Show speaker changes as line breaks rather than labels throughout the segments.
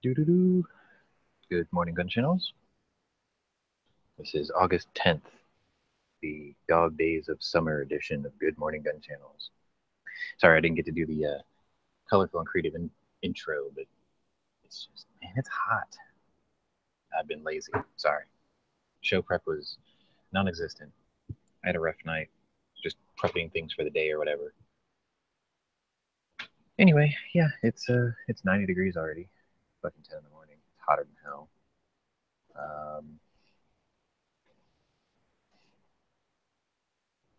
Doo-doo-doo. Good morning, Gunchannels. This is August 10th, the Dog Days of Summer edition of Good Morning Gunchannels. Sorry, I didn't get to do the colorful and creative intro, but it's just, man, it's hot. I've been lazy. Sorry. Show prep was non-existent. I had a rough night, just prepping things for the day or whatever. Anyway, yeah, it's 90 degrees already. Fucking 10 in the morning. It's hotter than hell.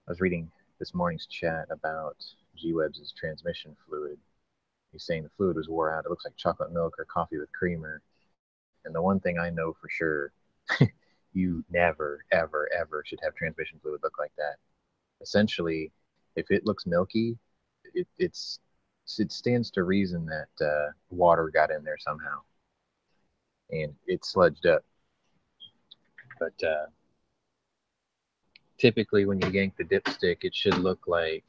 I was reading this morning's chat about G-Webs' transmission fluid. He's saying the fluid was wore out. It looks like chocolate milk or coffee with creamer. And the one thing I know for sure, you never, ever, ever should have transmission fluid look like that. Essentially, if it looks milky, it stands to reason that water got in there somehow and it sludged up. But typically, when you yank the dipstick, it should look like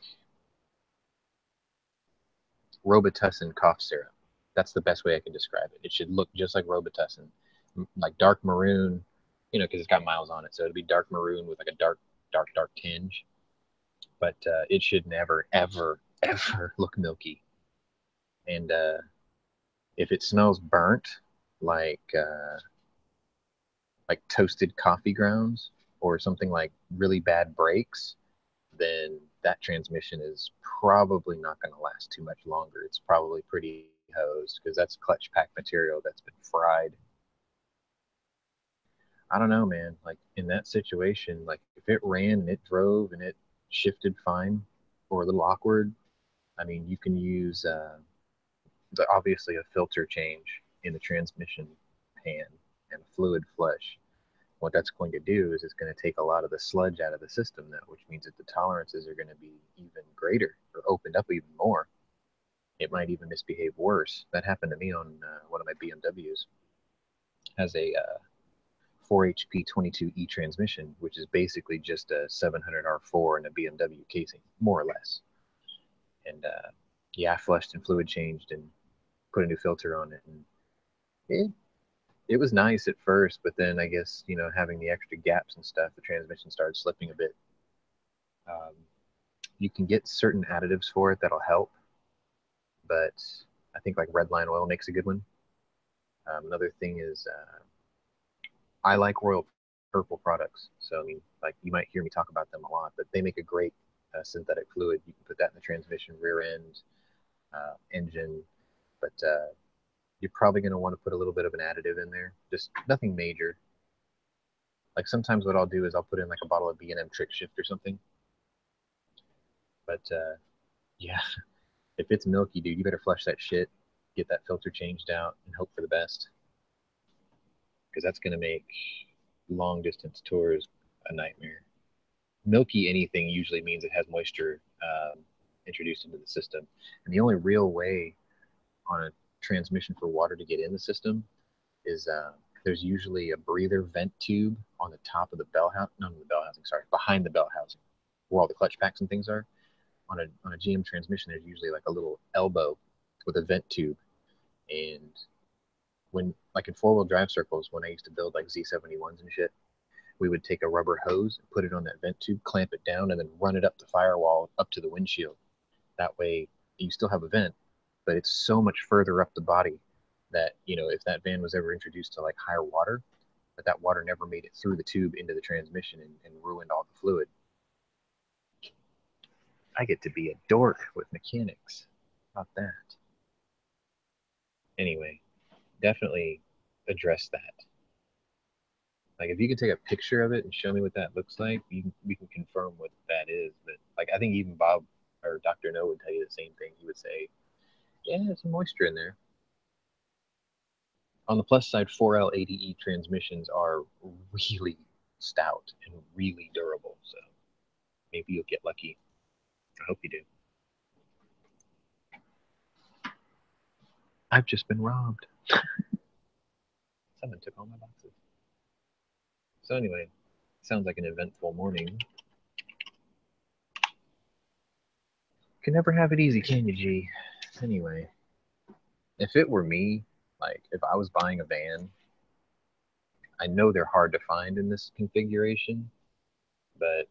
Robitussin cough syrup. That's the best way I can describe it. It should look just like Robitussin, like dark maroon, because it's got miles on it. So it'd be dark maroon with like a dark tinge. But it should never, ever, ever look milky. And if it smells burnt, like uh, like toasted coffee grounds or something like really bad brakes, then that transmission is probably not going to last too much longer. It's probably pretty hosed because that's clutch pack material that's been fried. I don't know, man. Like in that situation, like if it ran and it drove and it shifted fine or a little awkward, I mean, you can use obviously a filter change in the transmission pan and a fluid flush. What that's going to do is it's going to take a lot of the sludge out of the system, though, which means that the tolerances are going to be even greater or opened up even more. It might even misbehave worse. That happened to me on one of my BMWs. Has a 4HP 22E transmission, which is basically just a 700R4 in a BMW casing, more or less. And yeah, I flushed and fluid changed and put a new filter on it, and it it was nice at first, but then I guess having the extra gaps and stuff, the transmission started slipping a bit. Um, you can get certain additives for it that'll help, but I think like red line oil makes a good one. Another thing is I like Royal Purple products, so I mean, like you might hear me talk about them a lot, but they make a great synthetic fluid. You can put that in the transmission, rear end, engine, but you're probably going to want to put a little bit of an additive in there. Just nothing major. Like sometimes what I'll do is I'll put in like a bottle of B&M Trick Shift or something. But yeah, if it's milky, dude, you better flush that shit, get that filter changed out, and hope for the best. Because that's going to make long distance tours a nightmare. Milky anything usually means it has moisture introduced into the system. And the only real way on a transmission for water to get in the system is there's usually a breather vent tube on the top of the bell housing, not on the bell housing, sorry, behind the bell housing, where all the clutch packs and things are. On a GM transmission, there's usually like a little elbow with a vent tube. And when like in 4-wheel drive circles, when I used to build like Z71s and shit, we would take a rubber hose and put it on that vent tube, clamp it down, and then run it up the firewall up to the windshield. That way, you still have a vent, but it's so much further up the body that if that van was ever introduced to like higher water, that water never made it through the tube into the transmission and ruined all the fluid. I get to be a dork with mechanics. Not that. Anyway, definitely address that. Like if you can take a picture of it and show me what that looks like, we can confirm what that is. But like I think even Bob or Dr. No would tell you the same thing. He would say, yeah, there's some moisture in there. On the plus side, 4L ADE transmissions are really stout and really durable. So maybe you'll get lucky. I hope you do. I've just been robbed. Someone took all my boxes. So anyway, sounds like an eventful morning. Can never have it easy, can you, G? Anyway, if it were me, Like if I was buying a van, I know they're hard to find in this configuration, but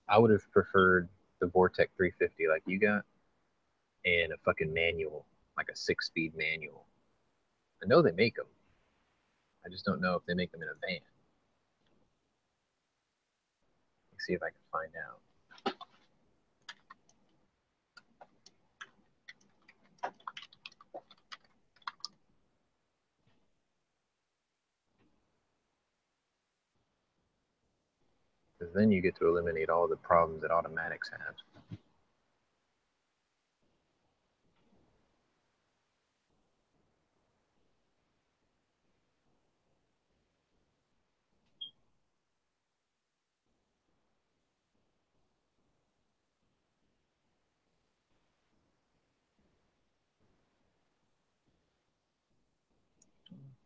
I would have preferred the Vortec 350 like you got and a fucking manual, like a 6 speed manual. I know they make them. I just don't know if they make them in a van. Let's see if I can find out. Because then you get to eliminate all the problems that automatics have.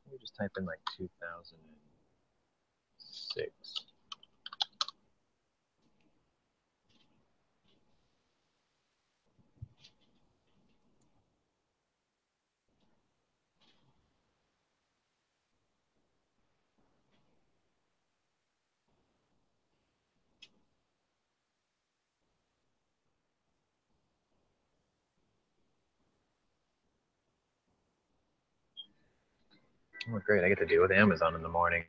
We just type in like 2006. Oh, great. I get to deal with Amazon in the morning.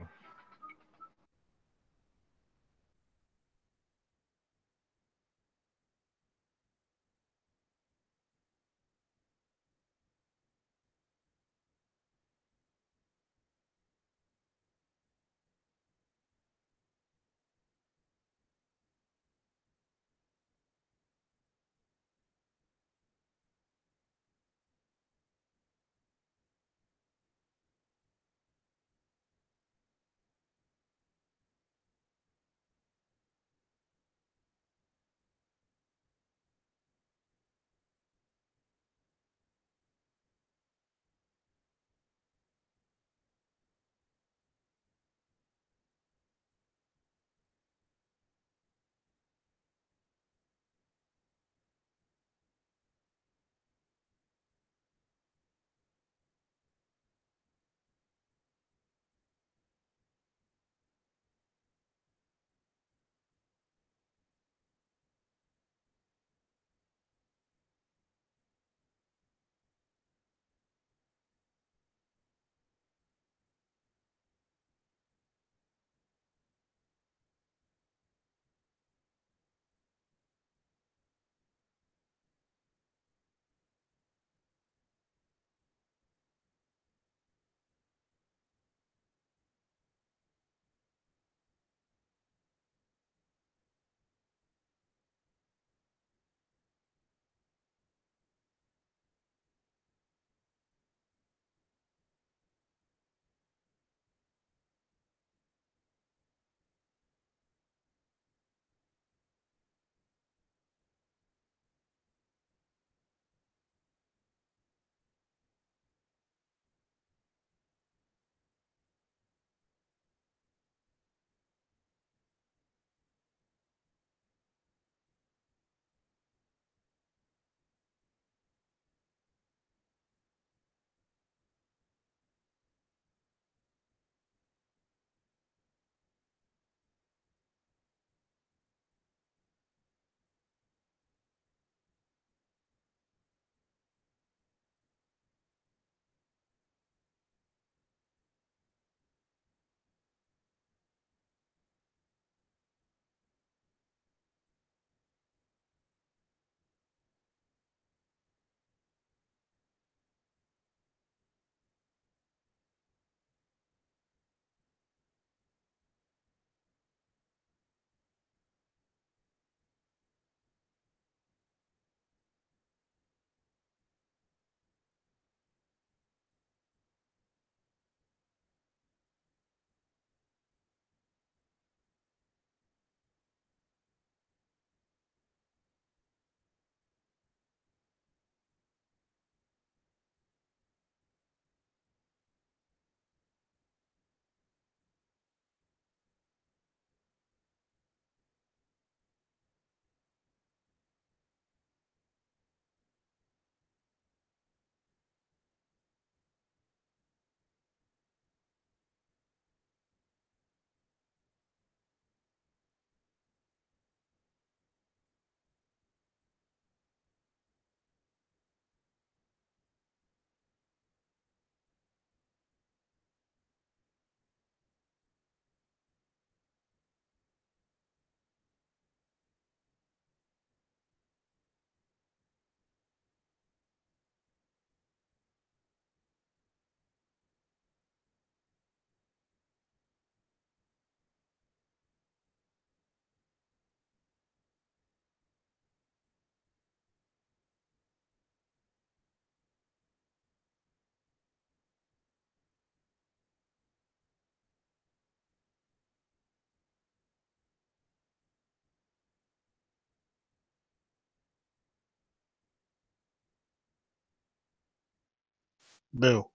do.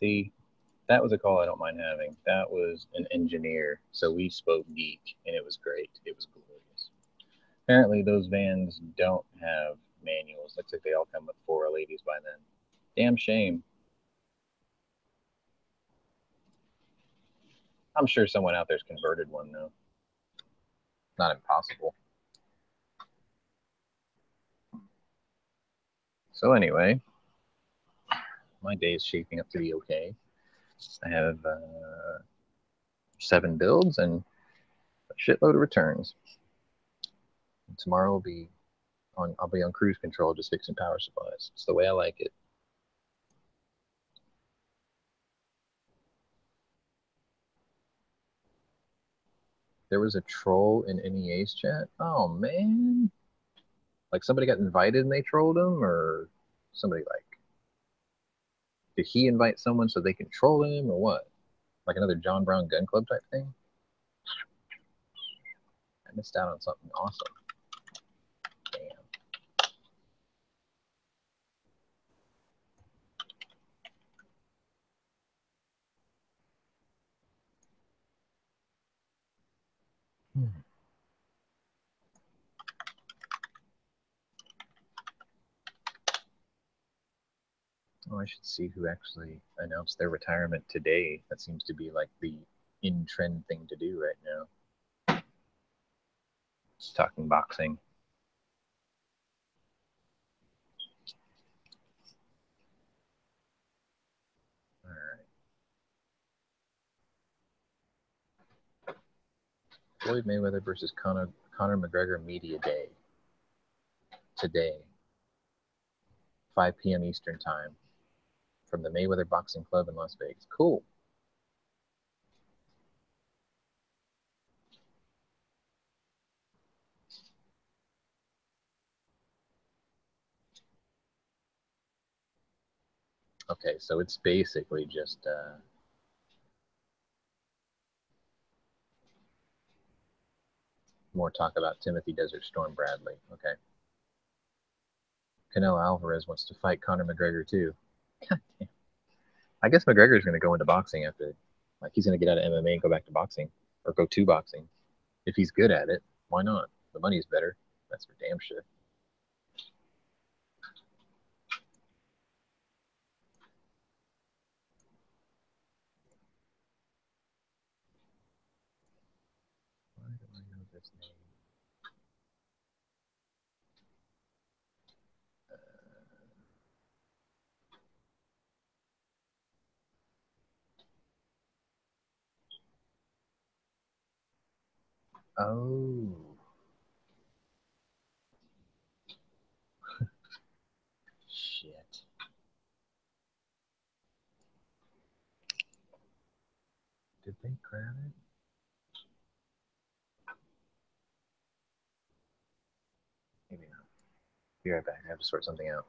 See, that was a call I don't mind having. That was an engineer, so we spoke geek, and it was great. It was glorious. Apparently, those vans don't have manuals. Looks like they all come with 480s by then. Damn shame. I'm sure someone out there's converted one though. Not impossible. So anyway, my day is shaping up to be okay. I have 7 builds and a shitload of returns. And tomorrow will be I'll be on cruise control, just fixing power supplies. It's the way I like it. There was a troll in NEA's chat. Oh man, like somebody got invited and they trolled him, or somebody like did he invite someone so they can troll him, or what? Like another John Brown gun club type thing. I missed out on something awesome. Damn. Hmm. Oh, I should see who actually announced their retirement today. That seems to be like the in trend thing to do right now. Just talking boxing. All right. Floyd Mayweather versus Conor McGregor Media Day today, 5 p.m. Eastern Time, from the Mayweather Boxing Club in Las Vegas. Cool. Okay, so it's basically just more talk about Timothy Desert Storm Bradley. Okay. Canelo Alvarez wants to fight Conor McGregor too. I guess McGregor's going to go into boxing after, like, he's going to get out of MMA and go back to boxing, or go to boxing. If he's good at it, why not? The money's better. That's for damn sure. Why do I know this name? Oh, shit. Did they grab it? Maybe not. Be right back. I have to sort something out.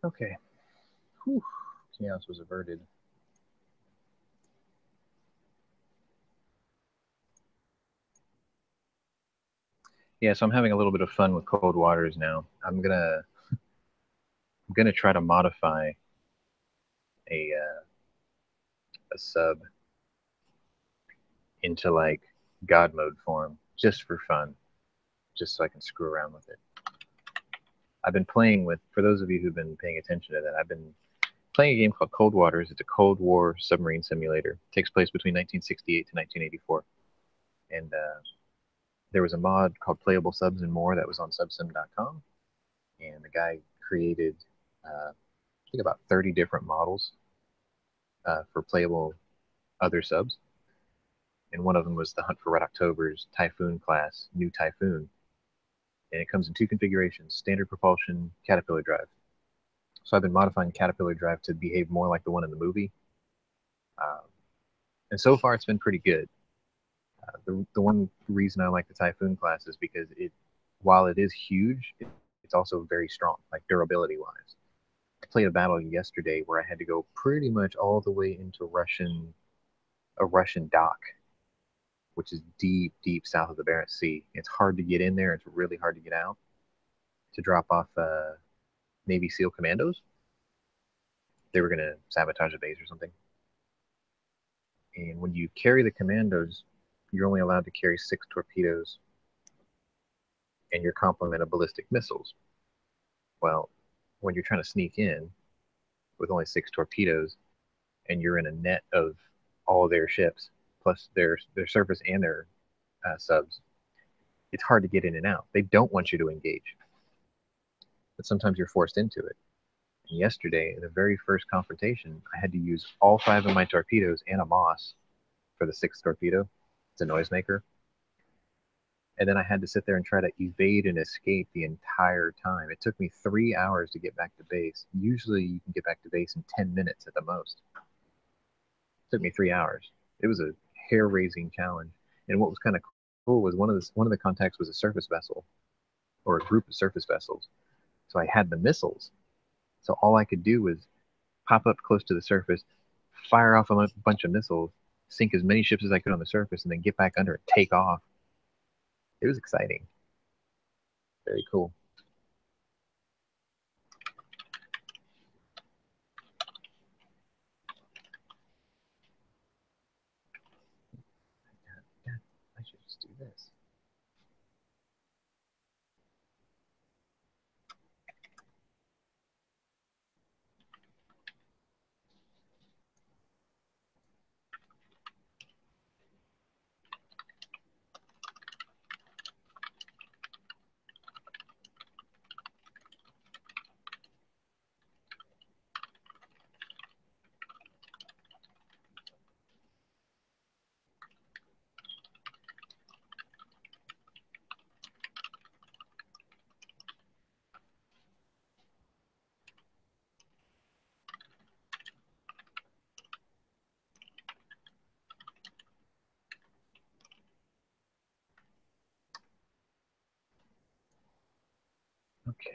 Okay. Whew. Chaos was averted. Yeah, so I'm having a little bit of fun with cold waters now. I'm gonna try to modify a sub into like God mode form just for fun, just so I can screw around with it. I've been playing with, for those of you who've been paying attention to that, I've been playing a game called Cold Waters. It's a Cold War submarine simulator. It takes place between 1968 to 1984. And there was a mod called Playable Subs and More that was on subsim.com. And the guy created, I think, about 30 different models for playable other subs. And one of them was the Hunt for Red October's Typhoon class, New Typhoon. And it comes in two configurations, standard propulsion, Caterpillar drive. So I've been modifying Caterpillar drive to behave more like the one in the movie. Um, and so far it's been pretty good. The one reason I like the Typhoon class is because while it is huge, it's also very strong, like durability wise. I played a battle yesterday where I had to go pretty much all the way into a Russian dock, which is deep, deep south of the Barents Sea. It's hard to get in there. It's really hard to get out to drop off Navy SEAL commandos. They were going to sabotage a base or something. And when you carry the commandos, you're only allowed to carry 6 torpedoes and your complement of ballistic missiles. Well, when you're trying to sneak in with only 6 torpedoes and you're in a net of all their ships, plus their surface and their subs, it's hard to get in and out. They don't want you to engage, but sometimes you're forced into it. And yesterday, in the very first confrontation, I had to use all 5 of my torpedoes and a Moss for the 6th torpedo. It's a noisemaker. And then I had to sit there and try to evade and escape the entire time. It took me 3 hours to get back to base. Usually you can get back to base in 10 minutes at the most. It took me 3 hours. It was a hair-raising challenge. And what was kind of cool was one of the contacts was a surface vessel or a group of surface vessels. So I had the missiles. So all I could do was pop up close to the surface, fire off a bunch of missiles, sink as many ships as I could on the surface, and then get back under and take off. It was exciting. Very cool. Yeah, I should just do this. Okay.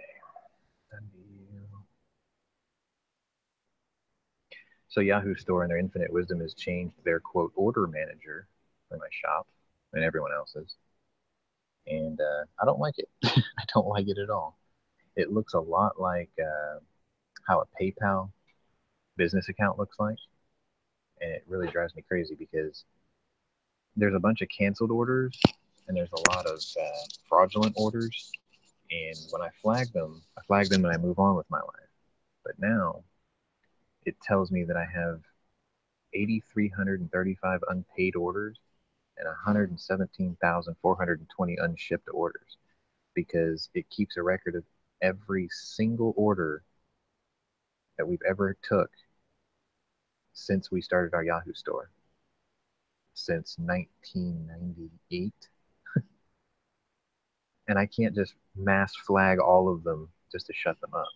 So Yahoo Store and their infinite wisdom has changed their quote order manager for my shop and everyone else's. And I don't like it. I don't like it at all. It looks a lot like how a PayPal business account looks like. And it really drives me crazy because there's a bunch of canceled orders and there's a lot of fraudulent orders. And when I flag them and I move on with my life. But now it tells me that I have 8,335 unpaid orders and 117,420 unshipped orders because it keeps a record of every single order that we've ever took since we started our Yahoo store since 1998. And I can't just mass flag all of them just to shut them up.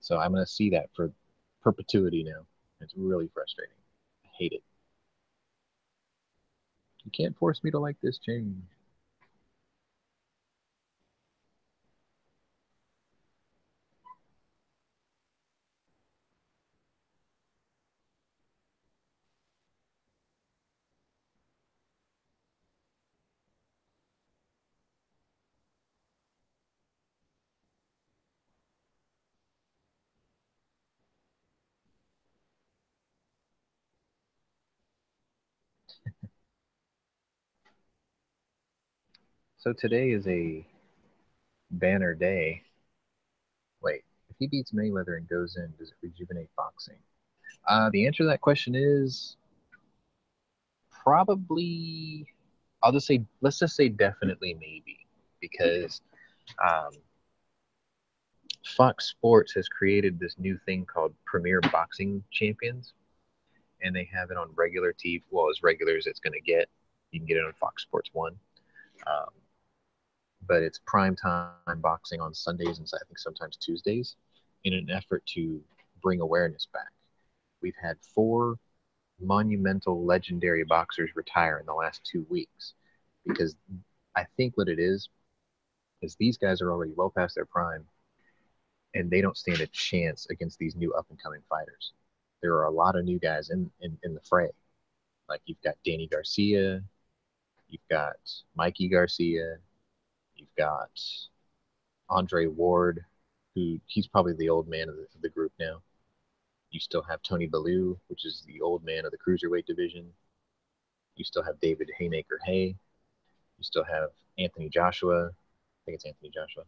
So I'm going to see that for perpetuity now. It's really frustrating. I hate it. You can't force me to like this change. So today is a banner day. Wait, if he beats Mayweather and goes in, does it rejuvenate boxing? The answer to that question is probably. I'll just say, let's just say definitely maybe, because um, Fox Sports has created this new thing called Premier Boxing Champions, and they have it on regular TV. Well, as regular as it's going to get. You can get it on Fox Sports One, um, but it's prime time boxing on Sundays and I think sometimes Tuesdays, in an effort to bring awareness back. We've had four monumental, legendary boxers retire in the last 2 weeks because I think what it is these guys are already well past their prime and they don't stand a chance against these new up and coming fighters. There are a lot of new guys in the fray. Like you've got Danny Garcia, you've got Mikey Garcia, you've got Andre Ward, who he's probably the old man of the group now. You still have Tony Bellew, which is the old man of the cruiserweight division. You still have David Haymaker Hay. You still have Anthony Joshua. I think it's Anthony Joshua.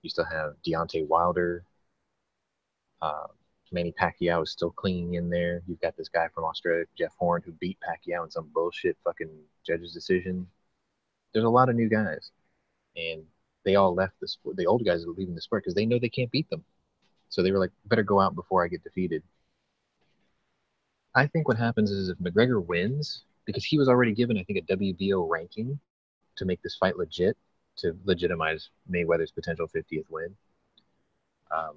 You still have Deontay Wilder. Uh, Manny Pacquiao is still clinging in there. You've got this guy from Australia, Jeff Horn, who beat Pacquiao in some bullshit fucking judge's decision. There's a lot of new guys, and they all left the sport. The old guys are leaving the sport because they know they can't beat them. So they were like, better go out before I get defeated. I think what happens is if McGregor wins, because he was already given, I think, a WBO ranking to make this fight legit, to legitimize Mayweather's potential 50th win. Um,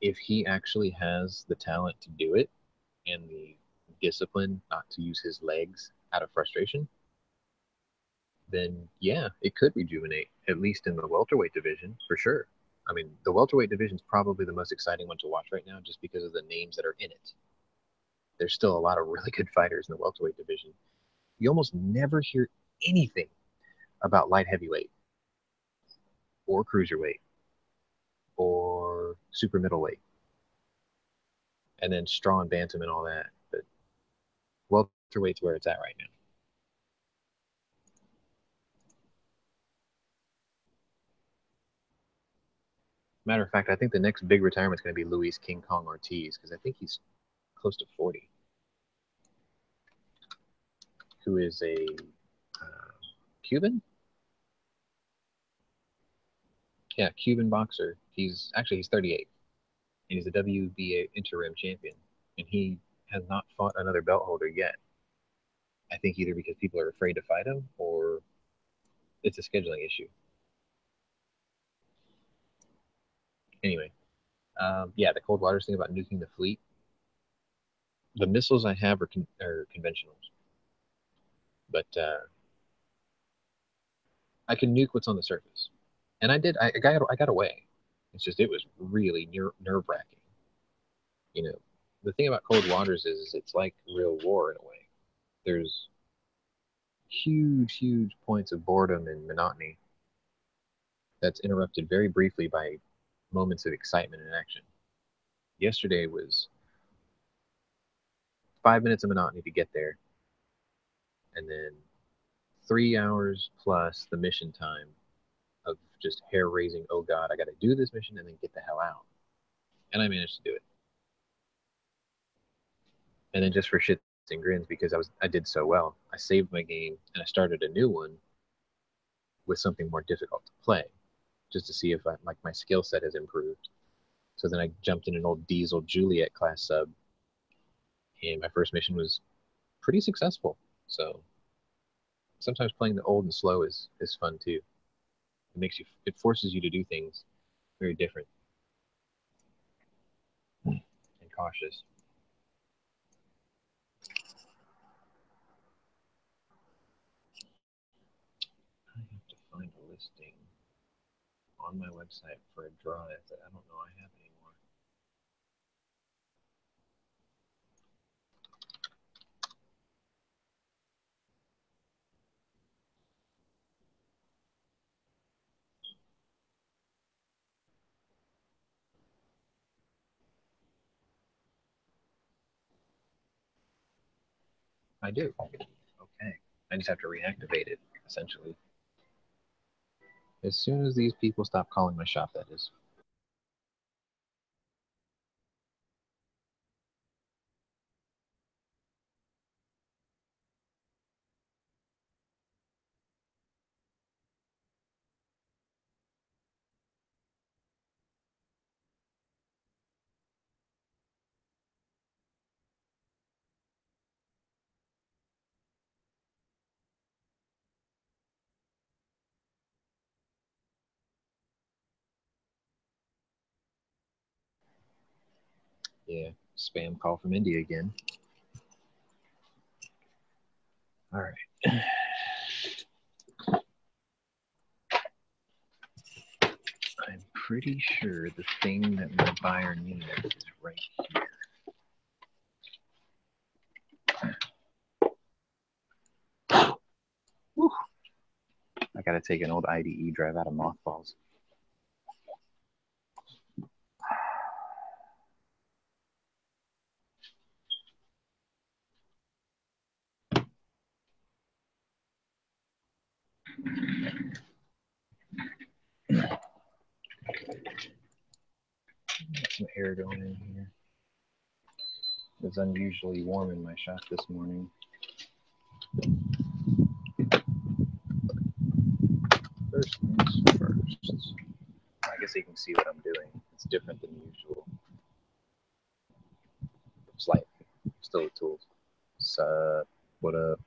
if he actually has the talent to do it and the discipline not to use his legs out of frustration, then yeah, it could rejuvenate, at least in the welterweight division, for sure. I mean, the welterweight division is probably the most exciting one to watch right now just because of the names that are in it. There's still a lot of really good fighters in the welterweight division. You almost never hear anything about light heavyweight or cruiserweight or super middleweight and then straw and bantam and all that. But welterweight's where it's at right now. Matter of fact, I think the next big retirement is going to be Luis King Kong Ortiz because I think he's close to 40, who is a Cuban. Yeah, Cuban boxer. He's 38 and he's a WBA interim champion, and he has not fought another belt holder yet. I think either because people are afraid to fight him or it's a scheduling issue. Anyway, yeah, the cold water thing about nuking the fleet. The missiles I have are conventionals, but I can nuke what's on the surface, and I did. I got away. It's just it was really nerve wracking. You know, the thing about cold waters is it's like real war in a way. There's huge points of boredom and monotony that's interrupted very briefly by moments of excitement and action. Yesterday was 5 minutes of monotony to get there, and then 3 hours plus the mission time of just hair raising. Oh God, I got to do this mission and then get the hell out. And I managed to do it. And then just for shits and grins, because I did so well, I saved my game and I started a new one with something more difficult to play, just to see if like my skill set has improved. So then I jumped in an old Diesel Juliet class sub, and my first mission was pretty successful. So sometimes playing the old and slow is fun too. It forces you to do things very different and cautious. I have to find a listing on my website for a drive that I don't know I have anymore. I do. Okay. I just have to reactivate it, essentially. As soon as these people stop calling my shop, that is. Yeah, spam call from India again. All right. I'm pretty sure the thing that my buyer needs is right here. Whew. I gotta take an old IDE drive out of mothballs. Got some air going in here. It's unusually warm in my shop this morning. First things first. I guess you can see what I'm doing. It's different than usual. Slightly. Still with tools. What up?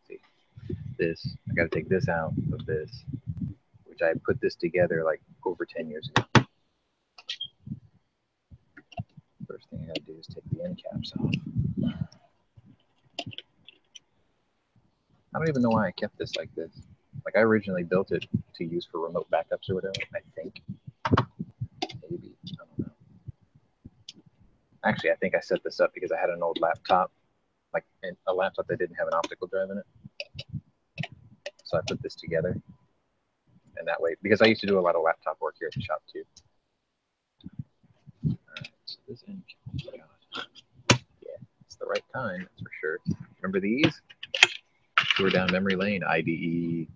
See this. I gotta take this out of this, which I put this together like over 10 years ago. First thing I gotta do is take the end caps off. I don't even know why I kept this like this. Like I originally built it to use for remote backups or whatever, I think. Maybe. I don't know. Actually, I think I set this up because I had an old laptop, like a laptop that didn't have an optical drive in it. So I put this together. And that way, because I used to do a lot of laptop work here at the shop too. All right, so this end cap, yeah, it's the right kind, that's for sure. Remember these? Tour down memory lane, IDE.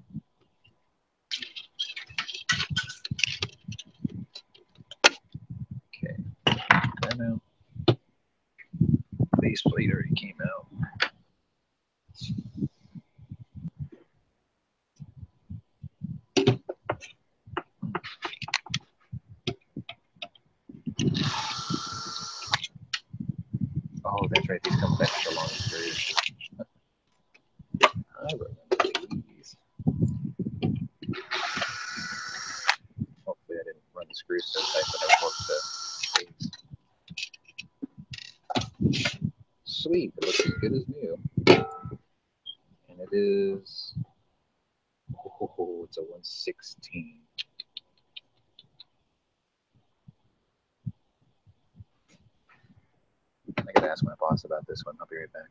Okay, that out. Base plate already came out. Oh, that's right, these come with extra long screws. I remember these. Hopefully I didn't run the screws so tight that I broke the base. Sweet, it looks as good as new. And it is, oh, it's a 116. I gotta ask my boss about this one. I'll be right back.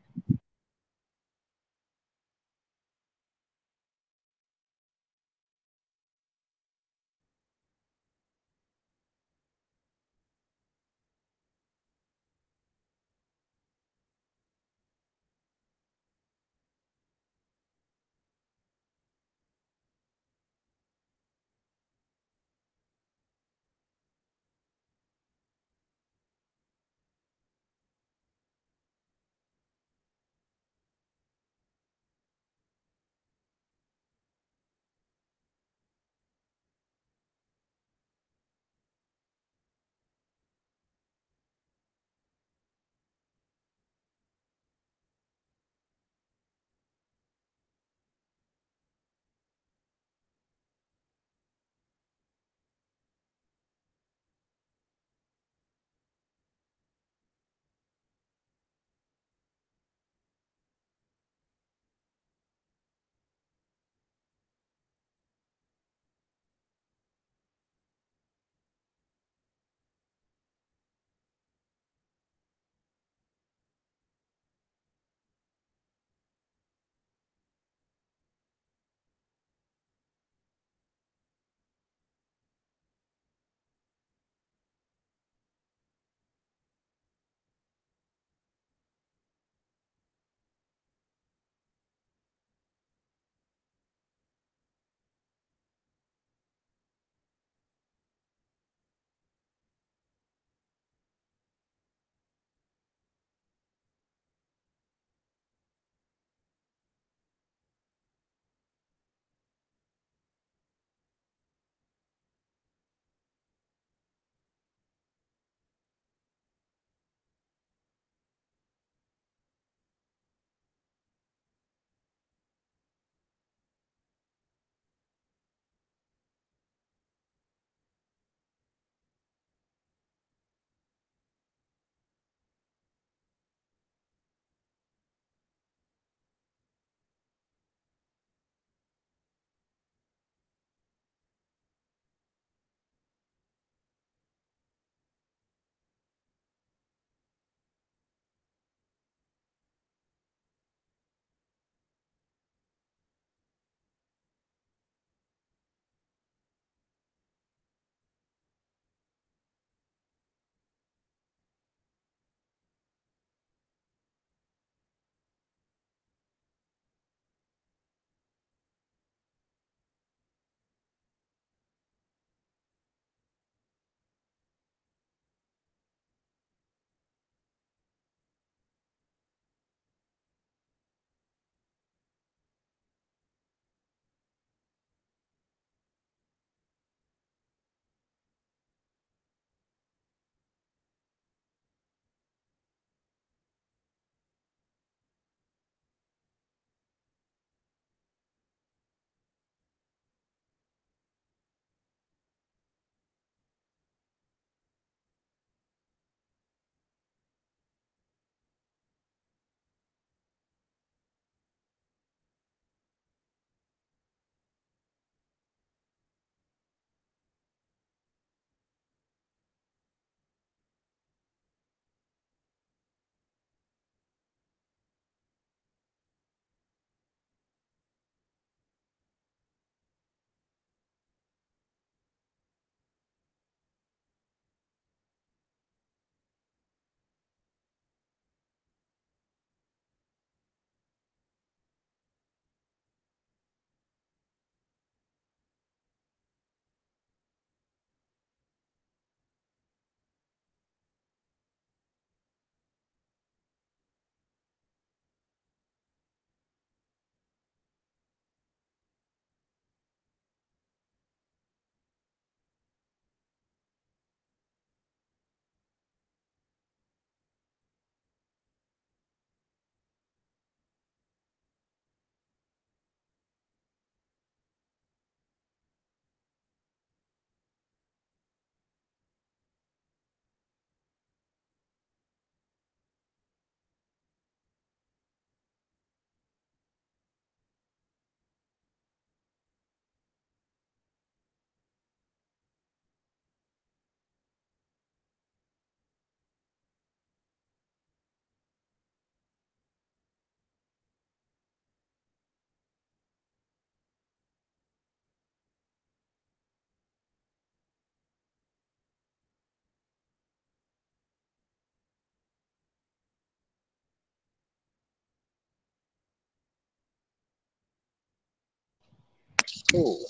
Cool.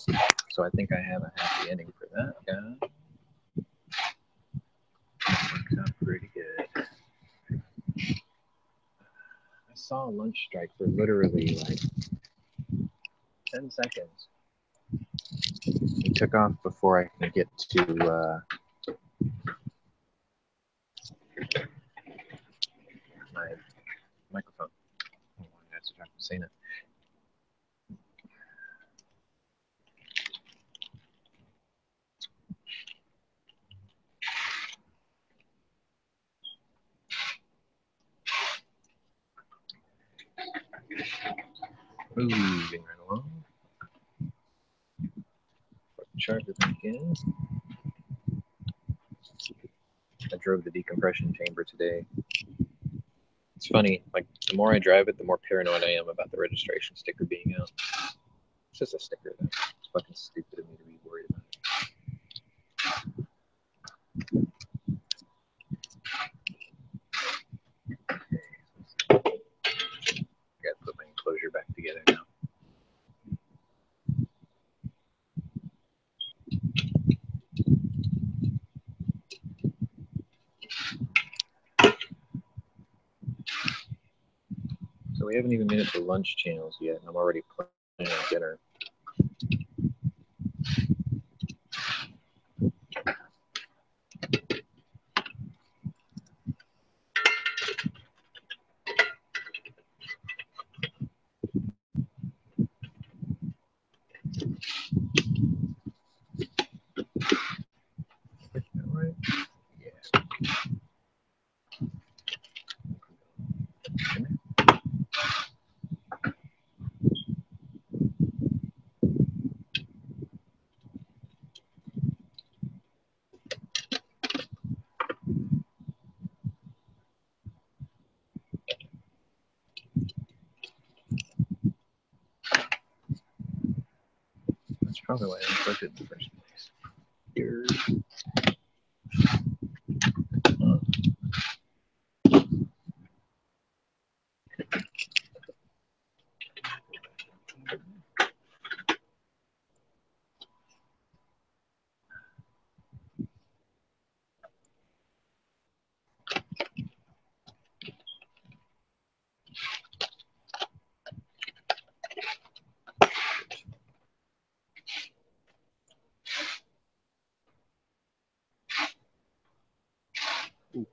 So I think I have a happy ending for that guy. Works out pretty good. I saw a lunch strike for literally like 10 seconds. He took off before I can get to my microphone. Oh, that's what I'm saying it. Moving right along. Charger back in. I drove the decompression chamber today. It's funny, like the more I drive it, the more paranoid I am about the registration sticker being out. It's just a sticker though. It's fucking stupid of me to be worried about it. Okay, I gotta put my enclosure back together now. So we haven't even made it to lunch channels yet, and I'm already planning on dinner. All right. Yeah. That's probably why I unplugged it in the first place. Here. Ooh,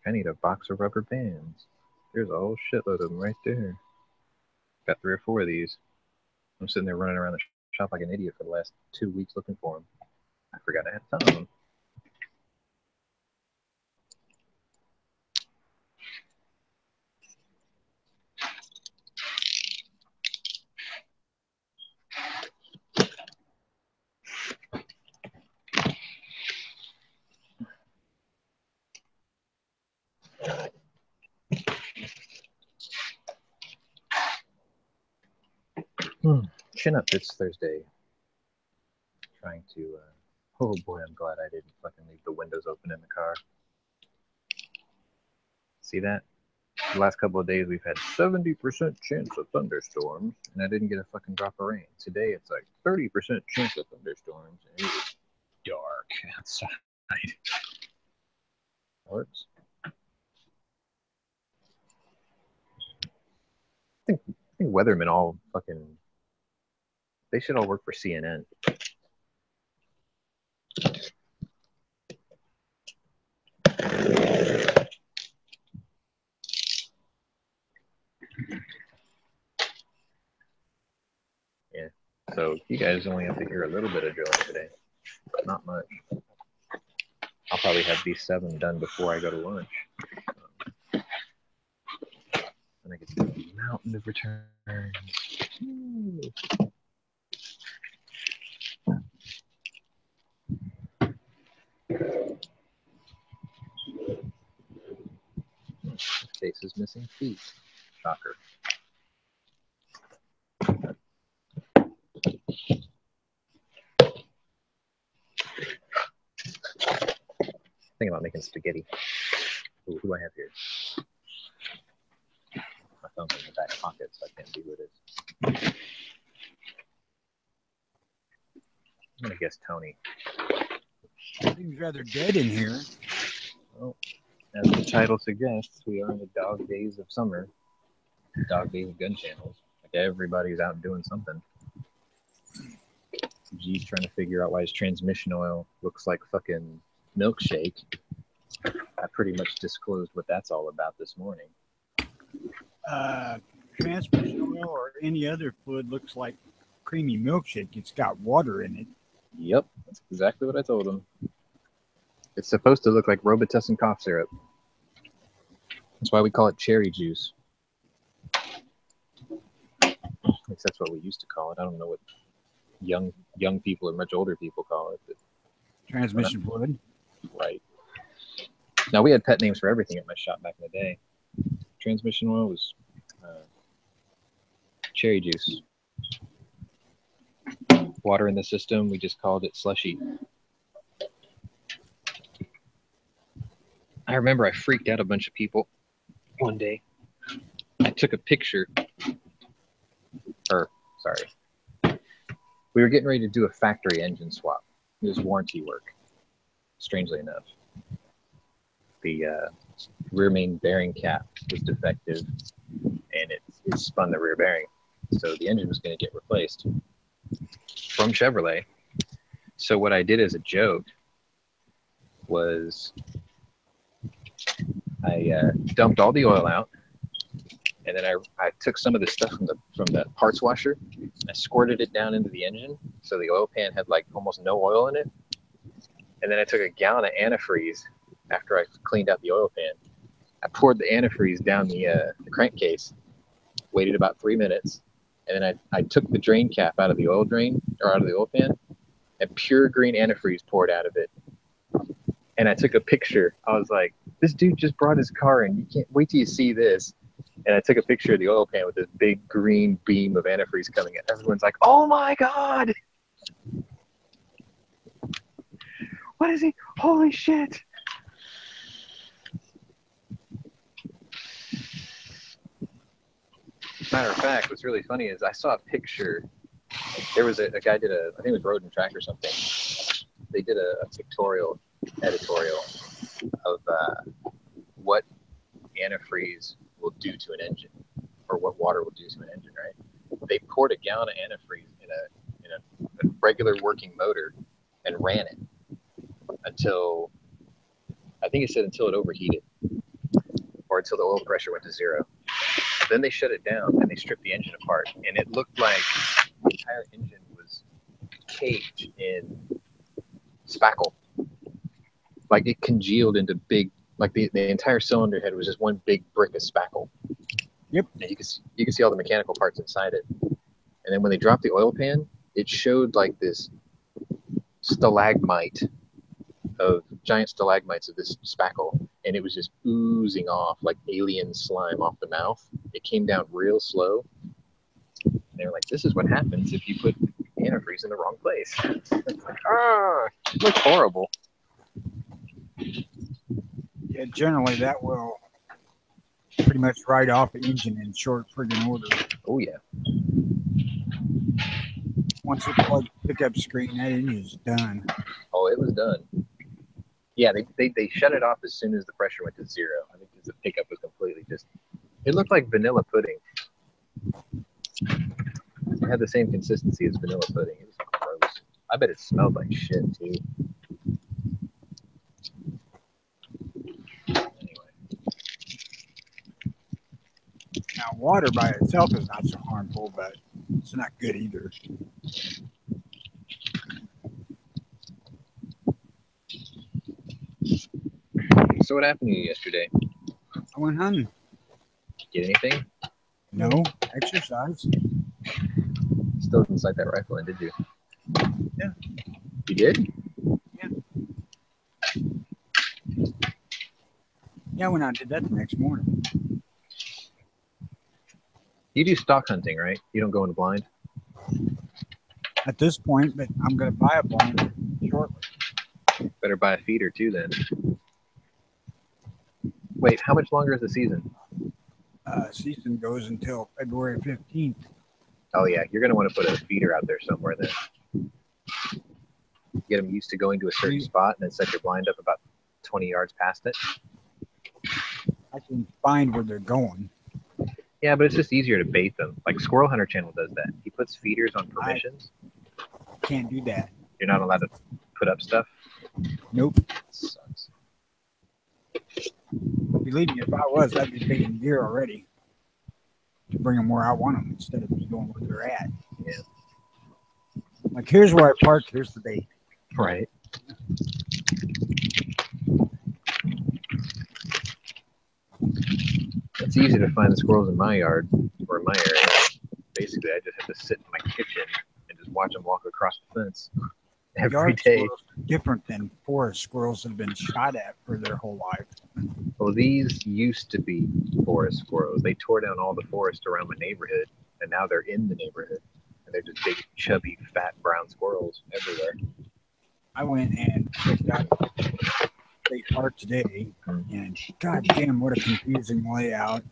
I need a box of rubber bands. There's a whole shitload of them right there. Got 3 or 4 of these. I'm sitting there running around the shop like an idiot for the last 2 weeks looking for them. I forgot I had some of them. Chin up this Thursday. Trying to, oh boy, I'm glad I didn't fucking leave the windows open in the car. See that? The last couple of days we've had 70% chance of thunderstorms, and I didn't get a fucking drop of rain. Today it's like 30% chance of thunderstorms, and it is dark outside. Works. I think weathermen all fucking, they should all work for CNN. Yeah. So you guys only have to hear a little bit of drilling today. Not much. I'll probably have these 7 done before I go to lunch. And I get to do a mountain of returns. This face is missing feet. Shocker. Think about making spaghetti. Ooh, who do I have here? pocket, so I can't see who it is. I'm gonna guess Tony.
Seems rather dead in here.
Well, as the title suggests, we are in the dog days of summer. Dog days of Gunchannels. Like everybody's out doing something. G's trying to figure out why his transmission oil looks like fucking milkshake. I pretty much disclosed what that's all about this morning.
Transmission oil or any other fluid looks like creamy milkshake. It's got water in it.
Yep, that's exactly what I told him. It's supposed to look like Robitussin cough syrup. That's why we call it cherry juice. At least that's what we used to call it. I don't know what young people or much older people call it. But
transmission fluid.
Right. Now, we had pet names for everything at my shop back in the day. Transmission oil was cherry juice. Water in the system, we just called it slushy. I remember I freaked out a bunch of people one day. I took a picture. We were getting ready to do a factory engine swap. It was warranty work, strangely enough. The rear main bearing cap was defective, and it spun the rear bearing. So the engine was going to get replaced from Chevrolet. So what I did as a joke was I dumped all the oil out, and then I took some of the stuff from the parts washer. I squirted it down into the engine, so the oil pan had like almost no oil in it. And then I took a gallon of antifreeze after I cleaned out the oil pan. I poured the antifreeze down the crankcase, waited about 3 minutes, and then I took the drain cap out of the oil drain, or out of the oil pan, and pure green antifreeze poured out of it. And I took a picture. I was like, this dude just brought his car in. You can't wait till you see this. And I took a picture of the oil pan with this big green beam of antifreeze coming in. Everyone's like, oh my God. What is he? Holy shit. Matter of fact, what's really funny is I saw a picture. There was a guy did I think it was Road and Track or something. They did a pictorial editorial of what antifreeze will do to an engine, or what water will do to an engine, right? They poured a gallon of antifreeze in a regular working motor and ran it until, I think it said until it overheated, or until the oil pressure went to 0. Then they shut it down and they stripped the engine apart, and it looked like the entire engine was caged in spackle. Like it congealed into big, like the entire cylinder head was just one big brick of spackle.
Yep.
And you can see all the mechanical parts inside it. And then when they dropped the oil pan, it showed like this giant stalagmites of this spackle, and it was just oozing off like alien slime off the mouth. It came down real slow. And they were like, this is what happens if you put antifreeze in the wrong place. It's like, it looks horrible.
Yeah, generally that will pretty much write off the engine in short friggin' order.
Oh yeah.
Once it plugs the pickup screen, that engine is done.
Oh, it was done. Yeah, they shut it off as soon as the pressure went to 0. I think because the pickup was completely just, it looked like vanilla pudding. It had the same consistency as vanilla pudding. It was gross. I bet it smelled like shit too. Anyway.
Now, water by itself is not so harmful, but it's not good either.
So what happened to you yesterday?
I went hunting.
Get anything?
No, exercise.
Still didn't sight that rifle in, did you?
Yeah.
You did?
Yeah. Yeah, I went out and did that the next morning.
You do stock hunting, right? You don't go into blind?
At this point, but I'm going to buy a blind shortly.
Better buy a feeder too then. Wait, how much longer is the season?
season goes until February 15th.
Oh yeah, you're gonna want to put a feeder out there somewhere then. Get them used to going to a certain spot and then set your blind up about 20 yards past it.
I can find where they're going.
Yeah, but it's just easier to bait them. Like Squirrel Hunter Channel does that. He puts feeders on permissions.
I can't do that.
You're not allowed to put up stuff?
Nope.
That sucks.
Believe me, if I was, I'd be baiting deer already to bring them where I want them instead of me going where they're at.
Yeah.
Like, here's where I park, here's the bait.
Right. It's easy to find the squirrels in my yard or in my area. Basically, I just have to sit in my kitchen and just watch them walk across the fence every
Yard
day.
squirrels are different than forest squirrels that have been shot at for their whole life.
Well, these used to be forest squirrels. They tore down all the forest around my neighborhood, and now they're in the neighborhood. And they're just big, chubby, fat brown squirrels everywhere.
I went and checked out State Park today, and god damn, what a confusing layout.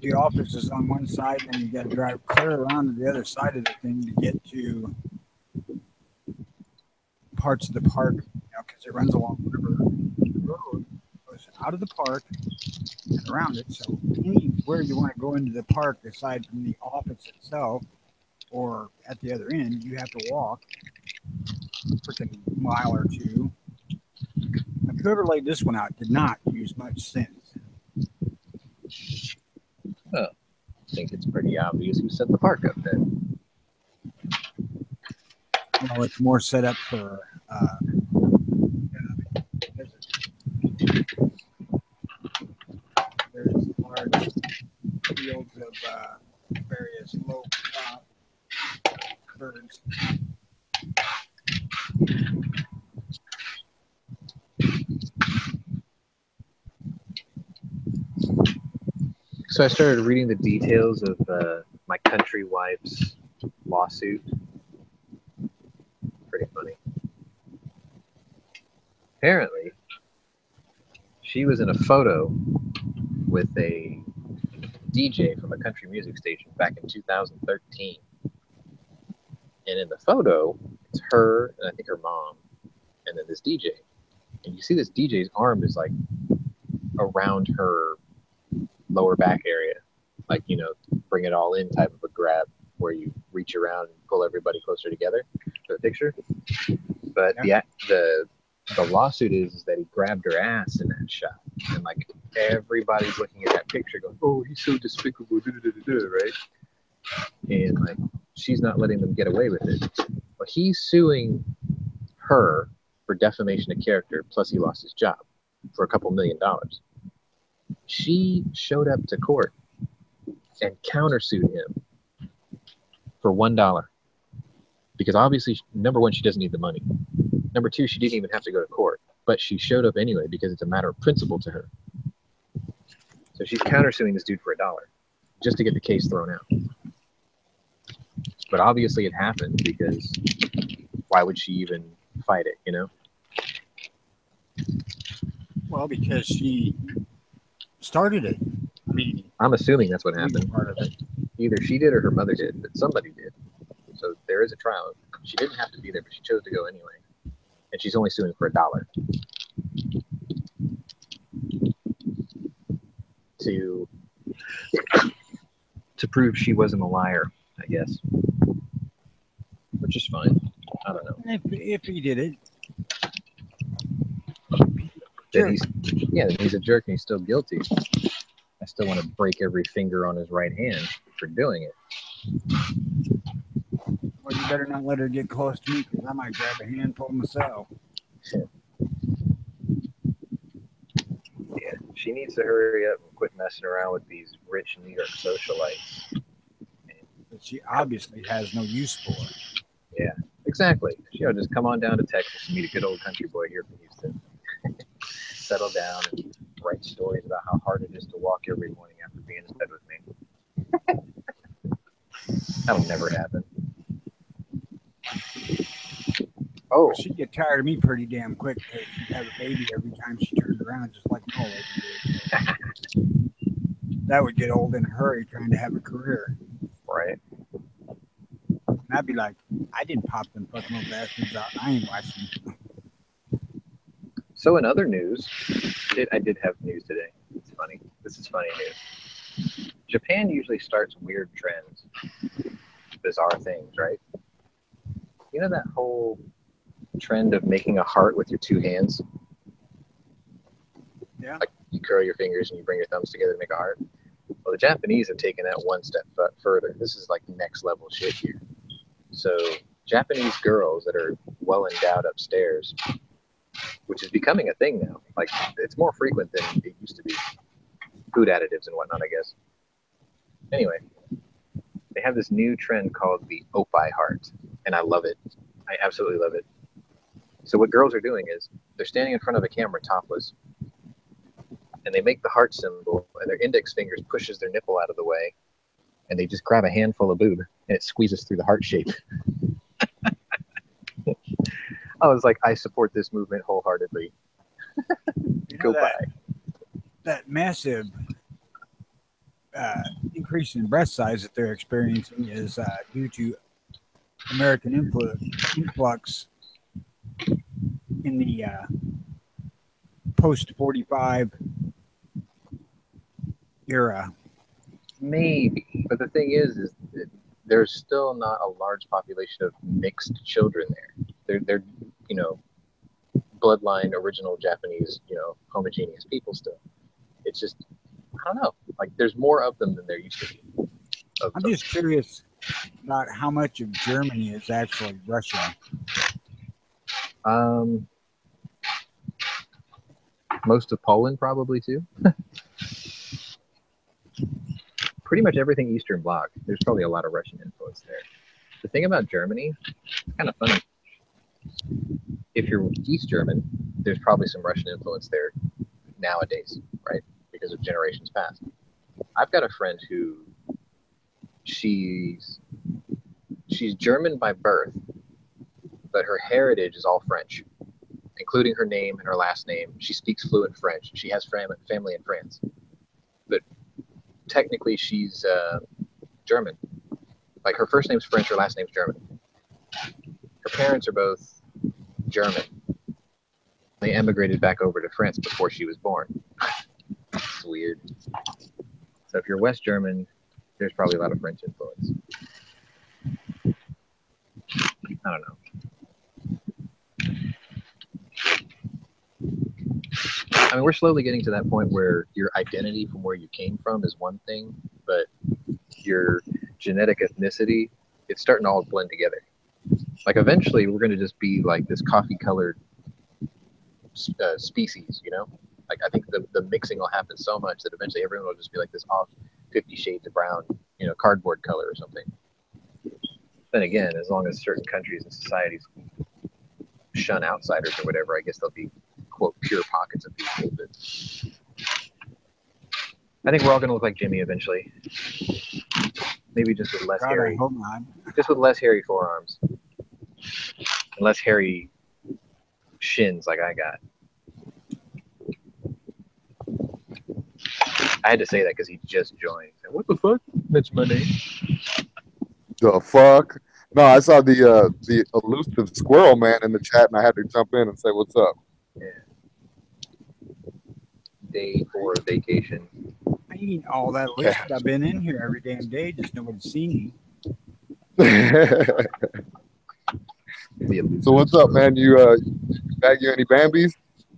The office is on one side, and then you got to drive clear around to the other side of the thing to get to parts of the park, because it runs along whatever road goes out of the park and around it. So anywhere you want to go into the park, aside from the office itself or at the other end, you have to walk a freaking mile or two. Now, whoever laid this one out did not use much sense.
Oh, I think it's pretty obvious who set the park up then.
Well, it's more set up for there's large fields of various low crop birds.
So I started reading the details of my country wife's lawsuit. Pretty funny. Apparently, she was in a photo with a DJ from a country music station back in 2013. And in the photo, it's her and I think her mom, and then this DJ. And you see this DJ's arm is like around her lower back area, like, you know, bring it all in type of a grab where you reach around and pull everybody closer together for the picture. But yeah, the lawsuit is that he grabbed her ass in that shot, and like everybody's looking at that picture going, oh, he's so despicable, right? And like she's not letting them get away with it, but he's suing her for defamation of character, plus he lost his job for a couple $1 million. She showed up to court and countersued him for $1 because obviously, number one, she doesn't need the money. Number two, she didn't even have to go to court, but she showed up anyway because it's a matter of principle to her. So she's countersuing this dude for $1 just to get the case thrown out. But obviously it happened because why would she even fight it, you know?
Well, because she started it. I mean,
I'm assuming that's what happened.
Part of it.
Either she did or her mother did, but somebody did. So there is a trial. She didn't have to be there, but she chose to go anyway. And she's only suing for $1 to prove she wasn't a liar, I guess. Which is fine. I don't know.
If he did it,
then he's a jerk and he's still guilty. I still want to break every finger on his right hand for doing it.
Well, you better not let her get close to me because I might grab a handful myself.
Yeah, she needs to hurry up and quit messing around with these rich New York socialites.
But she obviously has no use for it.
Yeah, exactly. She'll just come on down to Texas and meet a good old country boy here from Houston. Settle down and write stories about how hard it is to walk every morning after being in bed with me. That'll never happen. Oh,
she'd get tired of me pretty damn quick because she'd have a baby every time she turned around, just like an old lady did. So that would get old in a hurry trying to have a career.
right.
And I'd be like, I didn't pop them fucking little bastards out. I ain't watching.
So in other news, I did have news today. It's funny. This is funny news. Japan usually starts weird trends, bizarre things, right? You know that whole trend of making a heart with your two hands?
Yeah.
Like you curl your fingers and you bring your thumbs together to make a heart. Well, the Japanese have taken that one step further. This is like next level shit here. So Japanese girls that are well endowed upstairs, which is becoming a thing now. Like it's more frequent than it used to be. Food additives and whatnot, I guess. Anyway, they have this new trend called the opie heart, and I love it. I absolutely love it. So what girls are doing is they're standing in front of a camera topless, and they make the heart symbol, and their index fingers pushes their nipple out of the way, and they just grab a handful of boob, and it squeezes through the heart shape. I was like, I support this movement wholeheartedly.
You know
Go by.
that massive increase in breast size that they're experiencing is due to American influx in the post 45 era.
Maybe, but the thing is that there's still not a large population of mixed children there. They're bloodline original Japanese, homogeneous people still. It's just, I don't know. Like there's more of them than there used to be.
I'm just curious about how much of Germany is actually Russian.
Most of Poland probably too. Pretty much everything Eastern Bloc. There's probably a lot of Russian influence there. The thing about Germany, it's kind of funny. If you're East German, there's probably some Russian influence there nowadays, right? Because of generations past. I've got a friend who she's German by birth, but her heritage is all French, including her name and her last name. She speaks fluent French. She has family in France, but technically she's German. Like her first name's French, her last name's German. Her parents are both German. They emigrated back over to France before she was born. It's weird. So if you're West German, there's probably a lot of French influence. I don't know. I mean, we're slowly getting to that point where your identity from where you came from is one thing, but your genetic ethnicity, it's starting to all blend together. Like eventually we're going to just be like this coffee colored species, like I think the mixing will happen so much that eventually everyone will just be like this off 50 shades of brown, cardboard color or something. Then again, as long as certain countries and societies shun outsiders or whatever, I guess there'll be quote pure pockets of people. But I think we're all going to look like Jimmy eventually. Maybe just with less hairy.
I hope not.
Just with less hairy forearms. And less hairy shins like I got. I had to say that because he just joined. What the fuck? That's my name.
The fuck? No, I saw the elusive squirrel man in the chat, and I had to jump in and say what's up.
Yeah. Day 4 of vacation.
I ain't all that list. Yeah. I've been in here every damn day, just nobody's seen
me. So what's up, man? You bag you any Bambis?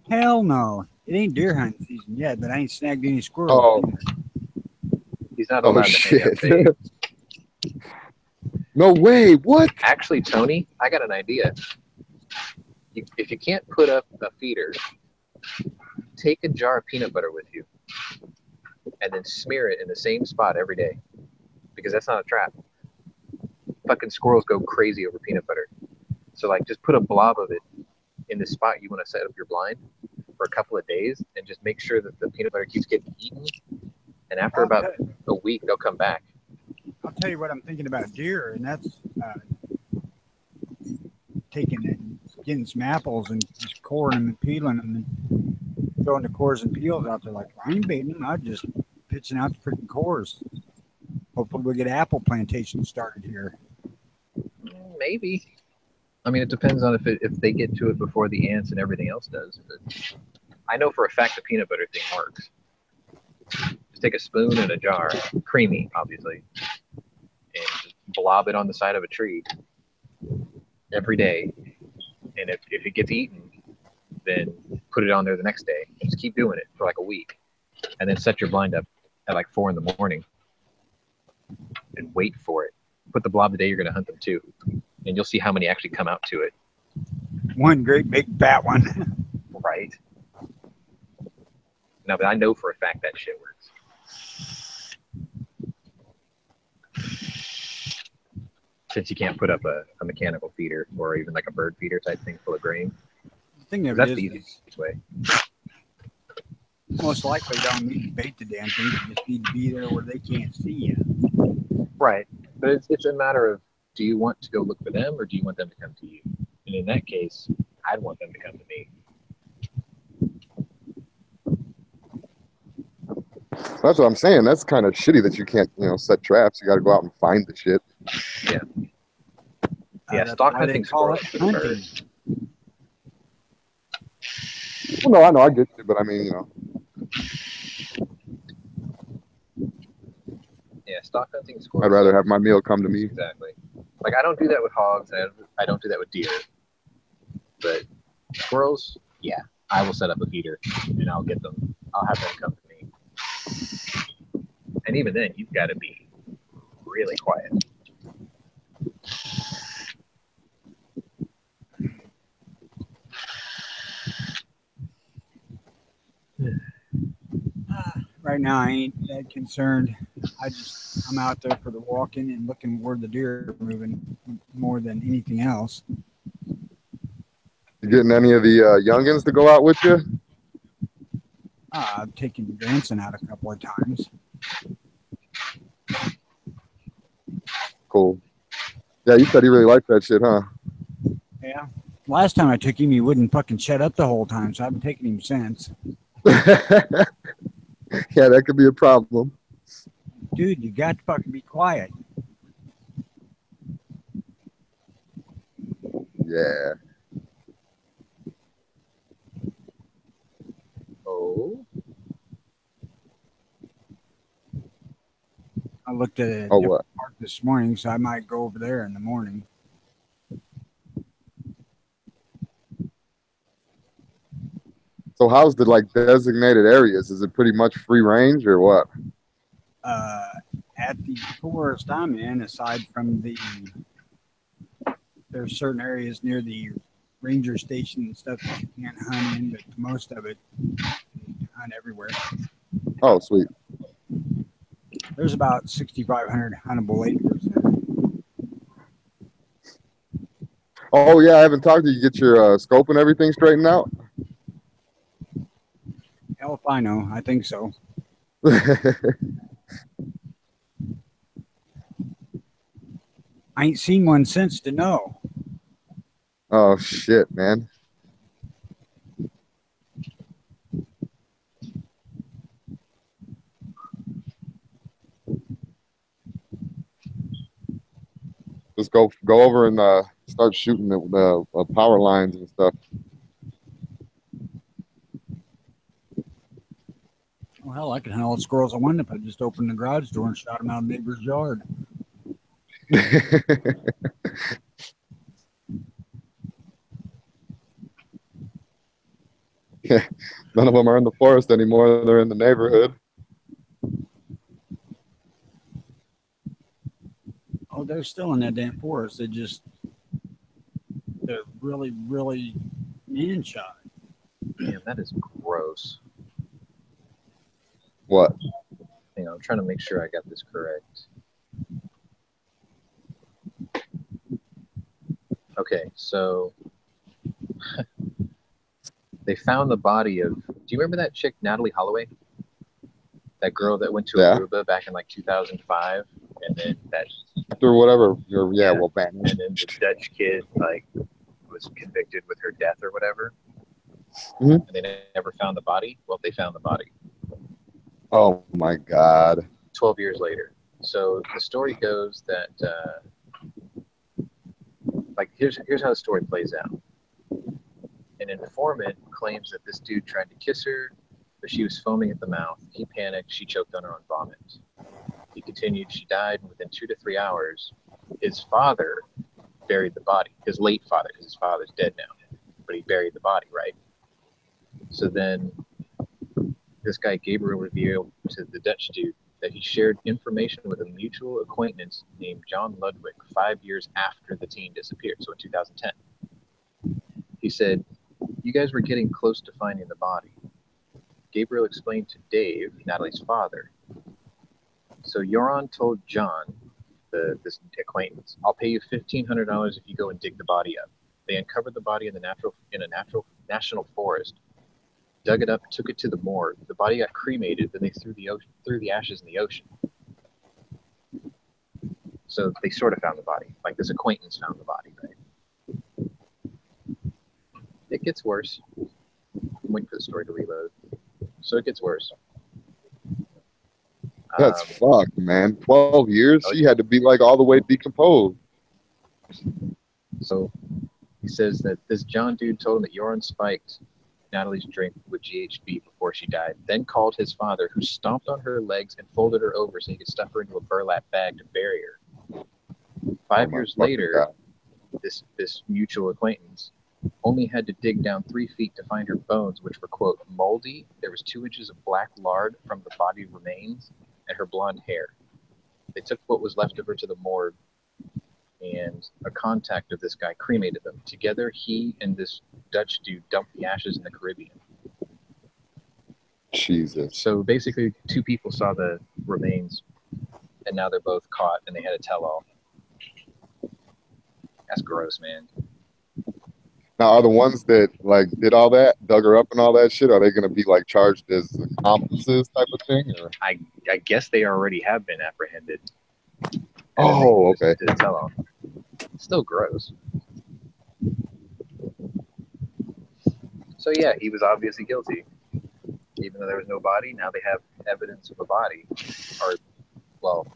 Hell no. It ain't deer hunting season yet, but I ain't snagged any squirrels.
Oh. He's not allowed to hang up.
No way. What?
Actually, Tony, I got an idea. If you can't put up a feeder, take a jar of peanut butter with you and then smear it in the same spot every day, because that's not a trap. Fucking squirrels go crazy over peanut butter. So like just put a blob of it in the spot you want to set up your blind for a couple of days and just make sure that the peanut butter keeps getting eaten. And after about a week, they'll come back.
I'll tell you what I'm thinking about deer, and that's taking getting some apples and just coring them and peeling them and throwing the cores and peels out there. Like, I ain't baiting them. I'm just pitching out the freaking cores. Hopefully we'll get apple plantations started here.
Maybe. I mean, it depends on if they get to it before the ants and everything else does. But I know for a fact the peanut butter thing works. Just take a spoon and a jar, creamy, obviously, and just blob it on the side of a tree every day. And if it gets eaten, then put it on there the next day. And just keep doing it for like a week. And then set your blind up at like 4 in the morning and wait for it. Put the blob the day you're going to hunt them too. And you'll see how many actually come out to it.
One great big fat one.
Right. No, but I know for a fact that shit works. Since you can't put up a mechanical feeder or even like a bird feeder type thing full of grain.
The thing of
That's
it
the
is,
easiest way.
most likely don't need to bait the damn thing. You just need to be there where they can't see you.
Right. But it's a matter of, do you want to go look for them or do you want them to come to you? And in that case, I'd want them to come to me.
That's what I'm saying. That's kind of shitty that you can't, set traps. You got to go out and find the shit.
Yeah. Yeah, stock hunting squirrels for the birds.
Well, no, I know, I get you, but I mean,
Yeah, stock hunting squirrels.
I'd rather have my meal come to me.
Exactly. Like, I don't do that with hogs. I don't do that with deer. But squirrels, yeah, I will set up a feeder and I'll get them. I'll have them come to me. And even then, you've got to be really quiet.
Right now, I ain't that concerned. I'm out there for the walking and looking where the deer are moving more than anything else.
You getting any of the youngins to go out with you?
I've taken Branson out a couple of times.
Cool. Yeah, you said he really liked that shit, huh?
Yeah. Last time I took him, he wouldn't fucking shut up the whole time, so I haven't taken him since.
Yeah, that could be a problem.
Dude, you got to fucking be quiet.
Yeah.
Oh.
I looked at a
what?
park this morning, so I might go over there in the morning.
So how's the designated areas? Is it pretty much free range or what?
At the forest I'm in, aside from there's certain areas near the ranger station and stuff that you can't hunt in, but most of it you can hunt everywhere.
Oh, sweet.
There's about 6,500 huntable acres there.
Oh yeah, I haven't talked to you. Get your scope and everything straightened out.
Hell if I know. I think so. I ain't seen one since to know.
Oh shit, man. Just go over and start shooting the power lines and stuff.
Well, hell, I could hunt all the squirrels I wanted if I just opened the garage door and shot them out of the neighbor's yard.
Yeah, none of them are in the forest anymore. They're in the neighborhood.
Oh, they're still in that damn forest. They're really, really man-shot.
Man, that is gross.
What?
Hang on, I'm trying to make sure I got this correct. Okay, so they found the body of, do you remember that chick, Natalie Holloway? That girl that went to Aruba back in like 2005? And then that...
After whatever, well, bam.
And then the Dutch kid, like, was convicted with her death or whatever,
Mhm.
and they never found the body. Well, they found the body
Oh my God.
12 years later. So the story goes that, like, here's how the story plays out. An informant claims that this dude tried to kiss her, but she was foaming at the mouth. He panicked. She choked on her own vomit. He continued. She died, and within 2 to 3 hours, his father buried the body. His late father, because his father's dead now, but he buried the body, right? So then this guy Gabriel revealed to the Dutch dude that he shared information with a mutual acquaintance named John Ludwig 5 years after the teen disappeared, so in 2010. He said, "You guys were getting close to finding the body." Gabriel explained to Dave, Natalie's father. So Joran told John, this acquaintance, "I'll pay you $1,500 if you go and dig the body up." They uncovered the body in a national forest, dug it up, took it to the morgue. The body got cremated, then they threw the ashes in the ocean. So they sort of found the body. Like this acquaintance found the body, right? It gets worse. I'm waiting for the story to reload. So it gets worse.
That's fucked, man. 12 years?
Oh,
She had to be like all the way decomposed.
So he says that this John dude told him that Joran spiked Natalie's drink with GHB before she died, then called his father, who stomped on her legs and folded her over so he could stuff her into a burlap bag to bury her. 5 years later, this mutual acquaintance only had to dig down 3 feet to find her bones, which were, quote, moldy. There was 2 inches of black lard from the body remains and her blonde hair. They took what was left of her to the morgue, and a contact of this guy cremated them. Together, he and this Dutch dude dumped the ashes in the Caribbean.
Jesus.
So basically, 2 people saw the remains, and now they're both caught, and they had a tell-all. That's gross, man.
Now, are the ones that like did all that, dug her up and all that shit, are they going to be like charged as accomplices type of thing? Or?
I guess they already have been apprehended.
Oh, okay.
Did a tell-all. Still gross. So yeah, he was obviously guilty. Even though there was no body, now they have evidence of a body. Or, well,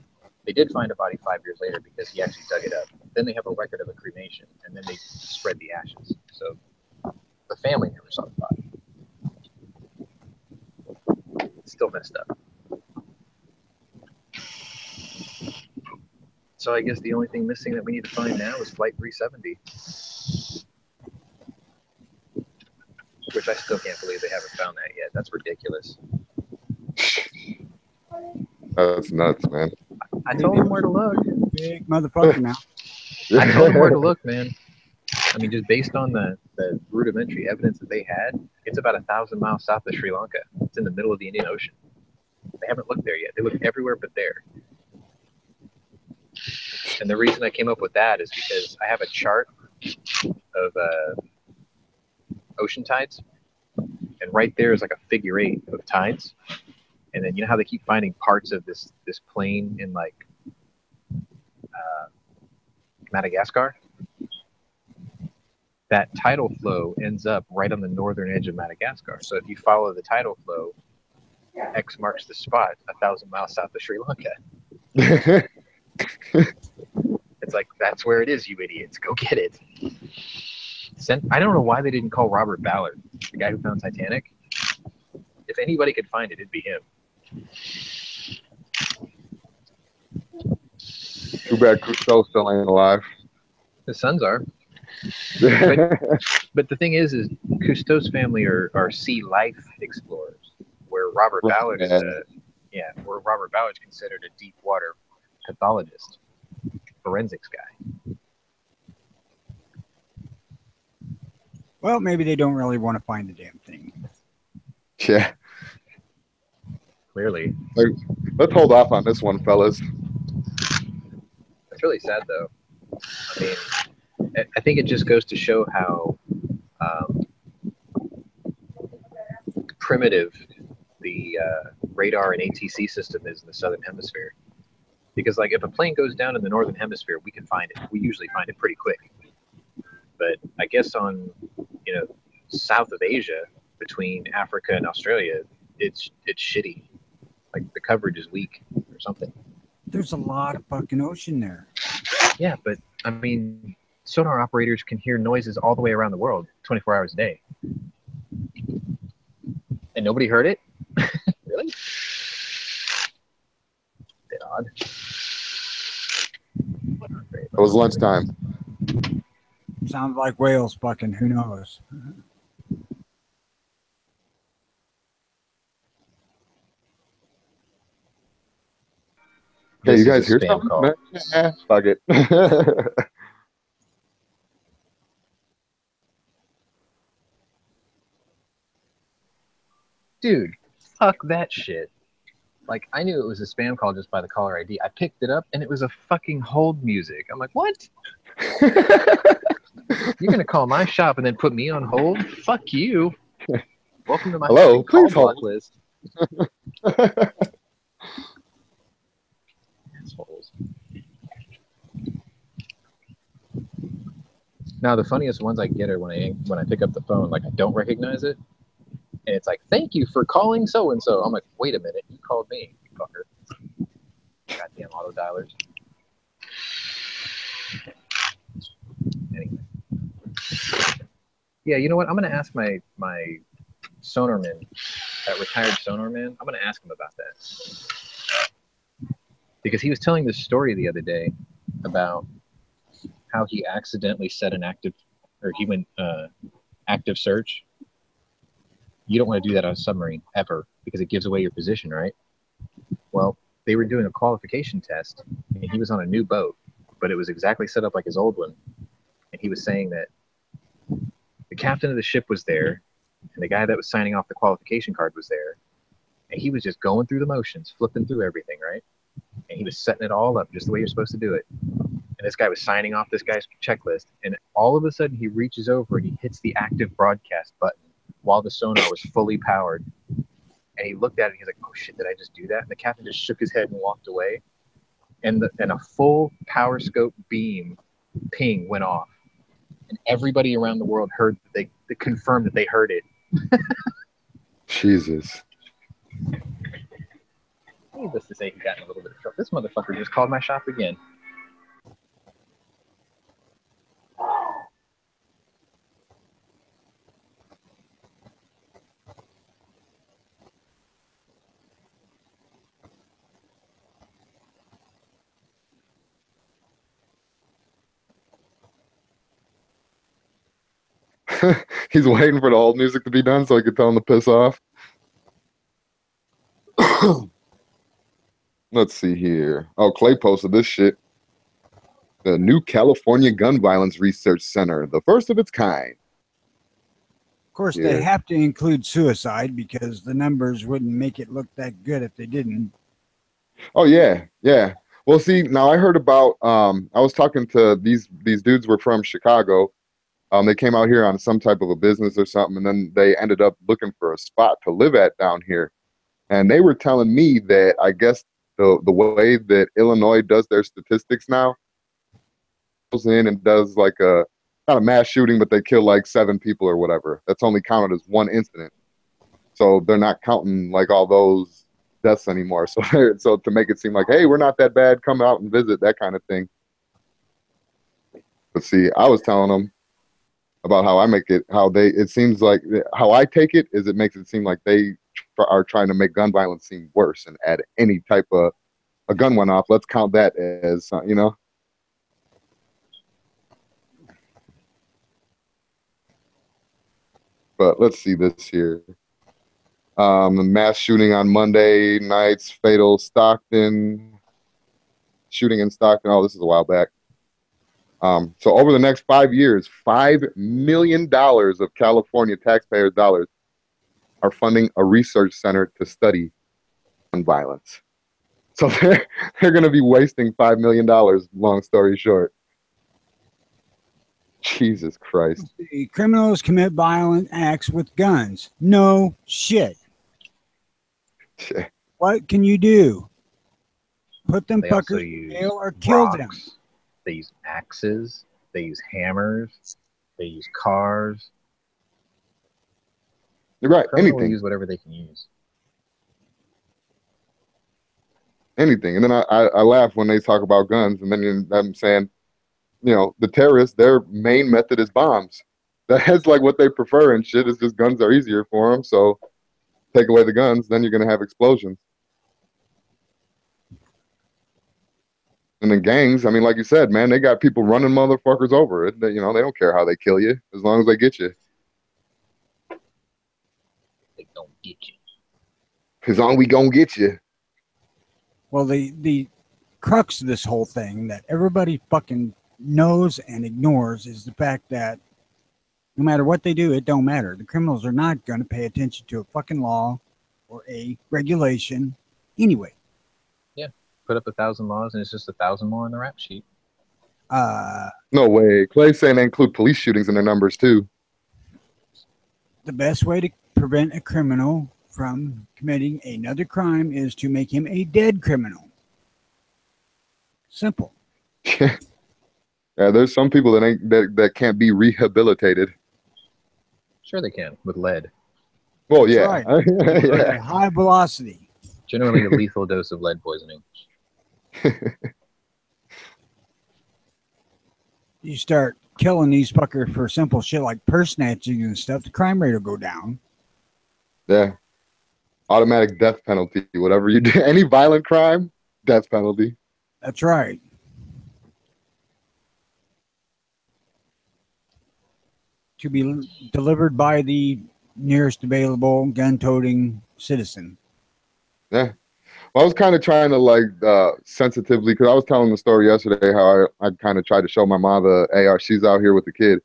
they did find a body 5 years later because he actually dug it up. Then they have a record of a cremation, and then they spread the ashes. So the family never saw the body. It's still messed up. So I guess the only thing missing that we need to find now is Flight 370. Which I still can't believe they haven't found that yet. That's ridiculous.
That's nuts, man.
I told them where to look.
Big motherfucker now.
I told them where to look, man. I mean, just based on the rudimentary evidence that they had, it's about 1,000 miles south of Sri Lanka. It's in the middle of the Indian Ocean. They haven't looked there yet. They looked everywhere but there. And the reason I came up with that is because I have a chart of ocean tides, and right there is like a figure 8 of tides. And then you know how they keep finding parts of this plane in like Madagascar? That tidal flow ends up right on the northern edge of Madagascar. So if you follow the tidal flow, X marks the spot 1,000 miles south of Sri Lanka. It's like, that's where it is, you idiots. Go get it. I don't know why they didn't call Robert Ballard, the guy who found Titanic. If anybody could find it, it'd be him.
Too bad Cousteau still ain't alive.
His sons are. But the thing is Cousteau's family are sea life explorers, where Robert Ballard is where Robert Ballard's considered a deep water pathologist, forensics guy.
Well, maybe they don't really want to find the damn thing.
Yeah.
Clearly.
Let's hold off on this one, fellas.
It's really sad, though. I mean, I think it just goes to show how primitive the radar and ATC system is in the southern hemisphere. Because, like, if a plane goes down in the northern hemisphere, we can find it. We usually find it pretty quick. But I guess on, you know, south of Asia, between Africa and Australia, it's shitty. Like the coverage is weak or something.
There's a lot of fucking ocean there.
Yeah, but I mean, sonar operators can hear noises all the way around the world, 24 hours a day, and nobody heard it. Really? Bit odd.
It was lunchtime.
Sounds like whales fucking. Who knows?
Hey,
This
you
is a
guys hear
spam
something?
call.
Nah, fuck it.
Dude, fuck that shit. Like, I knew it was a spam call just by the caller ID. I picked it up, and it was a fucking hold music. I'm like, what? You're gonna call my shop and then put me on hold? Fuck you. Welcome to my
Hello,
call
please
block
hold.
list. Assholes. Now the funniest ones I get are when I pick up the phone, like I don't recognize it, and it's like, "Thank you for calling so and so." I'm like, "Wait a minute, you called me, you fucker." Goddamn auto dialers. Anyway, yeah, you know what? I'm gonna ask my sonarman, that retired sonarman. I'm gonna ask him about that because he was telling this story the other day about how he accidentally set an active, or he went active search. You don't want to do that on a submarine ever because it gives away your position, right? Well, they were doing a qualification test, and he was on a new boat, but it was exactly set up like his old one. And he was saying that the captain of the ship was there, and the guy that was signing off the qualification card was there, and he was just going through the motions, flipping through everything, right? And he was setting it all up just the way you're supposed to do it. And this guy was signing off this guy's checklist, and all of a sudden he reaches over and he hits the active broadcast button while the sonar was fully powered. And he looked at it and he's like, "Oh shit, did I just do that?" And the captain just shook his head and walked away. And a full power scope beam ping went off. And everybody around the world heard that they confirmed that they heard it.
Jesus.
Needless to say, he got in a little bit of trouble. This motherfucker just called my shop again.
He's waiting for the old music to be done so he can tell him to piss off. Let's see here. Oh, Clay posted this shit. The new California Gun Violence Research Center, the first of its kind.
Of course,
Yeah.
they have to include suicide because the numbers wouldn't make it look that good if they didn't.
Oh yeah, yeah. Well, see, now I heard about. I was talking to these dudes were from Chicago. They came out here on some type of a business or something, and then they ended up looking for a spot to live at down here. And they were telling me that I guess the way that Illinois does their statistics now goes in and does like a not a mass shooting, but they kill like 7 people or whatever. That's only counted as one incident. So they're not counting like all those deaths anymore. So to make it seem like, hey, we're not that bad, come out and visit, that kind of thing. But see, I was telling them about how I make it, it seems like how I take it is it makes it seem like they are trying to make gun violence seem worse and add any type of a gun went off. Let's count that as, you know. But let's see this here. The mass shooting on Monday nights, fatal Stockton, shooting in Stockton. Oh, this is a while back. So over the next 5 years, $5 million of California taxpayers' dollars are funding a research center to study gun violence. So they're going to be wasting $5 million. Long story short. Jesus Christ.
The criminals commit violent acts with guns. No shit. What can you do? Put them
They also
fuckers in
use
jail or kill them.
rocks. They use axes. They use hammers. They use cars.
You're right.
Criminal will
Anything.
use whatever they can use.
Anything. And then I laugh when they talk about guns, and then I'm saying, you know, the terrorists, their main method is bombs. That's like what they prefer and shit. Is just guns are easier for them. So take away the guns, then you're gonna have explosions. And then gangs, I mean, like you said, man, they got people running motherfuckers over it. They, you know, they don't care how they kill you as long as they get you.
They don't get you.
As long as we gonna get you.
Well, the crux of this whole thing that everybody fucking knows and ignores is the fact that no matter what they do, it don't matter. The criminals are not going to pay attention to a fucking law or a regulation anyway.
Yeah, put up 1,000 laws, and it's just 1,000 more on the rap sheet.
No way. Clay's saying they include police shootings in their numbers too.
The best way to prevent a criminal from committing another crime is to make him a dead criminal. Simple.
Yeah, there's some people that can't be rehabilitated.
Sure they can, with lead.
Well,
That's
yeah.
right.
Yeah.
At high velocity.
Generally a lethal dose of lead poisoning.
You start killing these fuckers for simple shit like purse snatching and stuff, the crime rate will go down.
Yeah. Automatic death penalty. Whatever you do, any violent crime, death penalty.
That's right. To be delivered by the nearest available gun-toting citizen.
Yeah. Well, I was kind of trying to like sensitively, because I was telling the story yesterday how I kind of tried to show my mom the AR. She's out here with the kid.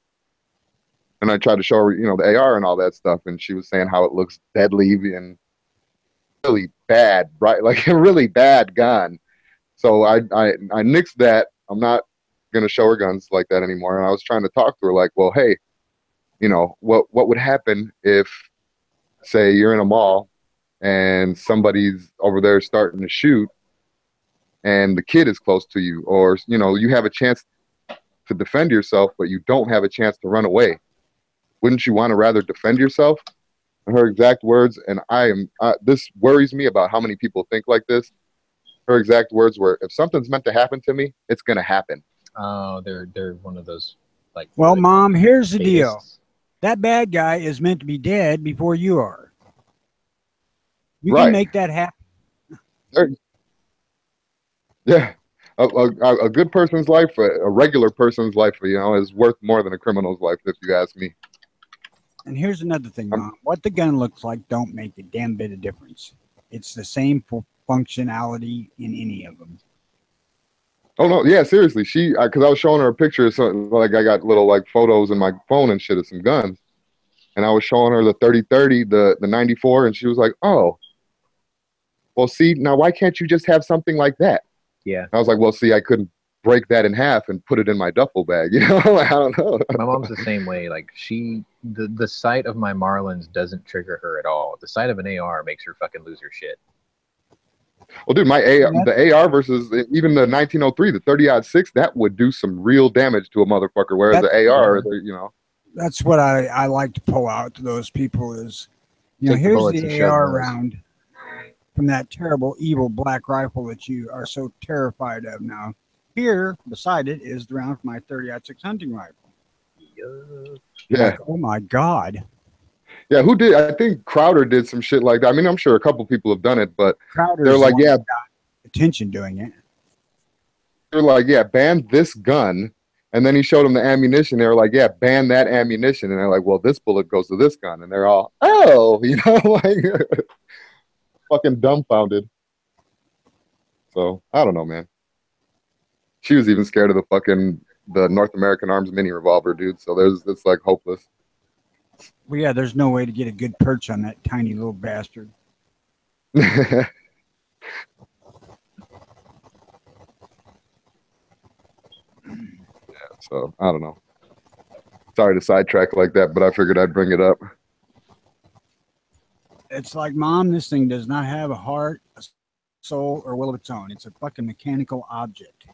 And I tried to show her, you know, the AR and all that stuff. And she was saying how it looks deadly and really bad, right? Like a really bad gun. So I nixed that. I'm not going to show her guns like that anymore. And I was trying to talk to her like, well, hey, you know, what would happen if, say, you're in a mall and somebody's over there starting to shoot and the kid is close to you, or, you know, you have a chance to defend yourself, but you don't have a chance to run away. Wouldn't you want to rather defend yourself? Her exact words, and this worries me about how many people think like this. Her exact words were, if something's meant to happen to me, it's going to happen.
Oh, they're one of those, like.
Well, Mom, here's the deal.
Sadists.
That bad guy is meant to be dead before you are. You
Right.
can make that happen.
Yeah. A good person's life, a regular person's life, you know, is worth more than a criminal's life, if you ask me.
And here's another thing, Mom. What the gun looks like don't make a damn bit of difference. It's the same for functionality in any of them.
Oh no, yeah, seriously. Because I was showing her a picture of something, like I got little like photos in my phone and shit of some guns, and I was showing her the 30-30, the 94, and she was like, "Oh, well, see, now why can't you just have something like that?"
Yeah.
And I was like, "Well, see, I couldn't break that in half and put it in my duffel bag, you know? I don't know."
My mom's the same way. Like the sight of my Marlins doesn't trigger her at all. The sight of an AR makes her fucking lose her shit.
Well, dude, the AR versus even the 1903, the 30-06, that would do some real damage to a motherfucker. Whereas the AR, you know,
that's what I like to pull out to those people is, you know,
Take the
here's
bullets
the
and shred
AR
those.
round from that terrible, evil black rifle that you are so terrified of now. Here, beside it, is the round from my 30-06 hunting rifle.
yeah.
Like, oh my God.
Yeah, who did? I think Crowder did some shit like that. I mean, I'm sure a couple people have done it, but
Crowder's
they're like,
the one
yeah,
that got attention doing it.
they're like, yeah, ban this gun. And then he showed them the ammunition. They were like, yeah, ban that ammunition. And they're like, well, this bullet goes to this gun. And they're all, oh, you know, like fucking dumbfounded. So I don't know, man. She was even scared of the North American Arms mini revolver, dude. So it's like hopeless.
Well, yeah, there's no way to get a good perch on that tiny little bastard.
Yeah, so I don't know. Sorry to sidetrack like that, but I figured I'd bring it up.
It's like, Mom, this thing does not have a heart, a soul, or will of its own. It's a fucking mechanical object.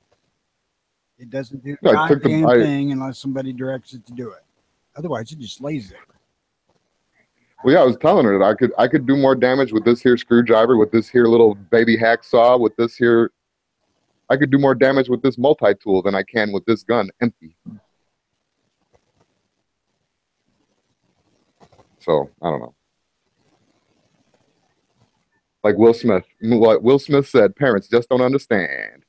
It doesn't do a goddamn thing unless somebody directs it to do it. Otherwise, it just lays there.
Well, yeah, I was telling her that I could do more damage with this here screwdriver, with this here little baby hacksaw, with this here. I could do more damage with this multi-tool than I can with this gun empty. So I don't know. Like Will Smith, what Will Smith said, parents just don't understand.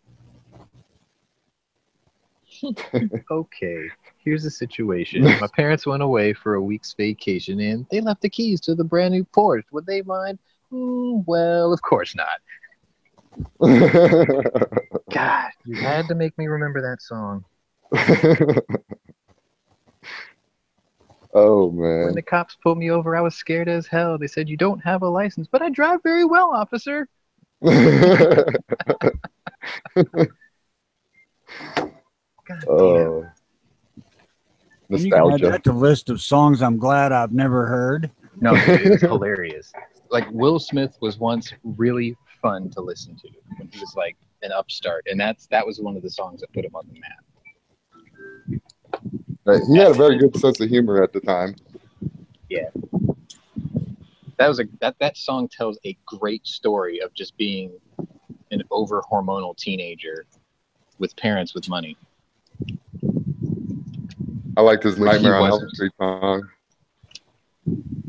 Okay, here's the situation. My parents went away for a week's vacation and they left the keys to the brand new Porsche. Would they mind? Well, of course not. God, you had to make me remember that song.
Oh,
When
man.
the cops pulled me over, I was scared as hell. They said, "You don't have a license," but I drive very well, officer. God damn.
Oh,
And you can add
nostalgia.
that to the list of songs I'm glad I've never heard.
No, dude, it's hilarious. Like Will Smith was once really fun to listen to when he was like an upstart, and that was one of the songs that put him on the map.
Right, he had a very good sense of humor at the time.
Yeah, that song tells a great story of just being an over hormonal teenager with parents with money.
I liked his
Which he
Nightmare on Elm
wasn't.
Street song.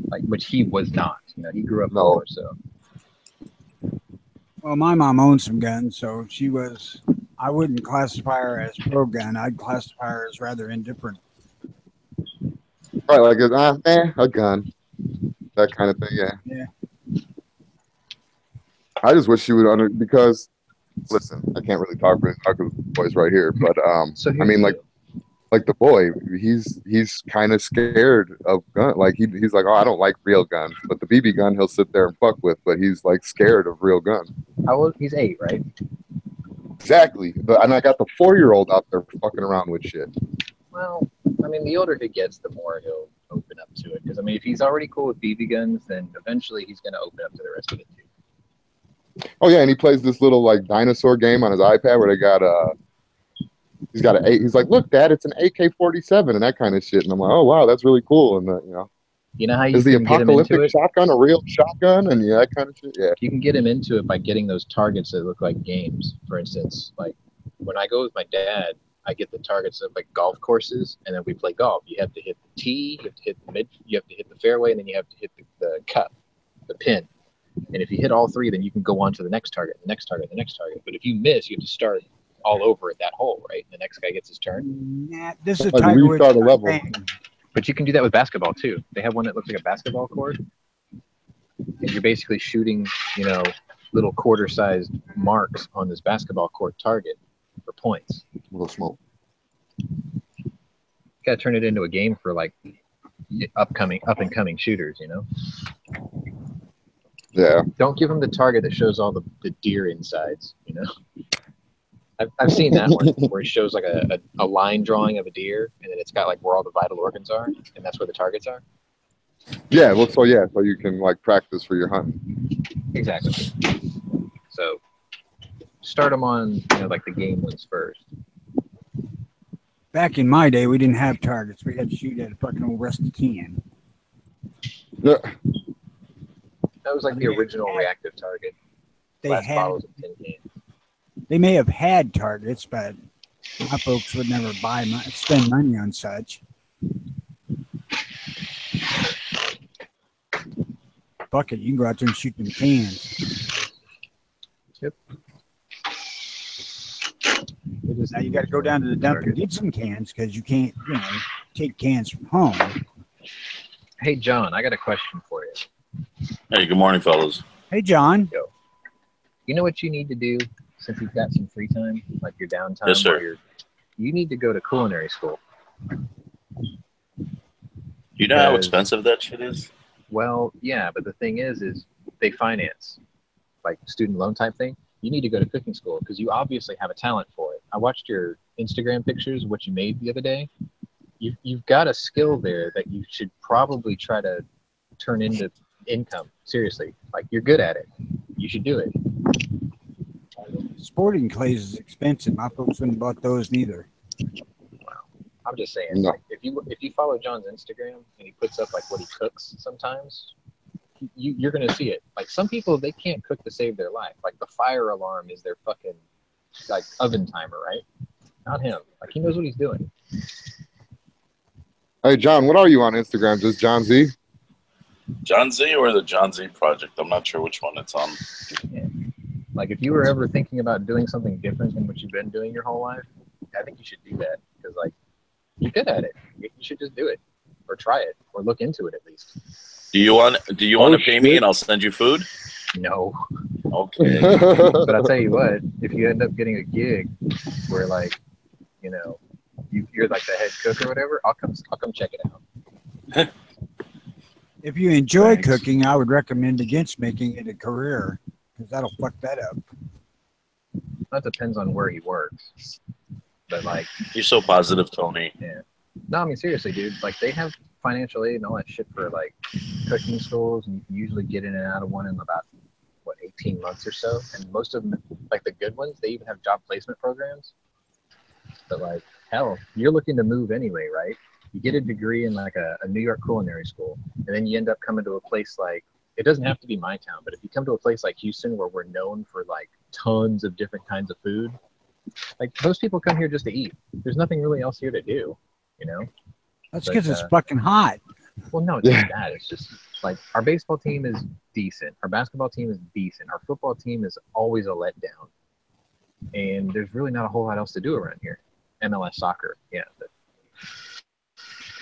Like which he was not. You know, he grew up
No.
poor, so.
Well, my mom owned some guns, so she was. I wouldn't classify her as pro gun. I'd classify her as rather indifferent.
Right, like a gun, that kind of thing. Yeah.
Yeah.
I just wish she would because, listen, I can't really talk for the boys right here, but
So
I mean, like the boy, he's kind of scared of gun. Like he's like, oh, I don't like real guns, but the BB gun he'll sit there and fuck with, but he's like scared of real guns.
how old? He's 8, right?
Exactly. And I got the 4-year-old out there fucking around with shit.
Well, I mean, the older he gets, the more he'll open up to it. Because I mean, if he's already cool with BB guns, then eventually he's going to open up to the rest of it too.
Oh yeah, and he plays this little like dinosaur game on his iPad where they got he's got an 8. He's like, look, Dad, it's an AK-47 and that kind of shit. And I'm like, oh wow, that's really cool. And
You know how you
is the
can get him into
apocalyptic
it?
shotgun a real shotgun? And yeah, that kind of shit. Yeah.
You can get him into it by getting those targets that look like games. For instance, like when I go with my dad, I get the targets of like golf courses, and then we play golf. You have to hit the tee, you have to hit the mid, you have to hit the fairway, and then you have to hit the cup, the pin. And if you hit all 3, then you can go on to the next target, the next target, the next target. But if you miss, you have to start all over at that hole, right? And the next guy gets his turn.
Nah, this is a
Like
Tiger
restart a
Woods
level.
thing.
But you can do that with basketball too. They have one that looks like a basketball court. And you're basically shooting, little quarter-sized marks on this basketball court target for points.
A little smoke.
Got to turn it into a game for like up and coming shooters.
Yeah.
Don't give them the target that shows all the deer insides. I've seen that one where it shows like a line drawing of a deer, and then it's got like where all the vital organs are, and that's where the targets are.
Yeah. Well, so you can like practice for your hunting.
Exactly. So start them on like the game ones first.
Back in my day, we didn't have targets. We had to shoot at a fucking old rusty can.
Yeah.
That was like the original reactive target.
They
Glass
had.
bottles of tin cans.
They may have had targets, but my folks would never spend money on such. Fuck it, you can go out there and shoot them cans.
Yep.
Now you got to go down to the dump and get some cans because you can't, take cans from home.
Hey, John, I got a question for you.
Hey, good morning, fellas.
Hey, John.
You know what you need to do since you've got some free time, like your downtime?
Yes, sir.
You need to go to culinary school.
You know how expensive that shit is?
Well, yeah, but the thing is they finance, like student loan type thing. You need to go to cooking school because you obviously have a talent for it. I watched your Instagram pictures of what you made the other day. You've got a skill there that you should probably try to turn into income. Seriously, like you're good at it. You should do it.
Sporting clays is expensive. My folks wouldn't have bought those neither.
I'm just saying,
No.
like, if if you follow John's Instagram and he puts up like what he cooks sometimes, you're gonna see it. Like some people, they can't cook to save their life. Like the fire alarm is their fucking like oven timer, right? Not him. Like he knows what he's doing.
Hey, John, what are you on Instagram? Just John Z?
John Z or the John Z Project? I'm not sure which one it's on.
Yeah. Like if you were ever thinking about doing something different than what you've been doing your whole life, I think you should do that because like you're good at it. You should just do it or try it or look into it at least.
Do you want to pay me and I'll send you food?
No.
Okay.
But I'll tell you what, if you end up getting a gig where like, you know, you're like the head cook or whatever, I'll come check it out.
If you enjoy
Thanks.
cooking, I would recommend against making it a career because that'll fuck that up.
That depends on where he works. But like,
You're so positive, Tony.
yeah. No, I mean seriously, dude. Like they have financial aid and all that shit for like cooking schools, and you can usually get in and out of one in about 18 months or so. And most of them, like the good ones, they even have job placement programs. But like, hell, you're looking to move anyway, right? You get a degree in like a New York culinary school, and then you end up coming to a place like, it doesn't have to be my town, but if you come to a place like Houston where we're known for like tons of different kinds of food, like most people come here just to eat. There's nothing really else here to do, you know?
That's
But,
because it's fucking hot.
Well, no, it's not that. It's just like our baseball team is decent. Our basketball team is decent. Our football team is always a letdown. And there's really not a whole lot else to do around here. MLS soccer, yeah. But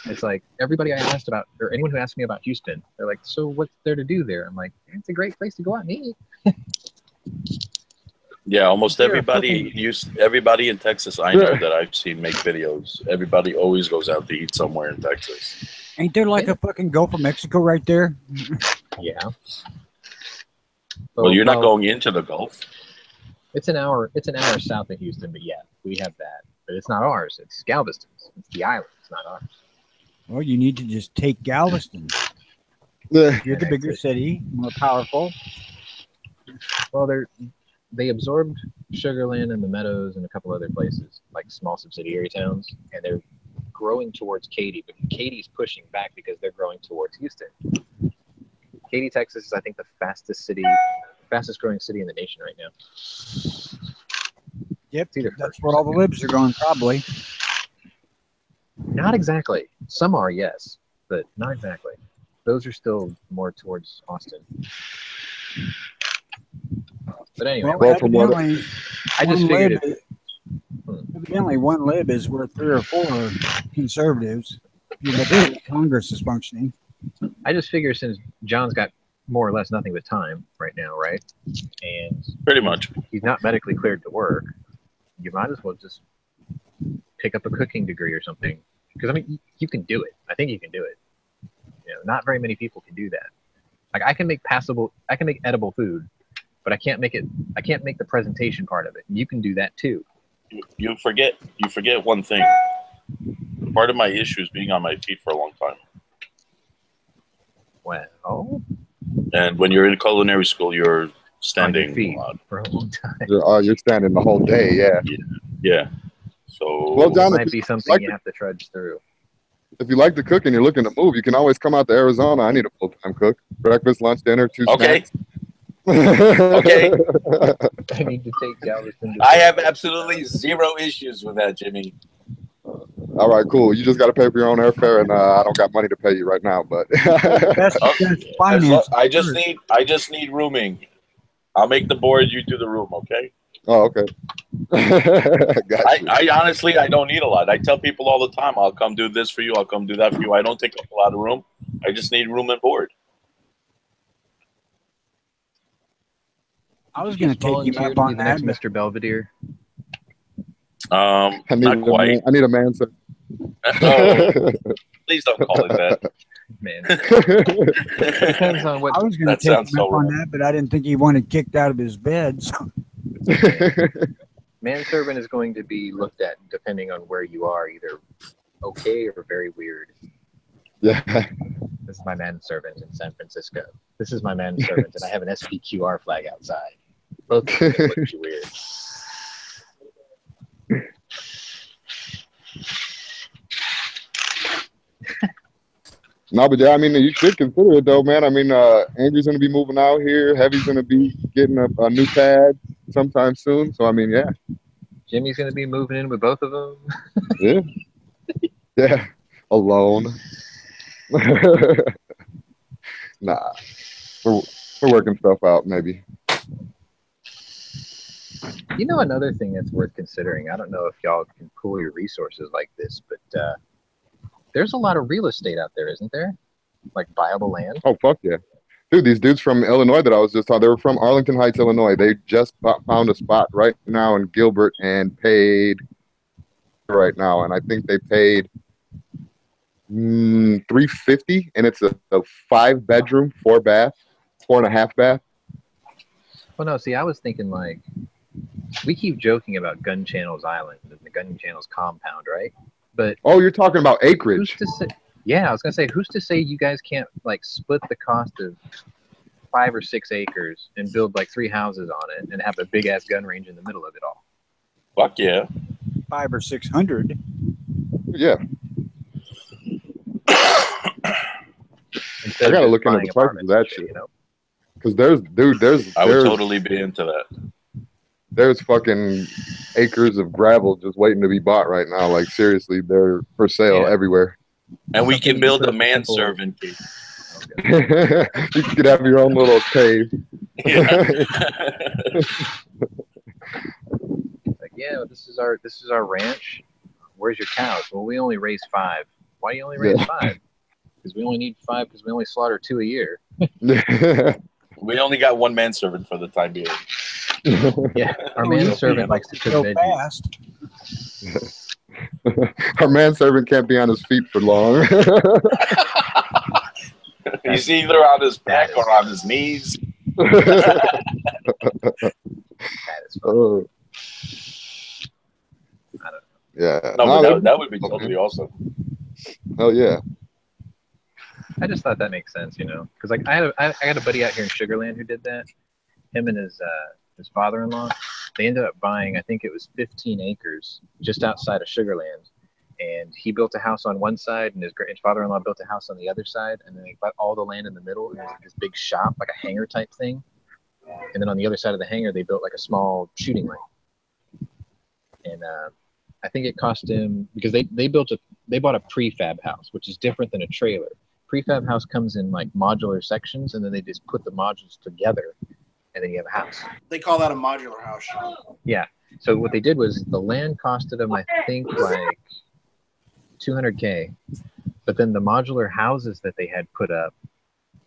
it's like everybody I asked about, or anyone who asked me about Houston, they're like, so what's there to do there? I'm like, it's a great place to go out and eat.
Yeah, almost everybody in Texas I know that I've seen make videos. Everybody always goes out to eat somewhere in Texas.
Ain't there like a fucking Gulf of Mexico right there?
Yeah.
Well, you're not going into the Gulf.
It's an hour south of Houston, but yeah, we have that. But it's not ours. It's Galveston's. It's the island. It's not ours.
Well, you need to just take Galveston.
Yeah.
You're the bigger city, more powerful.
Well, they absorbed Sugarland and the Meadows and a couple other places, like small subsidiary towns, and they're growing towards Katy, but Katy's pushing back because they're growing towards Houston. Katy, Texas is, I think, the fastest growing city in the nation right now.
Yep,
It's either
that's
first
where
or
all the libs are going, probably.
Not exactly. Some are, yes, but not exactly. Those are still more towards Austin. But anyway,
Well, from what
evidently,
I just figured it.
Evidently, one lib is worth 3 or 4 conservatives. But then Congress is functioning.
I just figure since John's got more or less nothing but time right now, right? And
Pretty much.
he's not medically cleared to work. You might as well just pick up a cooking degree or something. Because I mean, you can do it. I think you can do it. You know, not very many people can do that. Like I can make edible food, but I can't make the presentation part of it. You can do that too.
You forget one thing. Part of my issue is being on my feet for a long time.
Well,
And when you're in culinary school, you're standing
feet
a lot.
for a long time.
You're standing the whole day, yeah.
Yeah. So
Well, John,
It might be something you have to trudge through.
if you like to cook and you're looking to move, you can always come out to Arizona. I need a full-time cook. Breakfast, lunch, dinner, 2
okay.
snacks.
Okay.
I need to take Galveston.
I have absolutely zero issues with that, Jimmy.
All right, cool. You just got to pay for your own airfare, and I don't got money to pay you right now, but
That's finance.
I just need rooming. I'll make the board. You do the room, okay?
oh, okay. Got you.
I honestly, I don't need a lot. I tell people all the time, I'll come do this for you. I'll come do that for you. I don't take up a lot of room. I just need room and board.
I was going to take you up on that.
Mr. Belvedere.
I
Not quite.
I need a man, sir.
Oh, please don't call it that.
Man, depends on what.
I was going to
That
take
sounds
him up
so
on
wrong.
that, but I didn't think he wanted kicked out of his bed. So.
Manservant is going to be looked at depending on where you are, either okay or very weird.
Yeah.
This is my manservant in San Francisco. This is my manservant, and I have an SPQR flag outside. Both of them look weird.
No, but yeah, I mean, you should consider it though, man. I mean, Andrew's gonna be moving out here. Heavy's gonna be getting a new pad sometime soon. So I mean, yeah,
Jimmy's gonna be moving in with both of them.
yeah, yeah, alone. Nah, we're, we're working stuff out, maybe.
You know, another thing that's worth considering. I don't know if y'all can pool your resources like this, but there's a lot of real estate out there, isn't there? Like viable land.
Oh, fuck yeah. Dude, these dudes from Illinois that I was just talking, they were from Arlington Heights, Illinois. They just found a spot right now in Gilbert and paid right now. And I think they paid $350, and it's a 5-bedroom, 4-bath, 4.5 bath.
Well, no, see, I was thinking like, we keep joking about Gunchannels Island and the Gunchannels compound, right? But
oh, you're talking about acreage.
who's to say, yeah, I was gonna say, who's to say you guys can't like split the cost of 5 or 6 acres and build like 3 houses on it and have a big ass gun range in the middle of it all?
Fuck yeah.
500 or 600.
Yeah.
Instead
I gotta
of
look into
buying
the price of
apartments
that
and
shit.
you know?
Because there's
I would totally be into that.
there's fucking acres of gravel just waiting to be bought right now. Like seriously, they're for sale
Yeah.
everywhere.
And we
Something
can
you
build
put
a
up a simple-
manservant cave.
Okay.
You could have your own little cave.
Yeah.
Like, yeah, this is our ranch. Where's your cows? Well, we only raise 5. Why do you only raise 5? Because we only need 5 because we only slaughter 2 a year.
We only got one manservant for the time being.
Yeah, our manservant likes to cook
So
veggies.
fast.
Our manservant can't be on his feet for long.
He's either on his back or on his knees.
That is fun.
Oh,
I don't know.
yeah.
No, but
that'd
that would be
cool,
totally
man.
awesome.
Hell yeah.
I just thought that makes sense, you know, because like I got a buddy out here in Sugarland who did that. Him and his father-in-law, they ended up buying, I think it was 15 acres just outside of Sugarland, and he built a house on one side, and his father-in-law built a house on the other side, and then they bought all the land in the middle, and it was like this big shop, like a hangar type thing, and then on the other side of the hangar, they built like a small shooting range, and I think it cost him because they bought a prefab house, which is different than a trailer. Prefab house comes in like modular sections, and then they just put the modules together, and then you have a house.
They call that a modular house.
Yeah. So what they did was the land costed them, I think, like $200K, but then the modular houses that they had put up,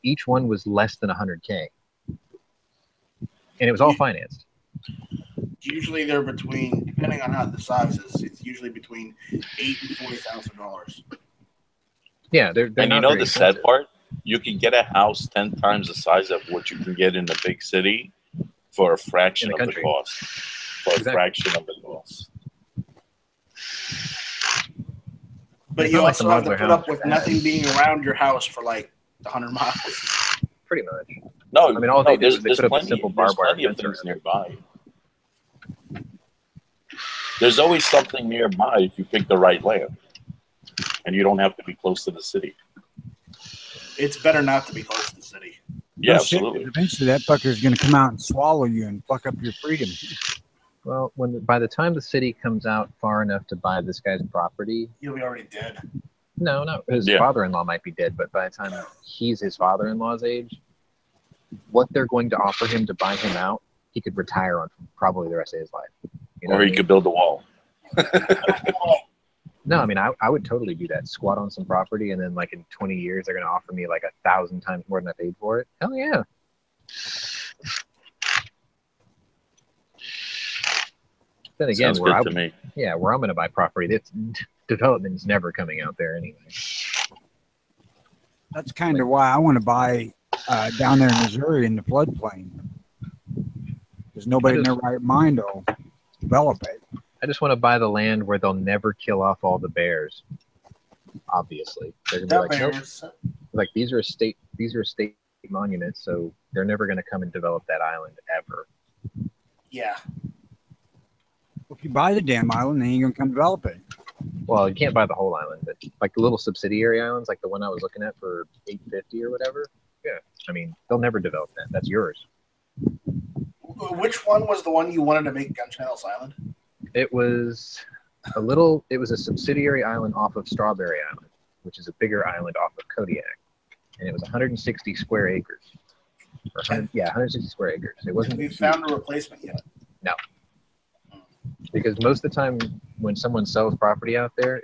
each one was less than $100K, and it was all financed.
Usually they're between, depending on how the size is, it's usually between $8,000 and $40,000.
Yeah, they're
And
not
you know
very
the sad
expensive.
part? You can get a house 10 times the size of what you can get in the big city for a fraction
In the
of the
country.
cost. For
Exactly.
a fraction of the cost.
But
It's
you
not like
also
the
have to
modular
put
house
up with
is bad.
nothing being around your house for like 100 miles.
Pretty much.
No,
I mean, all they did
there's,
was they
there's
put up a
plenty,
simple
there's
barbed wire
plenty of
fence
things
around it.
nearby. There's always something nearby if you pick the right land. And you don't have to be close to the city.
It's better not to be close to the city.
Yeah,
No shit,
absolutely.
eventually that fucker's going to come out and swallow you and fuck up your freedom.
Well, by the time the city comes out far enough to buy this guy's property,
You'll be already dead.
no, his
Yeah.
father-in-law might be dead, but by the time he's his father-in-law's age, what they're going to offer him to buy him out, he could retire on probably the rest of his life. You know
Or
what I
you
mean?
could build a wall.
No, I mean, I would totally do that. Squat on some property, and then like in 20 years, they're going to offer me like 1,000 times more than I paid for it. Hell yeah. Then again,
Sounds
where
good to me.
where I'm going to buy property, that's development is never coming out there anyway.
That's kind of why I want to buy down there in Missouri in the floodplain. There's nobody in their right mind will develop it.
I just want to buy the land where they'll never kill off all the bears. Obviously, they're gonna be like, nope. Like these are state monuments, so they're never gonna come and develop that island ever.
Yeah.
If you buy the damn island, then you're going to come develop it.
Well, you can't buy the whole island, but like the little subsidiary islands, like the one I was looking at for $850 or whatever. Yeah, I mean, they'll never develop that. That's yours.
Which one was the one you wanted to make Gunchannels Island?
It was a subsidiary island off of Strawberry Island, which is a bigger island off of Kodiak. And it was 160 square acres. 160 square acres. It wasn't.
Have you found a replacement yet?
No. Because most of the time when someone sells property out there,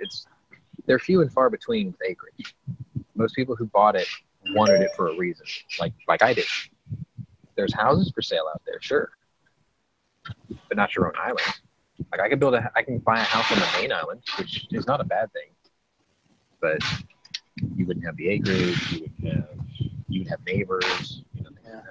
they're few and far between with acreage. Most people who bought it wanted it for a reason, like I did. There's houses for sale out there, sure, but not your own island. Like I can buy a house on the main island, which is not a bad thing, but you wouldn't have the acreage. You'd have neighbors. You know, things like that.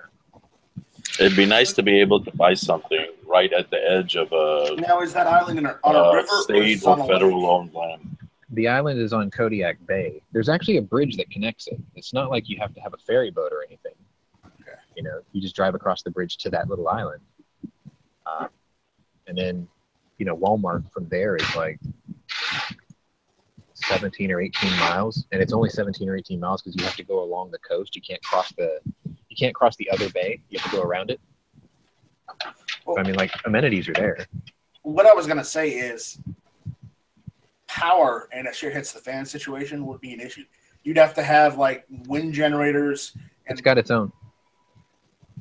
It'd be nice to be able to buy something right at the edge of a
Now, is that island on a river
state
or
or federal owned land.
The island is on Kodiak Bay. There's actually a bridge that connects it. It's not like you have to have a ferry boat or anything.
Okay.
You know, you just drive across the bridge to that little island. And then, you know, Walmart from there is like 17 or 18 miles. And it's only 17 or 18 miles because you have to go along the coast. You can't cross the other bay. You have to go around it.
Well,
I mean, like, amenities are there.
what I was going to say is power in a shit hits the fan situation would be an issue. You'd have to have like wind generators. And
It's got its own.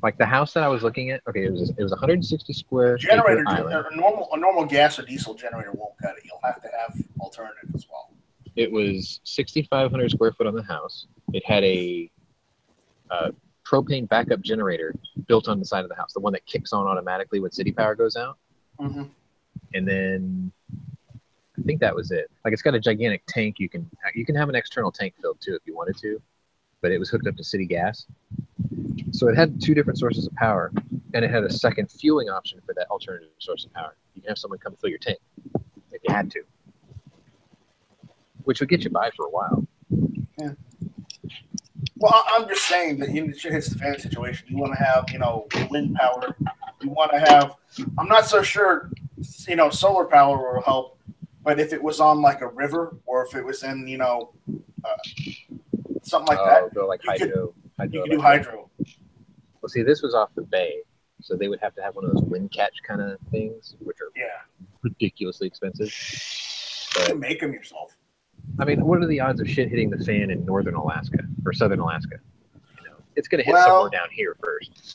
Like the house that I was looking at, okay, it was 160 square
generator.
acre island.
A normal gas or diesel generator won't cut it. You'll have to have alternative as well.
It was 6,500 square foot on the house. It had a propane backup generator built on the side of the house, the one that kicks on automatically when city power goes out.
Mm-hmm.
And then I think that was it. Like it's got a gigantic tank. You can have an external tank filled too if you wanted to, but it was hooked up to city gas. So it had two different sources of power, and it had a second fueling option for that alternative source of power. You can have someone come fill your tank if you had to, which would get you by for a while.
Yeah. Well, I'm just saying that in the shit hits the fan situation, you want to have, wind power. You want to have, I'm not so sure, solar power will help, but if it was on like a river or if it was in, something like that.
Go like hydro.
You could do hydro.
Well, see, this was off the bay, so they would have to have one of those wind catch kind of things, which are ridiculously expensive.
You can make them yourself.
I mean, what are the odds of shit hitting the fan in northern Alaska or southern Alaska? It's going to hit somewhere down here first.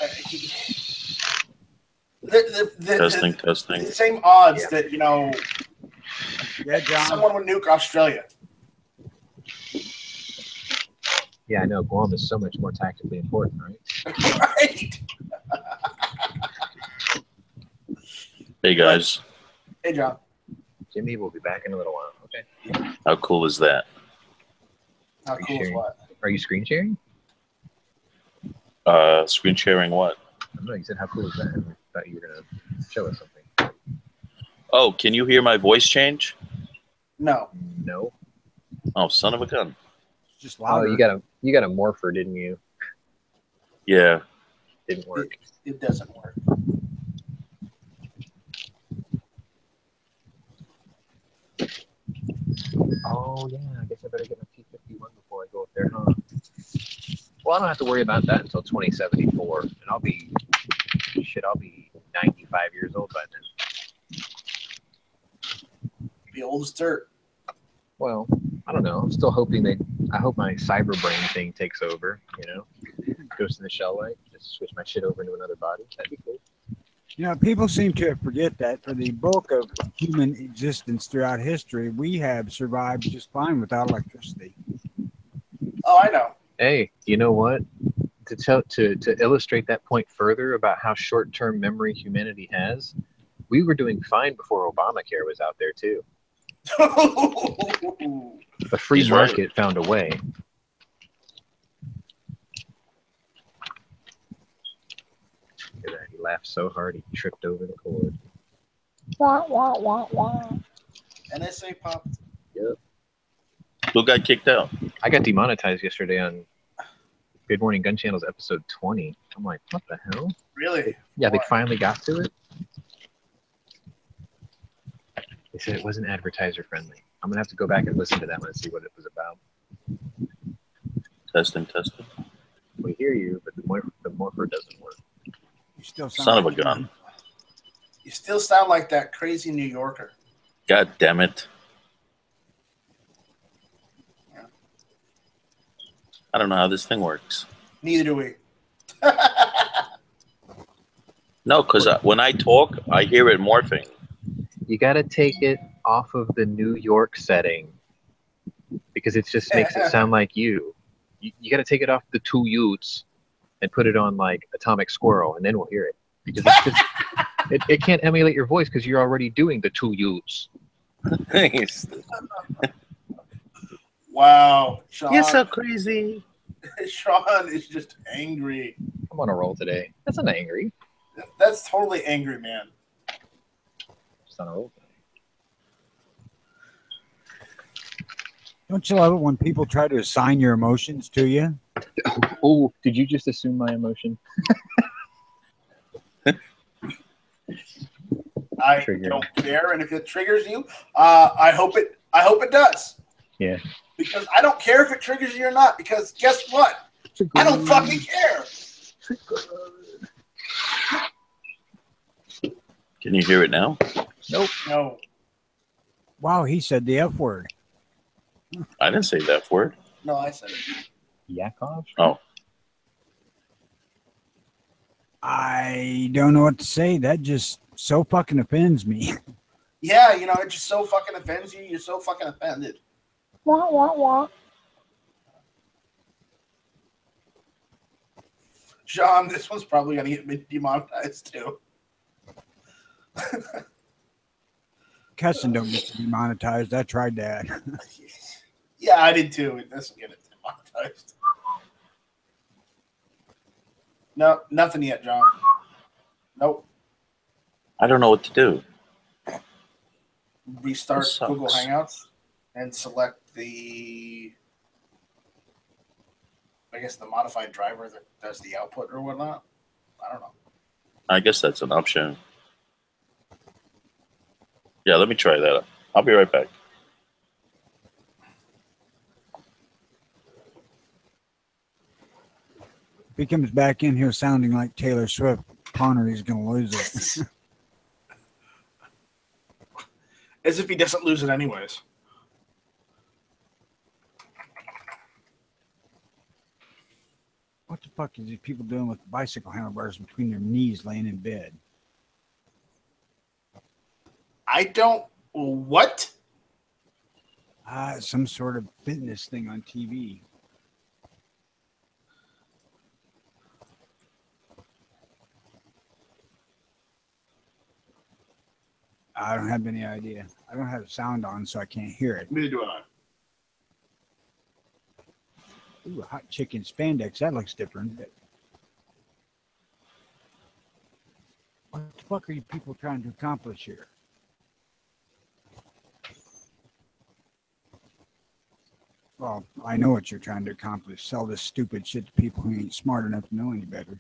Testing.
The same odds that,
John.
someone would nuke Australia.
Yeah, I know. Guam is so much more tactically important, right?
Right.
Hey, guys.
Hey, John.
Jimmy will be back in a little while. Okay.
How cool is that?
How cool is what?
Are you screen sharing?
Screen sharing what?
I don't know. You said, how cool is that? I thought you were going to show us something.
Oh, can you hear my voice change?
No.
No.
Oh, son of a gun.
Just louder.
Oh, you got a morpher, didn't you?
Yeah.
Didn't work.
It doesn't work.
Oh, yeah. I guess I better get my P51 before I go up there, huh? Well, I don't have to worry about that until 2074. And I'll be 95 years old by then.
Be old as dirt.
Well, I don't know. I'm still hoping I hope my cyber brain thing takes over, Ghost in the Shell light. Just switch my shit over into another body. That'd be cool.
People seem to forget that for the bulk of human existence throughout history, we have survived just fine without electricity.
Oh, I know.
Hey, you know what? To illustrate that point further about how short-term memory humanity has, we were doing fine before Obamacare was out there too. The free market found a way. Look at that. He laughed so hard he tripped over the cord.
Wah, wah, wah, wah.
NSA popped.
Yep.
Who got kicked out?
I got demonetized yesterday on Good Morning Gunchannels episode 20. I'm like, what the hell?
Really?
Yeah, they
Why?
finally got to it. They said it wasn't advertiser friendly. I'm gonna have to go back and listen to that one and see what it was about.
Testing.
We hear you, but the morpher doesn't work.
You still sound
Son of
like
a gun.
You still sound like that crazy New Yorker.
God damn it.
Yeah.
I don't know how this thing works.
Neither do we.
No, because when I talk, I hear it morphing.
You got to take it off of the New York setting because it just makes it sound like you. You got to take it off the two Utes and put it on like Atomic Squirrel, and then we'll hear it. Because it's just, it can't emulate your voice because you're already doing the two Utes.
Wow. Sean,
You're so crazy.
Sean is just angry.
I'm on a roll today. That's not angry.
That's totally angry, man.
Just on a roll today.
Don't you love it when people try to assign your emotions to you?
Oh, did you just assume my emotion?
I don't care, and if it triggers you, I hope it does.
Yeah.
Because I don't care if it triggers you or not. Because guess what? I don't fucking care.
Can you hear it now?
Nope.
No.
Wow, he said the F word.
I didn't say that word.
No, I said it.
Yakov?
Oh.
I don't know what to say. That just so fucking offends me.
Yeah, you know, it just so fucking offends you. You're so fucking offended.
Wah, wah, wah.
John, this one's probably going to get demonetized too.
Cussing don't get demonetized. I tried that.
Yeah, I did too. It doesn't get it demonetized. No, nothing yet, John. Nope.
I don't know what to do.
Restart
Sucks.
Google Hangouts and select the, I guess, the modified driver that does the output or whatnot. I don't know.
I guess that's an option. Yeah, let me try that. I'll be right back.
If he comes back in here sounding like Taylor Swift, Connery's going to lose it.
As if he doesn't lose it anyways.
What the fuck is these people doing with bicycle handlebars between their knees laying in bed?
I don't. What?
Some sort of fitness thing on TV. I don't have any idea. I don't have the sound on, so I can't hear it.
Neither do I.
Ooh, hot chicken spandex. That looks different. What the fuck are you people trying to accomplish here? Well, I know what you're trying to accomplish. Sell this stupid shit to people who ain't smart enough to know any better.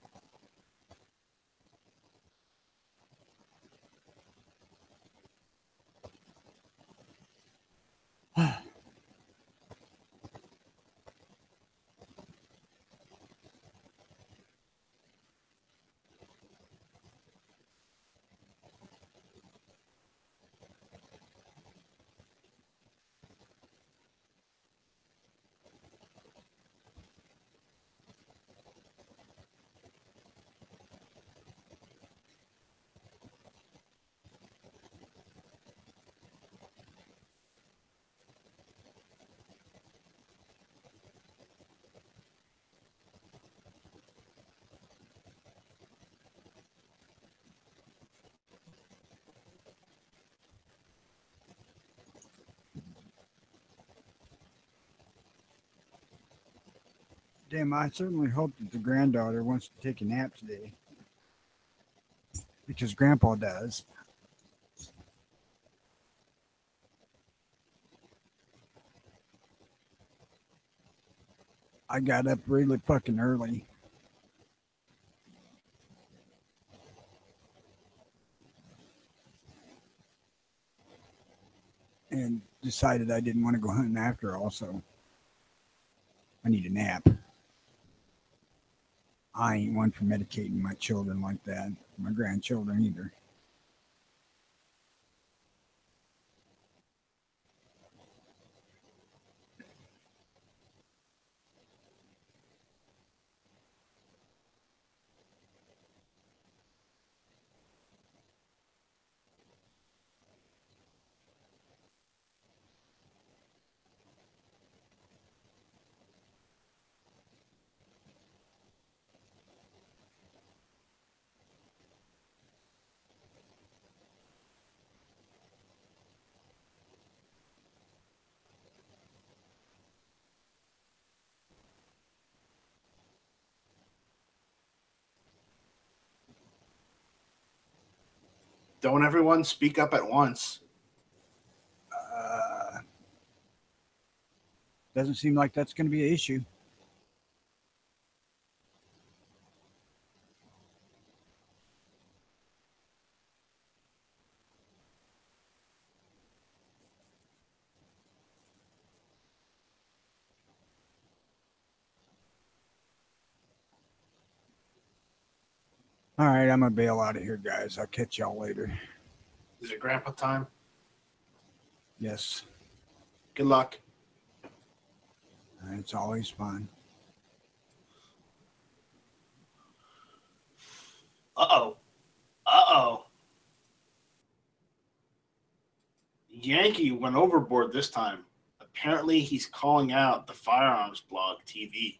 Damn, I certainly hope that the granddaughter wants to take a nap today. Because Grandpa does. I got up really fucking early. And decided I didn't want to go hunting after all, so I need a nap. I ain't one for medicating my children like that, my grandchildren either.
Don't everyone speak up at once.
Doesn't seem like that's going to be an issue. All right, I'm going to bail out of here, guys. I'll catch y'all later.
Is it grandpa time?
Yes,
Good luck.
it's always fun.
Uh-oh. Uh-oh. Yankee went overboard this time. Apparently, he's calling out the Firearms Blog TV.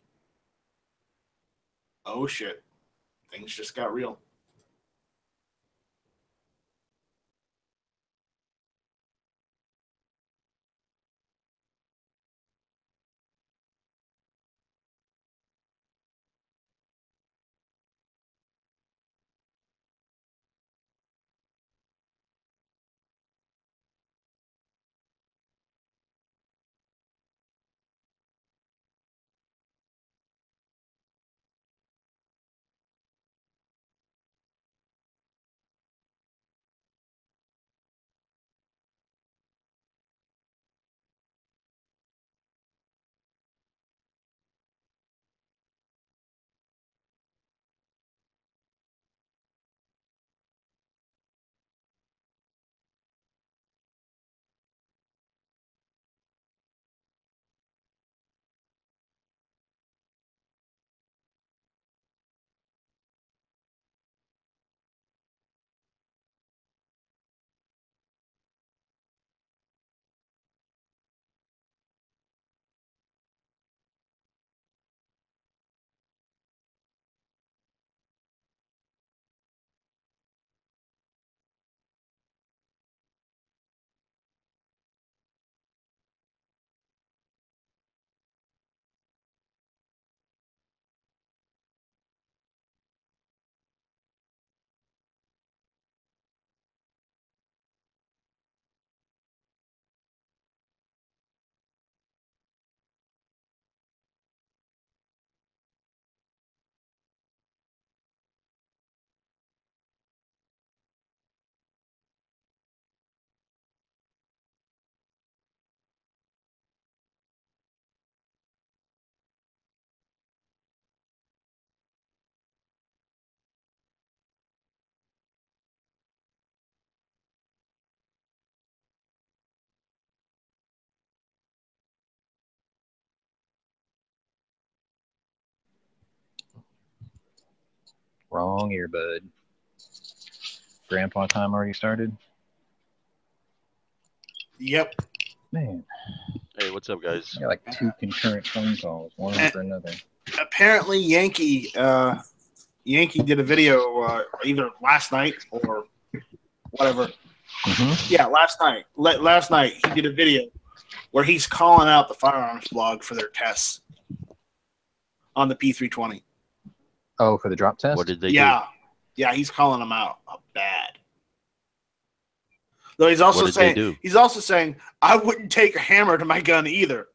Oh, shit. Things just got real.
Wrong earbud. Grandpa time already started?
Yep.
Man,
Hey, what's up, guys?
I got like 2 concurrent phone calls, one after another.
Apparently, Yankee did a video either last night or whatever.
Mm-hmm.
Yeah, last night. Last night, he did a video where he's calling out the Firearms Blog for their tests on the P320.
Oh, for the drop test?
What did they do?
Yeah, he's calling them out bad. Though he's also
What did they do?
saying I wouldn't take a hammer to my gun either.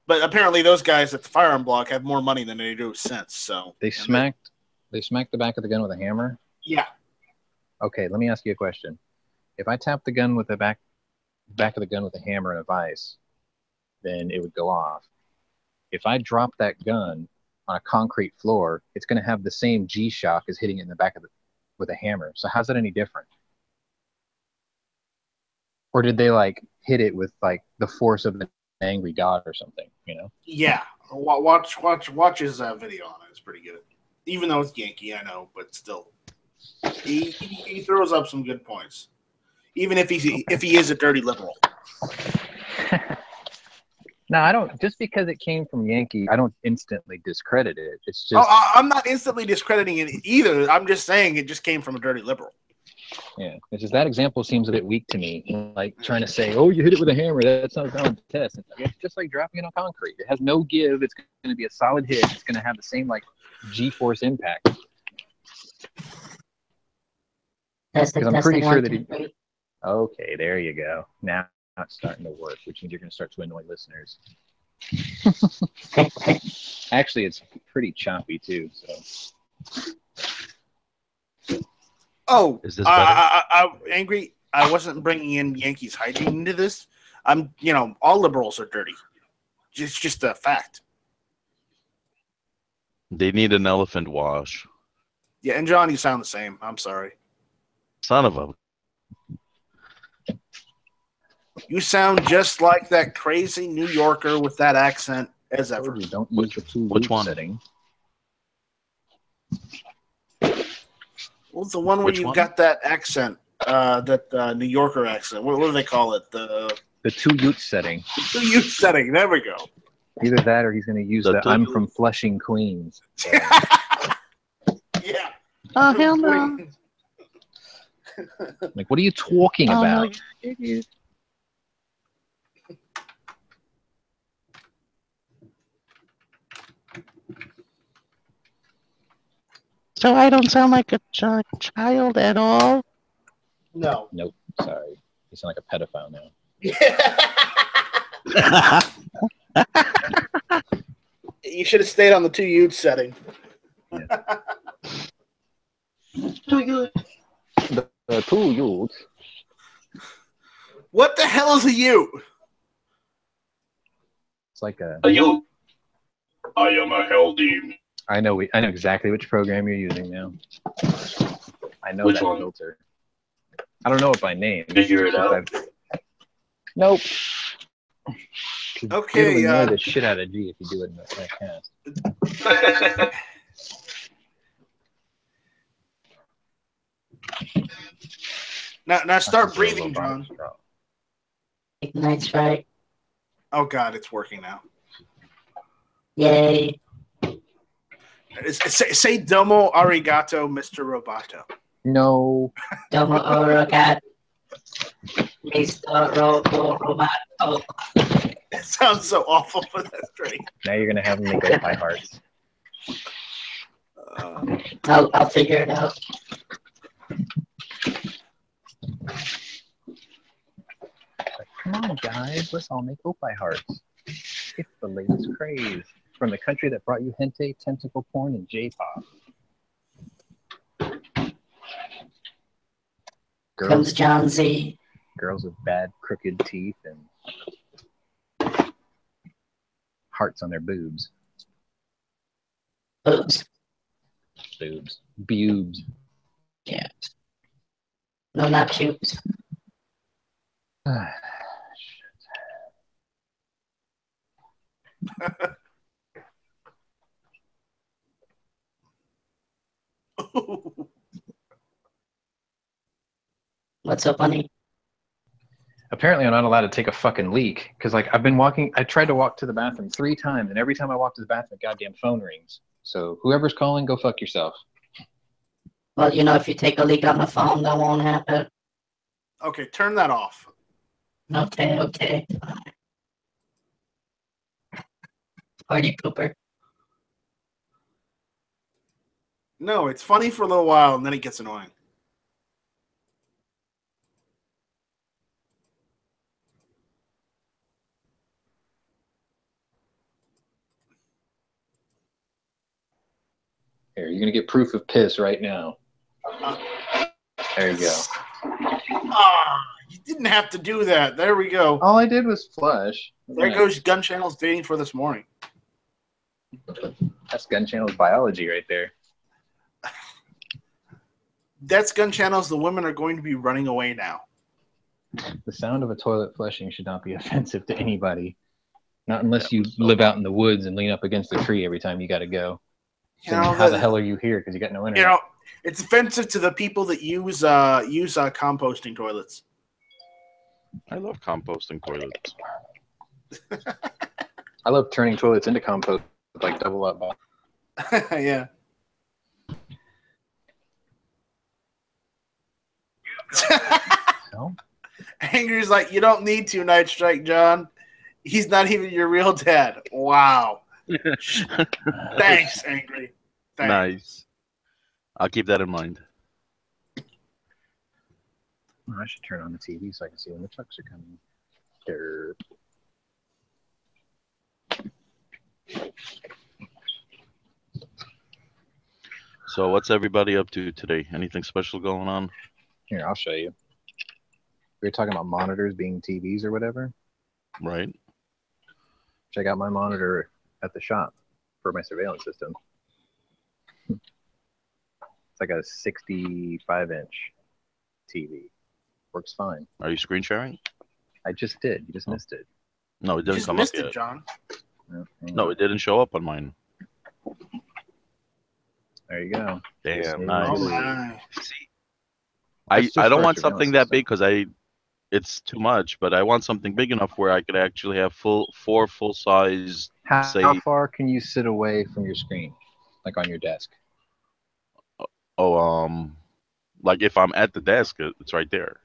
But apparently, those guys at the Firearm Blog have more money than they do sense. So
They smacked the back of the gun with a hammer?
Yeah.
Okay, let me ask you a question. If I tap the gun with the back back of the gun with a hammer and a vise, then it would go off. If I drop that gun on a concrete floor, it's going to have the same G-shock as hitting it in the back of the with a hammer. So how's that any different? Or did they like hit it with like the force of an angry god or something? You know?
Yeah, watch his video on it. It's pretty good. Even though it's Yankee, I know, but still, he throws up some good points. Even if he is a dirty liberal.
No, I don't. Just because it came from Yankee, I don't instantly discredit it. It's just
I'm not instantly discrediting it either. I'm just saying it just came from a dirty liberal.
yeah. It's just that example seems a bit weak to me. Like trying to say, "Oh, you hit it with a hammer. That's not a valid test." It's just like dropping it on concrete. It has no give. It's going to be a solid hit. It's going to have the same like G-force impact. Because I'm pretty sure that he. Okay, there you go. Now it's starting to work, which means you're going to start to annoy listeners. Actually, it's pretty choppy too. So.
Oh,
Is this better?
I'm angry. I wasn't bringing in Yankees hygiene into this. All liberals are dirty. It's just a fact.
They need an elephant wash.
Yeah, and John, you sound the same. I'm sorry.
Son of a.
You sound just like that crazy New Yorker with that accent as ever.
You don't use the
Which one?
setting.
Well, the one where
Which
you've
one?
got that accent, that New Yorker accent. What do they call it? The
two Ute setting.
two youth setting. There we go.
Either that or he's going to use the I'm from Flushing, Queens.
Yeah.
Oh, hell no.
Like, what are you talking about?
So I don't sound like a child at all?
No.
Nope. Sorry. You sound like a pedophile now.
You should have stayed on the two youth setting.
Yeah.
Too good.
The two Utes.
What the hell is a Ute?
It's like a.
You. I am a hell demon.
I know exactly which program you're using now. I know
Which
that
one?
filter. I don't know it by name.
Figure it out.
Nope.
Okay,
It'll annoy the shit out of G if you do it in that cast.
Now start breathing, John.
Nice, right?
Oh God, it's working now.
Yay.
Say domo arigato, Mr. Roboto.
No.
Domo Orogat. Mr. Roboto.
It sounds so awful, but that's great.
Now you're gonna have them make up by hearts.
I'll figure it out.
Come on, guys, let's all make opie hearts. It's the latest craze from the country that brought you hentai, tentacle porn, and J-pop.
Comes John Z.
Girls with bad, crooked teeth and hearts on their boobs.
Oops.
Boobs. Bubes.
Yeah. No, not pubes. What's so funny?
Apparently, I'm not allowed to take a fucking leak because, like, I've been walking. I tried to walk to the bathroom 3 times, and every time I walk to the bathroom, the goddamn phone rings. So whoever's calling, go fuck yourself.
Well, if you take a leak on the phone, that won't happen.
Okay, turn that off.
Okay. Party pooper.
No, it's funny for a little while, and then it gets annoying.
Here, you're gonna get proof of piss right now. There you go.
You didn't have to do that. There we go.
All I did was flush.
There goes Gunchannels dating for this morning.
That's Gunchannels biology right there.
That's Gunchannels. The women are going to be running away now.
The sound of a toilet flushing should not be offensive to anybody. Not unless you live out in the woods and lean up against a tree every time you got to go. So how the hell are you here? Because you got no internet.
You know, it's offensive to the people that use composting toilets.
I love composting toilets.
I love turning toilets into compost, like double up.
Yeah.
No?
Angry's like, you don't need to, Night Strike John. He's not even your real dad. Wow. Thanks, Angry. Thanks.
Nice. I'll keep that in mind.
Oh, I should turn on the TV so I can see when the trucks are coming. Derp.
So what's everybody up to today? Anything special going on?
Here, I'll show you. We were talking about monitors being TVs or whatever.
Right.
Check out my monitor at the shop for my surveillance system. It's like a 65-inch TV. Works fine.
Are you screen sharing?
I just did. You just missed it.
No, it
You
didn't
just
come up
missed
yet.
it, John.
No, it didn't show up on mine.
There you go.
Damn,
Oh,
nice.
my.
See,
That's just
I don't
for
want
surveillance
something that
system.
big because it's too much, but I want something big enough where I could actually have four full size.
How far can you sit away from your screen, like on your desk?
Oh, like if I'm at the desk, it's right there.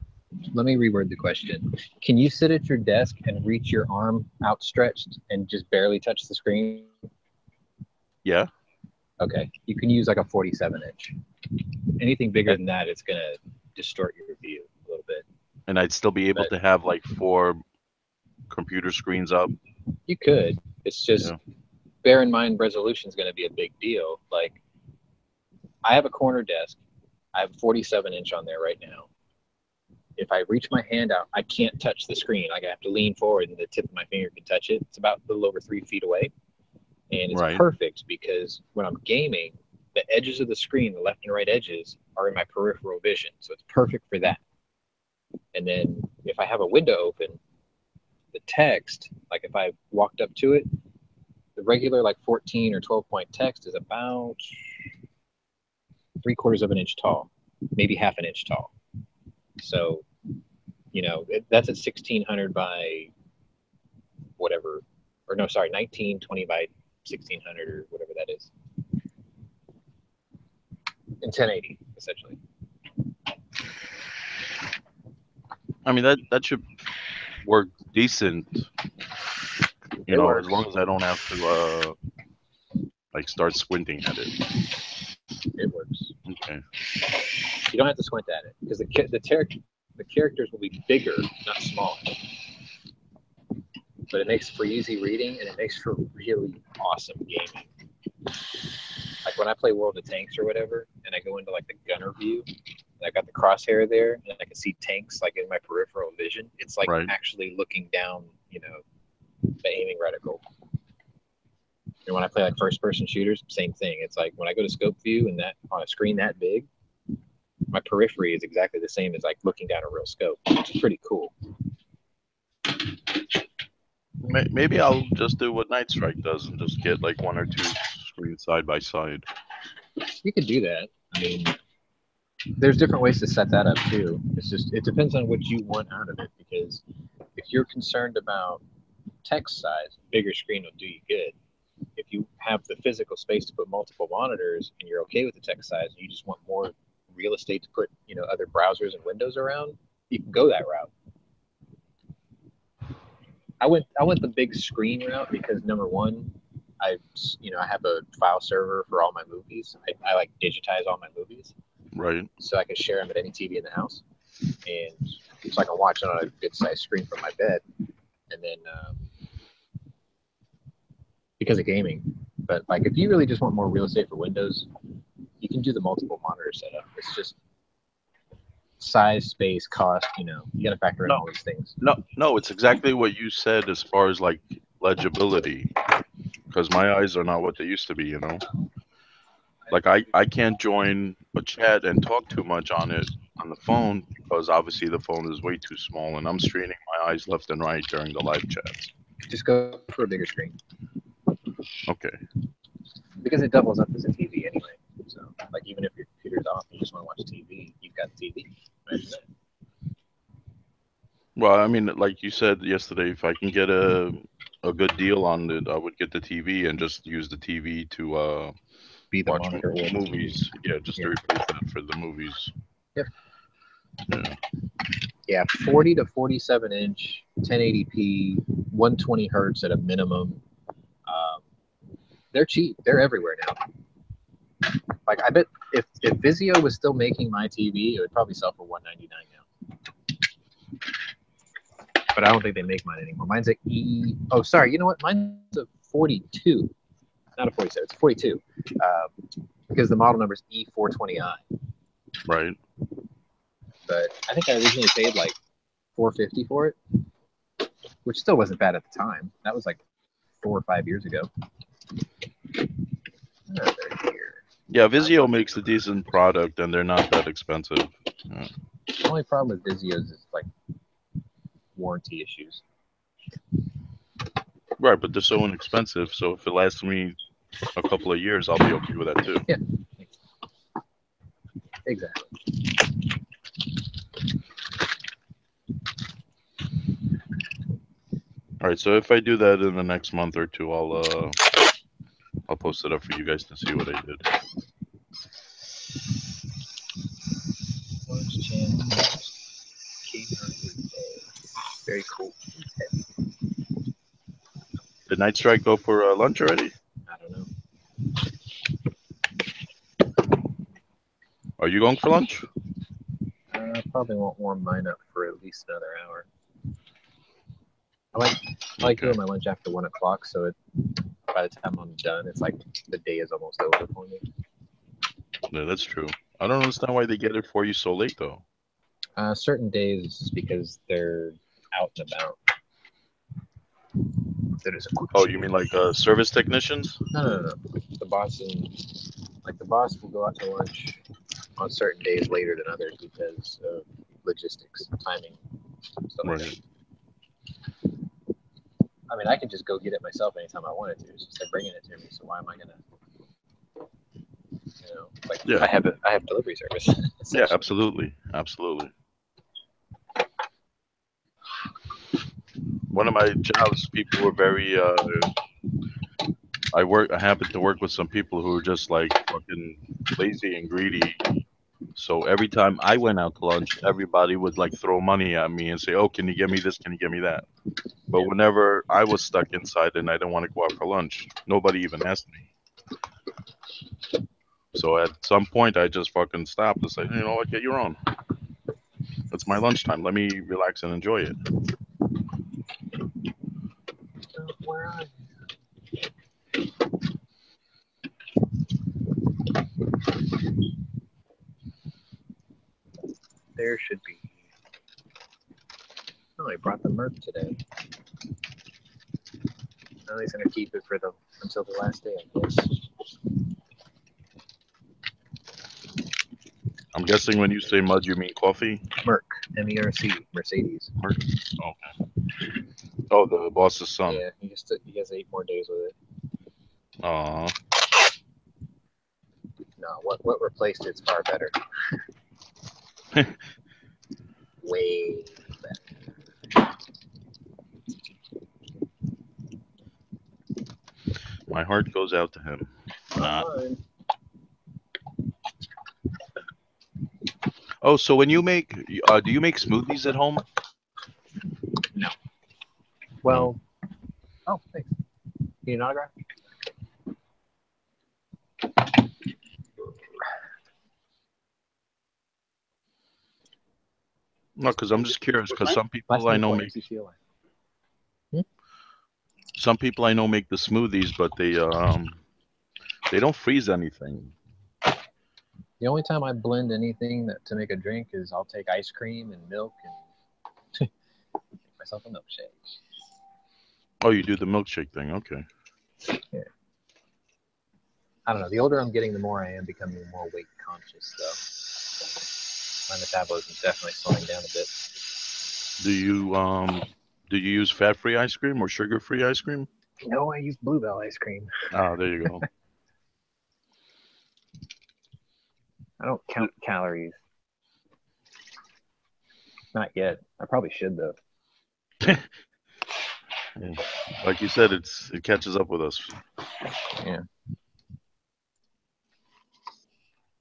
Let me reword the question. Can you sit at your desk and reach your arm outstretched and just barely touch the screen?
Yeah.
Okay. You can use like a 47-inch. Anything bigger than that, it's going to distort your view a little bit.
And I'd still be able to have like 4 computer screens up.
You could. It's just bear in mind resolution is going to be a big deal. Like I have a corner desk. I have 47-inch on there right now. If I reach my hand out, I can't touch the screen. Like I have to lean forward and the tip of my finger can touch it. It's about a little over 3 feet away. And it's perfect because when I'm gaming, the edges of the screen, the left and right edges, are in my peripheral vision. So it's perfect for that. And then if I have a window open, the text, like if I walked up to it, the regular like 14 or 12-point text is about 3/4 of an inch tall, maybe half an inch tall. So, you know, that's at 1600 by whatever, or no, sorry, 1920 by 1600 or whatever that is. In 1080, essentially.
I mean, that should work decent. You know, as long as I don't have to like start squinting at it.
It works.
Okay.
You don't have to squint at it because the characters will be bigger, not smaller. But it makes for easy reading and it makes for really awesome gaming. Like when I play World of Tanks or whatever, and I go into like the gunner view, and I got the crosshair there, and I can see tanks like in my peripheral vision. It's like actually looking down, you know, the aiming reticle. And when I play like first-person shooters, same thing. It's like when I go to scope view and that on a screen that big, my periphery is exactly the same as like looking down a real scope, which is pretty cool.
Maybe I'll just do what Night Strike does and just get like 1 or 2 screens side by side.
You could do that. I mean, there's different ways to set that up too. It's just, it depends on what you want out of it, because if you're concerned about text size, bigger screen will do you good. If you have the physical space to put multiple monitors and you're okay with the text size and you just want more real estate to put, you know, other browsers and windows around, you can go that route. I went the big screen route because number one, I have a file server for all my movies. I like digitize all my movies.
Right.
So I can share them at any TV in the house. And so I can watch it on a good sized screen from my bed. And then because of gaming. But like if you really just want more real estate for Windows, you can do the multiple monitor setup. It's just size, space, cost. You know, you got to factor in
No.
all these things.
No, it's exactly what you said as far as like legibility, because my eyes are not what they used to be. You know, like I can't join a chat and talk too much on it on the phone because obviously the phone is way too small, and I'm straining my eyes left and right during the live chats.
Just go for a bigger screen
Okay.
because it doubles up as a TV anyway. So, like, even if your computer's off, and you just want to watch TV, you've got the TV. Imagine that.
Well, I mean, like you said yesterday, if I can get a good deal on it, I would get the TV and just use the TV to
Be the
watch
monitor.
movies. Yeah, just
Yeah.
to replace that for the movies.
Yep.
Yeah.
Yeah, 40 to 47 inch, 1080p, 120 hertz at a minimum. They're cheap. They're everywhere now. Like, I bet if Vizio was still making my TV, it would probably sell for $199 now. But I don't think they make mine anymore. Mine's a E. Oh, sorry. You know what? Mine's a 42. Not a 47. It's a 42. Because the model number is E420i.
Right.
But I think I originally paid like $450 for it, which still wasn't bad at the time. That was like 4 or 5 years ago. Oh, they're here.
Yeah, Vizio makes a decent product, and they're not that expensive. Yeah.
The only problem with Vizios is like warranty issues.
Right, but they're so inexpensive, so if it lasts me a couple of years, I'll be okay with that too.
Yeah. Exactly.
All right, so if I do that in the next month or two, I'll post it up for you guys to see what I did.
Very cool.
Did Night Strike go for lunch already?
I don't know.
Are you going for lunch?
Probably won't warm mine up for at least another hour. I like doing my lunch after 1 o'clock, so by the time I'm done, it's like the day is almost over for me.
Yeah, that's true. I don't understand why they get it for you so late, though.
Certain days, because they're out and about.
Oh, you mean like service technicians?
No. The boss will go out to lunch on certain days later than others because of logistics, timing, stuff like that. I mean, I can just go get it myself anytime I wanted to. It's just they're bringing it to me, so why am I gonna,
Yeah.
I have delivery service.
Yeah, absolutely. One of my jobs, people were very. I happened to work with some people who were just like fucking lazy and greedy. So every time I went out to lunch, everybody would like throw money at me and say, "Oh, can you get me this? Can you get me that?" But whenever I was stuck inside and I didn't want to go out for lunch, nobody even asked me. So at some point, I just fucking stopped and said, "You know what? Get your own. It's my lunchtime. Let me relax and enjoy it."
Where are you? There should be. Oh, he brought the Merc today. Now he's gonna keep it until the last day, I guess.
I'm guessing when you say mud, you mean coffee?
Merc, M-E-R-C, Mercedes.
Merc. Okay. Oh, the boss's son.
Yeah, he has 8 more days with it.
Aw.
No, what replaced it's far better. Way better.
My heart goes out to him. Oh, so when you make, do you make smoothies at home?
No. Well, oh, thanks. Need an autograph?
No, because I'm just curious. Because some people I know make the smoothies, but they don't freeze anything.
The only time I blend anything to make a drink is I'll take ice cream and milk and make myself a milkshake.
Oh, you do the milkshake thing. Okay.
Yeah. I don't know. The older I'm getting, the more I am becoming more weight conscious, though. My metabolism's definitely slowing down a bit.
Do you use fat-free ice cream or sugar-free ice cream?
No, I use Bluebell ice cream.
Ah, there you go.
I don't count calories. Not yet. I probably should, though.
Yeah. Like you said, it catches up with us.
Yeah.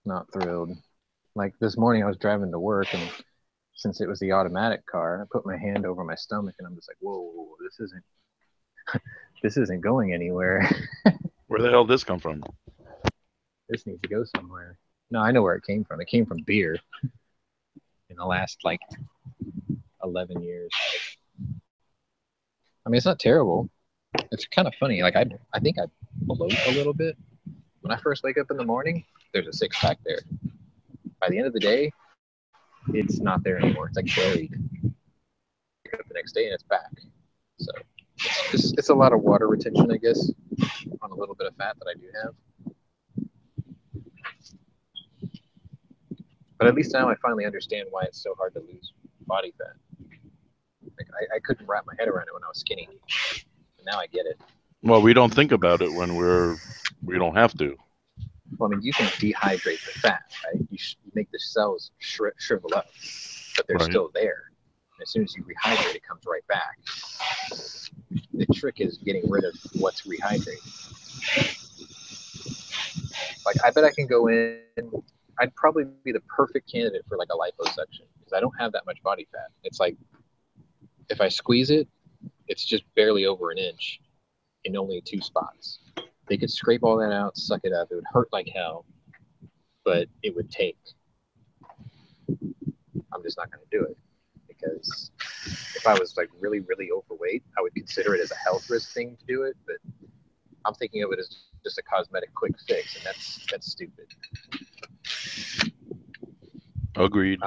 Not thrilled. Like this morning, I was driving to work, and since it was the automatic car, I put my hand over my stomach, and I'm just like, "Whoa, this isn't going anywhere."
Where the hell did this come from?
This needs to go somewhere. No, I know where it came from. It came from beer. In the last 11 years. I mean, it's not terrible. It's kind of funny. Like I think I bloat a little bit. When I first wake up in the morning, there's a six-pack there. By the end of the day, it's not there anymore. It's like buried. Wake up the next day and it's back. So it's a lot of water retention, I guess, on a little bit of fat that I do have. But at least now I finally understand why it's so hard to lose body fat. Like I couldn't wrap my head around it when I was skinny. But now I get it.
Well, we don't think about it when we don't have to.
Well, I mean, you can dehydrate the fat, right? You make the cells shrivel up, but they're still there. And as soon as you rehydrate, it comes right back. The trick is getting rid of what's rehydrated. Like, I bet I can go in. I'd probably be the perfect candidate for like a liposuction because I don't have that much body fat. It's like if I squeeze it, it's just barely over an inch in only 2 spots. They could scrape all that out, suck it up. It would hurt like hell, but it would take. I'm just not going to do it because if I was like really, really overweight, I would consider it as a health risk thing to do it. But I'm thinking of it as just a cosmetic quick fix, and that's stupid.
Agreed.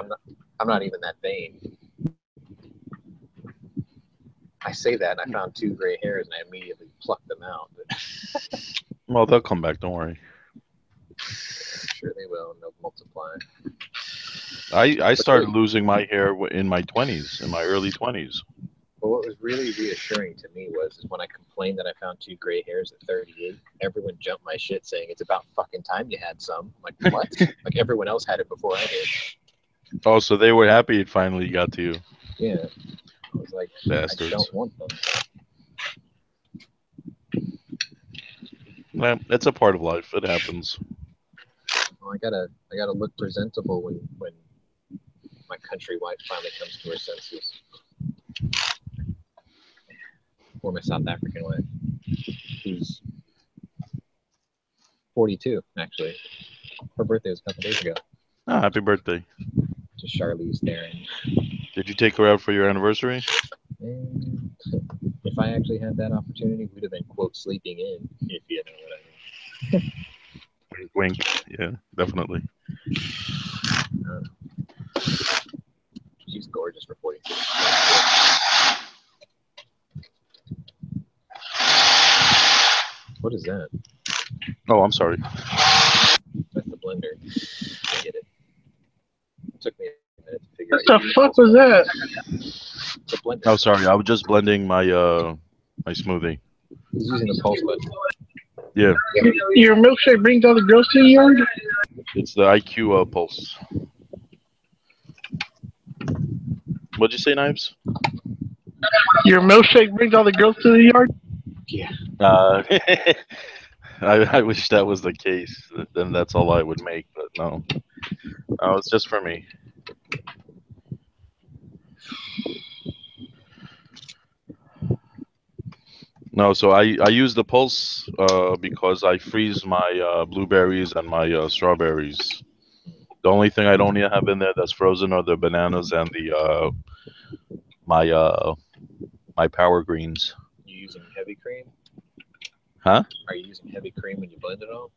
I'm not even that vain. I say that, and I found 2 gray hairs, and I immediately plucked them out. But
Well, they'll come back. Don't worry.
I'm sure they will. They'll multiply.
I started losing my hair in my 20s, in my early 20s.
But what was really reassuring to me was when I complained that I found 2 gray hairs at 38, everyone jumped my shit saying it's about fucking time you had some. I'm like, what? Like everyone else had it before I did.
Oh, so they were happy it finally got to you.
Yeah. I was like,
bastards.
I don't want them.
Well, it's a part of life. It happens.
Well, I gotta look presentable when my country wife finally comes to her senses. Or my South African wife, who's 42, actually. Her birthday was a couple days ago.
Oh, happy birthday.
To Charlize Theron.
Did you take her out for your anniversary?
And if I actually had that opportunity, we'd have been, quote, sleeping in, if you know what I mean.
Wink, wink. Yeah, definitely.
She's gorgeous for 42. What is that?
Oh, I'm sorry.
That's the blender. I get it. It took me a minute to figure out.
What the fuck was that?
The blender.
Oh, sorry. I was just blending my my smoothie.
He's using the pulse button.
Yeah.
Your milkshake brings all the girls to the yard?
It's the IQ pulse. What'd you say, Knives?
Your milkshake brings all the girls to the yard?
Yeah.
I wish that was the case. Then that's all I would make, but no. No, it's just for me. No, so I use the pulse because I freeze my blueberries and my strawberries. The only thing I don't have in there that's frozen are the bananas and the my power greens.
You using heavy cream?
Huh?
Are you using heavy cream when you blend it all?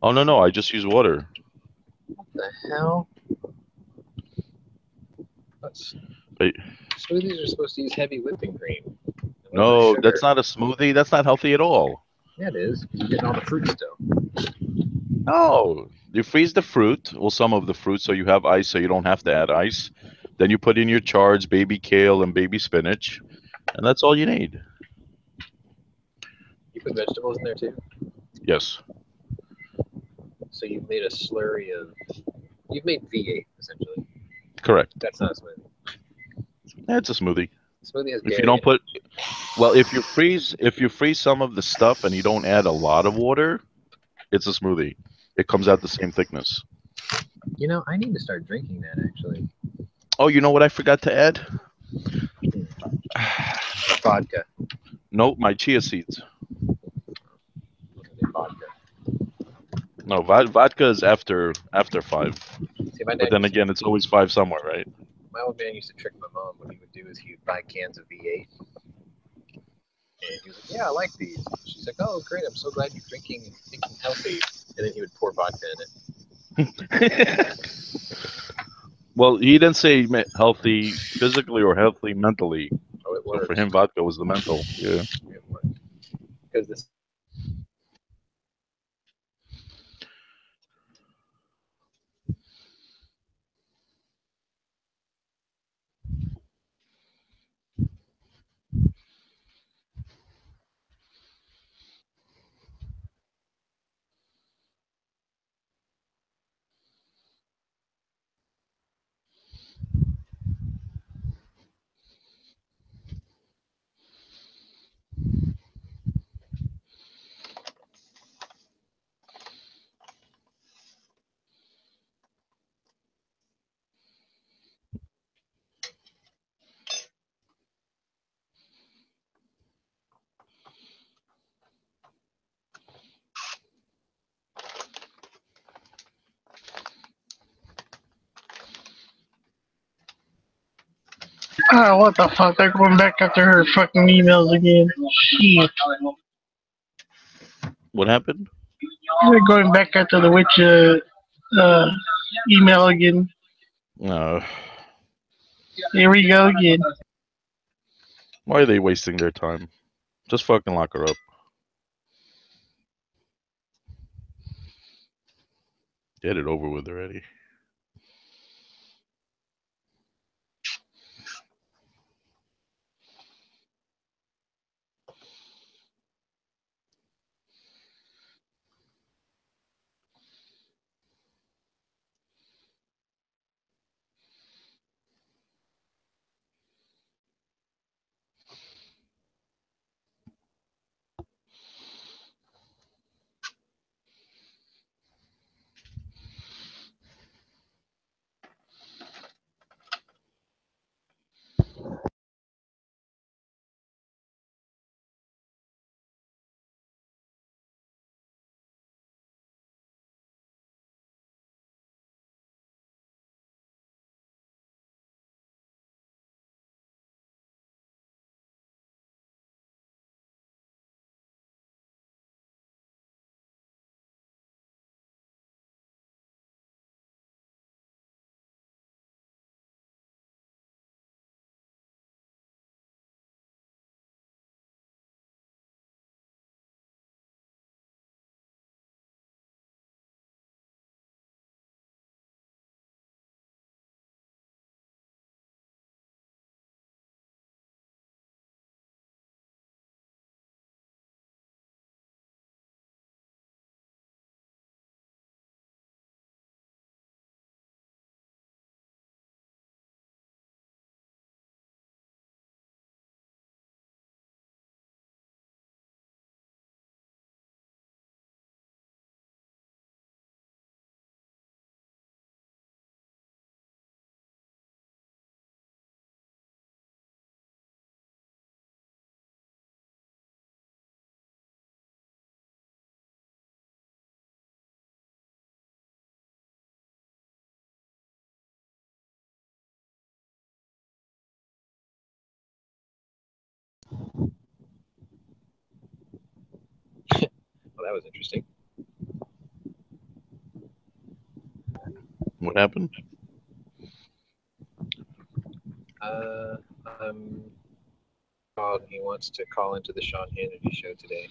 Oh no, I just use water.
What the hell? That's,
Wait.
smoothies are supposed to use heavy whipping cream.
No, that's not a smoothie. That's not healthy at all.
Yeah, it is. You're getting all the fruit still.
No, you freeze the fruit, well, some of the fruit, so you have ice, so you don't have to add ice. Then you put in your chards, baby kale and baby spinach, and that's all you need.
You put vegetables in there too?
Yes,
So you've made a slurry of. You've made V8 essentially.
correct.
That's not a smoothie.
It's a smoothie.
Smoothie has
If you
dairy
don't
in
put, well, if you freeze some of the stuff and you don't add a lot of water, it's a smoothie. It comes out the same thickness.
it. You know, I need to start drinking that actually.
Oh, you know what I forgot to add?
Vodka.
Nope, my chia seeds.
Vodka.
No, vodka is after 5.
See, my
But
dad
then
used to,
again, it's always 5 somewhere, right?
my old man used to trick my mom. What he would do is he would buy cans of V8, and he was like, "Yeah, I like these." She's like, "Oh, great! I'm so glad you're drinking and thinking healthy." And then he would pour vodka in it.
Well, he didn't say healthy physically or healthy mentally.
Oh, it
So
works.
for him, vodka was the mental. Yeah.
It works because this.
Ah, what the fuck? They're going back after her fucking emails again. Shit.
What happened?
They're going back after the witch email again.
Uh,
Here we go again.
why are they wasting their time? Just fucking lock her up. Get it over with already.
Well, that was interesting.
What happened?
He wants to call into the Sean Hannity show today.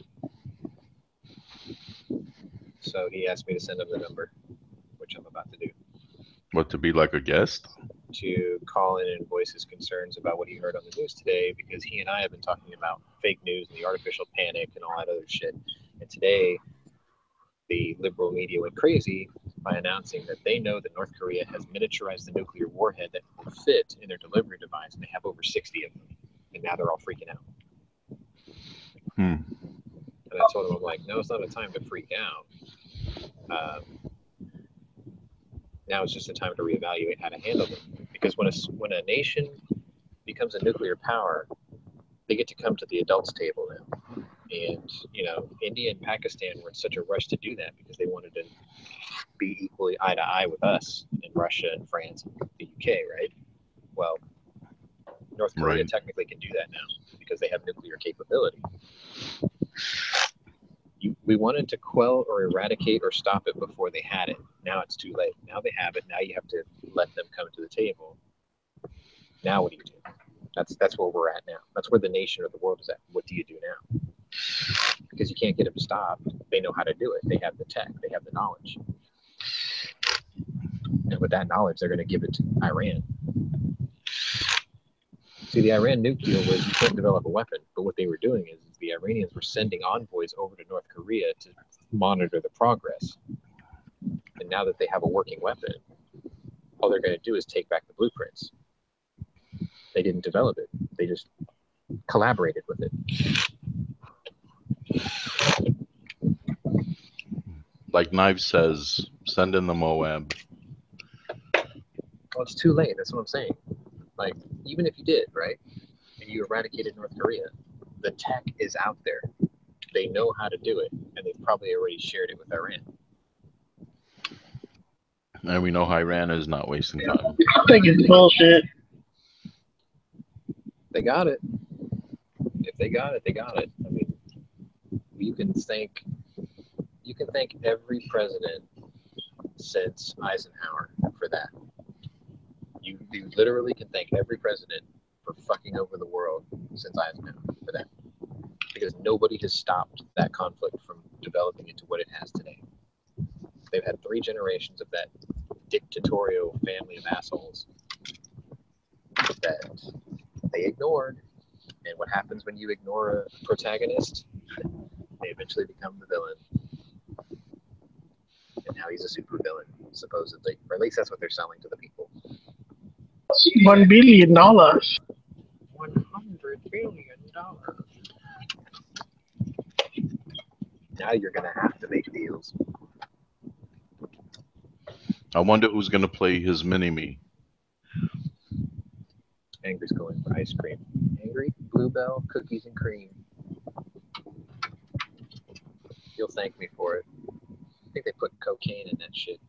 So he asked me to send him the number, which I'm about to do.
What, to be like a guest?
To call in and voice his concerns about what he heard on the news today, because he and I have been talking about fake news and the artificial panic and all that other shit. And today, the liberal media went crazy by announcing that they know that North Korea has miniaturized the nuclear warhead that will fit in their delivery device, and they have over 60 of them. And now they're all freaking out. And I told him, I'm like, no, it's not a time to freak out. Now it's just a time to reevaluate how to handle them. Because when a nation becomes a nuclear power, they get to come to the adults table now. And, you know, India and Pakistan were in such a rush to do that because they wanted to be equally eye to eye with us and Russia and France and the UK, right? Well, North Korea technically can do that now because they have nuclear capability. We wanted to quell or eradicate or stop it before they had it. Now it's too late. Now they have it. Now you have to let them come to the table. Now what do you do? That's where we're at now. That's where the nation or the world is at. What do you do now? Because you can't get them stopped. They know how to do it. They have the tech. They have the knowledge. And with that knowledge, they're going to give it to Iran. See, the Iran nuke deal was you couldn't develop a weapon, but what they were doing is the Iranians were sending envoys over to North Korea to monitor the progress. And now that they have a working weapon, all they're going to do is take back the blueprints. They didn't develop it. They just collaborated with it.
Like Knives says, send in the Moab.
Well, it's too late. That's what I'm saying. Like, even if you did, right, and you eradicated North Korea, the tech is out there. They know how to do it, and they've probably already shared it with Iran.
And we know Iran is not wasting time.
I think it's bullshit.
They got it. If they got it, they got it. I mean, you can thank every president since Eisenhower for that. You literally can thank every president for fucking over the world since Eisenhower for that. Because nobody has stopped that conflict from developing into what it has today. They've had 3 generations of that dictatorial family of assholes that they ignored. And what happens when you ignore a protagonist? They eventually become the villain. And now he's a super villain, supposedly. Or at least that's what they're selling to the people.
$1 billion.
$100 billion. Now you're gonna have to make deals.
I wonder who's going to play his mini-me.
Angry's going for ice cream. Angry, Bluebell, cookies and cream. You'll thank me for it. I think they put cocaine in that shit.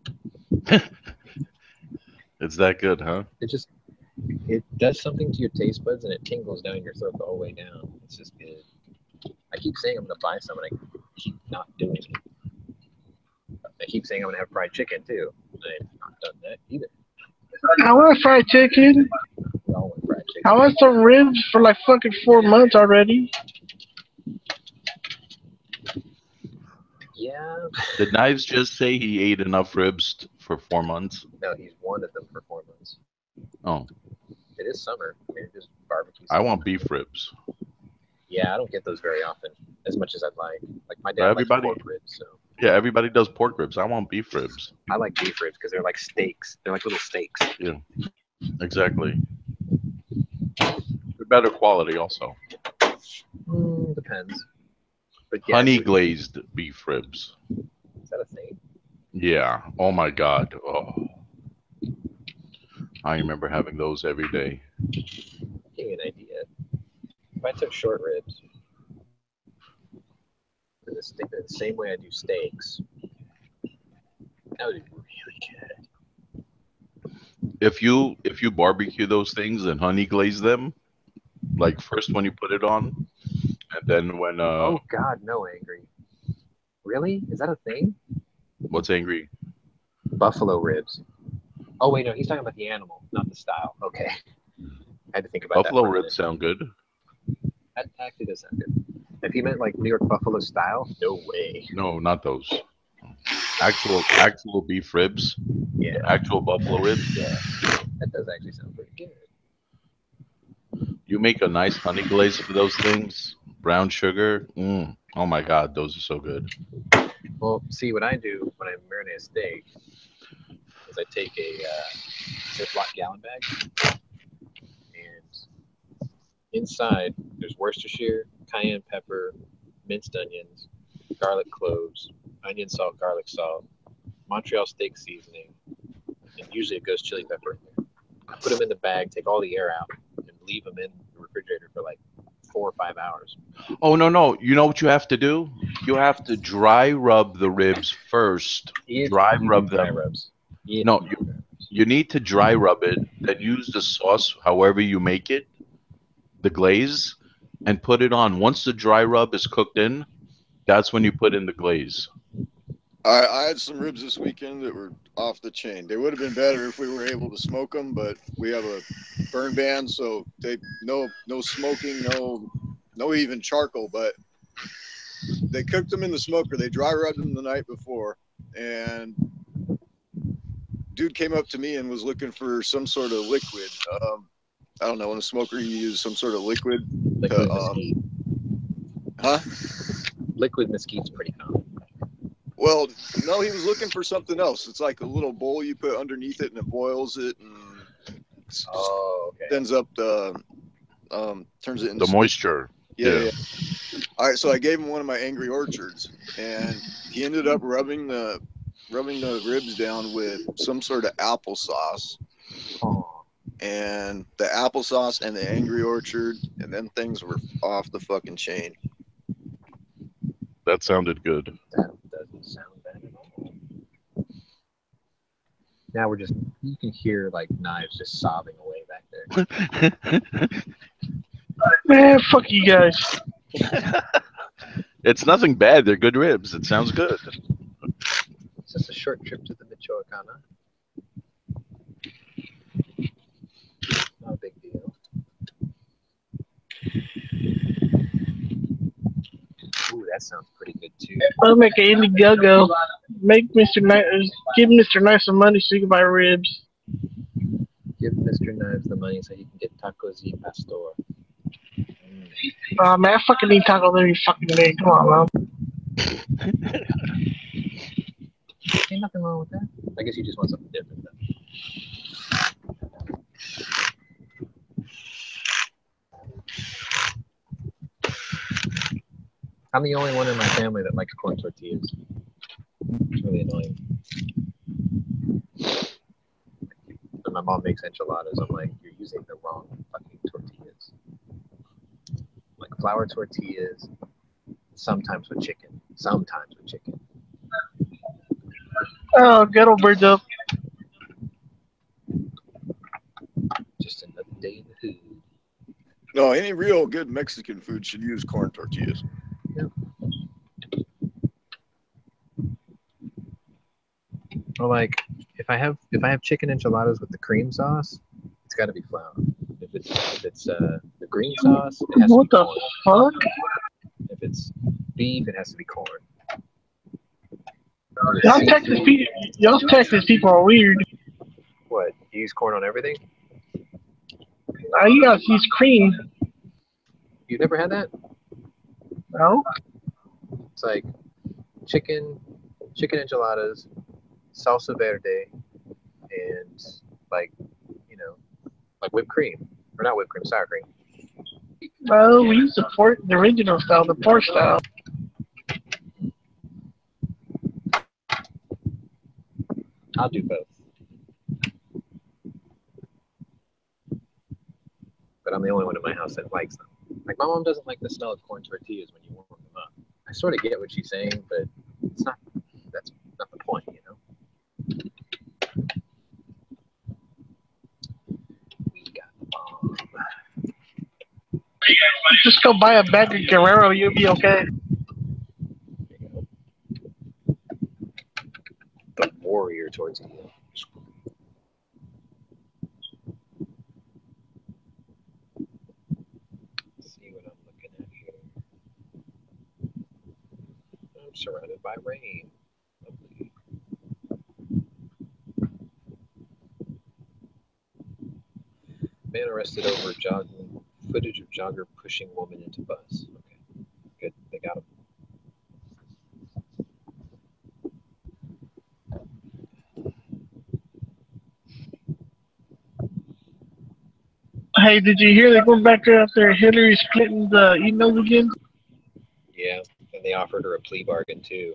It's that good, huh?
It does something to your taste buds and it tingles down your throat the whole way down. It's just good. I keep saying I'm gonna buy some and I keep not doing it. I keep saying I'm gonna have fried chicken too. I've not done that either.
I want fried chicken.
We all want fried chicken.
I want some ribs for like fucking 4 months already.
Yeah.
Did Knives just say he ate enough ribs for 4 months?
No, he's wanted them for 4 months.
Oh.
It is summer. I mean, just barbecue.
I want beef ribs.
Yeah, I don't get those very often, as much as I'd like. Like my dad likes pork ribs, so.
Yeah, everybody does pork ribs. I want beef ribs.
I like beef ribs because they're like steaks. They're like little steaks.
Yeah, exactly. They're better quality also.
Depends. But yeah,
Honey glazed beef ribs.
Is that a thing?
Yeah. Oh my God. Oh. I remember having those every day.
Give me an idea. If I took short ribs, the same way I do steaks, that would be really good.
If you barbecue those things and honey glaze them, like first when you put it on, and then when
oh God, no, Angry. Really? Is that a thing?
What's Angry?
Buffalo ribs. Oh wait, no, he's talking about the animal, not the style. Okay, I had to think about
Buffalo
that.
ribs sound good.
That actually does sound good. If he meant like New York buffalo style, no way.
No, not those. Actual beef ribs.
Yeah,
Actual buffalo ribs.
yeah, that does actually sound pretty good.
You make a nice honey glaze for those things. Brown sugar. Oh my God, those are so good.
Well, see, what I do when I marinate a steak is I take a Ziploc gallon bag, and inside there's Worcestershire, cayenne pepper, minced onions, garlic cloves, onion salt, garlic salt, Montreal steak seasoning, and usually it goes chili pepper in there. I put them in the bag, take all the air out, and leave them in the refrigerator for like 4 or 5 hours.
Oh no! You know what you have to do? You have to dry rub the ribs first. Dry rub them.
Rubs.
No, you need to dry rub it, then use the sauce however you make it, the glaze, and put it on. Once the dry rub is cooked in, that's when you put in the glaze.
I had some ribs this weekend that were off the chain. They would have been better if we were able to smoke them, but we have a burn ban, so no smoking, no even charcoal. But they cooked them in the smoker. They dry rubbed them the night before, and dude came up to me and was looking for some sort of liquid. I don't know, in a smoker you use some sort of liquid.
Liquid mesquite.
Huh?
Liquid mesquite's pretty common.
Well, no, he was looking for something else. It's like a little bowl you put underneath it and it boils it and ends up turns it into
the moisture.
Yeah. All right, so I gave him one of my Angry Orchards, and he ended up rubbing the ribs down with some sort of applesauce. And the applesauce and the Angry Orchard, and then things were off the fucking chain.
That sounded good.
That doesn't sound bad at all. Now you can hear like knives just sobbing away back there.
Man, fuck you guys.
It's nothing bad. They're good ribs. It sounds good.
It's just a short trip to the Michoacana. Not a big deal. Ooh, that sounds pretty good too.
I'll make an Indiegogo. Make Mr. Nice, give Mr. Nice some money so he can buy ribs.
Give Mr. Knives the money so he can get tacos y pastor.
Man, I fucking eat tacos every fucking day. Come on, man.
Ain't nothing wrong with that. I guess you just want something different though. I'm the only one in my family that likes corn tortillas. It's really annoying. When my mom makes enchiladas, I'm like, you're using the wrong fucking tortillas. Like flour tortillas, sometimes with chicken. Sometimes with chicken.
Oh, get over up.
Just another day in the hood.
No, any real good Mexican food should use corn tortillas.
Yep. Or like if I have chicken enchiladas with the cream sauce, it's got to be flour. If it's the green sauce, it has to be corn.
What the fuck?
If it's beef, it has to be corn.
Y'all Texas people are weird.
What? You use corn on everything?
You guys use cream.
You've never had that?
No?
It's like chicken enchiladas, salsa verde, and like whipped cream. Or not whipped cream, sour cream.
No, we use the original style, the pork style.
I'll do both. But I'm the only one in my house that likes them. Like my mom doesn't like the smell of corn tortillas when you warm them up. I sort of get what she's saying, but it's not. That's not the point, you know. We got the bomb.
Just go buy a bag of Guerrero, you'll be okay.
The warrior tortilla. surrounded by rain. Lovely. Man arrested over jogging footage of jogger pushing woman into bus. Okay, good. They got him.
Hey, did you hear they going back after Hillary Clinton's emails again?
Yeah, and they offered her a plea bargain too.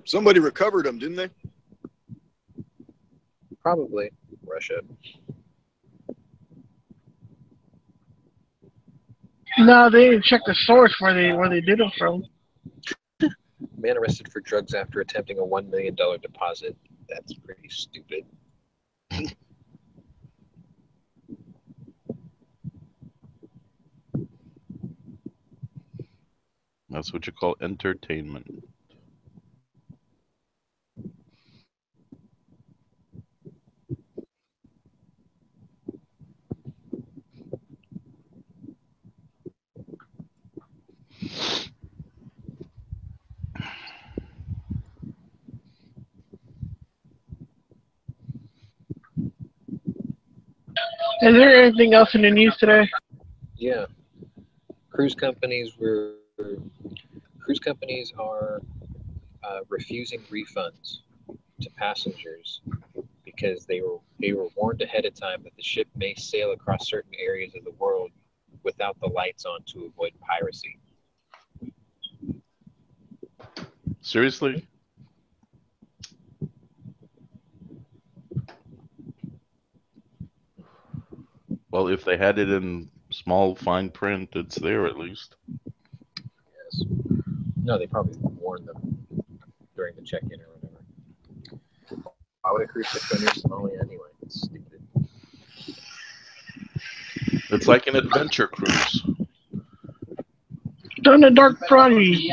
Somebody recovered them, didn't they?
Probably Russia.
No, they didn't check the source where they did it from.
Man arrested for drugs after attempting a $1 million deposit. That's pretty stupid.
That's what you call entertainment.
Is there anything else in the news today?
Yeah, cruise companies are refusing refunds to passengers because they were warned ahead of time that the ship may sail across certain areas of the world without the lights on to avoid piracy.
Seriously? Well, if they had it in small fine print, it's there at least.
Yes. No, they probably warned them during the check-in or whatever. Why would a cruise ship go near Somalia anyway? It's stupid.
It's like an adventure cruise.
Done a dark Friday.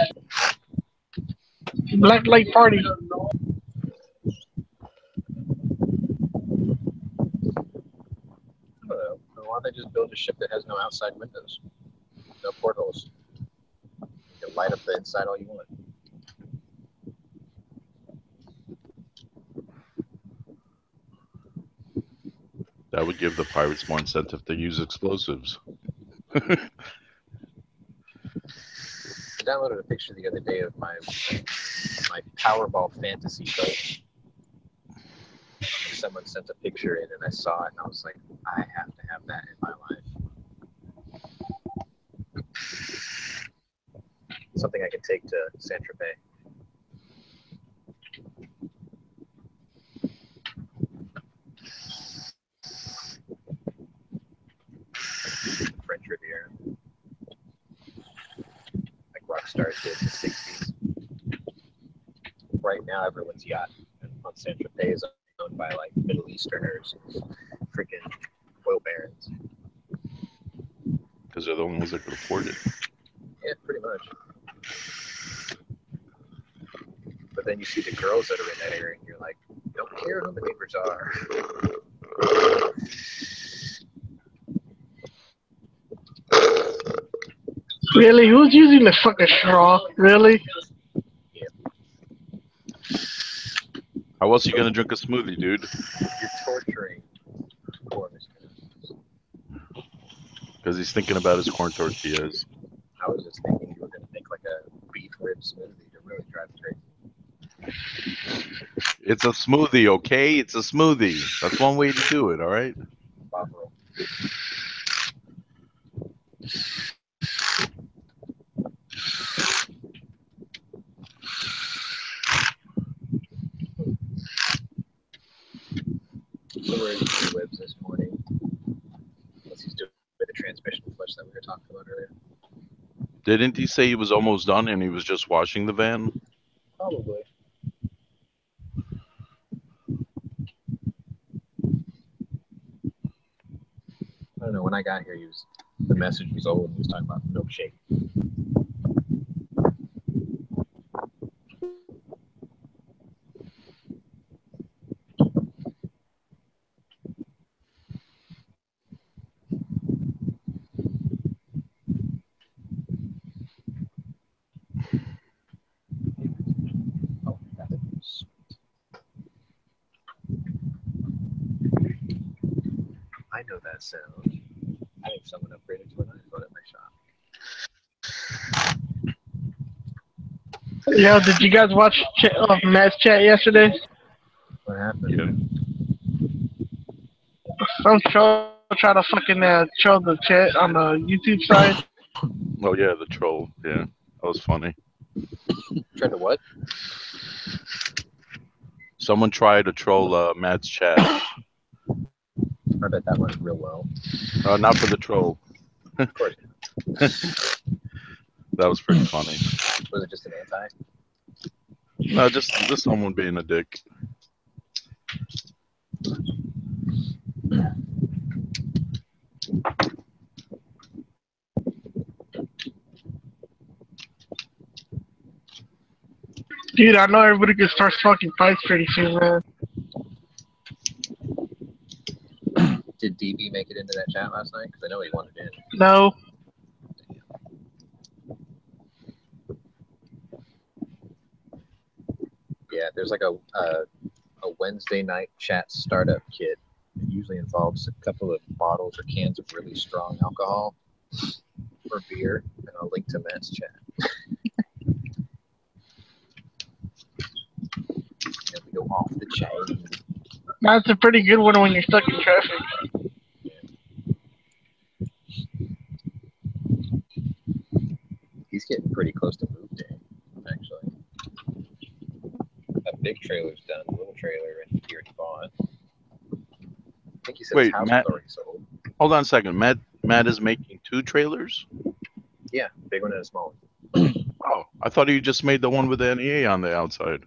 Black light party.
I don't know. Why don't they just build a ship that has no outside windows? No portholes. You can light up the inside all you want.
That would give the pirates more incentive to use explosives.
I downloaded a picture the other day of my Powerball fantasy boat. Someone sent a picture in and I saw it and I was like, I have to have that in my life. Something I can take to Saint Tropez. French Riviera. Like rock stars did in the 60s. Right now, everyone's yacht on Saint Tropez is owned by like Middle Easterners, freaking oil barons.
Because they're the only ones that could afford it.
Yeah, pretty much. But then you see the girls that are in that area, and you're like, don't care who the neighbors are.
Really? Who's using the fucking straw? Really?
Yeah.
How else are you going to drink a smoothie, dude?
You're torturing poor Mr.
Because he's thinking about his corn tortillas.
I was just thinking you were going to make like a beef rib smoothie to really drive me crazy.
It's a smoothie, okay? It's a smoothie. That's one way to do it, all right?
Buffalo. So where's the Webs this morning? Unless he's doing the transmission flush that we were talking about earlier.
Didn't he say he was almost done and he was just washing the van?
Probably. I don't know. When I got here, the message was old and he was talking about milkshake. know that sound. I think someone upgraded to an iPhone at my shop.
Yo, did you guys watch Matt's chat yesterday?
What happened?
Yeah.
Some troll try to fucking troll the chat on the YouTube side.
Oh yeah, the troll. Yeah, that was funny.
Tried to what?
Someone tried to troll Matt's chat.
I bet that went real well.
Not for the troll.
Of course.
That was pretty funny.
Was it just an anti?
No, just someone being a dick.
Dude, I know everybody can start fucking fights pretty soon, man.
Did DB make it into that chat last night? Because I know he wanted in.
No.
Yeah, there's like a Wednesday night chat startup kit. It usually involves a couple of bottles or cans of really strong alcohol or beer, and I'll link to Matt's chat. And we go off the chain.
That's a pretty good one when you're stuck in traffic.
He's getting pretty close to move day, actually. That big trailer's done. The little trailer and here he bought. I think he said his house was already sold.
Hold on a second. Matt is making 2 trailers?
Yeah, big one and a small one.
Oh, I thought he just made the one with the NEA on the outside.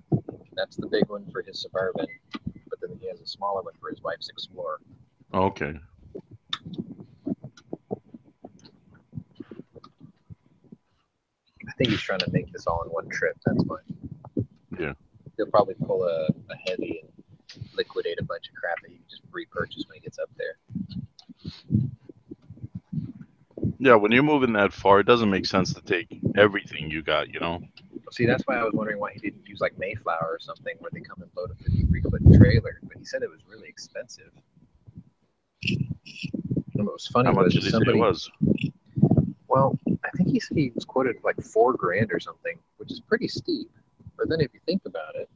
That's the big one for his Suburban, but then he has a smaller one for his wife's Explorer.
Okay.
I think he's trying to make this all in one trip. That's fine.
Yeah.
He'll probably pull a heavy and liquidate a bunch of crap that he can just repurchase when he gets up there.
Yeah, when you're moving that far, it doesn't make sense to take everything you got, you know?
See, that's why I was wondering why he didn't use like Mayflower or something where they come and load a 53-foot trailer. But he said it was really expensive. And what was funny
How much
was
did he say it was?
Well, I think he said he was quoted like $4,000 or something, which is pretty steep. But then if you think about it,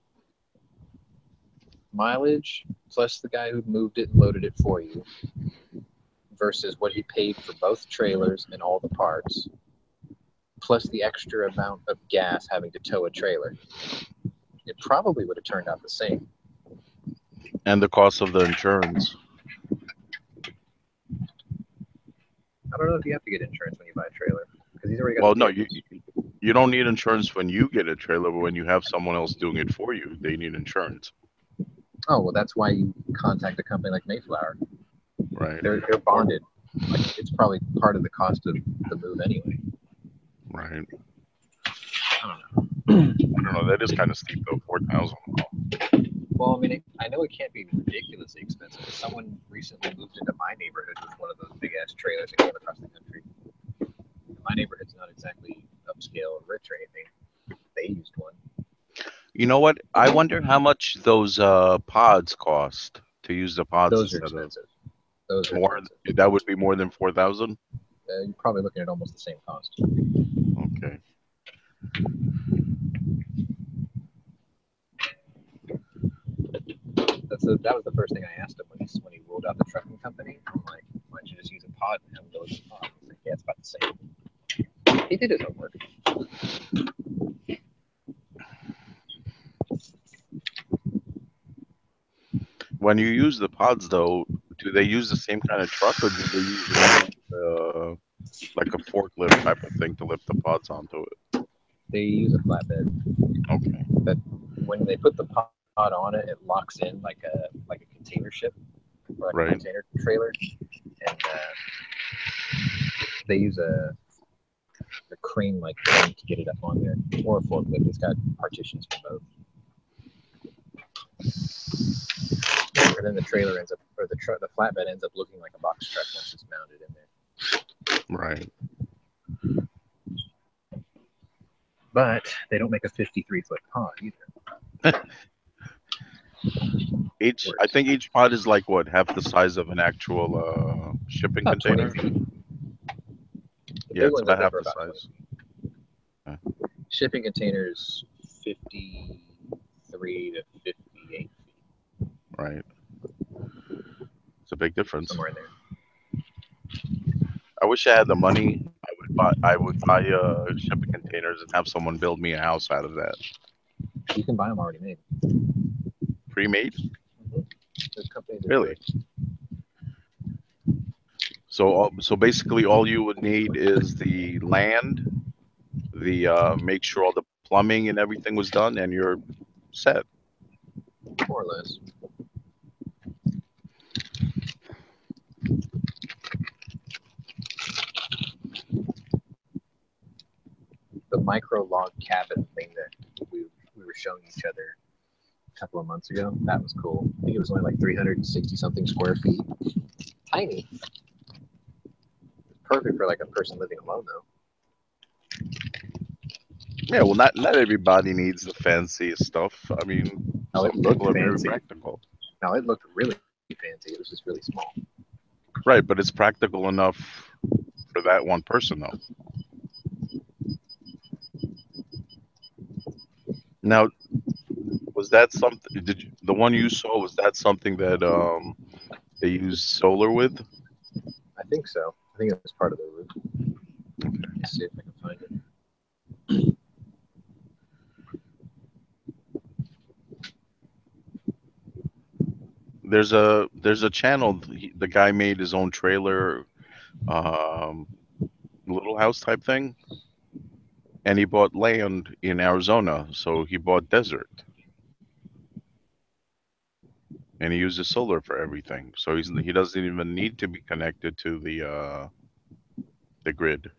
mileage plus the guy who moved it and loaded it for you versus what he paid for both trailers and all the parts, plus the extra amount of gas having to tow a trailer, it probably would have turned out the same.
And the cost of the insurance.
I don't know if you have to get insurance when you buy a trailer because he's already got.
Well, no, you don't need insurance when you get a trailer, but when you have someone else doing it for you, they need insurance.
Oh well, that's why you contact a company like Mayflower.
Right.
They're bonded. Like, it's probably part of the cost of the move anyway.
Right.
I don't
know. That is kind of steep though. 4,000.
Well, I mean, I know it can't be ridiculously expensive. Someone recently moved into my neighborhood with one of those big ass trailers that came across the country. My neighborhood's not exactly upscale or rich or anything. They used one.
You know what? I wonder how much those pods cost to use the pods.
Those are expensive. Those are
more.
Expensive.
That would be more than 4,000.
You're probably looking at almost the same cost.
Okay.
That was the first thing I asked him when he rolled out the trucking company. I'm like, why don't you just use a pod and have them go with the pod? He's like, yeah, it's about the same. He did his homework.
When you use the pods, though, do they use the same kind of truck, or do they use like a forklift type of thing to lift the pods onto it?
They use a flatbed.
Okay.
But when they put the pod on it, it locks in like a container ship or like a container trailer, and they use a crane-like thing to get it up on there, or a forklift. It's got partitions for both. And then the trailer ends up, or the flatbed ends up looking like a box truck once it's mounted in there.
Right.
But they don't make a 53-foot pod either.
I think each pod is like what, half the size of an actual shipping
About 20
container.
feet.
Yeah, it's
ones, I
about
think,
half
are
the
about 20.
size.
Shipping containers 53 to 58 feet,
Right. It's a big difference.
somewhere in there.
I wish I had the money. I would buy shipping containers and have someone build me a house out of that.
You can buy them already made.
Pre-made?
There's companies that
Really?
do it.
So basically, all you would need is the land, the make sure all the plumbing and everything was done, and you're set.
More or less. The micro log cabin thing that we were showing each other a couple of months ago, that was cool. I think it was only like 360 something square feet. Tiny. Perfect for like a person living alone though.
Yeah, well, not everybody needs the fanciest stuff. I mean,
No, it
some
looked
people are very
fancy.
practical.
No, it looked really fancy. It was just really small.
Right, but it's practical enough for that one person, though. Now, was that something? The one you saw, was that something that they used solar with?
I think so. I think it was part of the roof. Let's see if I can find it.
There's a channel. The guy made his own trailer, little house type thing, and he bought land in Arizona, so he bought desert, and he uses solar for everything. So he doesn't even need to be connected to the grid.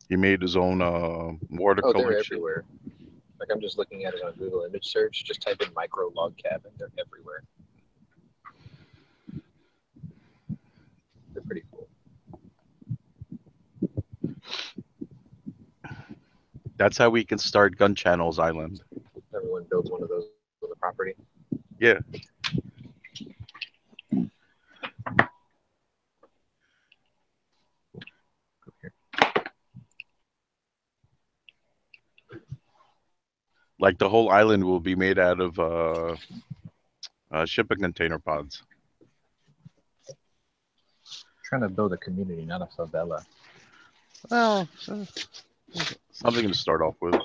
He made his own water
Oh, they're
collection.
everywhere. Like I'm just looking at it on Google image search. Just type in micro log cabin. They're everywhere. They're pretty cool.
That's how we can start Gunchannels Island.
Everyone builds one of those on the property.
Yeah. Like the whole island will be made out of shipping container pods.
Trying to build a community, not a favela.
Well, something to start off with.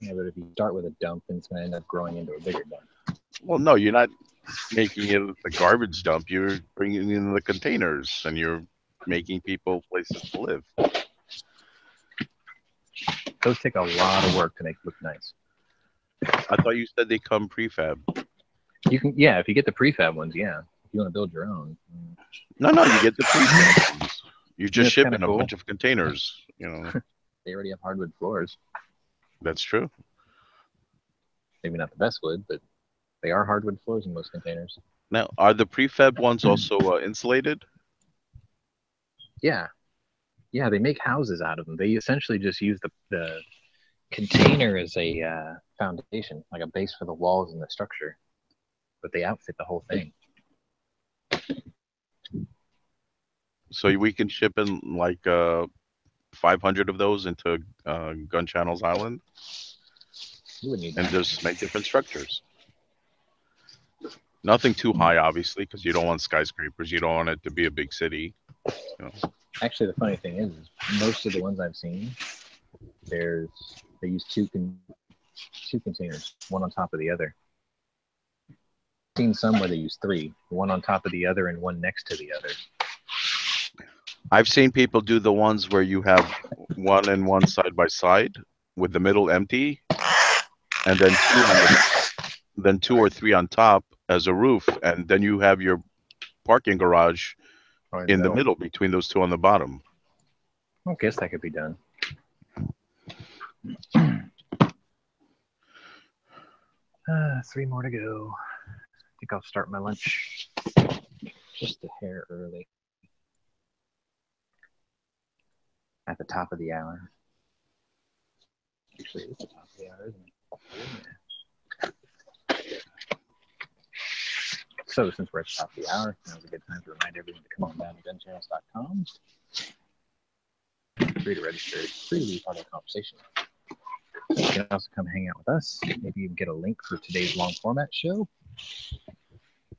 Yeah, but if you start with a dump, then it's going to end up growing into a bigger dump.
Well, no, you're not making it a garbage dump. You're bringing in the containers, and you're making people places to live.
Those take a lot of work to make look nice.
I thought you said they come prefab.
You can, yeah, if you get the prefab ones, yeah. If you want to build your own.
No, you get the prefab ones. You just ship in a
cool.
bunch of containers. You know.
They already have hardwood floors.
That's true.
Maybe not the best wood, but they are hardwood floors in most containers.
Now, are the prefab ones also insulated?
Yeah. Yeah, they make houses out of them. They essentially just use the container as a foundation, like a base for the walls and the structure. But they outfit the whole thing.
So we can ship in like 500 of those into Gunchannels Island,
You would need
and
that.
just make different structures. Nothing too high, obviously, because you don't want skyscrapers. You don't want it to be a big city. You know.
Actually, the funny thing is most of the ones I've seen, they use two containers, one on top of the other. I've seen some where they use three, one on top of the other and one next to the other.
I've seen people do the ones where you have one and one side by side with the middle empty, and then two or three on top as a roof, and then you have your parking garage
Probably
in the middle between those two on the bottom.
I guess that could be done. 3 more to go. I think I'll start my lunch just a hair early. At the top of the hour. Actually, it's the top of the hour, isn't it? So, since we're at the top of the hour, now's a good time to remind everyone to come on down to gunchannels.com. Free to register, free to be part of the conversation. You can also come hang out with us. Maybe even get a link for today's long format show.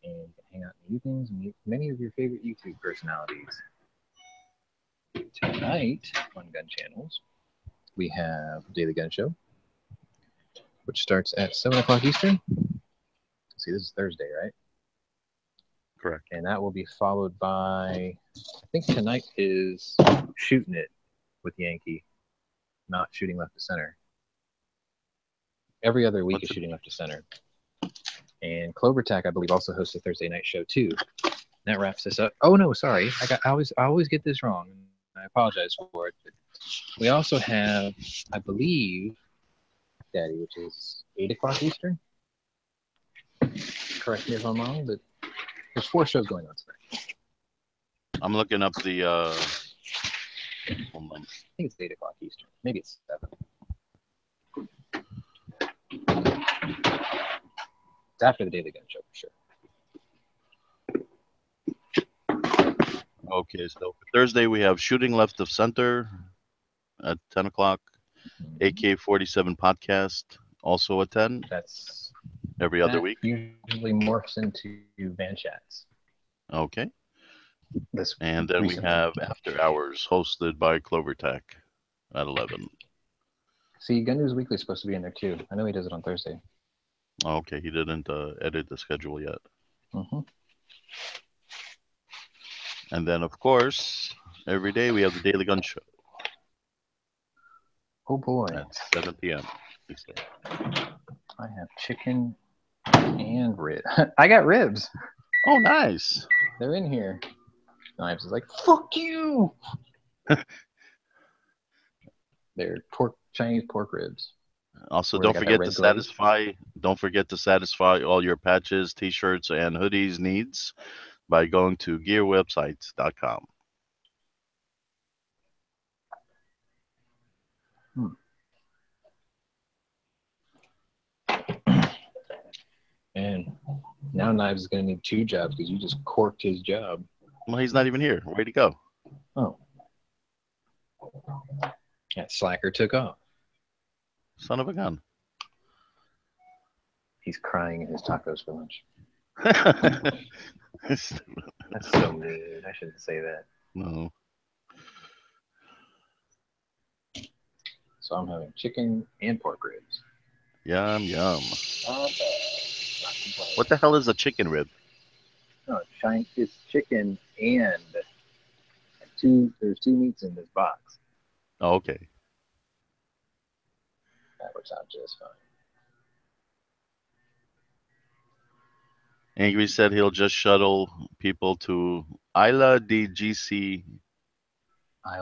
And you can hang out in the evenings and meet many of your favorite YouTube personalities. Tonight on Gun Channels, we have Daily Gun Show, which starts at 7 o'clock Eastern. See, this is Thursday, right?
Correct.
And that will be followed by, I think tonight is Shooting It with Yankee, not Shooting Left to Center. Every other week is Shooting Left to Center. And Clover Tack, I believe, also hosts a Thursday night show too. That wraps this up. Oh no, sorry, I always get this wrong. I apologize for it. But we also have, I believe, Daddy, which is 8 o'clock Eastern. Correct me if I'm wrong, but there's 4 shows going on tonight.
I'm looking up the. Hold on.
I think it's 8 o'clock Eastern. Maybe it's 7. It's after the Daily Gun Show for sure.
Okay, so for Thursday we have Shooting Left of Center at 10 o'clock. AK-47 podcast also at 10.
That's
every other week.
Usually morphs into van chats.
Okay.
This
and then
recently.
we have After Hours hosted by Clover Tech at 11.
See, Gun News Weekly is supposed to be in there too. I know he does it on Thursday.
Okay, he didn't edit the schedule yet.
Mm-hmm.
And then, of course, every day we have the Daily Gun Show.
Oh boy.
At 7 p.m. Eastern.
I have chicken and rib. I got ribs.
Oh, nice.
They're in here. Knives is like, fuck you. They're Chinese pork ribs.
Also,
Where
don't
they got
forget
that
to
red glaze.
satisfy. Don't forget to satisfy all your patches, T-shirts, and hoodies needs by going to gearwebsites.com.
And now Knives is going to need 2 jobs because you just corked his job.
Well, he's not even here. Where'd he go?
Oh. That slacker took off.
Son of a gun.
He's crying in his tacos for lunch.
That's
That's so mean. I shouldn't say that.
No.
So I'm having chicken and pork ribs.
Yum, yum.
Not bad. Not complaining.
What the hell is a chicken rib?
No, it's chicken and there's 2 meats in this box.
Oh, okay.
That works out just fine.
Angry said he'll just shuttle people to Isla de GC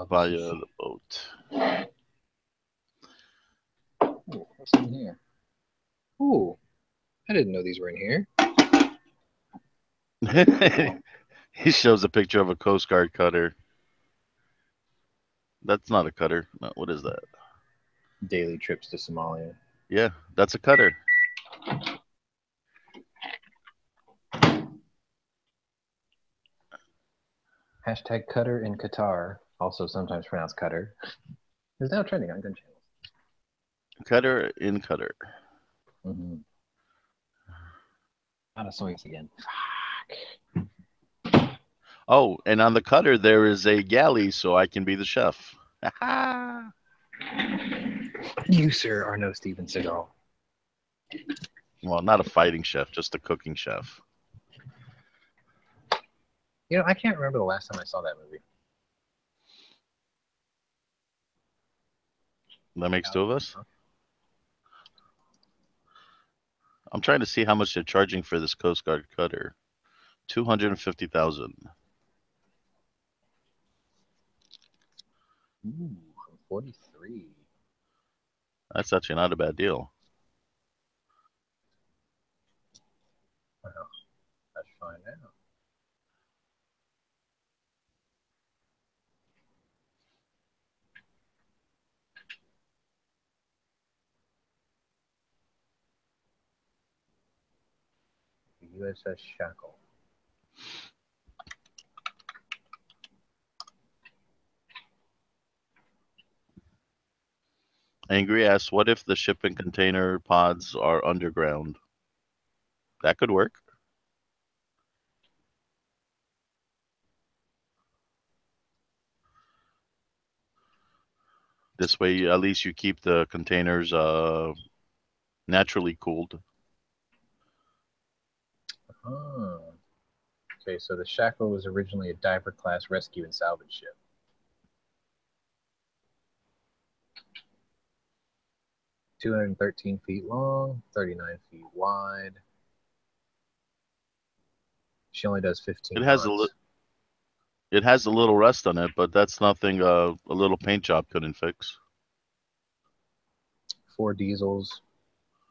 via the boat.
Ooh, what's in here? Ooh, I didn't know these were in here.
He shows a picture of a Coast Guard cutter. That's not a cutter. No, what is that?
Daily trips to Somalia.
Yeah, that's a cutter.
Hashtag cutter in Qatar, also sometimes pronounced cutter, is now trending on Gunchannels.
Cutter in cutter.
Mm-hmm. Out of soys again.
Oh, and on the cutter there is a galley, so I can be the chef.
You, sir, are no Steven Seagal.
Well, not a fighting chef, just a cooking chef.
You know, I can't remember the last time I saw that movie.
That makes 2 of us? I'm trying to see how much they're charging for this Coast Guard cutter. $250,000.
Ooh, 43.
That's actually not a bad deal.
Wow. Let's find out. USS Shackle.
Angry asks, what if the shipping container pods are underground? That could work. This way, at least you keep the containers naturally cooled.
Oh. Okay, so the Shackle was originally a diver-class rescue and salvage ship. "213 feet long, 39 feet wide. She only does 15
It has
knots.
it has a little rust on it, but that's nothing a little paint job couldn't fix.
4 diesels,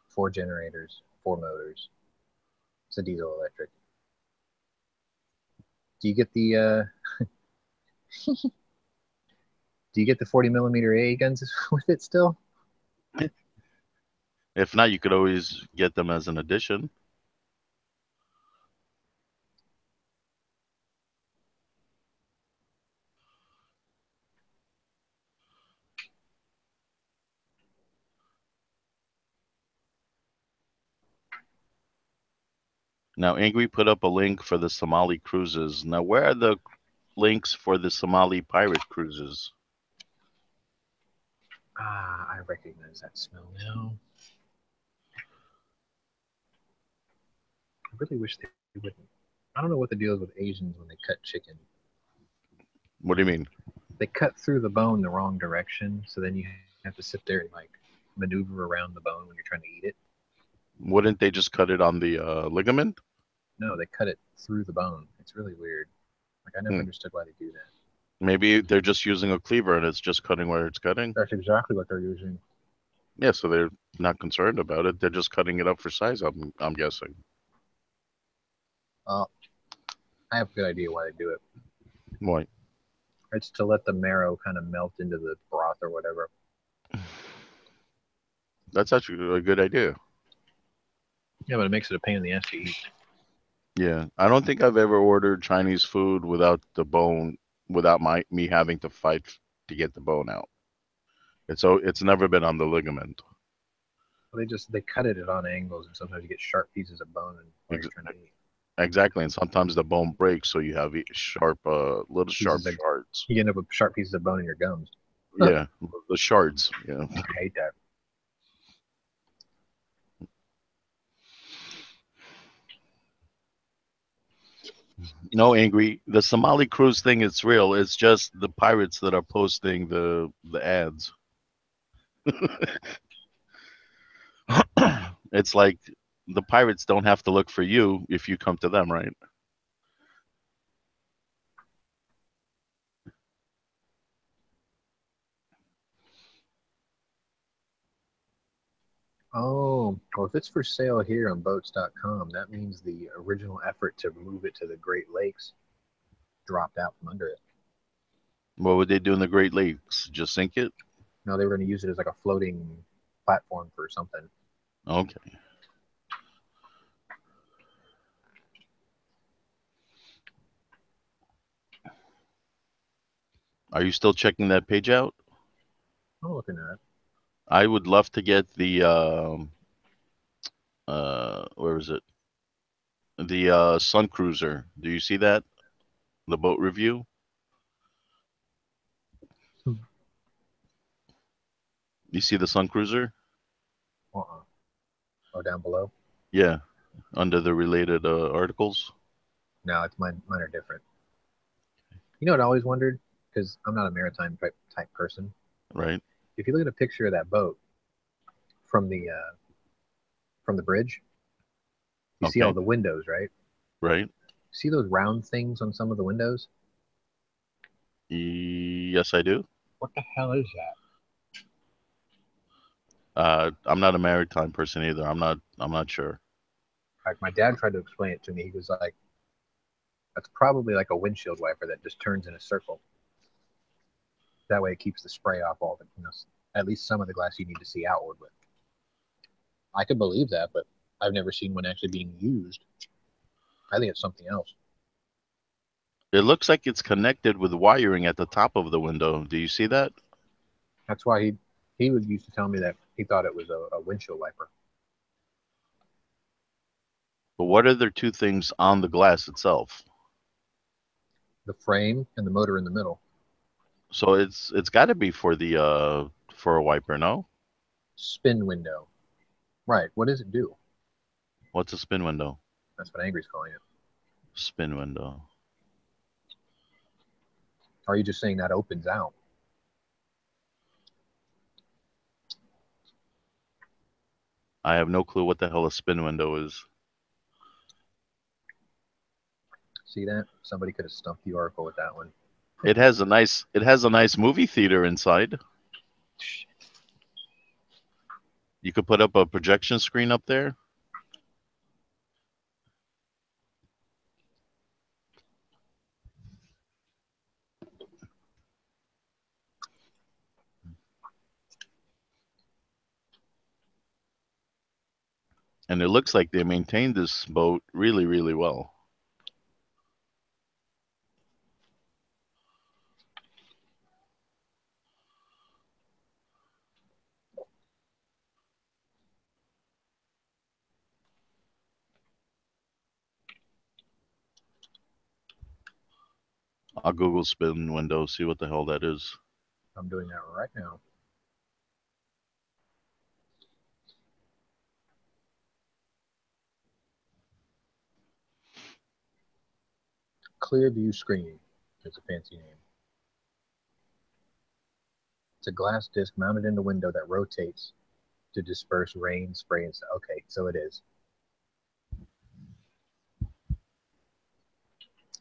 4 generators, 4 motors. It's a diesel electric. Do you get the do you get the 40 millimeter AA guns with it still?
If not, you could always get them as an addition. Now, Angry put up a link for the Somali cruises. Now, where are the links for the Somali pirate cruises?
Ah, I recognize that smell now. I really wish they wouldn't. I don't know what the deal is with Asians when they cut chicken.
What do you mean?
They cut through the bone the wrong direction, so then you have to sit there and like maneuver around the bone when you're trying to eat it.
Wouldn't they just cut it on the ligament?
No, they cut it through the bone. It's really weird. Like I never understood why they do that.
Maybe they're just using a cleaver and it's just cutting where it's cutting.
That's exactly what they're using.
Yeah, so they're not concerned about it. They're just cutting it up for size, I'm guessing.
I have a good idea why they do it.
Why?
It's to let the marrow kind of melt into the broth or whatever.
That's actually a good idea.
Yeah, but it makes it a pain in the ass to eat.
Yeah, I don't think I've ever ordered Chinese food without the bone, without me having to fight to get the bone out. It's never been on the ligament.
They cut it at on angles, and sometimes you get sharp pieces of bone while you're trying to eat.
Exactly, and sometimes the bone breaks, so you have sharp, little sharp shards.
You end up with sharp pieces of bone in your gums.
Yeah, the shards. Yeah,
I hate that.
No, Angry. The Somali cruise thing is real. It's just the pirates that are posting the ads. It's like the pirates don't have to look for you if you come to them, right?
Oh, well, if it's for sale here on boats.com, that means the original effort to move it to the Great Lakes dropped out from under it.
What would they do in the Great Lakes? Just sink it?
No, they were going to use it as like a floating platform for something.
Okay. Are you still checking that page out?
I'm looking at it.
I would love to get the where is it? The Sun Cruiser. Do you see that? The boat review? You see the Sun Cruiser?
Oh, down below?
Yeah, under the related articles.
No, it's mine are different. You know what I always wondered? Because I'm not a maritime type person.
Right.
If you look at a picture of that boat from the bridge, you see all the windows, right?
Right.
See those round things on some of the windows?
Yes, I do.
What the hell is that?
I'm not a maritime person either. I'm not sure.
Like my dad tried to explain it to me. He was like, "That's probably like a windshield wiper that just turns in a circle. That way, it keeps the spray off all the, at least some of the glass you need to see outward with." I could believe that, but I've never seen one actually being used. I think it's something else.
It looks like it's connected with wiring at the top of the window. Do you see that?
That's why he would used to tell me that he thought it was a windshield wiper.
But what are the two things on the glass itself?
The frame and the motor in the middle.
So it's got to be for the for a wiper, no?
Spin window. Right. What does it do?
What's a spin window?
That's what Angry's calling it.
Spin window.
Or are you just saying that opens out?
I have no clue what the hell a spin window is.
See that? Somebody could have stumped the oracle with that one.
It has a nice movie theater inside. You could put up a projection screen up there. And it looks like they maintained this boat really, really well. I'll Google spin window, see what the hell that is.
I'm doing that right now. Clear view screen is a fancy name. It's a glass disc mounted in the window that rotates to disperse rain, spray, and stuff. Okay, so it is.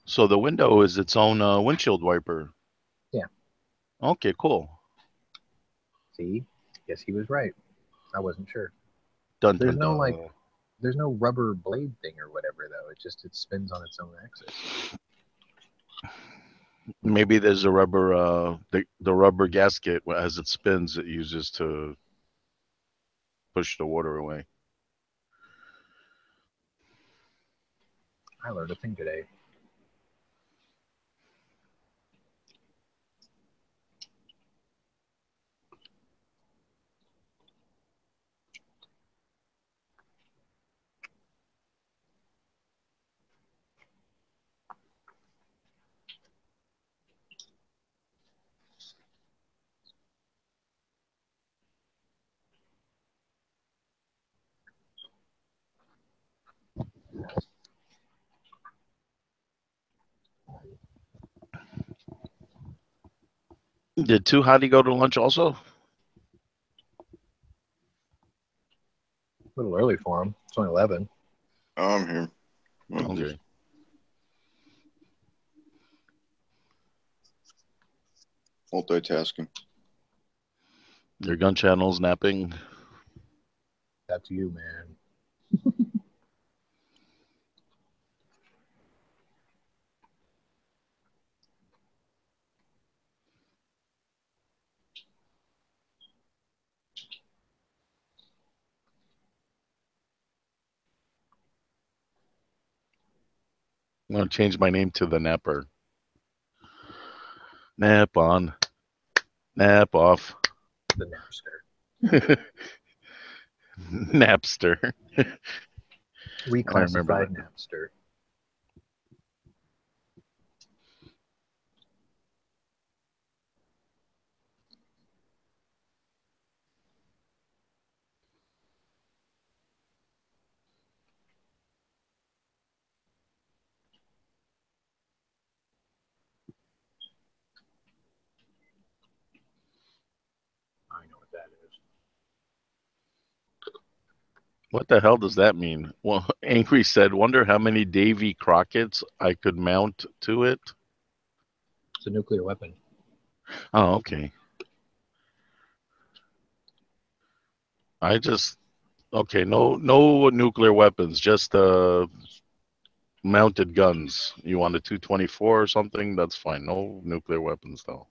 So the window is its own windshield wiper.
Yeah.
Okay, cool.
See? Yes, he was right. I wasn't sure.
Dun,
There's
dun,
no
dun.
there's no rubber blade thing or whatever though. It spins on its own axis.
Maybe there's a rubber the rubber gasket as it spins it uses to push the water away.
I learned a thing today.
Did Too Hottie go to lunch also?
A little early for him. It's only 11.
I'm here.
Okay.
Multitasking.
Your gun channel's napping.
That's you, man.
I'm gonna change my name to the Napper. Nap on. Nap off.
The Napster.
Napster.
Reclassified
that.
Napster. I know what that is.
What the hell does that mean? Well, Angry said, wonder how many Davy Crockett's I could mount to it.
It's a nuclear weapon.
Oh, okay. I just okay. No nuclear weapons. Just mounted guns. You want a 224 or something? That's fine. No nuclear weapons though.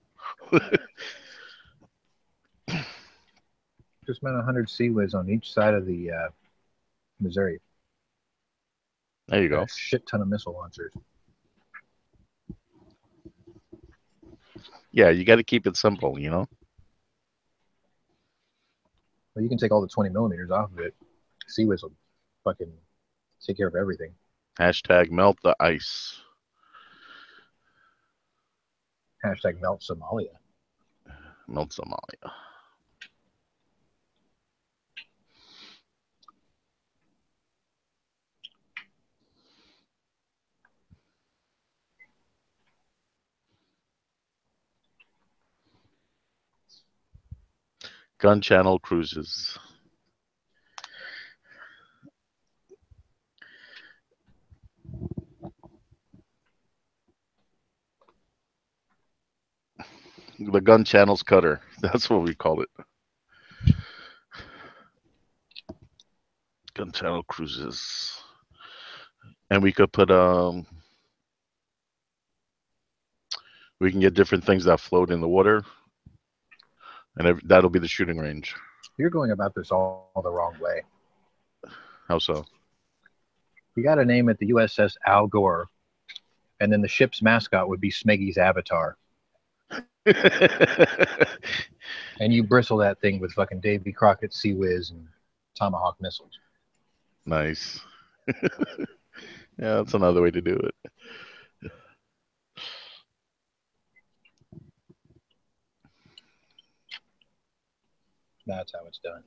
Just mount 100 Sea-Wiz on each side of the Missouri.
There you go.
A shit ton of missile launchers.
Yeah, you got to keep it simple, you know.
Well, you can take all the 20 millimeters off of it. Sea-Wiz will fucking take care of everything.
Hashtag melt the ice.
Hashtag melt Somalia.
Melt Somalia. Gun channel cruises. The gun channels cutter. That's what we call it. Gun channel cruises. And we could put we can get different things that float in the water, and that'll be the shooting range.
You're going about this all the wrong way.
How so?
You got to name it the USS Al Gore, and then the ship's mascot would be Smeggy's avatar. And you bristle that thing with fucking Davy Crockett Sea-Wiz and Tomahawk missiles.
Nice. Yeah, that's another way to do it.
That's how it's done.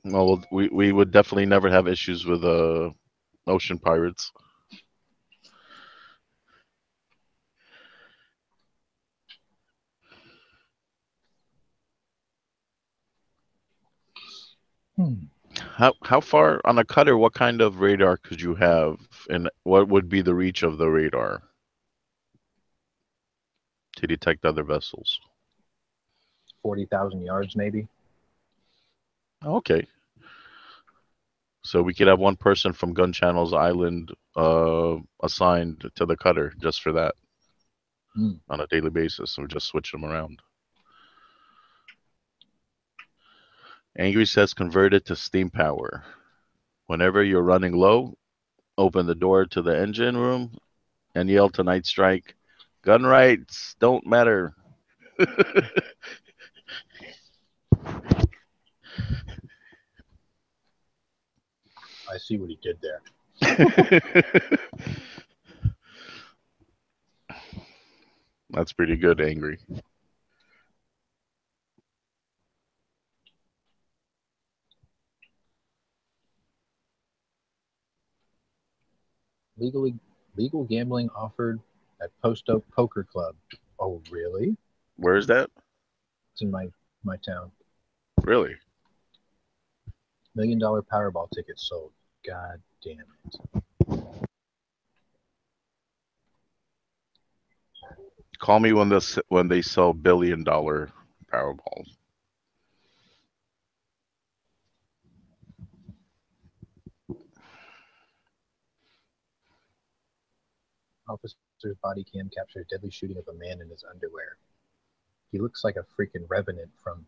Well, we would definitely never have issues with ocean pirates. How far on a cutter? What kind of radar could you have, and what would be the reach of the radar to detect other vessels?
40,000 yards, maybe.
Okay. So we could have one person from Gunchannels Island assigned to the cutter just for that on a daily basis, and we just switch them around. Angry says convert it to steam power. Whenever you're running low, open the door to the engine room and yell to Night Strike, gun rights don't matter.
I see what he did there.
That's pretty good, Angry.
Legal gambling offered at Post Oak Poker Club. Oh, really?
Where is that?
It's in my town.
Really?
$1 million Powerball tickets sold. God damn it.
Call me when they sell $1 billion Powerballs.
Officer's body cam captured a deadly shooting of a man in his underwear. He looks like a freaking revenant from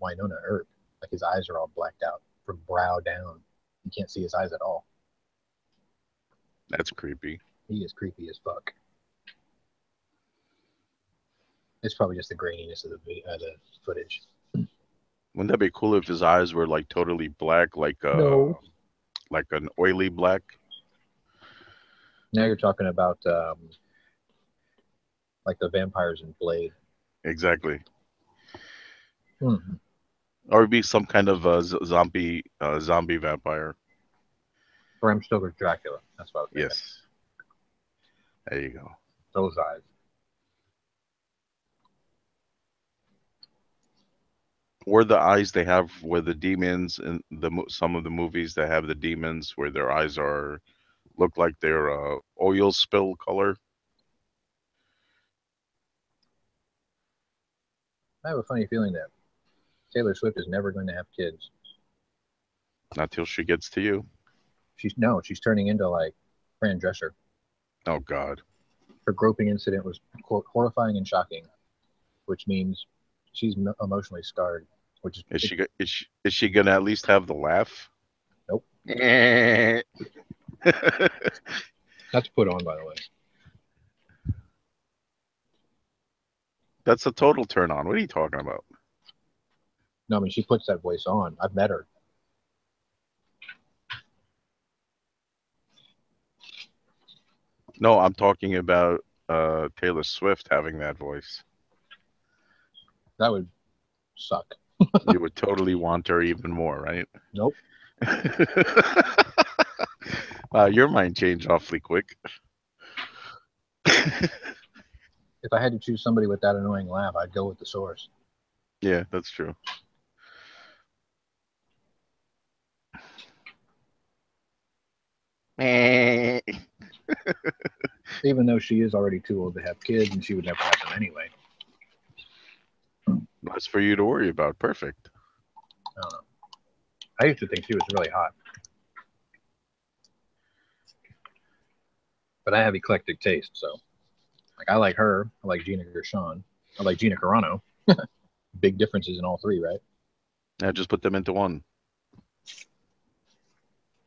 Winona Earp. Like his eyes are all blacked out from brow down. You can't see his eyes at all.
That's creepy.
He is creepy as fuck. It's probably just the graininess of the footage.
Wouldn't that be cool if his eyes were like totally black, like like an oily black?
Now you're talking about like the vampires in Blade.
Exactly.
Mm-hmm.
Or it'd be some kind of zombie vampire.
Bram Stoker's Dracula. That's what I was thinking.
Yes. There you go.
Those eyes.
Or the eyes they have where the demons in some of the movies that have the demons where their eyes look like they're oil spill color.
I have a funny feeling that Taylor Swift is never going to have kids.
Not till she gets to you.
She's turning into like Fran Drescher.
Oh God.
Her groping incident was horrifying and shocking, which means she's emotionally scarred. Which
is she gonna at least have the laugh?
Nope.
That's
put on, by the way.
That's a total turn on. What are you talking about?
No, I mean she puts that voice on. I've met her.
No, I'm talking about Taylor Swift having that voice.
That would suck.
You would totally want her even more, right?
Nope.
Your mind changed awfully quick.
If I had to choose somebody with that annoying laugh, I'd go with the source.
Yeah, that's true.
Even though she is already too old to have kids, and she would never have them anyway.
That's for you to worry about. Perfect.
I don't know. I used to think she was really hot. But I have eclectic taste, so like I like her, I like Gina Gershon, I like Gina Carano. Big differences in all three, right?
Yeah, just put them into one.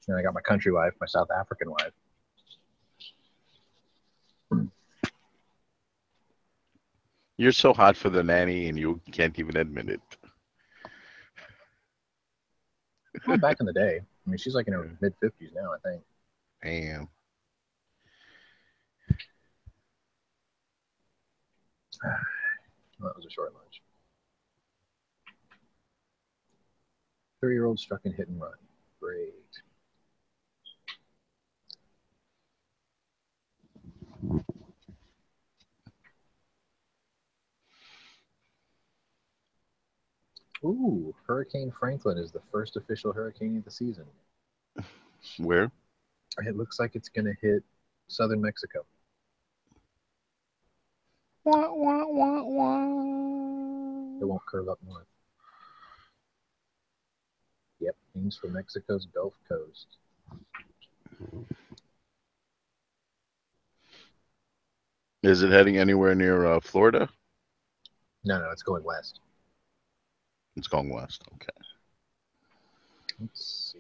And I got my country wife, my South African wife.
You're so hot for the nanny, and you can't even admit it.
Well, back in the day, I mean, she's like in her mid-50s now, I think.
Damn.
Well, that was a short lunch. 3-year-old struck and hit and run. Great. Ooh, Hurricane Franklin is the first official hurricane of the season.
Where?
It looks like it's going to hit southern Mexico.
Wah, wah, wah, wah.
It won't curve up north. Yep, aims for Mexico's Gulf Coast.
Is it heading anywhere near Florida?
No, it's going west.
It's going west. Okay.
Let's see.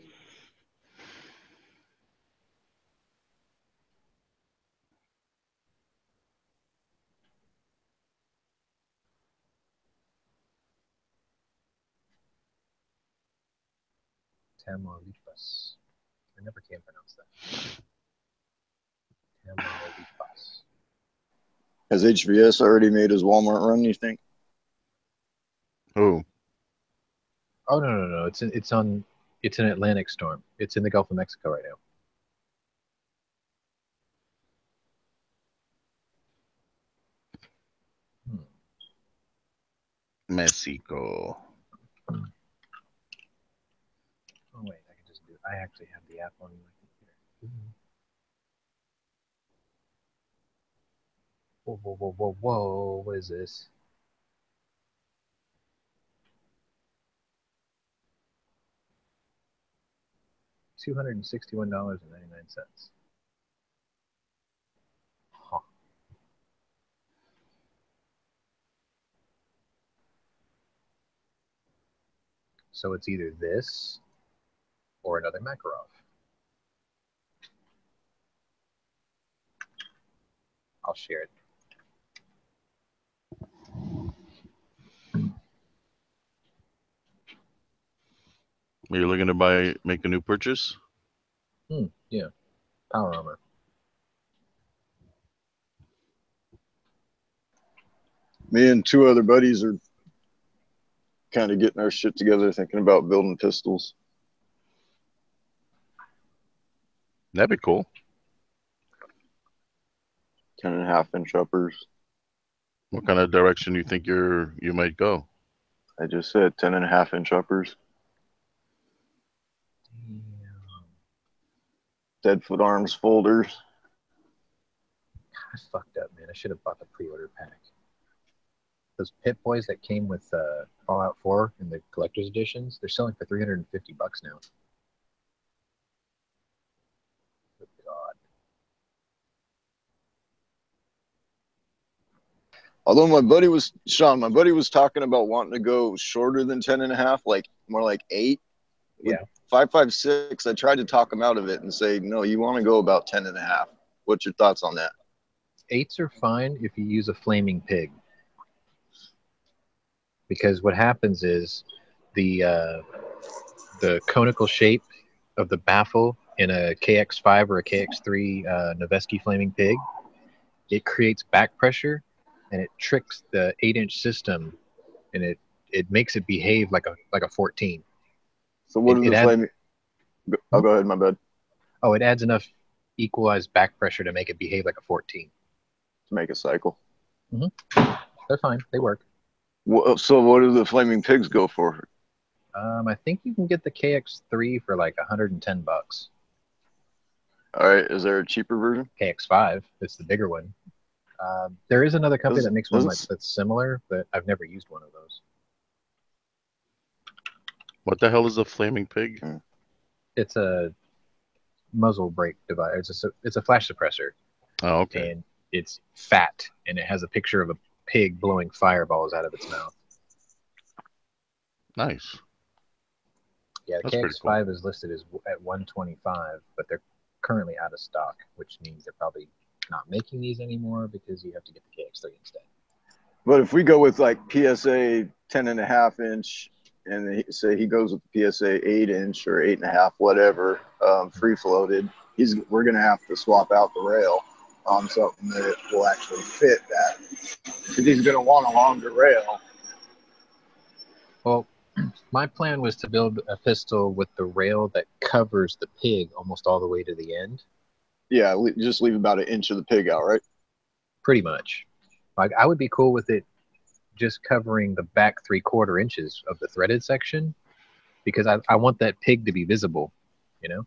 Tamaulipas. I never can pronounce that. Tamaulipas.
Has HVS already made his Walmart run, you think?
Who?
Oh no! It's an Atlantic storm. It's in the Gulf of Mexico right now.
Mexico.
Oh wait, I can just do it. I actually have the app on my computer. Whoa! What is this? $261.99. Huh. So it's either this or another Makarov. I'll share it.
Are you looking to make a new purchase?
Yeah. Power Armor.
Me and two other buddies are kind of getting our shit together, thinking about building pistols.
That'd be cool.
10.5-inch uppers.
What kind of direction do you think you might go?
I just said 10.5-inch uppers. Deadfoot arms folders.
I fucked up, man. I should have bought the pre-order pack. those Pit Boys that came with Fallout 4 in the collector's editions, they're selling for $350 now. Good God.
Although my buddy was talking about wanting to go shorter than 10.5, like more like 8. With
Yeah.
5.56, I tried to talk him out of it and say, no, you want to go about 10.5. What's your thoughts on that?
8s are fine if you use a flaming pig. Because what happens is the conical shape of the baffle in a KX5 or a KX3 Noveski flaming pig, it creates back pressure and it tricks the 8-inch system, and it makes it behave like a 14.
So what is the flaming? I'll go ahead, my bad.
Oh, it adds enough equalized back pressure to make it behave like a 14.
To make a cycle.
Mm-hmm. They're fine. They work.
So what do the flaming pigs go for?
I think you can get the KX3 for like $110.
All right. Is there a cheaper version?
KX5. It's the bigger one. There is another company that makes one that's similar, but I've never used one of those.
What the hell is a flaming pig?
It's a muzzle brake device. It's a flash suppressor.
Oh, okay.
And it's fat, and it has a picture of a pig blowing fireballs out of its mouth.
Nice.
Yeah, the KX5 is listed as at $125, but they're currently out of stock, which means they're probably not making these anymore because you have to get the KX3 instead.
But if we go with like PSA 10.5 inch, and say he goes with the PSA 8-inch or 8.5, whatever, free floated, we're gonna have to swap out the rail on something that will actually fit that, because he's gonna want a longer rail.
Well, my plan was to build a pistol with the rail that covers the pig almost all the way to the end.
Yeah, just leave about 1 inch of the pig out, right?
Pretty much. Like, I would be cool with it just covering the back 3/4 inches of the threaded section, because I want that pig to be visible, you know?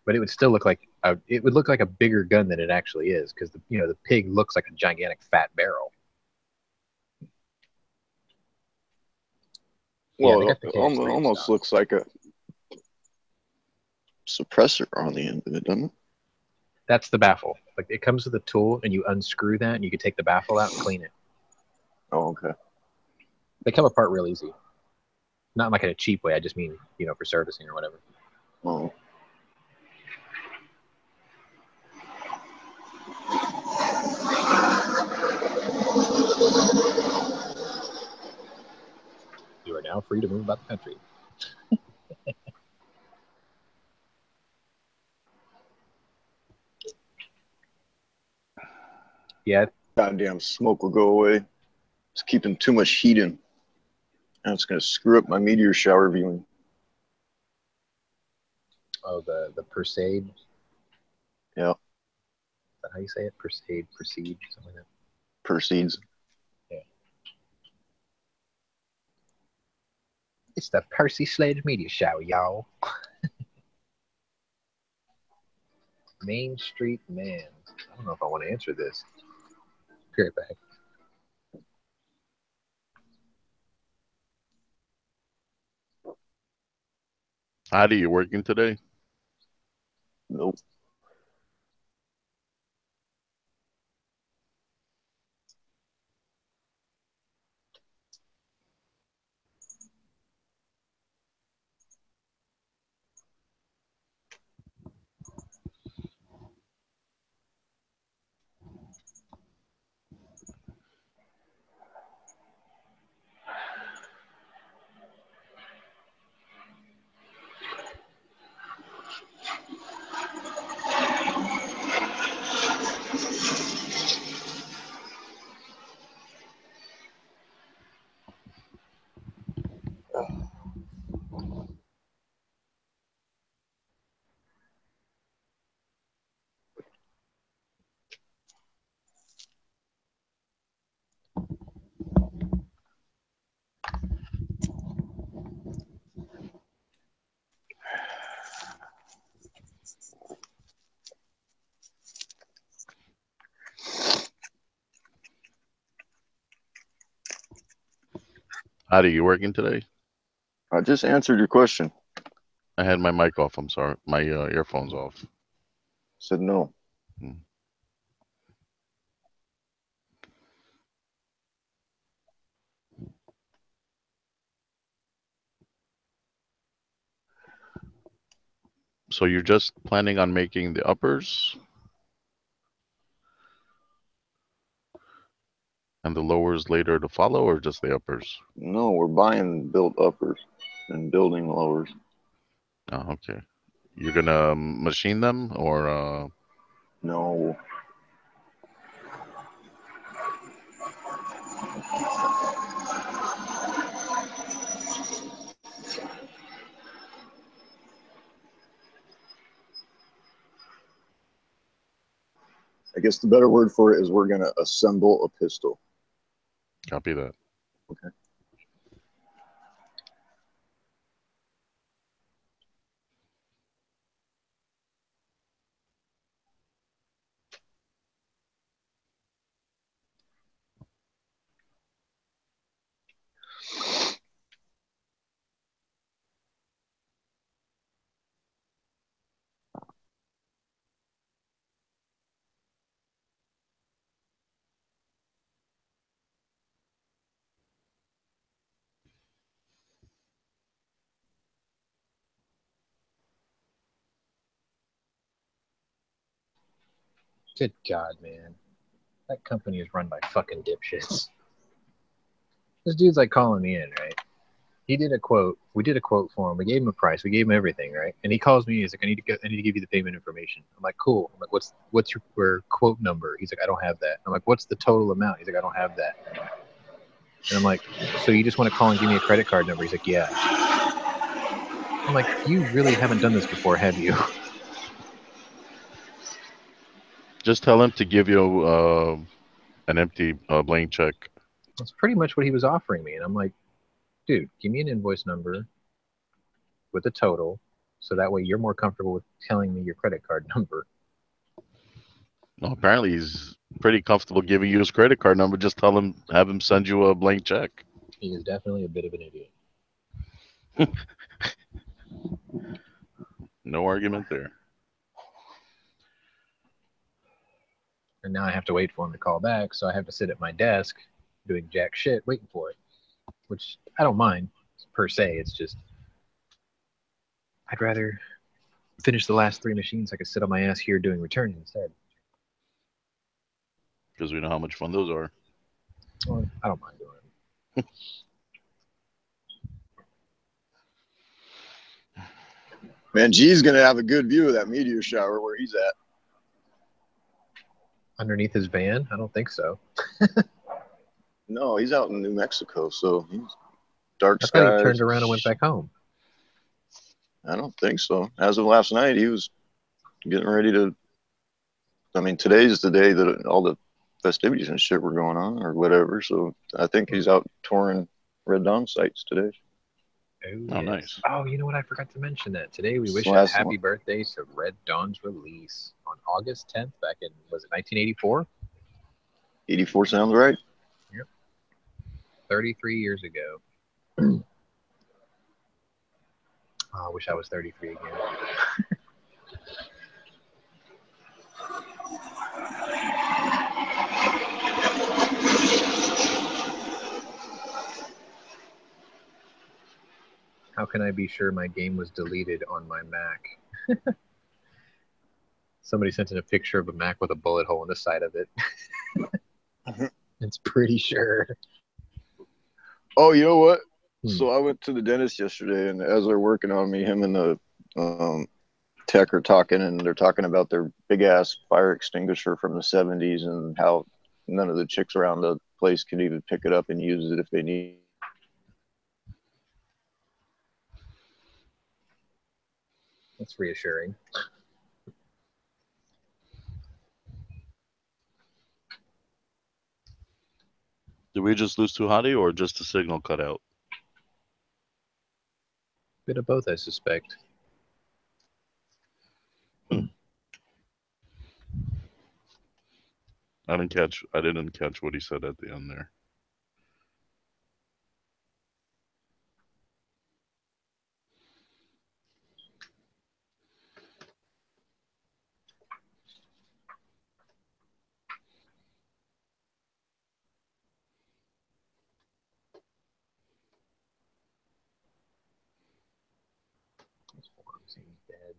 But it would still look like it would look like a bigger gun than it actually is, because the pig looks like a gigantic fat barrel.
Well, yeah, it almost looks like a suppressor on the end of it, doesn't it?
That's the baffle. Like, it comes with a tool, and you unscrew that, and you can take the baffle out and clean it.
Oh, okay.
They come apart real easy. Not like in a cheap way. I just mean, for servicing or whatever.
Oh.
You are now free to move about the country. Yeah.
Goddamn smoke will go away. It's keeping too much heat in. And it's going to screw up my meteor shower viewing.
Oh, the Perseid?
Yeah.
Is that how you say it? Perseid, something like that.
Proceeds.
Yeah. It's the Percy Slade meteor shower, y'all. Main Street Man. I don't know if I want to answer this. Be right back.
Adi, you working today?
Nope.
Howdy, you working today?
I just answered your question.
I had my mic off. I'm sorry. My earphones off.
Said no.
Hmm. So you're just planning on making the uppers and the lowers later to follow, or just the uppers?
No, we're buying built uppers and building lowers.
Oh, okay. You're gonna machine them, or
No. I guess the better word for it is we're going to assemble a pistol.
copy that?
Okay.
Good God, man. That company is run by fucking dipshits. This dude's like calling me in, right? He did a quote. We did a quote for him. We gave him a price. We gave him everything, right? And he calls me. He's like, I need to give you the payment information. I'm like, cool. I'm like, what's your quote number? He's like, I don't have that. I'm like, what's the total amount? He's like, I don't have that. And I'm like, so you just want to call and give me a credit card number? He's like, yeah. I'm like, you really haven't done this before, have you?
Just tell him to give you an empty blank check.
That's pretty much what he was offering me. And I'm like, dude, give me an invoice number with a total, so that way you're more comfortable with telling me your credit card number.
Well, apparently he's pretty comfortable giving you his credit card number. Just have him send you a blank check.
He is definitely a bit of an idiot.
No argument there.
And now I have to wait for him to call back, so I have to sit at my desk doing jack shit waiting for it, which I don't mind per se. It's just I'd rather finish the last 3 machines. I could sit on my ass here doing returning instead.
Because we know how much fun those are.
Well, I don't mind doing it.
Man, G's going to have a good view of that meteor shower where he's at.
Underneath his van? I don't think so.
No, he's out in New Mexico, so he's dark
I
skies.
thought he turned around and went back home.
I don't think so. As of last night, he was getting ready to. I mean, today's the day that all the festivities and shit were going on, or whatever. So I think he's out touring Red Dawn sites today.
Oh, nice.
Oh, you know what? I forgot to mention that. Today we wish a
Last
happy
one.
birthday to Red Dawn's release on August 10th back in, was it 1984?
84 sounds right.
33 years ago. Oh, I wish I was 33 again. How can I be sure my game was deleted on my Mac? Somebody sent in a picture of a Mac with a bullet hole in the side of it. It's pretty sure.
Oh, you know what? So I went to the dentist yesterday, and as they're working on me, him and the tech are talking, and they're talking about their big ass fire extinguisher from the 70s and how none of the chicks around the place could even pick it up and use it if they need.
That's reassuring.
Did we just lose Tuhati, or just the signal cut out?
Bit of both, I suspect.
I didn't catch what he said at the end there.
Seems dead.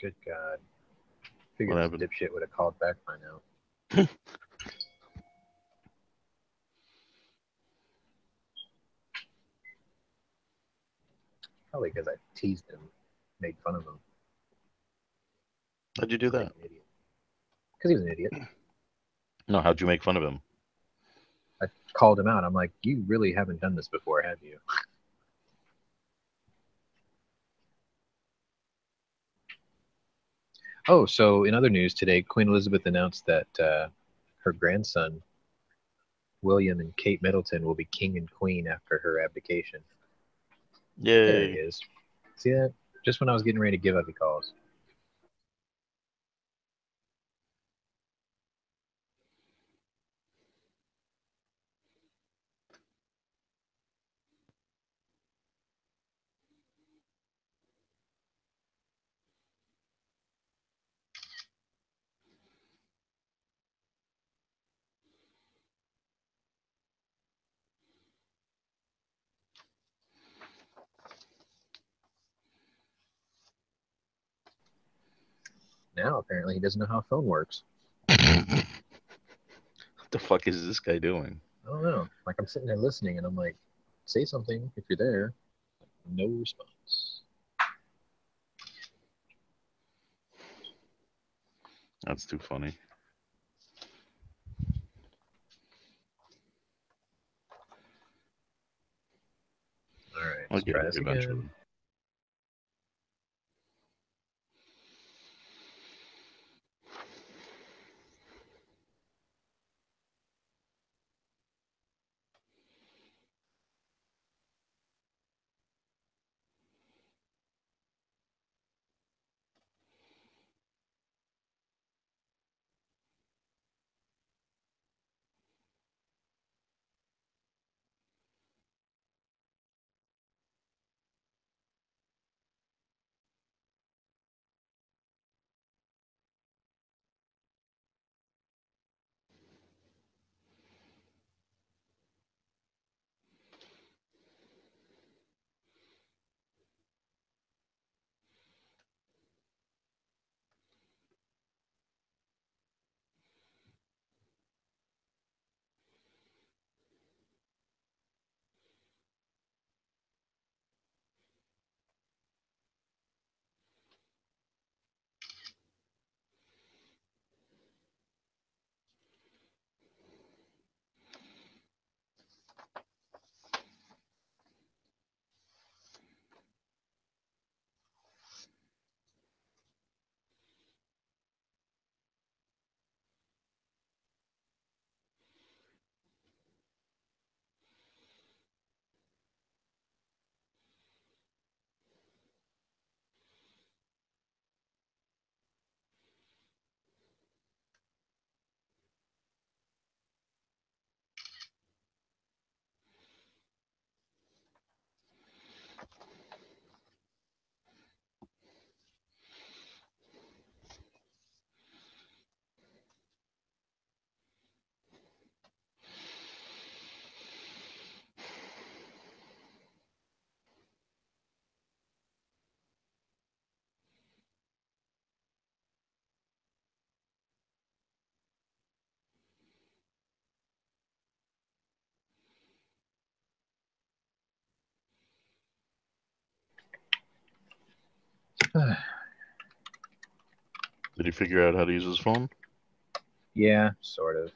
Good God. Figured
What
this
happened?
dipshit would have called back by now. Probably because I teased him, made fun of him.
How'd you do that?
Because he was an idiot.
No, how'd you make fun of him?
I called him out. I'm like, you really haven't done this before, have you? Oh, so in other news today, Queen Elizabeth announced that her grandson, William and Kate Middleton, will be king and queen after her abdication. There he
Yay.
is. See that? Just when I was getting ready to give up, he calls. Now apparently he doesn't know how a phone works.
What the fuck is this guy doing?
I don't know. Like I'm sitting there listening, and I'm like, say something if you're there. No response.
That's too funny.
All right,
I'll
let's
get
try
it
this
eventually.
again.
Did he figure out how to use his phone?
Yeah, sort of.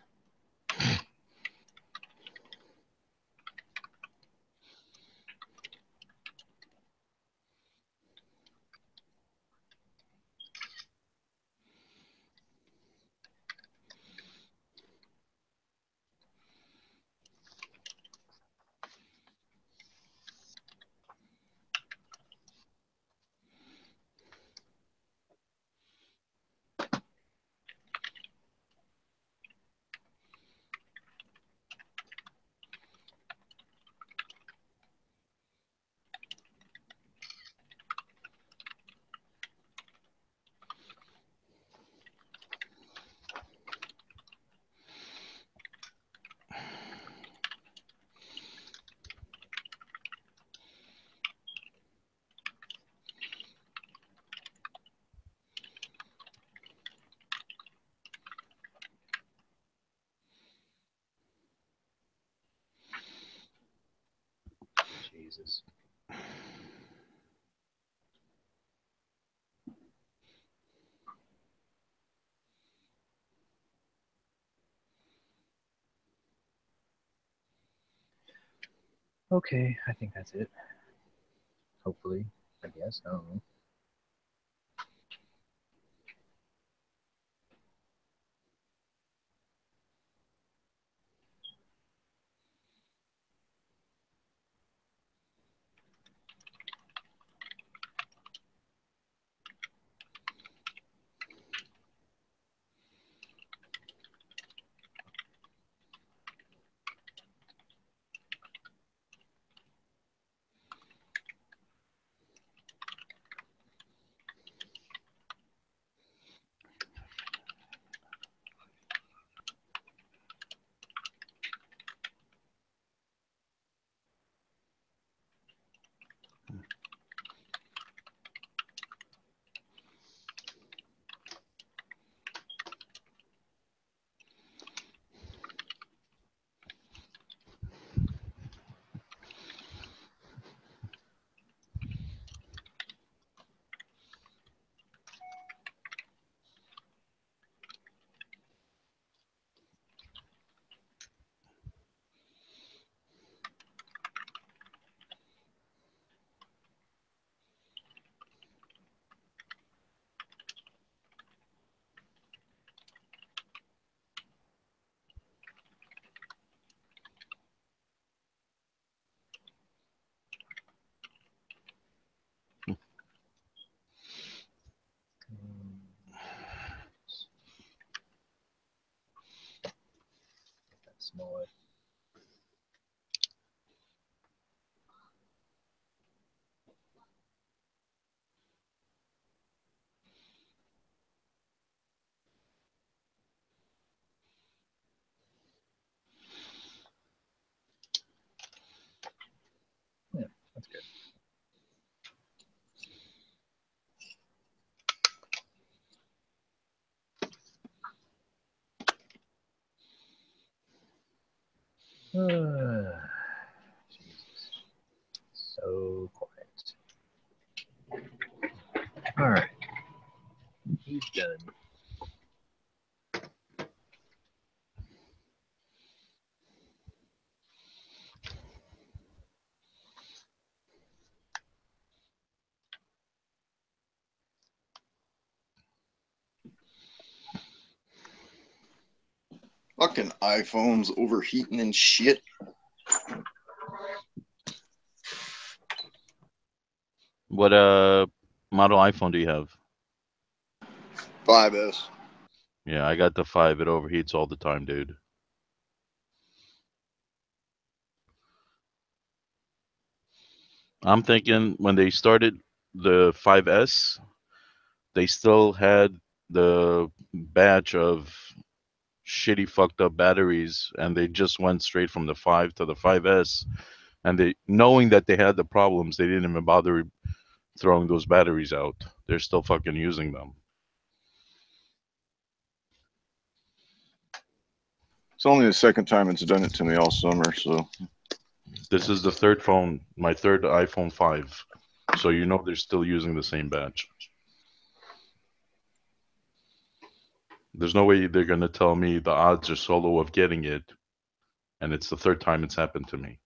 Jesus. Okay, I think that's it. Hopefully, I guess. I don't know. That's smaller. Yeah, that's good. Jesus. So quiet. All right. He's done.
Fucking iPhones overheating and shit.
What model iPhone do you have?
5S.
Yeah, I got the 5. It overheats all the time, dude. I'm thinking when they started the 5S, they still had the batch of shitty fucked up batteries, and they just went straight from the 5 to the 5S, and they, knowing that they had the problems, they didn't even bother throwing those batteries out. They're still fucking using them.
It's only the second time it's done it to me all summer, so.
This is the third phone, my third iPhone 5. So you know they're still using the same batch. There's no way they're gonna tell me the odds are so low of getting it, and it's the third time it's happened to me.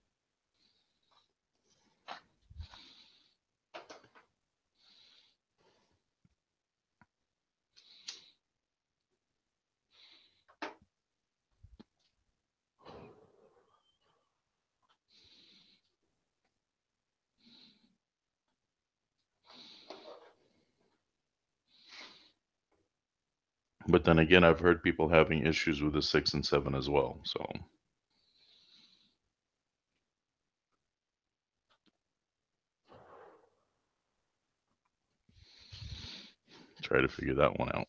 But then again, I've heard people having issues with the 6 and 7 as well. So try to figure that one out.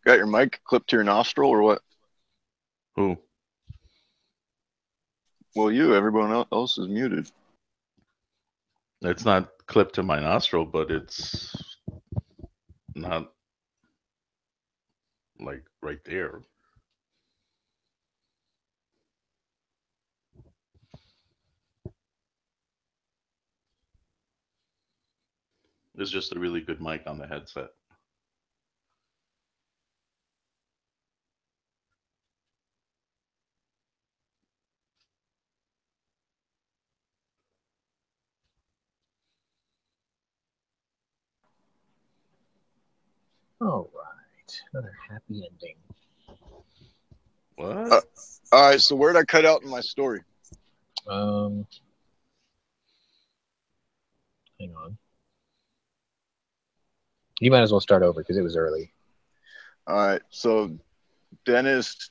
Got your mic clipped to your nostril or what?
Who?
Well, you. Everyone else is muted.
It's not clipped to my nostril, but it's not like right there. It's just a really good mic on the headset.
All right, another happy ending.
What?
All right, so where'd I cut out in my story?
Hang on. You might as well start over because it was early.
All right, so Dennis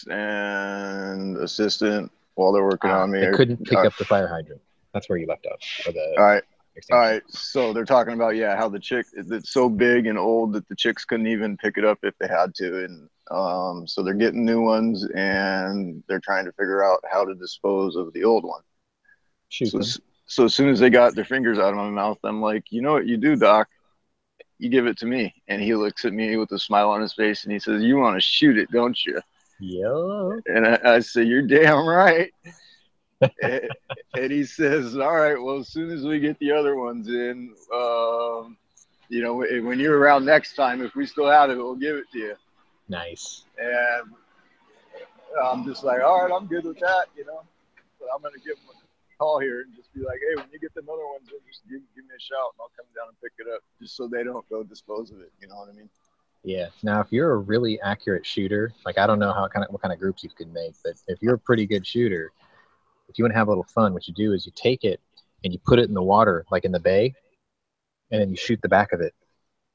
and assistant, while they're working on me,
They couldn't pick up the fire hydrant. That's where you left off. Or the
all right.
extinction.
All right, so they're talking about how the chick it's so big and old that the chicks couldn't even pick it up if they had to, and so they're getting new ones and they're trying to figure out how to dispose of the old one.
Shoot
So,
them.
so as soon as they got their fingers out of my mouth, I'm like, you know what you do, Doc? You give it to me. And he looks at me with a smile on his face and he says, you want to shoot it, don't you?
Yeah.
And I say, you're damn right. and he says, all right, well, as soon as we get the other ones in, when you're around next time, if we still have it, we'll give it to you.
Nice.
And I'm just like, all right, I'm good with that, But I'm going to give him a call here and just be like, hey, when you get the other ones in, just give me a shout and I'll come down and pick it up just so they don't go dispose of it. You know what I mean?
Yeah. Now, if you're a really accurate shooter, like I don't know what kind of groups you can make, but if you're a pretty good shooter, if you want to have a little fun, what you do is you take it and you put it in the water, like in the bay, and then you shoot the back of it,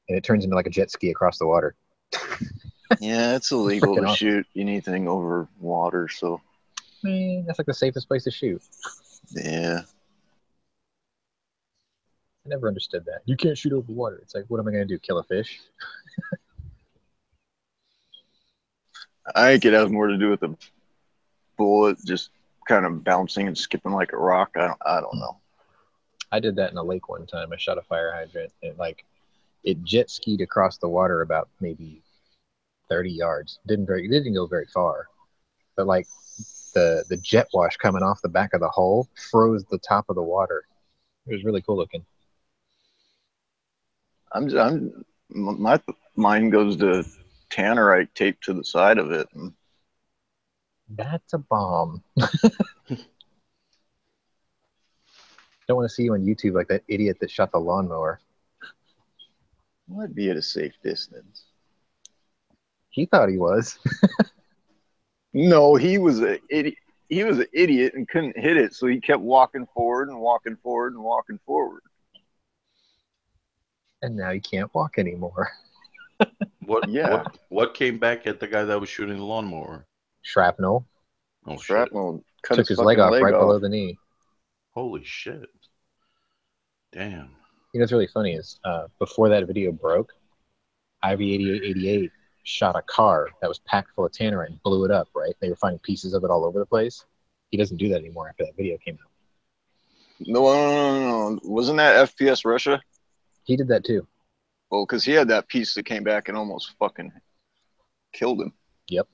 and it turns into like a jet ski across the water.
Yeah, it's illegal to
awesome.
shoot anything over water, so.
Man, that's like the safest place to shoot.
Yeah.
I never understood that. You can't shoot over water. It's like, what am I going to do? Kill a fish?
I think it has more to do with the bullet just kind of bouncing and skipping like a rock. I don't know.
I did that in a lake one time. I shot a fire hydrant and it jet skied across the water about maybe 30 yards. It didn't go very far, but like the jet wash coming off the back of the hull froze the top of the water. It was really cool looking.
My mind goes to tannerite taped to the side of it.
That's a bomb. Don't want to see you on YouTube like that idiot that shot the lawnmower.
I'd be at a safe distance.
He thought he was.
No, he was an idiot. He was an idiot and couldn't hit it, so he kept walking forward and walking forward and walking forward.
And now he can't walk anymore.
What came back at the guy that was shooting the lawnmower?
Shrapnel.
Oh shit!
Shrapnel cut
Took
his
his leg
fucking
off
leg
right
off.
below the knee.
Holy shit! Damn.
You know what's really funny is before that video broke, IV8888 shot a car that was packed full of tannerite and blew it up, right? They were finding pieces of it all over the place. He doesn't do that anymore after that video came out.
No. Wasn't that FPS Russia?
He did that too.
Well, because he had that piece that came back and almost fucking killed him.
Yep.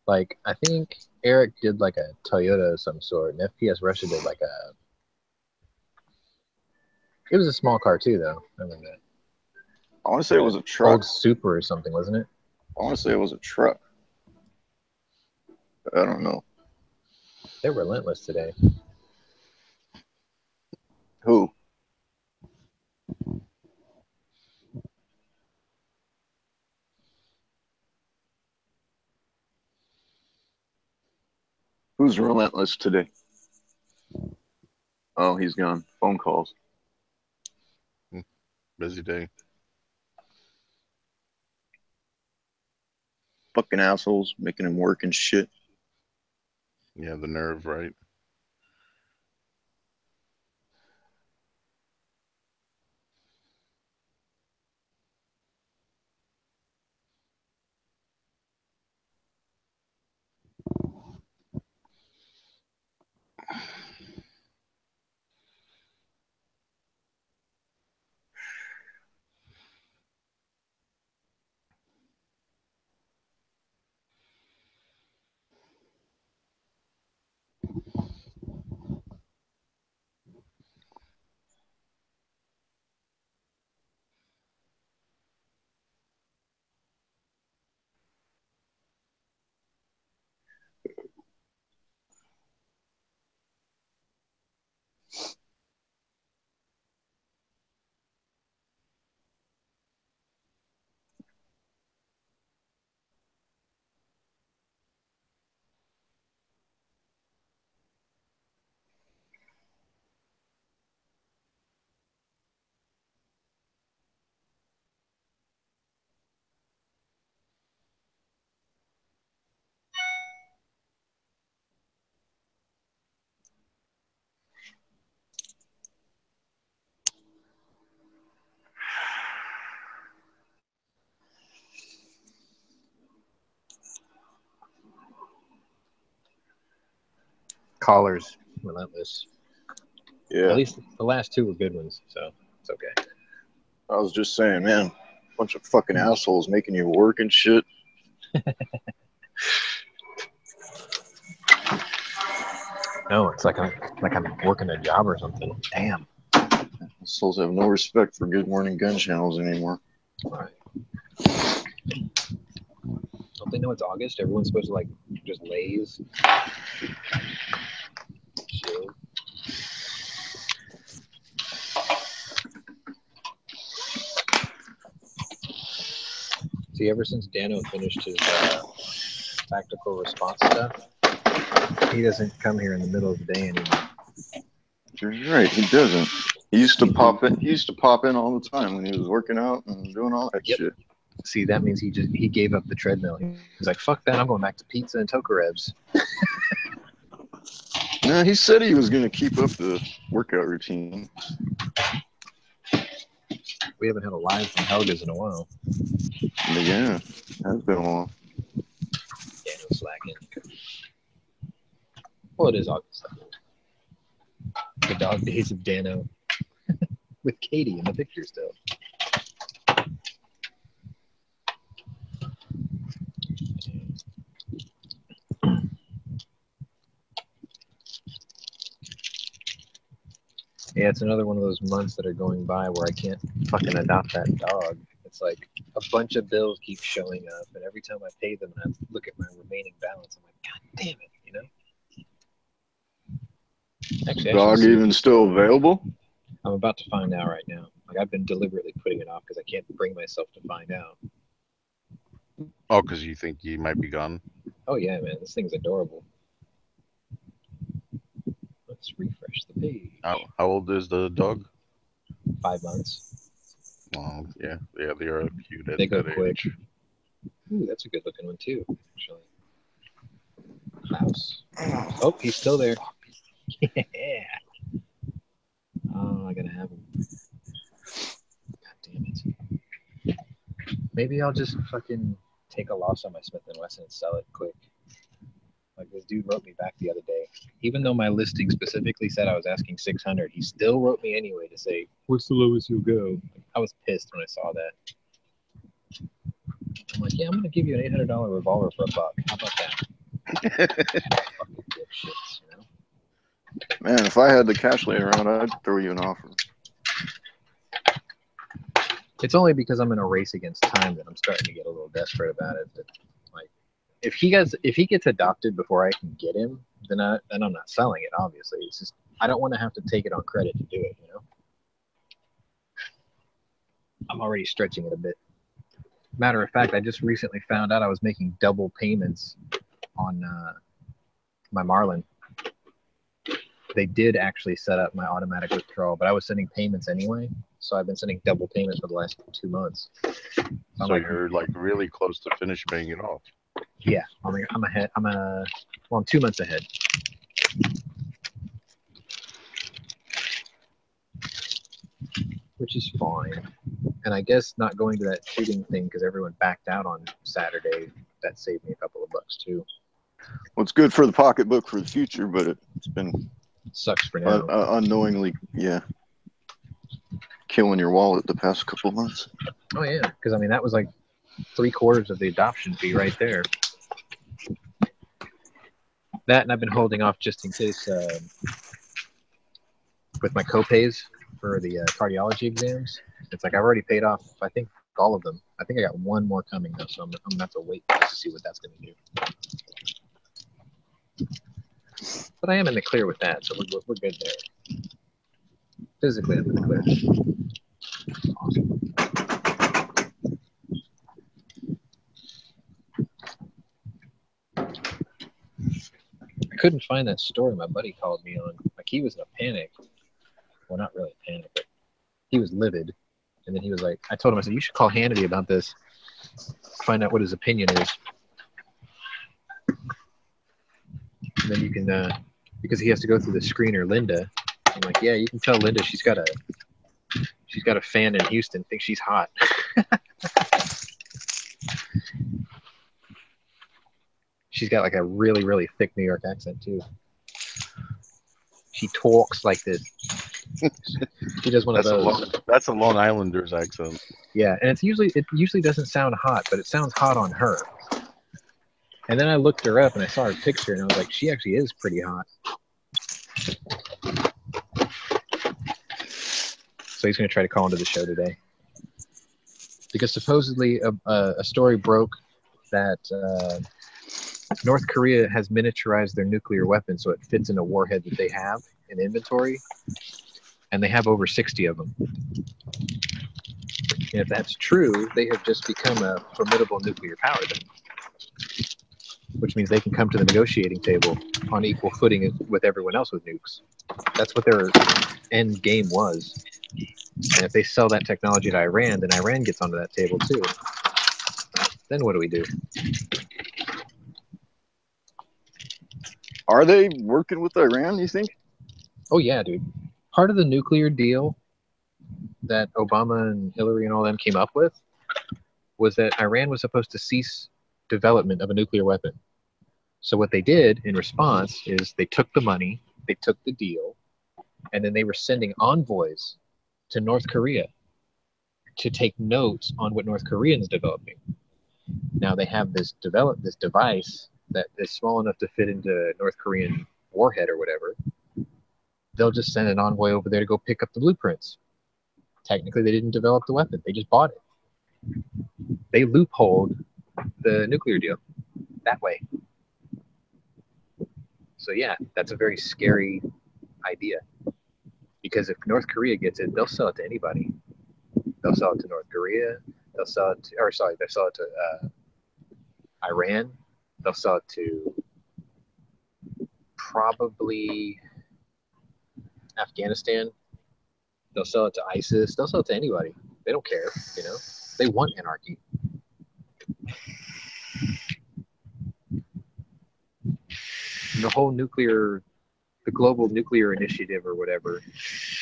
Like, I think Eric did like a Toyota of some sort, and FPS Russia did like a... It was a small car too, though. I remember that.
I want to say it was a truck.
Old Super or something, wasn't it?
I want to say it was a truck. I don't know.
They're relentless today.
Who? Who's relentless today? Oh, he's gone. Phone calls.
Busy day.
Fucking assholes making him work and shit.
Yeah, the nerve, right?
Callers, relentless.
Yeah.
At least the last two were good ones, so it's okay.
I was just saying, man, bunch of fucking assholes making you work and shit.
No, it's like I'm working a job or something. Damn.
Assholes have no respect for Good Morning Gun Channels anymore.
Right. Don't they know it's August? Everyone's supposed to like just laze. Chill. See, ever since Dano finished his tactical response stuff, he doesn't come here in the middle of the day anymore.
You're right, he doesn't. He used to pop in. He used to pop in all the time when he was working out and doing all that shit.
See, that means he gave up the treadmill. He's like, fuck that, I'm going back to pizza and Tokarevs.
No, he said he was going to keep up the workout routine.
We haven't had a live from Helga's in a while.
Yeah, has been a while.
Dano slacking. Well, it is August. The dog days of Dano. With Katie in the picture still. Yeah, it's another one of those months that are going by where I can't fucking adopt that dog. It's like a bunch of bills keep showing up, and every time I pay them and I look at my remaining balance, I'm like, God damn it, you know? Actually,
Dog even still available?
I'm about to find out right now. Like, I've been deliberately putting it off because I can't bring myself to find out.
Oh, because you think he might be gone?
Oh, yeah, man. This thing's adorable. Let's refresh the page.
How old is the dog?
5 months.
Oh, yeah, they are cute at
They go
that
quick.
age.
Ooh, that's a good looking one too, actually. Klaus. Oh, he's still there. Yeah. Oh, I gotta have him. God damn it. Maybe I'll just fucking take a loss on my Smith & Wesson and sell it quick. Like this dude wrote me back the other day. Even though my listing specifically said I was asking 600, he still wrote me anyway to say, "What's the lowest you'll go?" I was pissed when I saw that. I'm like, yeah, I'm gonna give you an $800 revolver for $1. How about that? Fucking dipshits, you know?
Man, if I had the cash laying around, I'd throw you an offer.
It's only because I'm in a race against time that I'm starting to get a little desperate about it. But like, if he gets adopted before I can get him, then I'm not selling it. Obviously, it's just I don't want to have to take it on credit to do it. You know, I'm already stretching it a bit. Matter of fact, I just recently found out I was making double payments on my Marlin. They did actually set up my automatic withdrawal, but I was sending payments anyway. So I've been sending double payments for the last 2 months.
So you're like really close to finish paying it off.
Yeah, I'm ahead. I'm 2 months ahead. Which is fine. And I guess not going to that shooting thing because everyone backed out on Saturday, that saved me a couple of bucks too.
Well, it's good for the pocketbook for the future, but it's been
Sucks for now.
Unknowingly, yeah, killing your wallet the past couple of months.
Oh yeah, because I mean that was like 3/4 of the adoption fee right there. That, and I've been holding off just in case with my copays for the cardiology exams. It's like I've already paid off, I think, all of them. I think I got one more coming though, so I'm gonna have to wait to see what that's gonna do. But I am in the clear with that, so we're good there. Physically, I'm in the clear. Awesome. I couldn't find that story my buddy called me on. Like he was in a panic. Well, not really a panic, but he was livid. And then he was like, I told him, I said, you should call Hannity about this. Find out what his opinion is. And then you can, because he has to go through the screener, Linda. I'm like, yeah, you can tell Linda she's got a fan in Houston, thinks she's hot. She's got like a really, really thick New York accent too. She talks like this. She does one of those.
That's a Long Islander's accent.
Yeah, and it usually doesn't sound hot, but it sounds hot on her. And then I looked her up and I saw her picture and I was like, she actually is pretty hot. So he's going to try to call into the show today. Because supposedly a story broke that North Korea has miniaturized their nuclear weapon so it fits in a warhead that they have in inventory. And they have over 60 of them. And if that's true, they have just become a formidable nuclear power then. Which means they can come to the negotiating table on equal footing with everyone else with nukes. That's what their end game was. And if they sell that technology to Iran, then Iran gets onto that table too. Then what do we do?
Are they working with Iran, you think?
Oh, yeah, dude. Part of the nuclear deal that Obama and Hillary and all them came up with was that Iran was supposed to cease development of a nuclear weapon. So what they did in response is they took the money, they took the deal, and then they were sending envoys to North Korea to take notes on what North Korea is developing. Now they have this device that is small enough to fit into a North Korean warhead or whatever. They'll just send an envoy over there to go pick up the blueprints. Technically, they didn't develop the weapon. They just bought it. They loopholed the nuclear deal that way. So yeah, that's a very scary idea. Because if North Korea gets it, they'll sell it to anybody. They'll sell it to North Korea. They'll sell it to Iran. They'll sell it to probably Afghanistan. They'll sell it to ISIS. They'll sell it to anybody. They don't care, you know. They want anarchy. The global nuclear initiative or whatever,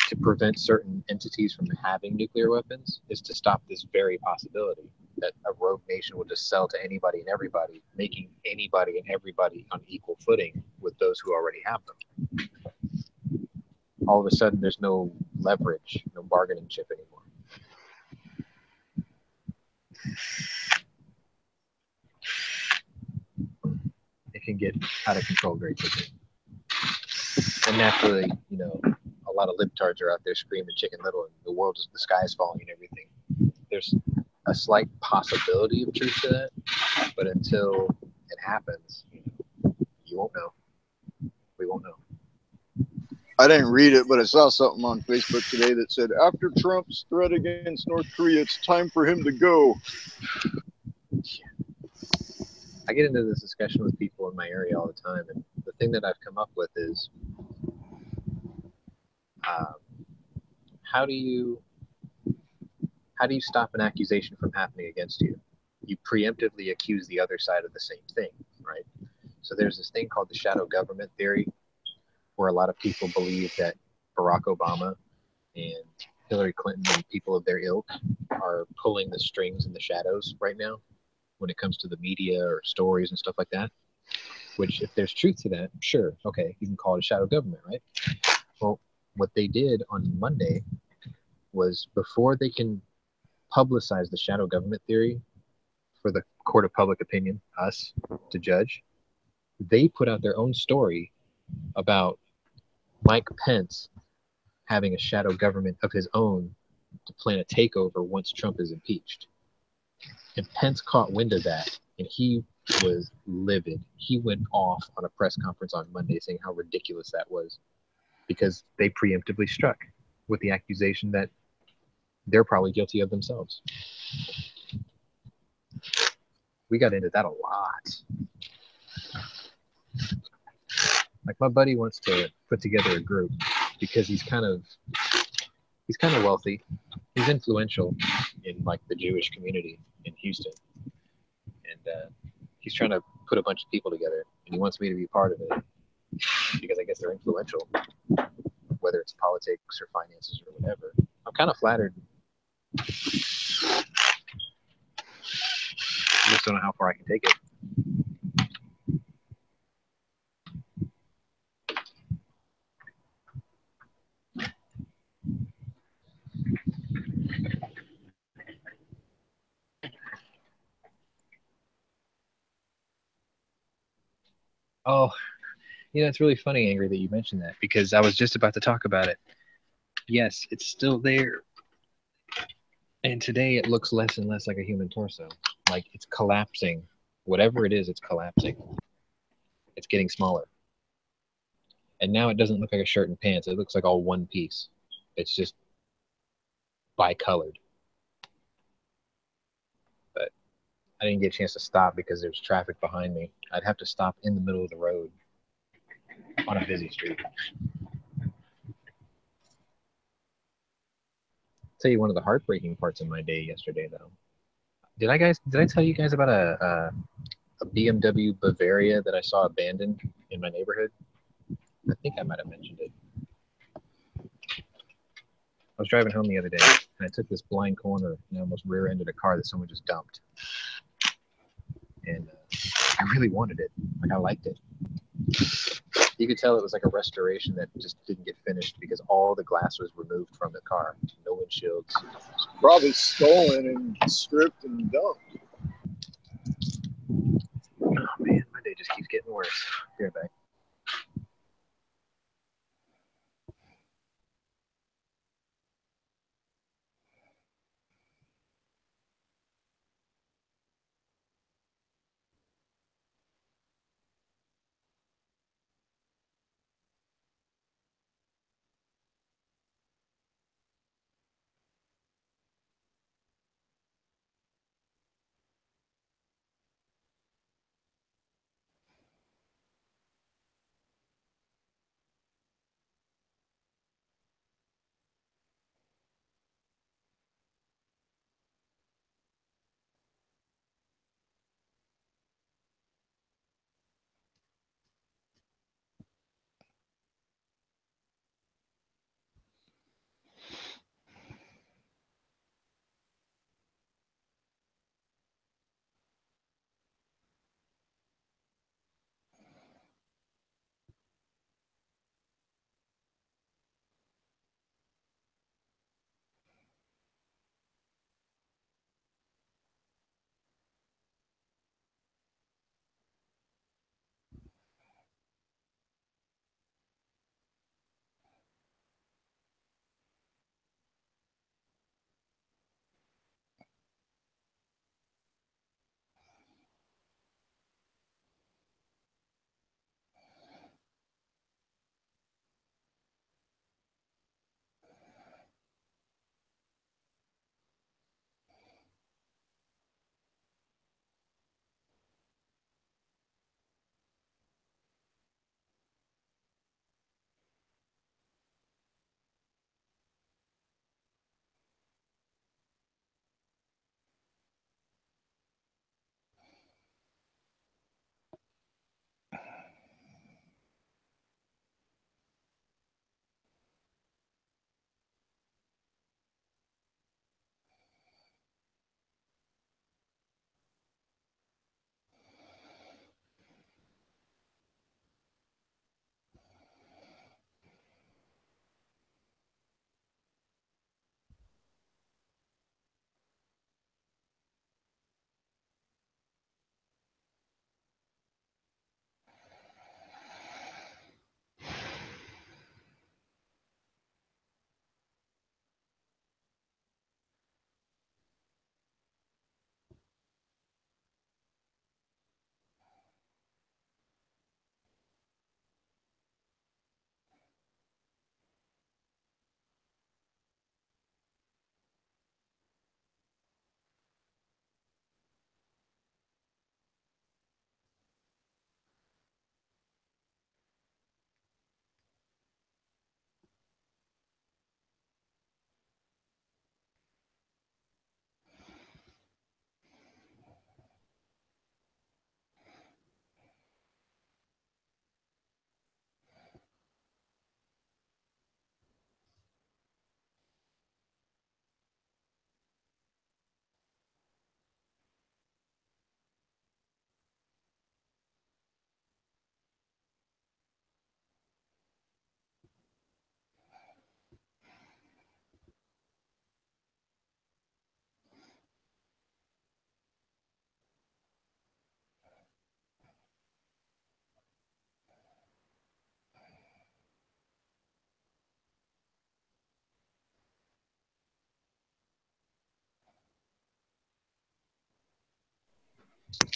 to prevent certain entities from having nuclear weapons is to stop this very possibility that a rogue nation will just sell to anybody and everybody, making anybody and everybody on equal footing with those who already have them. All of a sudden, there's no leverage, no bargaining chip anymore. It can get out of control very quickly. And naturally, you know, a lot of libtards are out there screaming Chicken Little and the sky is falling and everything. There's a slight possibility of truth to that, but until it happens, you won't know. We won't know.
I didn't read it, but I saw something on Facebook today that said, after Trump's threat against North Korea, it's time for him to go.
I get into this discussion with people in my area all the time, and the thing that I've come up with is, how do you stop an accusation from happening against you? You preemptively accuse the other side of the same thing, right? So there's this thing called the shadow government theory, where a lot of people believe that Barack Obama and Hillary Clinton and people of their ilk are pulling the strings in the shadows right now when it comes to the media or stories and stuff like that. Which, if there's truth to that, sure, okay, you can call it a shadow government, right? Well, what they did on Monday was, before they can publicize the shadow government theory for the court of public opinion, us, to judge, they put out their own story about Mike Pence having a shadow government of his own to plan a takeover once Trump is impeached. And Pence caught wind of that, and he was livid. He went off on a press conference on Monday saying how ridiculous that was, because they preemptively struck with the accusation that they're probably guilty of themselves. We got into that a lot. Like, my buddy wants to put together a group because he's kind of wealthy. He's influential in like the Jewish community in Houston, and he's trying to put a bunch of people together, and he wants me to be part of it because I guess they're influential, whether it's politics or finances or whatever. I'm kind of flattered. I just don't know how far I can take it. Oh, you know, it's really funny, Angry, that you mentioned that, because I was just about to talk about it. Yes, it's still there. And today it looks less and less like a human torso. Like, it's collapsing. Whatever it is, it's collapsing. It's getting smaller. And now it doesn't look like a shirt and pants. It looks like all one piece. It's just bicolored. But I didn't get a chance to stop because there's traffic behind me. I'd have to stop in the middle of the road on a busy street. Tell you one of the heartbreaking parts of my day yesterday, though. Did I tell you guys about a BMW Bavaria that I saw abandoned in my neighborhood? I think I might have mentioned it. I was driving home the other day, and I took this blind corner and I almost rear-ended a car that someone just dumped. And I really wanted it. Like, I liked it. You could tell it was like a restoration that just didn't get finished because all the glass was removed from the car. No windshields.
Probably stolen and stripped and dumped.
Oh man, my day just keeps getting worse. Be right back.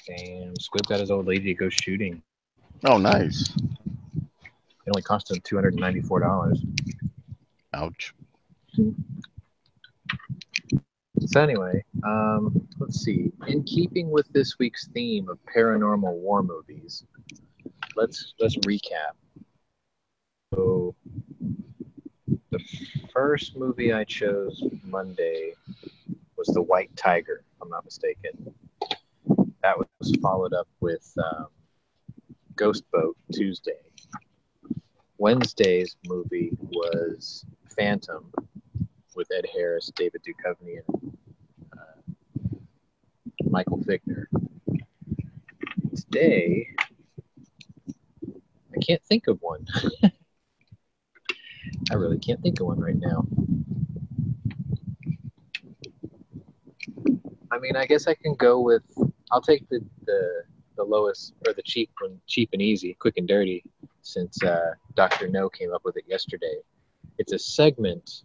Damn, Squib got his old lady to go shooting.
Oh, nice.
It only cost him $294.
Ouch.
So anyway, let's see. In keeping with this week's theme of paranormal war movies, let's recap. So the first movie I chose Monday was The White Tiger, if I'm not mistaken. That was followed up with Ghost Boat Tuesday. Wednesday's movie was Phantom with Ed Harris, David Duchovny, and Michael Fichtner. Today, I can't think of one. I really can't think of one right now. I mean, I guess I can go with. I'll take the lowest or the cheap one, cheap and easy, quick and dirty, since Dr. No came up with it yesterday. It's a segment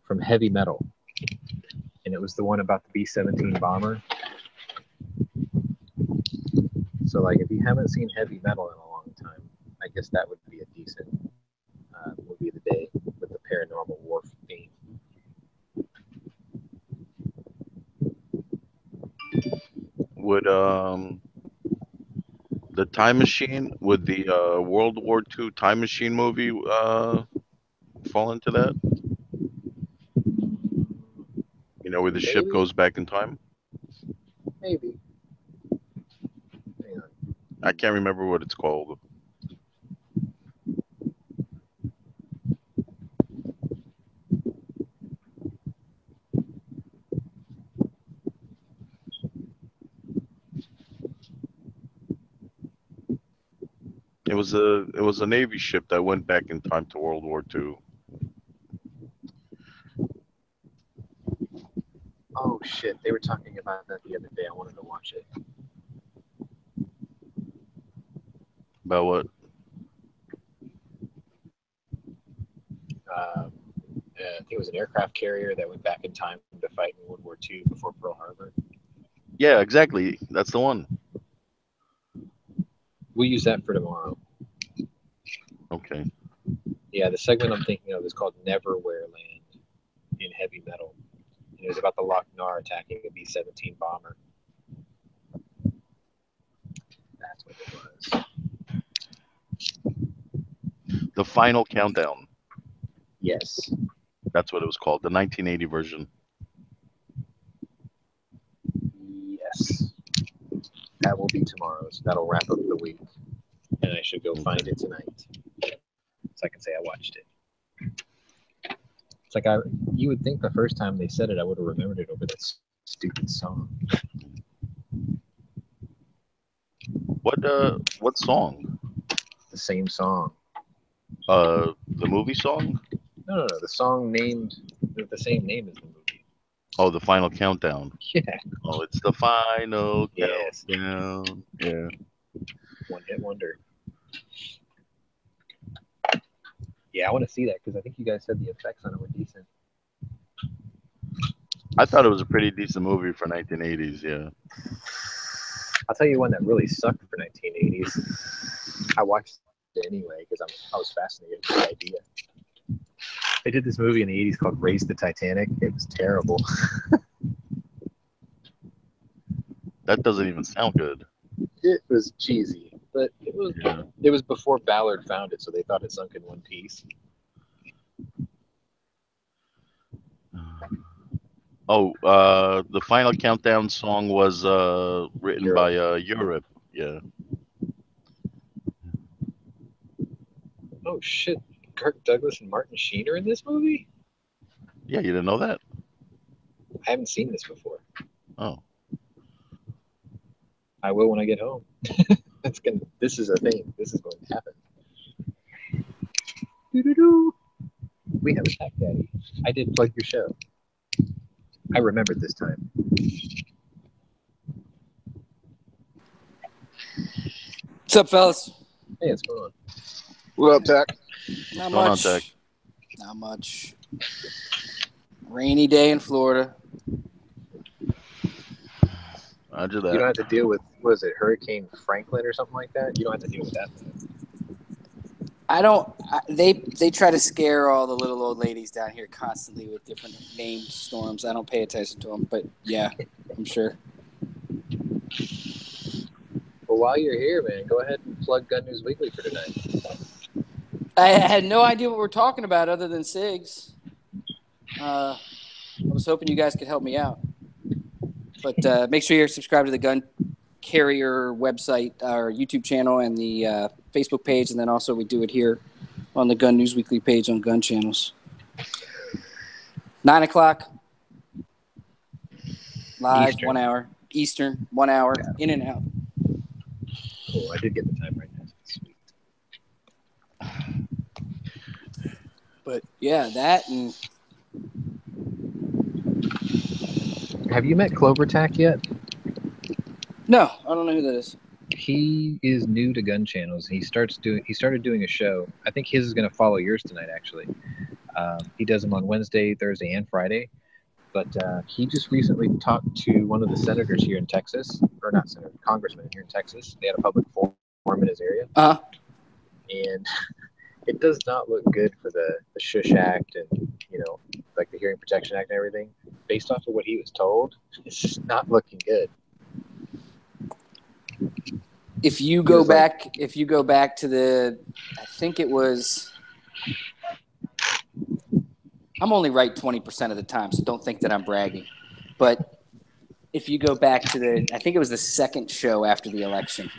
from Heavy Metal, and it was the one about the B-17 bomber. So, like, if you haven't seen Heavy Metal in a long time, I guess that would be a decent movie of the day with the paranormal war theme.
Would the Time Machine, would the World War II Time Machine movie fall into that? You know, where the ship
Maybe.
goes back in time?
Maybe. Hang on.
I can't remember what it's called. It was a Navy ship that went back in time to World War II.
Oh shit! They were talking about that the other day. I wanted to watch it.
About what?
I think it was an aircraft carrier that went back in time to fight in World War II before Pearl Harbor.
Yeah, exactly. That's the one.
We'll use that for tomorrow.
Okay.
Yeah, the segment I'm thinking of is called Neverwhere Land in Heavy Metal. And it was about the Loch Ness attacking a B-17 bomber. That's what it was.
The Final Countdown.
Yes.
That's what it was called. The 1980 version.
Yes. That will be tomorrow's. That'll wrap up the week. And I should go find it tonight. So I can say I watched it. It's like you would think the first time they said it, I would have remembered it over that stupid song.
What song?
The same song.
The movie song?
No. The song named the same name as the movie.
Oh, The Final Countdown.
Yeah.
Oh, it's the final
Yes.
countdown. Yeah.
One hit wonder. Yeah, I want to see that because I think you guys said the effects on it were decent.
I thought it was a pretty decent movie for 1980s. Yeah.
I'll tell you one that really sucked for 1980s. I watched it anyway because I was fascinated with the idea. They did this movie in the 80s called Race the Titanic. It was terrible.
That doesn't even sound good.
It was cheesy, but it was before Ballard found it, so they thought it sunk in one piece.
Oh, the Final Countdown song was written by Europe. Yeah.
Oh shit! Kirk Douglas and Martin Sheen are in this movie?
Yeah, you didn't know that?
I haven't seen this before.
Oh.
I will when I get home. This is a thing. This is going to happen. Doo-doo-doo. We have a Tech Daddy. I did plug your show. I remembered this time.
What's up, fellas?
Hey, what's going on?
What up, Tech?
Not
What's going on,
much.
Tech?
Not much. Rainy day in Florida.
Roger
You don't
that.
have to deal with, what is it, Hurricane Franklin or something like that? You don't have to deal with that.
I don't. They try to scare all the little old ladies down here constantly with different named storms. I don't pay attention to them, but yeah, I'm sure.
Well, while you're here, man, go ahead and plug Gun News Weekly for tonight.
I had no idea what we're talking about other than SIGs. I was hoping you guys could help me out. But make sure you're subscribed to the Gun Carrier website, our YouTube channel, and the Facebook page. And then also we do it here on the Gun News Weekly page on Gunchannels. 9 o'clock. Live,
Eastern.
1 hour. Eastern, 1 hour. In and out.
Cool, I did get the time right now. Sweet.
But yeah, that and
Have you met Clovertack yet?
no, I don't know who that is.
He is new to Gun Channels. He started doing a show. I think his is going to follow yours tonight, actually. He does them on Wednesday, Thursday, and Friday. But he just recently talked to one of the senators here in Texas, or not senator, congressman here in Texas. They had a public forum in his area. And it does not look good for the Shush Act and, like the Hearing Protection Act and everything. Based off of what he was told, it's just not looking good.
If you go back to the, I think it was, I'm only right 20% of the time, so don't think that I'm bragging. But if you go back to I think it was the second show after the election.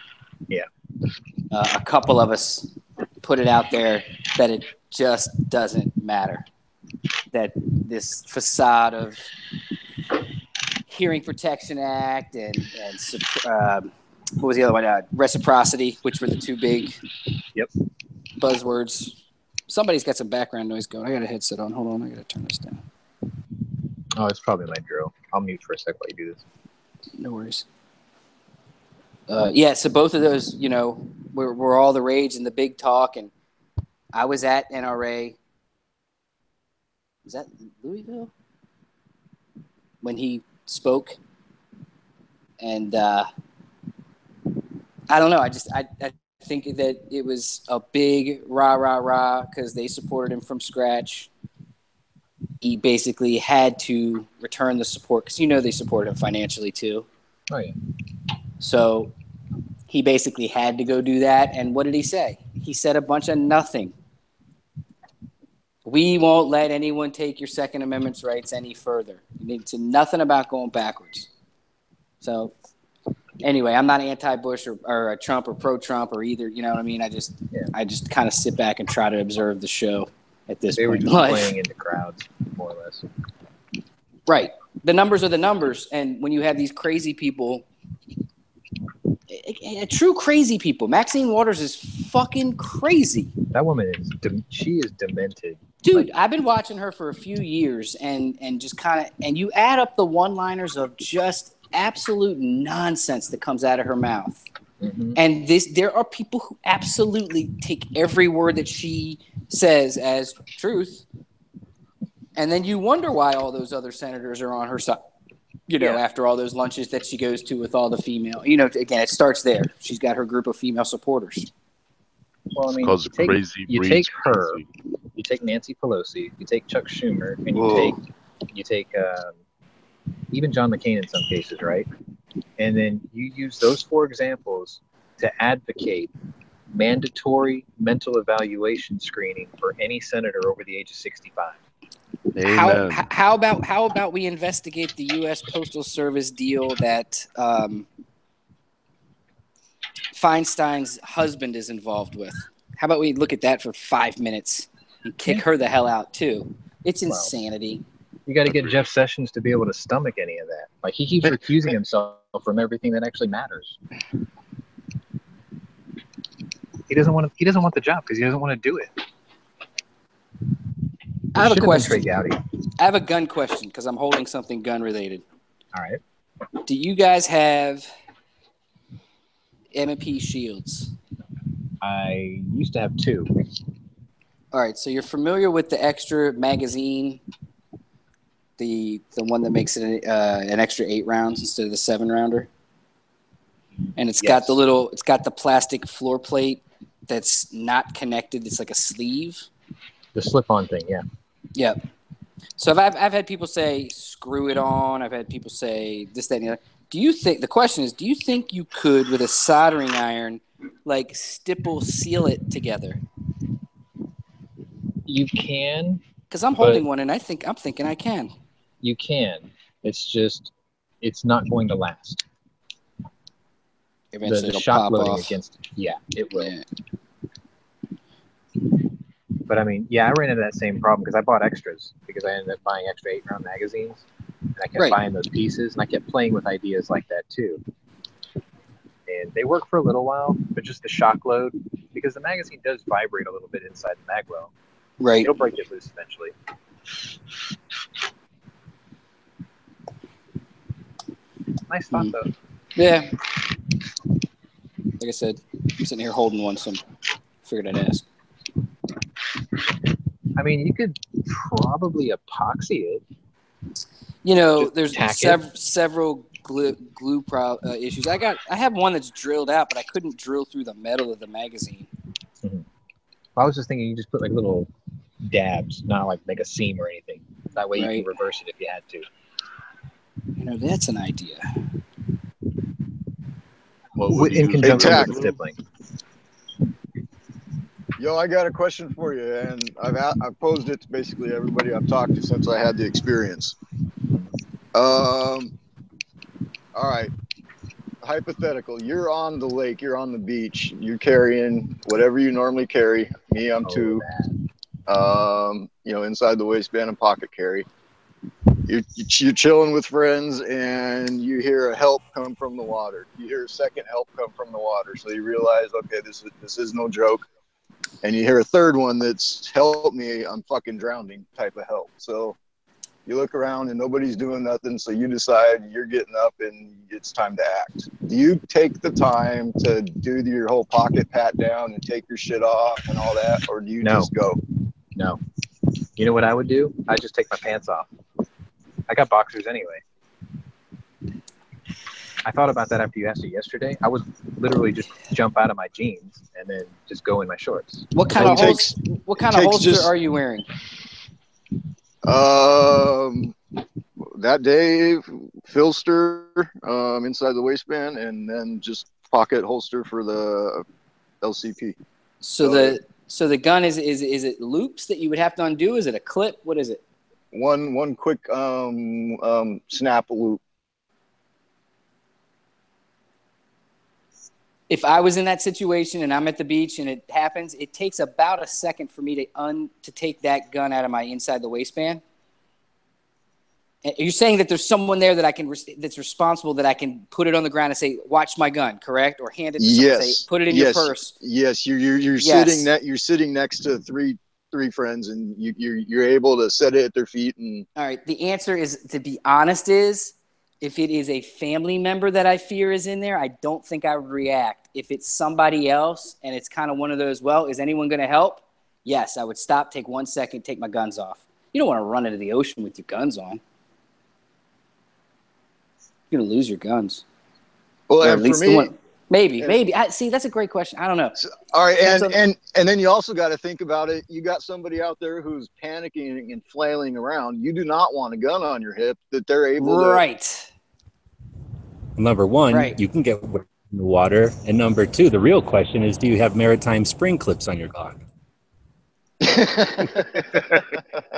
Yeah.
A couple of us put it out there that it just doesn't matter. That this facade of Hearing Protection Act and what was the other one? Reciprocity, which were the two big buzzwords. Somebody's got some background noise going. I got a headset on. Hold on. I got to turn this down.
Oh, it's probably my drill. I'll mute for a sec while you do this.
No worries. So both of those, were all the rage and the big talk. And I was at NRA. Was that Louisville? When he spoke. And I don't know. I think that it was a big rah because they supported him from scratch. He basically had to return the support because they supported him financially too.
Oh yeah.
So he basically had to go do that. And what did he say? He said a bunch of nothing. We won't let anyone take your Second Amendment rights any further. It's nothing about going backwards. So anyway, I'm not anti-Bush or a Trump or pro-Trump or either. You know what I mean? I just kind of sit back and try to observe the show at this
they
point
were
in life.
Playing into crowds, more or less.
Right. The numbers are the numbers. And when you have these crazy people, true crazy people, Maxine Waters is fucking crazy.
That woman she is demented.
Dude, I've been watching her for a few years and just kind of, and you add up the one-liners of just absolute nonsense that comes out of her mouth.
Mm-hmm.
And there are people who absolutely take every word that she says as truth. And then you wonder why all those other senators are on her side, after all those lunches that she goes to with all the female, again, it starts there. She's got her group of female supporters.
Well, I mean, you take her, you take Nancy Pelosi, you take Chuck Schumer, and you take even John McCain in some cases, right? And then you use those four examples to advocate mandatory mental evaluation screening for any senator over the age of 65.
How about we investigate the U.S. Postal Service deal that Feinstein's husband is involved with? How about we look at that for 5 minutes and kick her the hell out too? It's insanity.
You got to get Jeff Sessions to be able to stomach any of that. Like, he keeps recusing himself from everything that actually matters. He doesn't want the job because he doesn't want to do it.
I have a question. I have a gun question because I'm holding something gun related.
All right.
Do you guys have M&P shields?
I used to have 2.
All right. So you're familiar with the extra magazine, the one that makes it an extra 8 rounds instead of the 7-rounder? And it's got the plastic floor plate that's not connected. It's like a sleeve.
The slip-on thing, yeah.
Yep. So I've had people say screw it on. I've had people say this, that, and the other. The question is, do you think you could with a soldering iron, like stipple seal it together?
You can.
Because I'm holding one and I'm thinking I can.
You can. It's not going to last.
Eventually
the
it'll
shock
pop
loading
off.
against it will.
Yeah.
But I mean, I ran into that same problem because I bought extras because I ended up buying extra 8-round magazines, and I kept buying those pieces, and I kept playing with ideas like that too. And they work for a little while, but just the shock load, because the magazine does vibrate a little bit inside the magwell.
Right.
It'll break it loose eventually. Nice thought though.
Yeah. Like I said, I'm sitting here holding one, so I figured I'd ask.
I mean, you could probably epoxy it.
You know,
Just
there's several glue issues. I have one that's drilled out, but I couldn't drill through the metal of the magazine.
Mm-hmm. I was just thinking you just put like little dabs, not like make a seam or anything. That way you can reverse it if you had to.
You know, that's an idea.
Well, in conjunction with the stippling.
Yo, I got a question for you, and I've posed it to basically everybody I've talked to since I had the experience. All right. Hypothetical. You're on the lake. You're on the beach. You're carrying whatever you normally carry. Me, I'm 2. Inside the waistband and pocket carry. You're chilling with friends, and you hear a help come from the water. You hear a second help come from the water, so you realize, okay, this is no joke. And you hear a third one that's help me, I'm fucking drowning type of help. So you look around and nobody's doing nothing, so you decide you're getting up and it's time to act. Do you take the time to do your whole pocket pat down and take your shit off and all that, or do you just go?
No. You know what I would do? I'd just take my pants off. I got boxers anyway. I thought about that after you asked it yesterday. I would literally just jump out of my jeans and then just go in my shorts.
What kind of holster are you wearing?
That day, filster inside the waistband, and then just pocket holster for the LCP.
So the gun is it loops that you would have to undo? Is it a clip? What is it?
One quick snap loop.
If I was in that situation and I'm at the beach and it happens, it takes about a second for me to take that gun out of my inside the waistband. And you're saying that there's someone there that that's responsible, that I can put it on the ground and say, "Watch my gun," correct? Or hand it to someone and say, "Put it in your purse."
Yes, you're sitting next to three friends, and you're able to set it at their feet. And
all right, the answer is, to be honest, is if it is a family member that I fear is in there, I don't think I would react. If it's somebody else and it's kind of one of those, well, is anyone going to help? Yes, I would stop, take 1 second, take my guns off. You don't want to run into the ocean with your guns on. You're going to lose your guns.
Well, and for me,
maybe. See, that's a great question. I don't know.
So, all right, and then you also got to think about it. You got somebody out there who's panicking and flailing around. You do not want a gun on your hip that they're able to.
Right.
Number one, you can get wet in the water. And number two, the real question is, do you have maritime spring clips on your dog?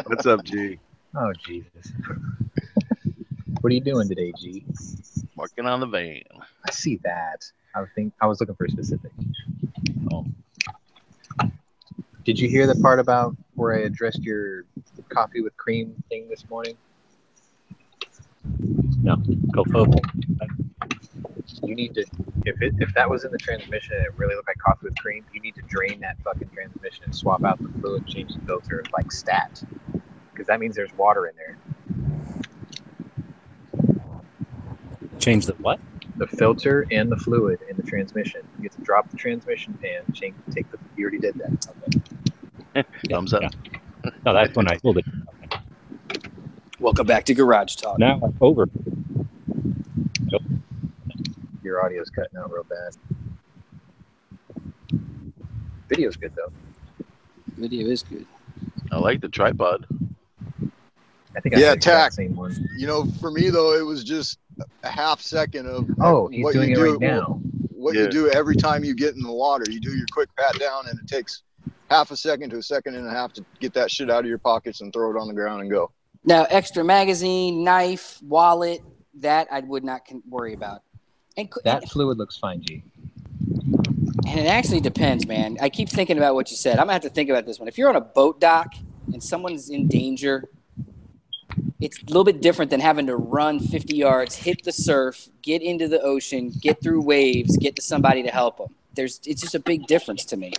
What's up, G?
Oh, Jesus. What are you doing today, G?
Working on the van.
I see that. I was looking for a specific. Oh. Did you hear the part about where I addressed your coffee with cream thing this morning?
No. Go forward.
You need to, if that was in the transmission and it really looked like coffee with cream, you need to drain that fucking transmission and swap out the fluid, change the filter like stat. Because that means there's water in there.
Change the what?
The filter and the fluid in the transmission. You have to drop the transmission pan, you already did that.
Okay. Thumbs up.
Yeah. No, that's when I pulled it.
Welcome back to Garage Talk.
Now over.
Your audio's cutting out real bad. Video's good though.
Video is good.
I like the tripod.
I think I
Yeah,
had the exact
tack.
same one.
You know, for me though, it was just a half second of
Oh, he's
what
doing
you
it
do,
right now.
What
Yeah.
you do every time you get in the water. You do your quick pat down, and it takes half a second to a second and a half to get that shit out of your pockets and throw it on the ground and go.
Now, extra magazine, knife, wallet, that I would not worry about.
That fluid looks fine, G.
And it actually depends, man. I keep thinking about what you said. I'm going to have to think about this one. If you're on a boat dock and someone's in danger, it's a little bit different than having to run 50 yards, hit the surf, get into the ocean, get through waves, get to somebody to help them. It's just a big difference to me.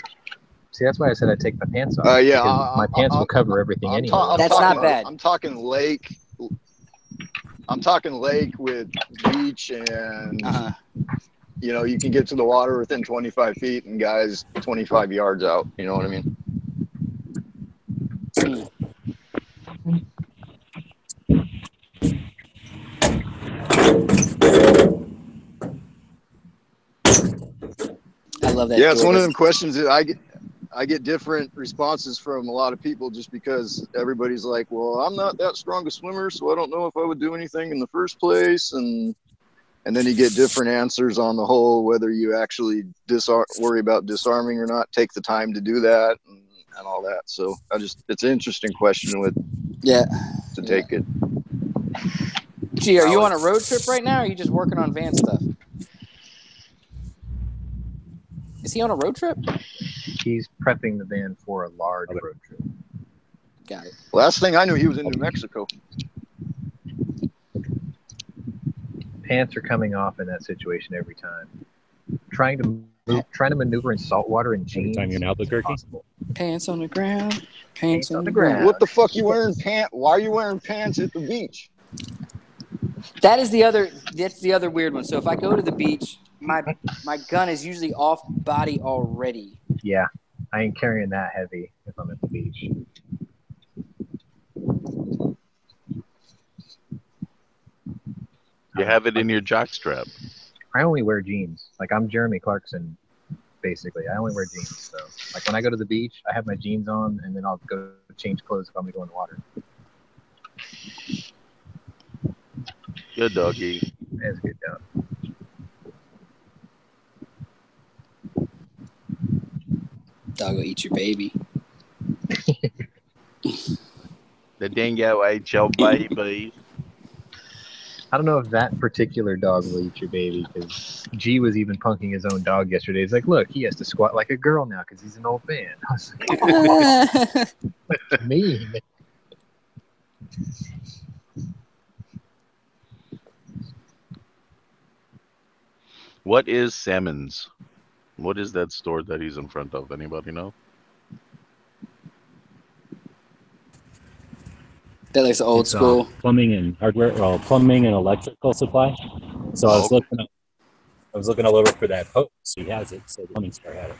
See, that's why I said I'd take my pants off.
Yeah,
because my pants will cover everything anyway.
That's not bad.
I'm talking lake. I'm talking lake with beach and, you know, you can get to the water within 25 feet and guys 25 yards out. You know what I mean?
I love that.
Yeah, it's one of them questions that I get different responses from a lot of people just because everybody's like, well, I'm not that strong a swimmer, so I don't know if I would do anything in the first place. And then you get different answers on the whole, whether you actually worry about disarming or not, take the time to do that and all that. So it's an interesting question to take it.
Gee, are you on a road trip right now, or are you just working on van stuff? Is he on a road trip?
He's prepping the van for a large road trip.
Got it.
Last thing I knew, he was in New Mexico.
Pants are coming off in that situation every time. Trying to maneuver in salt water in jeans.
Every time you're in Albuquerque.
Pants on the ground. Pants on the ground.
What the fuck you wearing pants? Why are you wearing pants at the beach?
That's the other weird one. So if I go to the beach, my gun is usually off body already.
Yeah, I ain't carrying that heavy if I'm at the beach.
You have it in your jockstrap.
I only wear jeans. Like, I'm Jeremy Clarkson, basically. I only wear jeans. So, like, when I go to the beach, I have my jeans on, and then I'll go change clothes if I'm going to go in the water.
Good doggy.
That's a good dog.
Dog will eat your baby.
The dingo ate your baby.
I don't know if that particular dog will eat your baby, because G was even punking his own dog yesterday. He's like, look, he has to squat like a girl now because he's an old man. I was like, oh, that's mean.
What is Salmon's? What is that store that he's in front of? Anybody know?
That looks old school.
Plumbing and hardware, well, plumbing and electrical supply. So I was looking all over for that hose. He has it, so the plumbing store had it.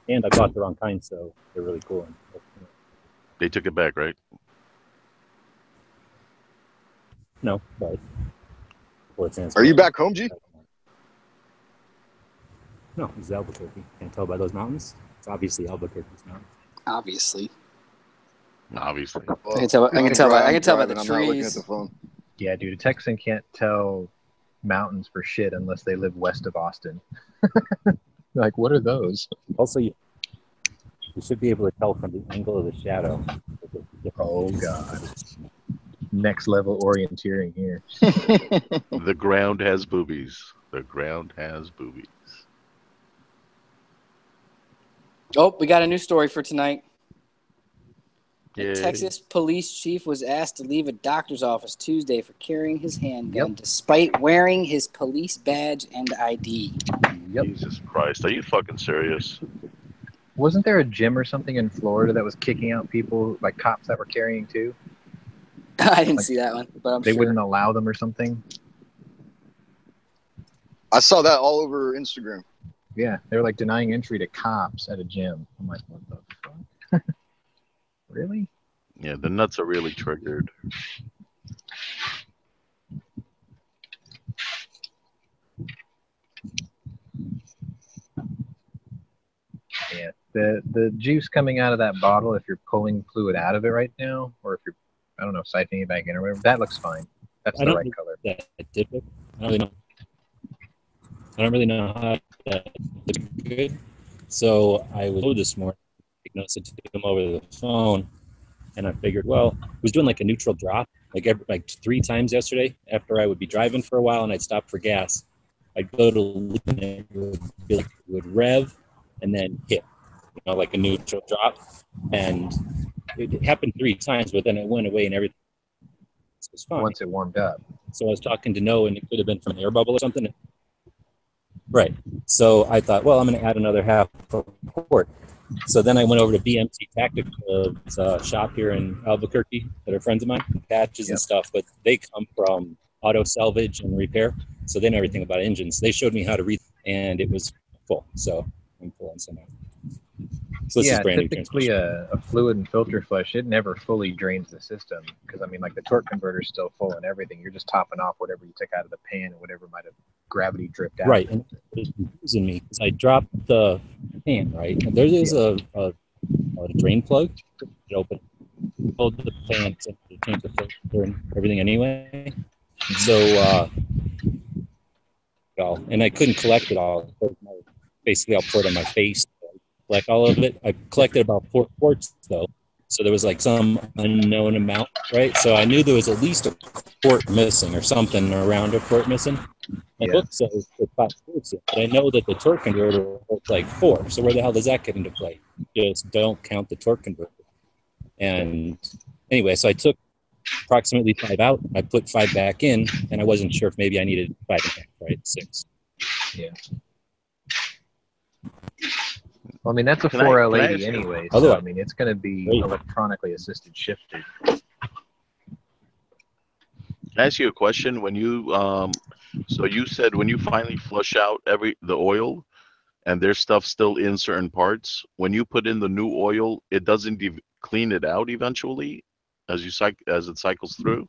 And I bought the wrong kind, so they're really cool.
They took it back, right?
No, but
are you back home, G?
No, it's Albuquerque. Can't tell by those mountains. It's obviously Albuquerque's mountains.
Obviously.
Obviously.
Well,
I can tell by the
I'm not looking at
trees.
the phone.
Yeah, dude, a Texan can't tell mountains for shit unless they live west of Austin. Like, what are those?
Also, you should be able to tell from the angle of the shadow.
Oh, God. Next level orienteering here.
The ground has boobies. The ground has boobies.
Oh, we got a new story for tonight.
Yay.
A Texas police chief was asked to leave a doctor's office Tuesday for carrying his handgun despite wearing his police badge and ID.
Yep.
Jesus Christ. Are you fucking serious?
Wasn't there a gym or something in Florida that was kicking out people, like cops that were carrying too?
I didn't see that one, but I'm
they
sure.
wouldn't allow them or something.
I saw that all over Instagram.
Yeah, they were like denying entry to cops at a gym. I'm like, what the fuck? Really?
Yeah, the nuts are really triggered.
The juice coming out of that bottle, if you're pulling fluid out of it right now, or if you're, I don't know, siphoning it back in or whatever, that looks fine. That's
I
the
don't
right
think
color.
that typical. I don't really know how that's good. So I was this morning, diagnosed to him over the phone, and I figured, well, I was doing like a neutral drop, like 3 times yesterday. After I would be driving for a while and I'd stop for gas, I'd go to lean and it would be like it would rev and then hit, like a neutral drop, and it happened 3 times, but then it went away and everything was fine
once it warmed up.
So I was talking to Noah, and it could have been from an air bubble or something. Right. So I thought, well, I'm going to add another half a quart. So then I went over to BMT Tactical, a shop here in Albuquerque that are friends of mine, patches and stuff, but they come from auto salvage and repair, so they know everything about engines. They showed me how to read, and it was full. So I'm pulling some out. So this is brand new
typically a fluid and filter flush, it never fully drains the system because, I mean, like the torque converter is still full and everything. You're just topping off whatever you took out of the pan and whatever might have gravity dripped out.
Right, and it was confusing me because I dropped the pan, right? And there is a drain plug. You open, hold the pan to change the filter and everything anyway. So, and I couldn't collect it all. Basically, I'll pour it on my face. Collect all of it. I collected about 4 quarts though, so there was like some unknown amount, right? So I knew there was at least a quart missing or something around a quart missing. My book says 5 quarts, but I know that the torque converter was like 4. So where the hell does that get into play? Just don't count the torque converter. And anyway, so I took approximately 5 out. I put 5 back in, and I wasn't sure if maybe I needed 5.5, right? 6.
Yeah. Well, I mean, that's a 4L80 anyway, so I mean, it's going to be electronically assisted shifted.
Can I ask you a question? When you, so you said when you finally flush out the oil, and there's stuff still in certain parts, when you put in the new oil, it doesn't clean it out eventually as it cycles through?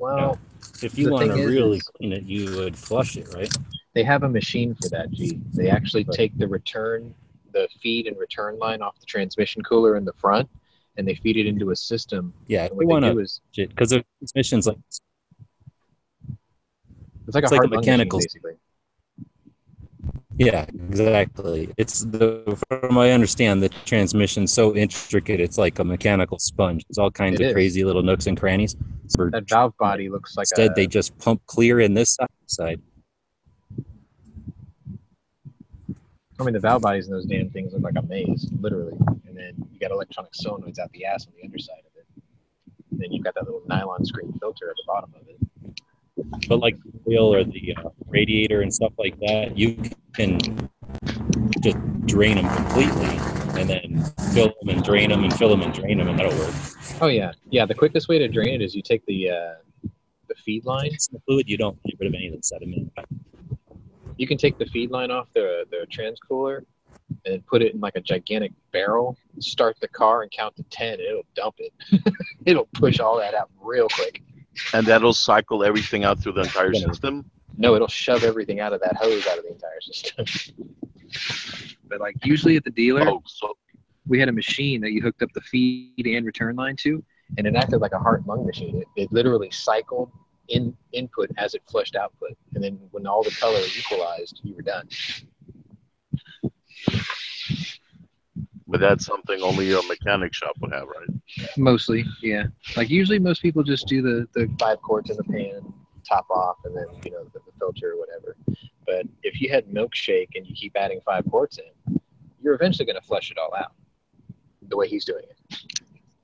Well,
if you want to really clean it, you would flush it, right?
They have a machine for that, G. They actually take the feed and return line off the transmission cooler in the front, and they feed it into a system.
Yeah,
and what they do is
because the transmission's like
it's like a
mechanical
machine, basically.
Yeah, exactly. From I understand, the transmission's so intricate, it's like a mechanical sponge. There's all kinds of crazy little nooks and crannies. So
that valve body looks like
instead they just pump clear in this side.
I mean, the valve bodies in those damn things look like a maze, literally. And then you got electronic solenoids out the ass on the underside of it. And then you've got that little nylon screen filter at the bottom of it.
But like the wheel or the radiator and stuff like that, you can just drain them completely and then fill them and drain them and fill them and drain them, and that'll work.
Oh, yeah. Yeah, the quickest way to drain it is you take the feed line.
It's the fluid, you don't get rid of any of the sediment.
You can take the feed line off the trans cooler and put it in like a gigantic barrel, start the car and count to 10, and it'll dump it. It'll push all that out real quick.
And that'll cycle everything out through the entire system?
No, it'll shove everything out of that hose out of the entire system. But like usually at the dealer, we had a machine that you hooked up the feed and return line to, and it acted like a heart lung machine. It literally cycled input as it flushed output, and then when all the color equalized, you were done.
But that's something only a mechanic shop would have, right?
Mostly, yeah. Like usually most people just do the 5 quarts in the pan, top off, and then the filter or whatever. But if you had milkshake and you keep adding 5 quarts in, you're eventually going to flush it all out the way he's doing it.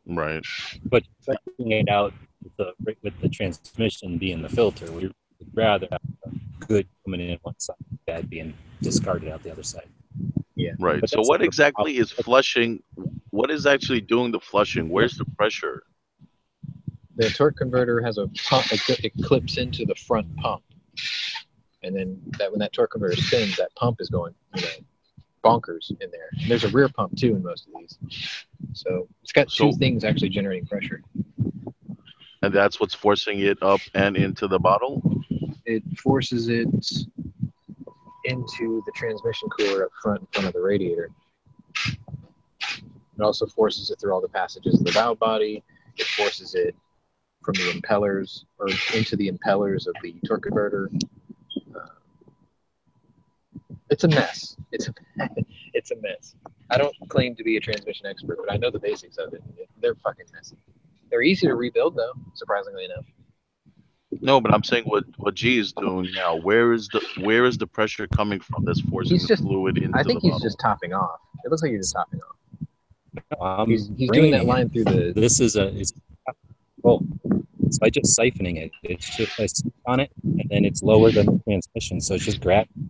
Right.
But flushing it out with the transmission being the filter, we'd rather have good coming in one side, bad being discarded out the other side.
Yeah.
Right. So what exactly is flushing? What is actually doing the flushing? Where's the pressure?
The torque converter has a pump. It clips into the front pump, and then when that torque converter spins, that pump is going bonkers in there. And there's a rear pump too in most of these. So it's got 2 things actually generating pressure.
And that's what's forcing it up and into the bottle?
It forces it into the transmission cooler up front in front of the radiator. It also forces it through all the passages of the valve body. It forces it from the impellers or into the impellers of the torque converter. It's a mess. It's a mess. I don't claim to be a transmission expert, but I know the basics of it. They're fucking messy. They're easy to rebuild, though, surprisingly enough.
No, but I'm saying what G is doing now. Where is the pressure coming from that's forcing the fluid into the bottle?
I think he's just topping off. It looks like you're just topping off. He's doing
draining
that line through the.
This is so I just siphoning it. It's just I sit on it, and then it's lower than the transmission, so it's just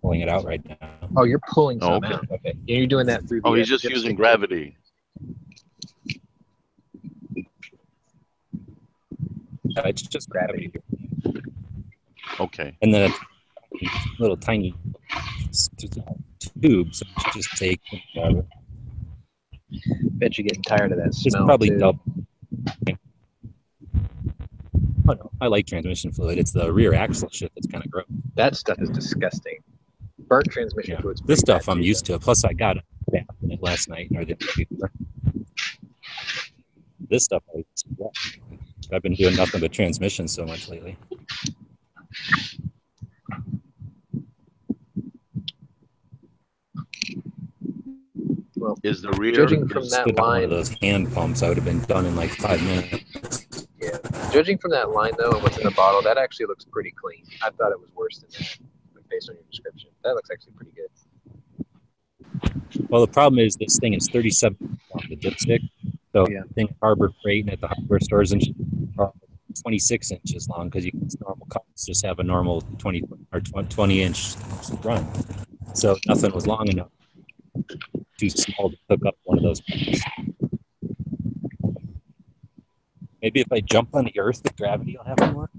pulling it out right now.
Oh, you're pulling some out. Okay, and you're doing that through.
He's just using gravity.
It's just gravity.
Okay.
And then a little tiny tube, so you just take and grab it.
Bet you're getting tired of that
It's
smell.
probably
too.
double. Oh no, I like transmission fluid. It's the rear axle shit that's kind of gross.
That stuff is disgusting. Burnt transmission fluid's
This
pretty
stuff
bad
I'm
too,
used to. Plus, I got a bath in it last night or the day before. This stuff, I've been doing nothing but transmission so much lately.
Well,
is the rear
judging from that
line, one
line,
of those hand pumps, I would have been done in like 5 minutes.
Yeah, judging from that line though, and what's in the bottle, that actually looks pretty clean. I thought it was worse than that, based on your description. That looks actually pretty good.
Well, the problem is this thing is 37 off the dipstick. So I think Harbor Freight and at the hardware stores and are 26 inches long because normal cups just have a normal 20 or 20-inch run. So nothing was long enough, too small to hook up one of those pumps. Maybe if I jump on the earth, the gravity will have more.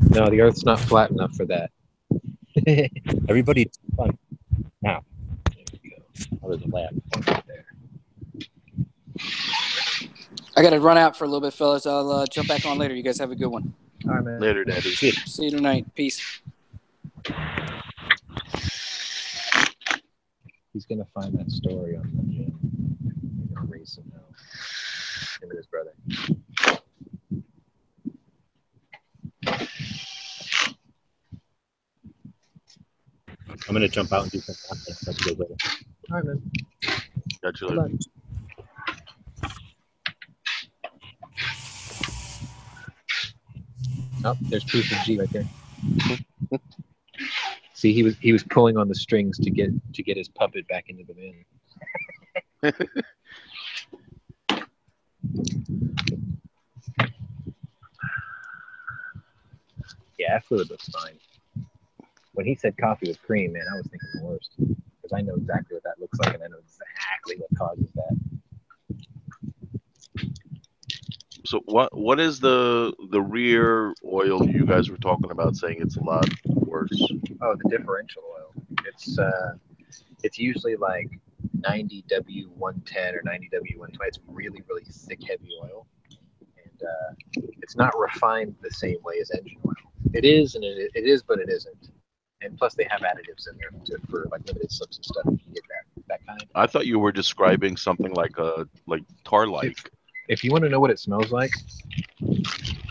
No, the Earth's not flat enough for that.
Everybody, fun now. There we go. Out of the lab. There.
I got to run out for a little bit, fellas. I'll jump back on later. You guys have a good one.
All right, man.
Later, Daddy.
See you tonight. Peace.
He's gonna find that story on the gym. He's gonna race him now. Him and his brother.
I'm gonna jump out and do some content. That's good later.
All right, man.
Catch you later.
Oh, there's proof of G right there. See, he was pulling on the strings to get his puppet back into the van. Yeah, that fluid looks fine. When he said coffee with cream, man, I was thinking the worst because I know exactly what that looks like and I know exactly what causes that.
So what is the rear oil you guys were talking about saying it's a lot worse?
Oh, the differential oil. It's usually like 90W110 or 90W120. It's really, really thick, heavy oil. And it's not refined the same way as engine oil. It is, and it is, but it isn't. And plus, they have additives in there for like limited slips and stuff. You can get that kind.
I thought you were describing something like tar-like.
If you want to know what it smells like,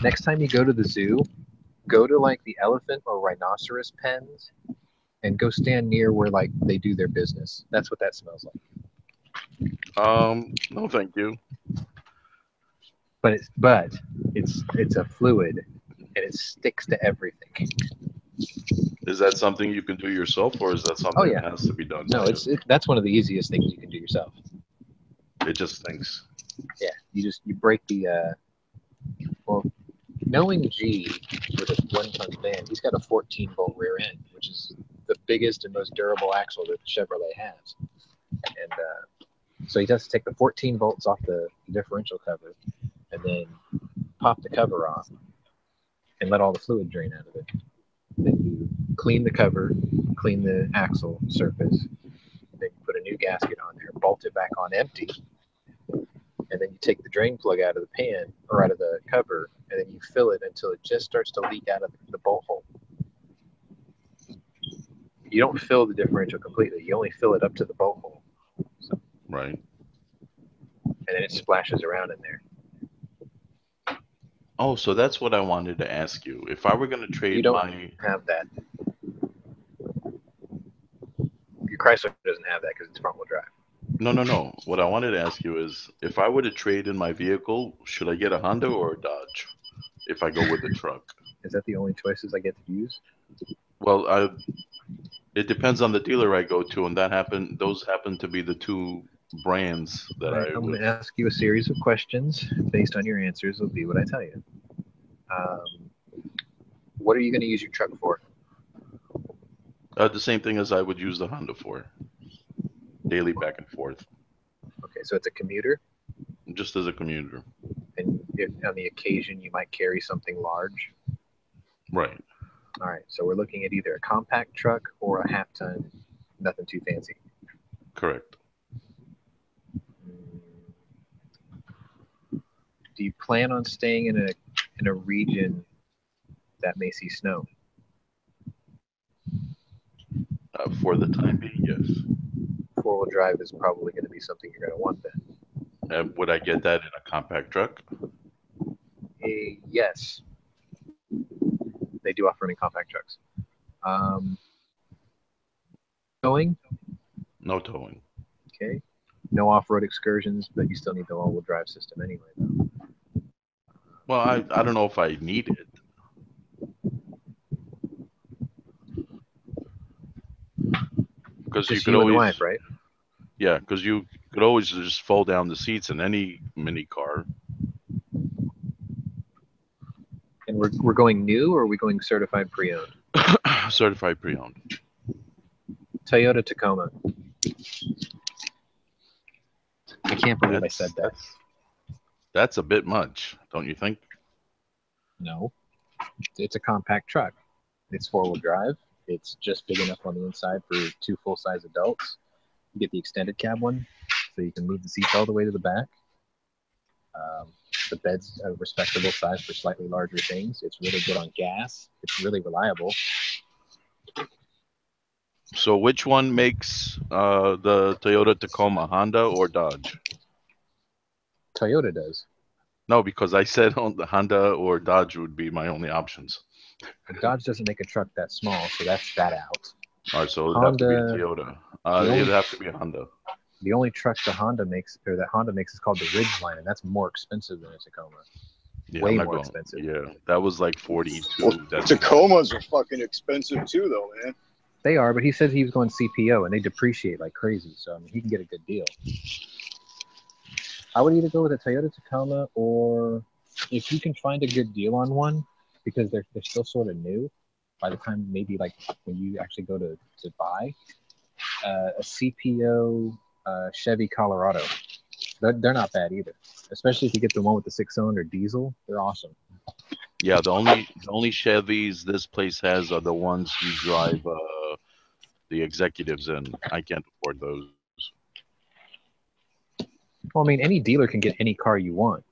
next time you go to the zoo, go to like the elephant or rhinoceros pens and go stand near where like they do their business. That's what that smells like.
No, thank you.
But it's a fluid and it sticks to everything.
Is that something you can do yourself, or is that something that has to be done?
No, that's one of the easiest things you can do yourself.
It just stinks.
Yeah, you break the well, knowing G with a 1-ton van, he's got a 14-volt rear end, which is the biggest and most durable axle that Chevrolet has. And so he has to take the 14 volts off the differential cover and then pop the cover off and let all the fluid drain out of it. Then you clean the cover, clean the axle surface, then you put a new gasket on there, bolt it back on empty, and then you take the drain plug out of the pan or out of the cover, and then you fill it until it just starts to leak out of the bolt hole. You don't fill the differential completely. You only fill it up to the bolt hole. So
Right.
And then it splashes around in there.
Oh, so that's what I wanted to ask you. If I were going to
You
trade
don't
my...
have that. Your Chrysler doesn't have that because it's front-wheel drive.
No, no, no. What I wanted to ask you is, if I were to trade in my vehicle, should I get a Honda or a Dodge if I go with the truck?
Is that the only choices I get to use?
Well, it depends on the dealer I go to, and those happen to be the two brands that
Right,
I
I'm
would...
going to ask you a series of questions. Based on your answers, will be what I tell you. What are you going to use your truck for?
The same thing as I would use the Honda for. Daily back and forth.
Okay, so it's a commuter,
Just as a commuter.
and if on the occasion you might carry something large.
Right.
All right, so we're looking at either a compact truck or a half-ton, nothing too fancy.
Correct.
Do you plan on staying in a region that may see snow?
For the time being, yes.
Four-wheel drive is probably going to be something you're going to want then.
Would I get that in a compact truck?
Yes, they do offer them in compact trucks. Towing?
No towing.
Okay. No off-road excursions, but you still need the all-wheel drive system anyway, though.
Well, I don't know if I need it. Because you
Just
could
you and the
always...
wife, right?
Yeah, because you could always just fold down the seats in any mini car.
And we're going new, or are we going certified pre-owned?
Certified pre-owned.
Toyota Tacoma. I can't believe I said that.
That's a bit much, don't you think?
No. It's a compact truck. It's four-wheel drive. It's just big enough on the inside for two full-size adults. You get the extended cab one, so you can move the seats all the way to the back. The bed's a respectable size for slightly larger things. It's really good on gas. It's really reliable.
So which one makes the Toyota Tacoma, Honda or Dodge?
Toyota does.
No, because I said on the Honda or Dodge would be my only options.
Dodge doesn't make a truck that small, so that's that out.
All right, so it'd have to be a Toyota. It'd have to be a Honda.
The only truck that Honda makes is called the Ridgeline, and that's more expensive than a Tacoma.
Yeah,
way more expensive.
Yeah, that was like 42.
Well, Tacomas are fucking expensive too, though, man.
They are, but he said he was going CPO, and they depreciate like crazy, so I mean, he can get a good deal. I would either go with a Toyota Tacoma, or if you can find a good deal on one, because they're still sort of new, by the time maybe like when you actually go to buy, a CPO Chevy Colorado. They're not bad either, especially if you get the one with the 6-cylinder diesel. They're awesome.
Yeah, the only Chevys this place has are the ones you drive the executives in. I can't afford those.
Well, I mean, any dealer can get any car you want.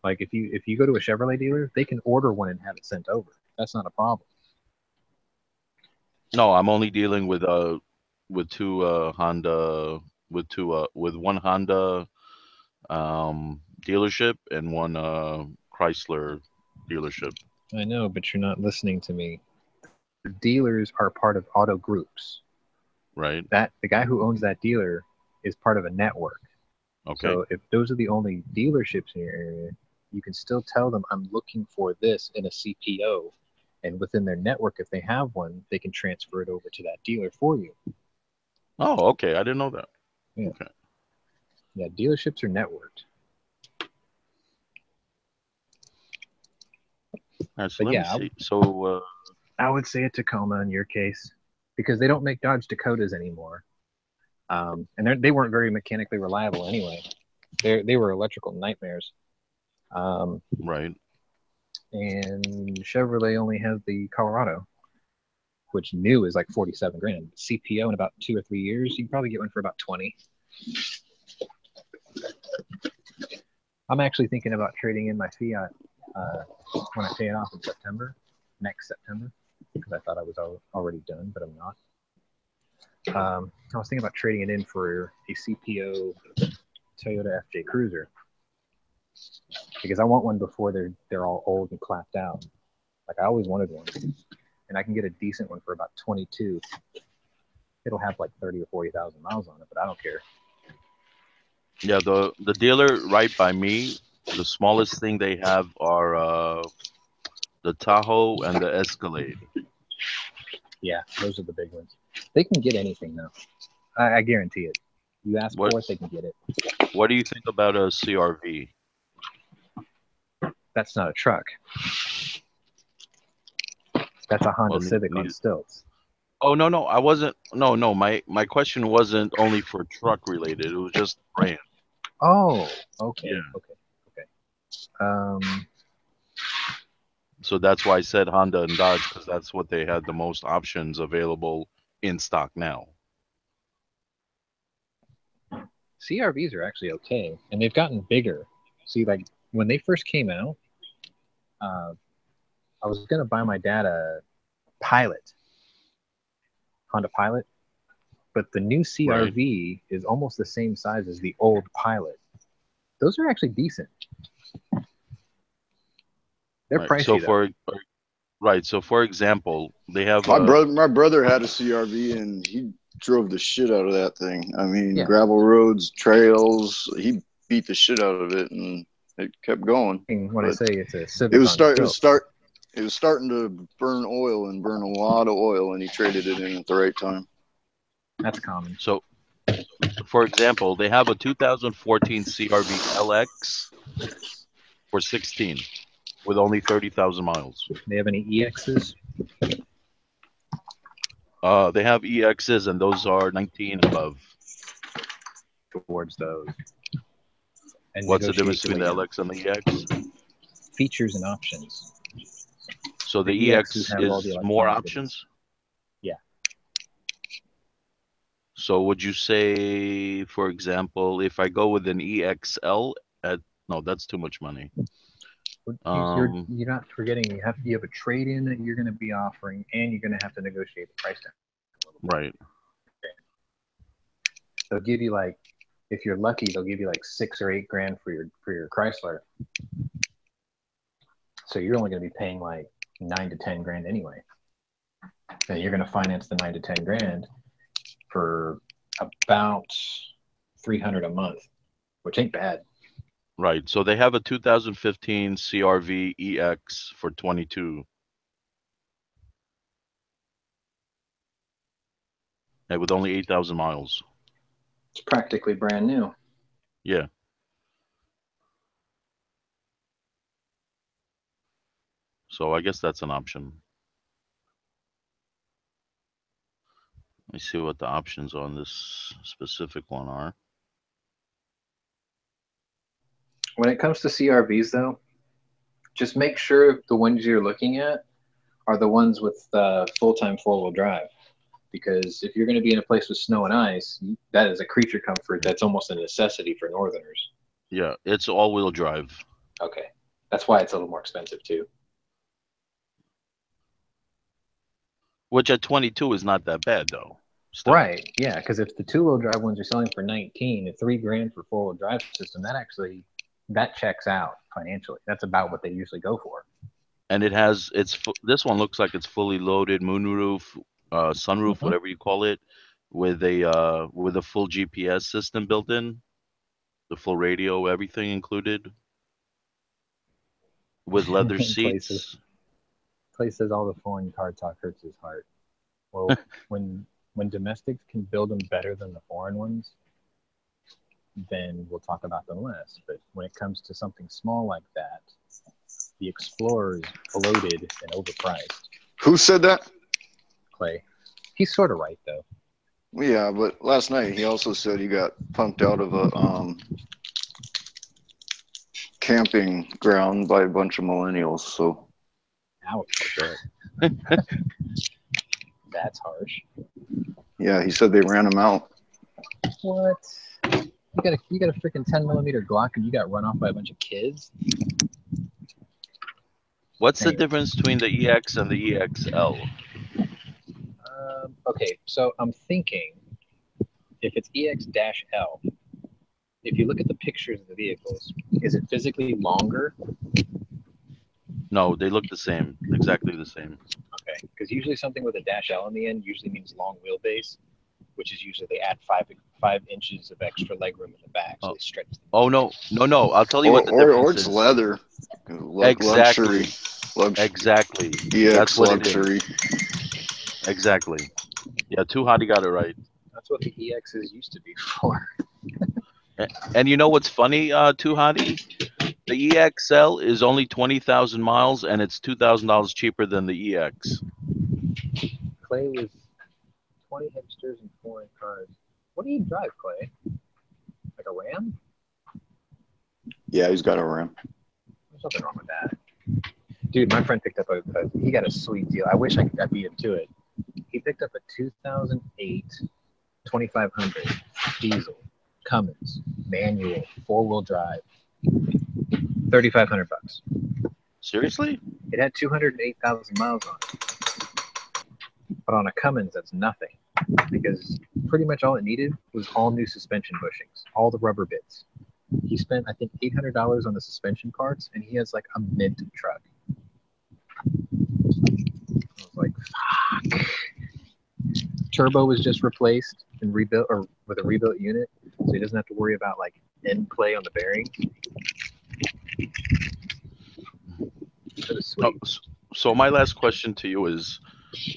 Like if you go to a Chevrolet dealer, they can order one and have it sent over. That's not a problem.
No, I'm only dealing with two Honda, with one Honda dealership and one Chrysler dealership.
I know, but you're not listening to me. The dealers are part of auto groups.
Right.
That the guy who owns that dealer is part of a network.
Okay.
So if those are the only dealerships in your area, you can still tell them I'm looking for this in a CPO, and within their network, if they have one, they can transfer it over to that dealer for you.
Oh, okay. I didn't know that.
Yeah.
Okay.
Yeah, dealerships are networked.
All right, so
But
let
yeah,
me see. So
I would say a Tacoma in your case, because they don't make Dodge Dakotas anymore, and they weren't very mechanically reliable anyway. They were electrical nightmares.
Right.
And Chevrolet only has the Colorado, which new is like 47 grand. CPO in about 2 or 3 years, you can probably get one for about 20. I'm actually thinking about trading in my Fiat when I pay it off in next September, because I thought I was already done, but I'm not. I was thinking about trading it in for a CPO Toyota FJ Cruiser because I want one before they're all old and clapped out. Like I always wanted one, and I can get a decent one for about 22. It'll have like 30 or 40,000 miles on it, but I don't care.
Yeah, the dealer right by me, the smallest thing they have are the Tahoe and the Escalade.
Yeah, those are the big ones. They can get anything now. I guarantee it. You ask for it, they can get it.
What do you think about a CRV?
That's not a truck. That's a Honda Civic on stilts.
Oh no, I wasn't. No, my question wasn't only for truck related. It was just brand.
Oh, okay,
yeah.
Okay.
So that's why I said Honda and Dodge, because that's what they had the most options available in stock now.
CRVs are actually okay, and they've gotten bigger. See, like when they first came out, I was gonna buy my dad a Pilot, Honda Pilot, but the new CRV is almost the same size as the old Pilot. Those are actually decent. They're pricey.
So for example, they have
my brother had a CRV and he drove the shit out of that thing. I mean, gravel roads, trails, he beat the shit out of it and it kept going.
When I say it's a Civic,
it was starting to burn oil and burn a lot of oil, and he traded it in at the right time.
That's common.
So, for example, they have a 2014 CRV LX for 16 with only 30,000 miles.
They have any EXs?
They have EXs, and those are 19 and above.
Towards those. And
what's the difference between the LX and the EX?
Features and options.
So the EX is more options?
Yeah.
So would you say, for example, if I go with an EXL, no, that's too much money.
You're not forgetting you have a trade-in that you're going to be offering, and you're going to have to negotiate the price down.
Right.
They'll give you like, if you're lucky, they'll give you like $6 or $8 grand for your Chrysler. So you're only going to be paying like 9 to 10 grand anyway. And you're going to finance the 9 to 10 grand for about $300 a month, which ain't bad.
Right. So they have a 2015 CRV EX for 22. And with only 8,000 miles.
It's practically brand new.
Yeah. So I guess that's an option. Let me see what the options on this specific one are.
When it comes to CRVs, though, just make sure the ones you're looking at are the ones with full-time four-wheel drive. Because if you're going to be in a place with snow and ice, that is a creature comfort that's almost a necessity for Northerners.
Yeah, it's all-wheel drive.
Okay. That's why it's a little more expensive, too.
Which at 22 is not that bad, though. Still.
Right, yeah, because if the two-wheel drive ones are selling for 19, at $3 grand for four-wheel drive system, that checks out financially. That's about what they usually go for.
And this one looks like it's fully loaded moonroof, sunroof, whatever you call it, with a full GPS system built in, the full radio, everything included, with leather seats.
Clay says all the foreign car talk hurts his heart. Well, when domestics can build them better than the foreign ones, then we'll talk about them less. But when it comes to something small like that, the Explorer is bloated and overpriced.
Who said that?
Clay. He's sort of right, though.
Yeah, but last night he also said he got punked out of a camping ground by a bunch of millennials. So.
Ouch. That's harsh.
Yeah, he said they ran him out.
What? You got a freaking 10mm Glock and you got run off by a bunch of kids?
What's the difference between the EX and the EXL?
Okay, so I'm thinking if it's EX-L, if you look at the pictures of the vehicles, is it physically longer?
No, they look the same, exactly the same.
Okay, because usually something with a -L on the end usually means long wheelbase, which is usually they add 5 inches of extra legroom in the back, so they stretch.
Oh no. I'll tell you what the difference
or it's
is.
leather.
Exactly.
Luxury.
Exactly.
EX
That's what
luxury.
it is. Exactly. Yeah, Too Hotty got it right.
That's what the EXs used to be for.
And you know what's funny, Too Hotty? The EXL is only 20,000 miles, and it's $2,000 cheaper than the EX.
Clay was 20 hipsters and foreign cars. What do you drive, Clay? Like a Ram?
Yeah, he's got a Ram.
There's nothing wrong with that. Dude, my friend picked up he got a sweet deal. I wish I beat him to it. He picked up a 2008 2500 diesel Cummins manual 4-wheel drive, $3,500.
Seriously?
It had 208,000 miles on it, but on a Cummins, that's nothing because pretty much all it needed was all new suspension bushings, all the rubber bits. He spent, I think, $800 on the suspension parts, and he has like a mint truck. I was like, fuck. Turbo was just replaced and rebuilt, or with a rebuilt unit, so he doesn't have to worry about like end play on the bearings. That was sweet.
So my last question to you is,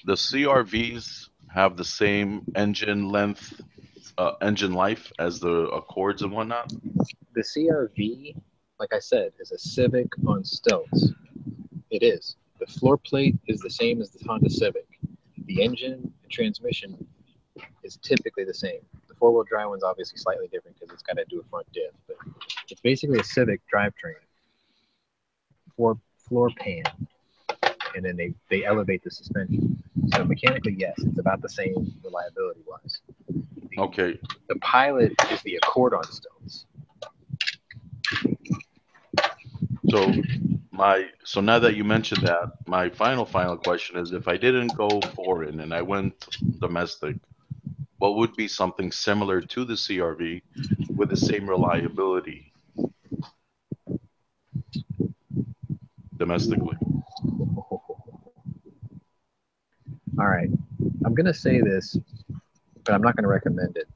the CRVs have the same engine length, engine life as the Accords and whatnot?
The CRV, like I said, is a Civic on stilts. It is. The floor plate is the same as the Honda Civic. The engine and transmission is typically the same. The 4-wheel drive one's obviously slightly different because it's got to do a front diff, but it's basically a Civic drivetrain. Floor pan, and then they elevate the suspension. So mechanically, yes, it's about the same reliability-wise.
Okay.
The Pilot is the Accord on stilts.
So now that you mentioned that, my final question is, if I didn't go foreign and I went domestic, what would be something similar to the CRV with the same reliability domestically?
All right, I'm gonna say this, but I'm not gonna recommend it.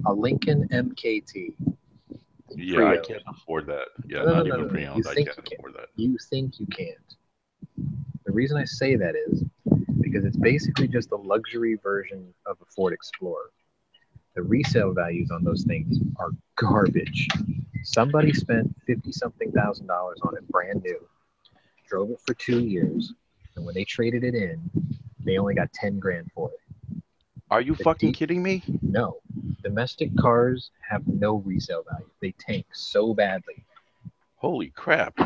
A Lincoln MKT.
Yeah,
pre-owned.
I can't afford that. Yeah,
No,
not
no,
even
no.
pre-owned. I can't afford that.
You think you can't. The reason I say that is because it's basically just a luxury version of a Ford Explorer. The resale values on those things are garbage. Somebody spent $50-something thousand on it brand new, drove it for 2 years, and when they traded it in, they only got 10 grand for it.
Are you fucking kidding me?
No. Domestic cars have no resale value. They tank so badly.
Holy crap.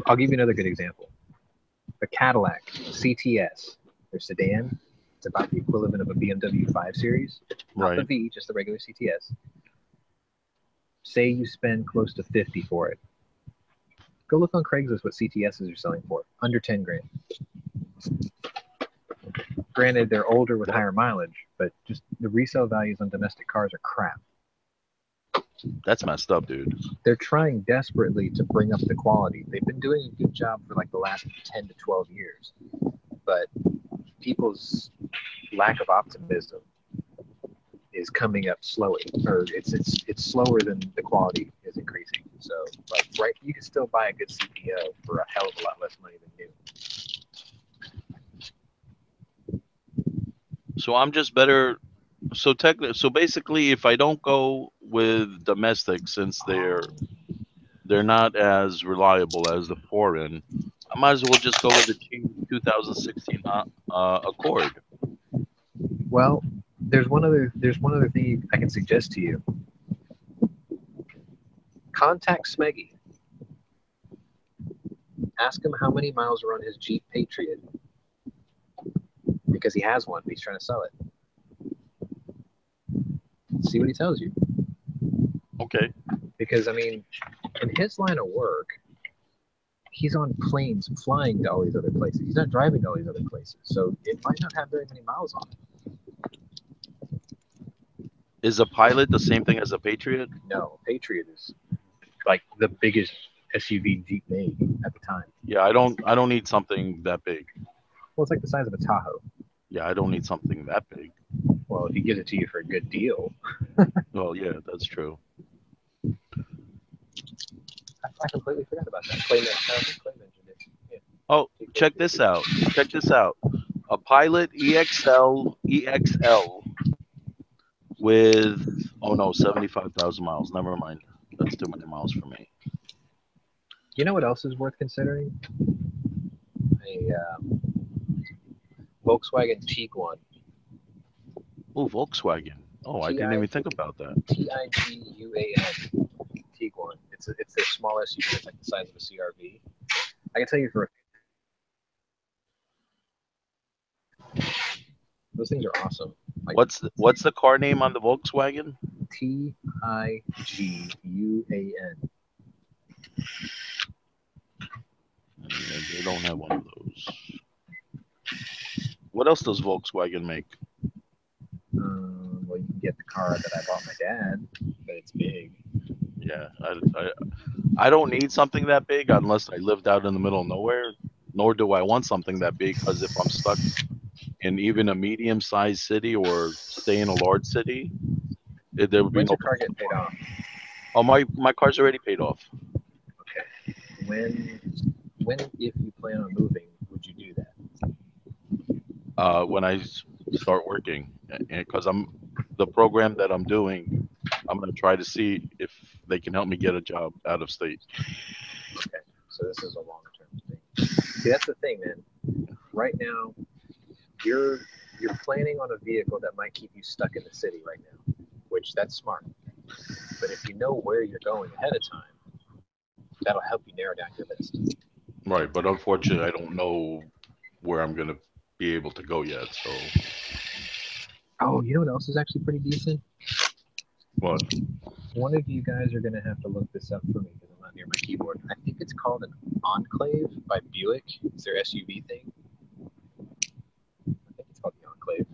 I'll give you another good example. The Cadillac CTS, their sedan, it's about the equivalent of a BMW 5 Series. Not the V, just the regular CTS. Say you spend close to 50 for it. Go look on Craigslist what CTSs are selling for. Under 10 grand. Granted, they're older with higher mileage, but just the resale values on domestic cars are crap.
That's messed up, dude.
They're trying desperately to bring up the quality. They've been doing a good job for like the last 10 to 12 years. But people's lack of optimism is coming up slowly, or it's slower than the quality is increasing. So, like, right, you can still buy a good CPO for a hell of a lot less money than new.
So I'm just better. So basically, if I don't go with domestic, since they're not as reliable as the foreign, I might as well just go with the cheap 2016 Accord.
Well, there's one other thing I can suggest to you. Contact Smeggy. Ask him how many miles are on his Jeep Patriot, because he has one, but he's trying to sell it. See what he tells you.
Okay.
Because, I mean, in his line of work, he's on planes flying to all these other places. He's not driving to all these other places, so it might not have very many miles on it.
Is a Pilot the same thing as a Patriot?
No, Patriot is like the biggest SUV Jeep made at the time.
Yeah, I don't need something that big.
Well, it's like the size of a Tahoe.
Yeah, I don't need something that big.
Well, if he gives it to you for a good deal.
Well, yeah, that's true.
I completely forgot about that. Clay mentioned it. Yeah.
Oh, check this out. Check this out. A Pilot EXL with 75,000 miles. Never mind. That's too many miles for me.
You know what else is worth considering? A Volkswagen Tiguan.
Oh, Volkswagen. Oh, I didn't even think about that.
Tiguan. Tiguan. It's their small SUV. It's like the size of a CRV. I can tell you for those things are awesome. Like,
what's the car name on the Volkswagen?
Tiguan.
They don't have one of those. What else does Volkswagen make?
Well, you can get the car that I bought my dad, but it's big.
Yeah, I don't need something that big unless I lived out in the middle of nowhere. Nor do I want something that big, because if I'm stuck in even a medium-sized city or stay in a large city, there would be
When's
no.
your car get paid off?
Oh, my car's already paid off.
Okay. When if you plan on moving, would you do that?
When I start working, because the program that I'm doing, I'm going to try to see if they can help me get a job out of state.
Okay, so this is a long-term thing. See, that's the thing, man. Right now, you're planning on a vehicle that might keep you stuck in the city right now, which that's smart. But if you know where you're going ahead of time, that'll help you narrow down your list.
Right, but unfortunately, I don't know where I'm going to be able to go yet. So.
Oh, you know what else is actually pretty decent?
What?
One of you guys are going to have to look this up for me because I'm not near my keyboard. I think it's called an Enclave by Buick. It's their SUV thing. I think it's called the Enclave.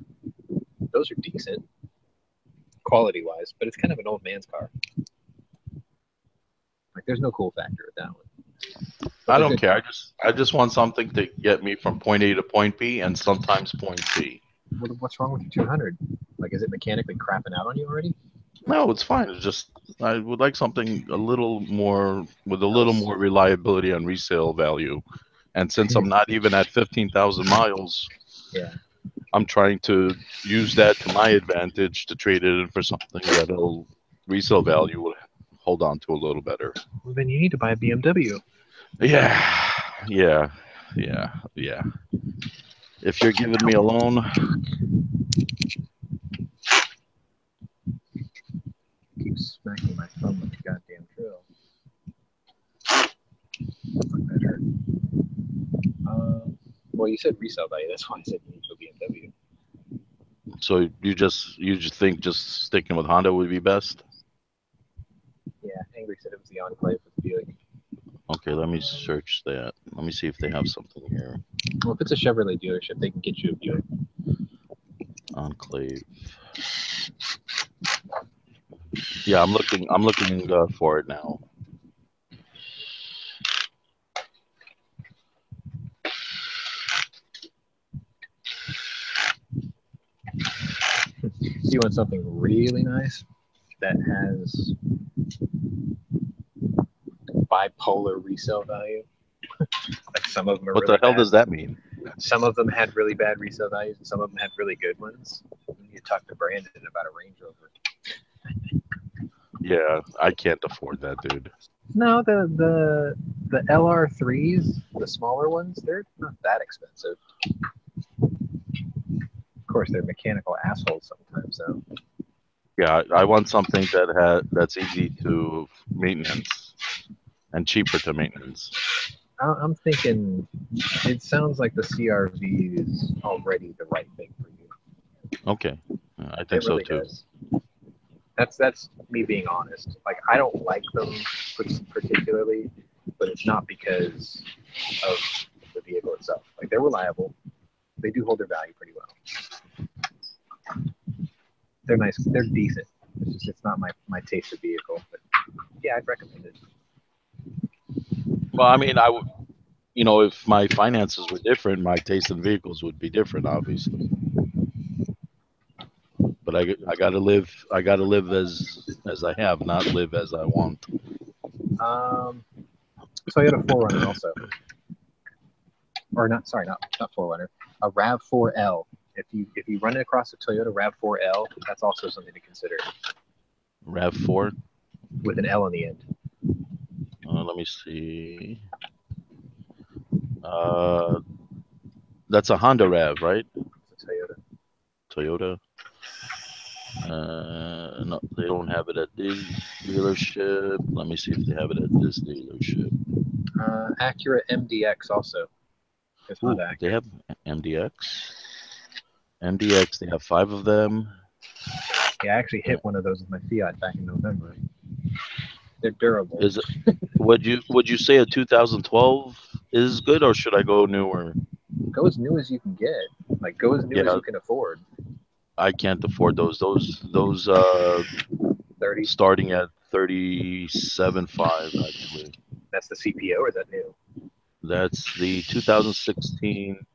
Those are decent, quality-wise, but it's kind of an old man's car. Like, there's no cool factor with that one. But
I don't care. I just want something to get me from point A to point B and sometimes point C.
What's wrong with your 200? Like, is it mechanically crapping out on you already?
No, it's fine. It's just I would like something a little more with a little more reliability on resale value. And since I'm not even at 15,000 miles,
yeah,
I'm trying to use that to my advantage to trade it in for something that'll resale value will hold on to a little better.
Well, then you need to buy a BMW.
Yeah. If you're giving me a loan.
Keep smacking my thumb with the goddamn drill. That hurt. Well, you said resale value. That's why I said you need to go BMW.
So you just think just sticking with Honda would be best?
Yeah, Angry said it was the Enclave with Buick.
Okay, let me search that. Let me see if they have something here.
Well, if it's a Chevrolet dealership, they can get you a Buick.
Enclave. Yeah, I'm looking for it now.
You want something really nice that has bipolar resale value? Like some of them are
What
really
the hell
bad.
does that mean?
Some of them had really bad resale values, and some of them had really good ones. You talk to Brandon about a Range Rover.
Yeah, I can't afford that, dude.
No, the LR3s, the smaller ones, they're not that expensive. Of course, they're mechanical assholes sometimes, though.
Yeah, I want something that's easy to maintenance and cheaper to maintenance.
I'm thinking it sounds like the CRV is already the right thing for you.
Okay, I think so too.
Does. That's me being honest. Like, I don't like them particularly, but it's not because of the vehicle itself. Like, they're reliable. They do hold their value pretty well. They're nice. They're decent. It's not my taste of vehicle, but yeah, I'd recommend it.
Well, I mean, I would, if my finances were different, my taste in vehicles would be different, obviously. But I gotta live as I have, not live as I want.
Toyota 4Runner also, or not? Sorry, not 4Runner. A RAV4L. If you run it across a Toyota RAV4L, that's also something to consider.
RAV4
with an L on the end.
Let me see. That's a Honda RAV, right?
It's a Toyota.
Toyota. No, they don't have it at this dealership. Let me see if they have it at this dealership.
Acura MDX also.
Ooh, they have MDX. MDX, they have 5 of them.
Yeah, I actually hit one of those with my Fiat back in November. They're durable.
Is it? Would you say a 2012 is good, or should I go newer?
Go as new as you can get. Like, go as new as you can afford.
I can't afford those. Those
30,
starting at 37.5 actually.
That's the CPO, or is that new?
That's the 2016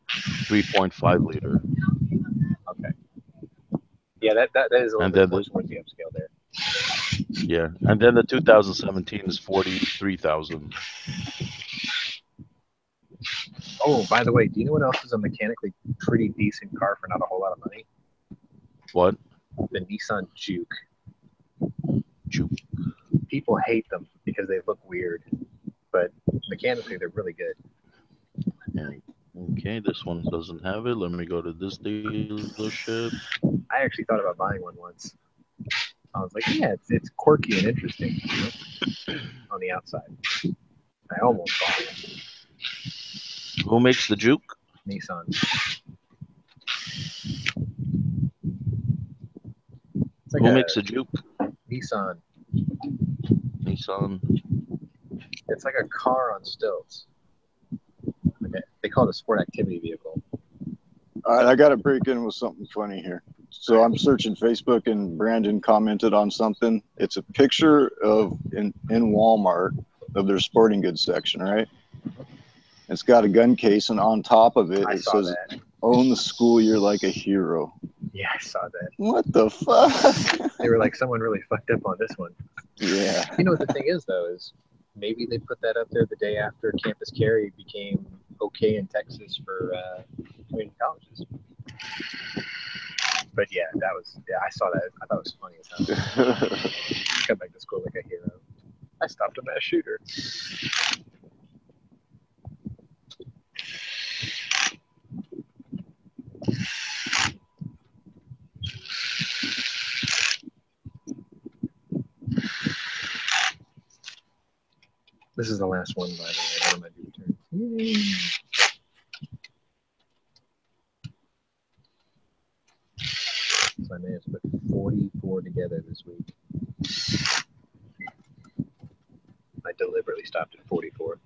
3.5 liter.
Okay. Yeah, that is a little bit more towards the upscale there.
Yeah, and then the 2017 is 43,000.
Oh, by the way, do you know what else is a mechanically pretty decent car for not a whole lot of money?
What?
The Nissan Juke.
Juke.
People hate them because they look weird, but mechanically they're really good.
Yeah. Okay, this one doesn't have it. Let me go to this dealership.
I actually thought about buying one once. I was like, yeah, it's quirky and interesting, on the outside. I almost bought it.
Who makes the Juke?
Nissan.
Who makes the Juke?
Nissan.
Nissan.
It's like a car on stilts. Okay. They call it a sport activity vehicle.
All right, I got to break in with something funny here. So I'm searching Facebook, and Brandon commented on something. It's a picture of in Walmart of their sporting goods section, right? It's got a gun case, and on top of it, it says, "Own the school year like a hero."
Yeah, I saw that.
What the fuck?
They were like, someone really fucked up on this one.
Yeah.
You know what the thing is, though, is maybe they put that up there the day after campus carry became okay in Texas for community colleges. But yeah, I saw that. I thought it was funny as hell. Come back to school like a hero. I stopped a mass shooter. This is the last one, by the way. What am I doing? Yay. So I managed to put 44 together this week. I deliberately stopped at 44.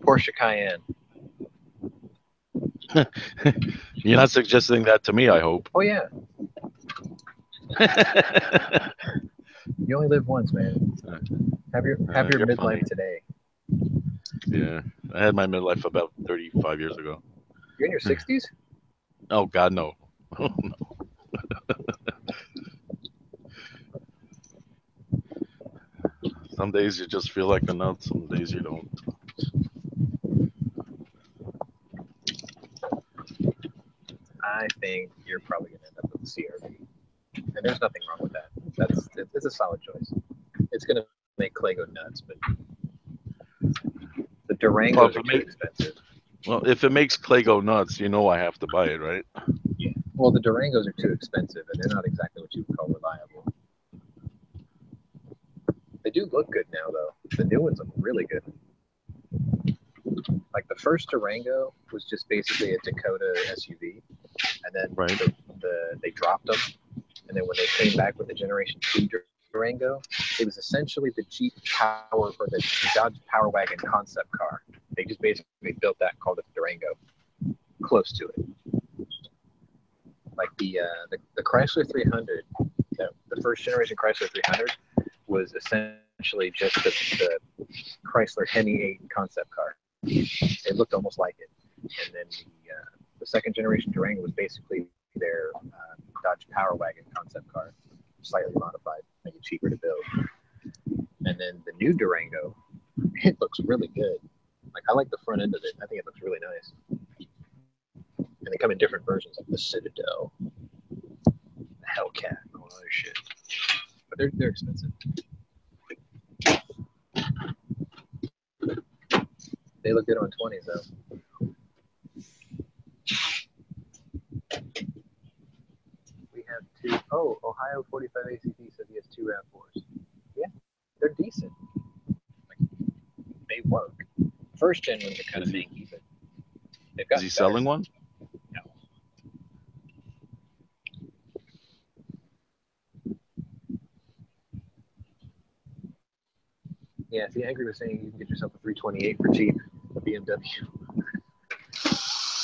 Porsche Cayenne.
You're not suggesting that to me, I hope.
Oh, yeah. You only live once, man. Have your midlife
funny.
today.
Yeah, I had my midlife about 35 years ago.
You're in your 60s?
Oh, God, no. Oh, no. Some days you just feel like a nut, some days you don't.
I think you're probably going to end up with a CRV. And there's nothing wrong with that. It's a solid choice. It's going to make Clay go nuts, but the Durangos are too expensive.
Well, if it makes Clay go nuts, you know I have to buy it, right?
Yeah. Well, the Durangos are too expensive, and they're not exactly what you would call reliable. They do look good now, though. The new ones look really good. Like the first Durango was just basically a Dakota SUV, and then they dropped them. And then when they came back with the Generation 2 Durango, it was essentially the Jeep Power or the Dodge Power Wagon concept car. They just basically built that and called it the Durango. Close to it. Like the Chrysler 300, the first generation Chrysler 300 was essentially just the Chrysler Hemi 8 concept car. It looked almost like it. And then the second generation Durango was basically their Dodge Power Wagon concept car, slightly modified, make it cheaper to build. And then the new Durango, it looks really good. Like I like the front end of it. I think it looks really nice. And they come in different versions, like the Citadel, the Hellcat, and all other shit. But they're expensive. They look good on 20s though. We have two. Oh, Ohio 45 ACT says he has two RAV4s. Yeah, they're decent. Like, they work. First gen ones are kind of dinky, but they've got.
Is he selling one?
No. Yeah, see, Angry was saying you can get yourself a 328 for cheap, a BMW.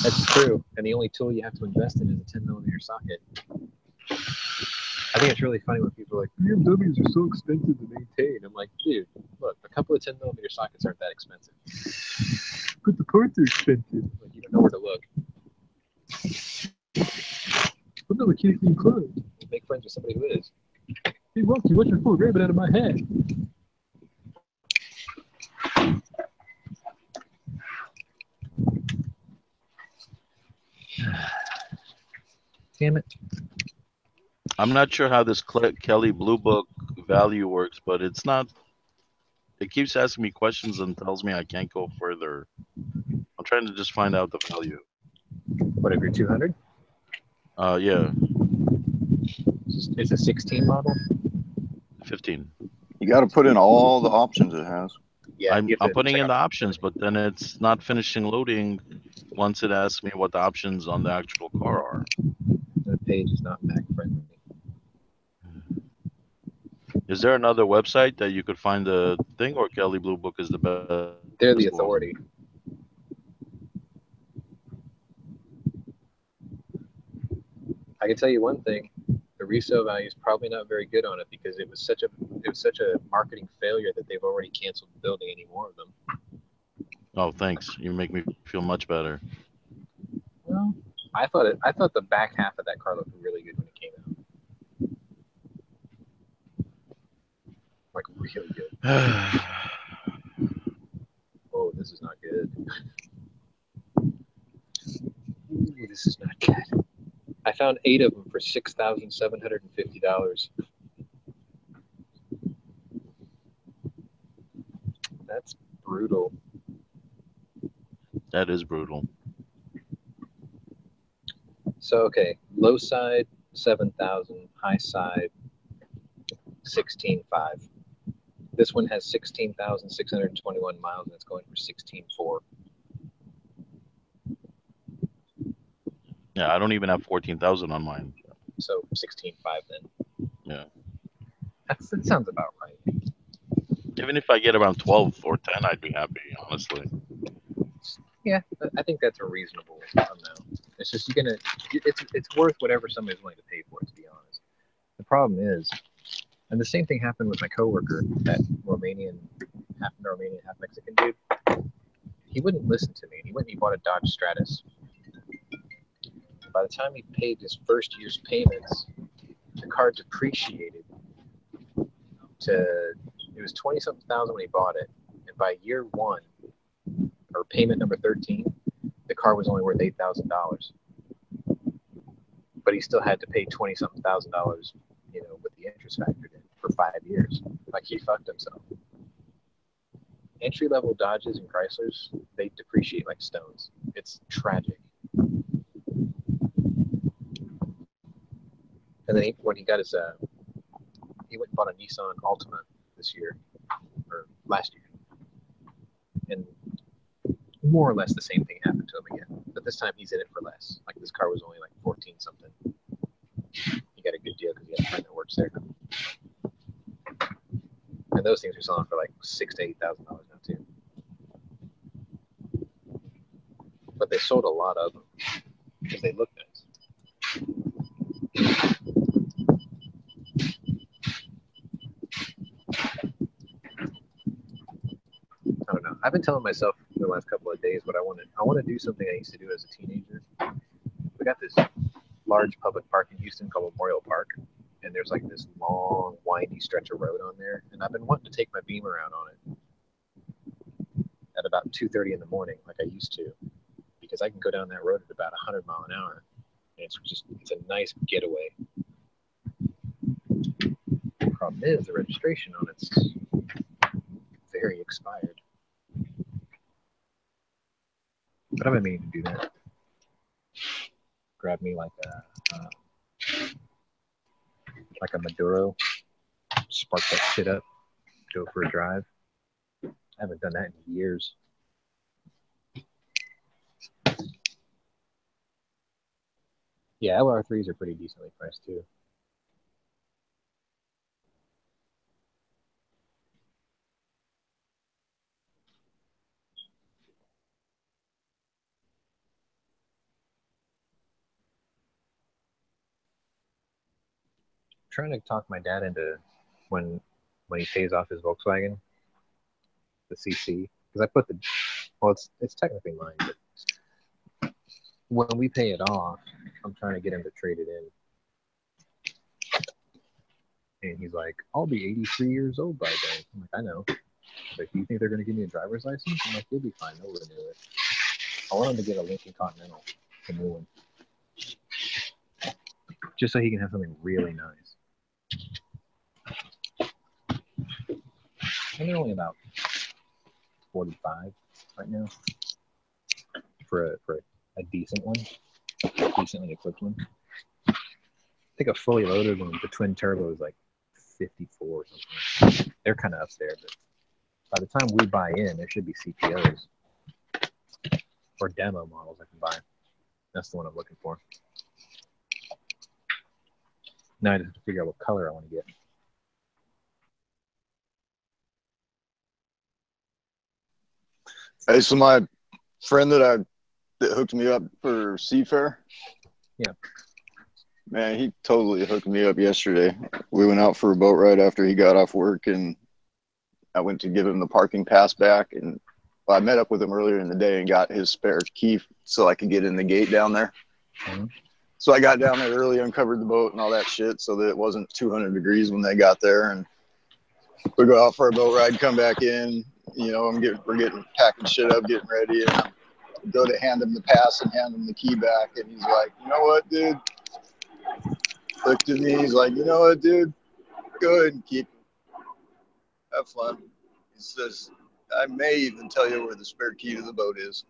That's true. And the only tool you have to invest in is a 10mm socket. I think it's really funny when people are like, BMWs are so expensive to maintain. I'm like, dude, look, a couple of 10mm sockets aren't that expensive. But the parts are expensive. Like, you don't know where to look. But no, I can't clean clothes. Make friends with somebody who is. Hey, Rocky, what's your full rabbit out of my head? Damn it.
I'm not sure how this Kelly Blue Book value works, but it's not. It keeps asking me questions and tells me I can't go further. I'm trying to just find out the value.
What, if you're 200?
Yeah.
It's a 16 model?
15.
You got to put in all the options it has.
Yeah,
I'm putting in the options, but then it's not finishing loading once it asks me what the options on the actual car are.
The page is not Mac friendly.
Is there another website that you could find the thing, or Kelly Blue Book is the best?
They're the authority. I can tell you one thing: the resale value is probably not very good on it because it was such a marketing failure that they've already canceled building any more of them.
Oh, thanks. You make me feel much better.
Well, I thought the back half of that car looked really good when it came out. Like really good. Oh, this is not good. Ooh, this is not good. I found 8 of them for $6,750. That's brutal.
That is brutal.
So okay, low side 7,000, high side 16,500. This one has 16,621 miles and it's going for 16,400.
Yeah, I don't even have 14,000 on mine.
So 16,500 then.
Yeah.
That sounds about right.
Even if I get around 12 or 10, I'd be happy, honestly.
Yeah, I think that's a reasonable amount. It's just it's worth whatever somebody's willing to pay for it, to be honest. The problem is, and the same thing happened with my coworker, that half Romanian, half Mexican dude. He wouldn't listen to me, and he went and he bought a Dodge Stratus. By the time he paid his first year's payments, the car depreciated it was 20-something thousand when he bought it, and by year 1, or payment number 13, the car was only worth $8,000. But he still had to pay 20-something thousand dollars, with the interest factored in for 5 years. Like, he fucked himself. Entry-level Dodges and Chryslers, they depreciate like stones. It's tragic. And then when he got his, he went and bought a Nissan Altima this year, or last year. And more or less the same thing happened to him again. But this time he's in it for less. Like this car was only like 14 something. He got a good deal because he has a friend that works there. And those things are selling for like $6,000 to $8,000 now too. But they sold a lot of them because they look nice. I don't know. I've been telling myself for the last couple of days what I want to. I want to do something I used to do as a teenager. We got this large public park in Houston called Memorial Park, and there's like this long, windy stretch of road on there. And I've been wanting to take my Beamer out on it at about 2:30 in the morning, like I used to, because I can go down that road at about 100 miles an hour. And it's a nice getaway. The problem is the registration on it's very expired. But I've been meaning to do that. Grab me like a Maduro, spark that shit up, go for a drive. I haven't done that in years. Yeah, LR3s are pretty decently priced too. Trying to talk my dad into when he pays off his Volkswagen, the CC, because I put it's technically mine, but when we pay it off, I'm trying to get him to trade it in. And he's like, I'll be 83 years old by then. I'm like, I know. He's like, do you think they're going to give me a driver's license? I'm like, you'll be fine. They'll renew it. I want him to get a Lincoln Continental, a new one, just so he can have something really nice. And they're only about 45 right now for a decent one, decently equipped one. I think a fully loaded one with the twin turbo is like 54 or something. They're kind of up there, but by the time we buy in, there should be CPOs or demo models I can buy. That's the one I'm looking for. Now I just have to figure out what color I want to get.
Hey, so my friend that hooked me up for Seafair.
Yeah.
Man, he totally hooked me up yesterday. We went out for a boat ride after he got off work, and I went to give him the parking pass back. And I met up with him earlier in the day and got his spare key so I could get in the gate down there. Mm-hmm. So I got down there early, uncovered the boat and all that shit so that it wasn't 200 degrees when they got there. And we go out for a boat ride, come back in. You know, we're getting packing shit up, getting ready, and I go to hand him the pass and hand him the key back, and he's like, "You know what, dude?" Looked at me, he's like, "You know what, dude? Go ahead and keep him. Have fun." He says, "I may even tell you where the spare key to the boat is."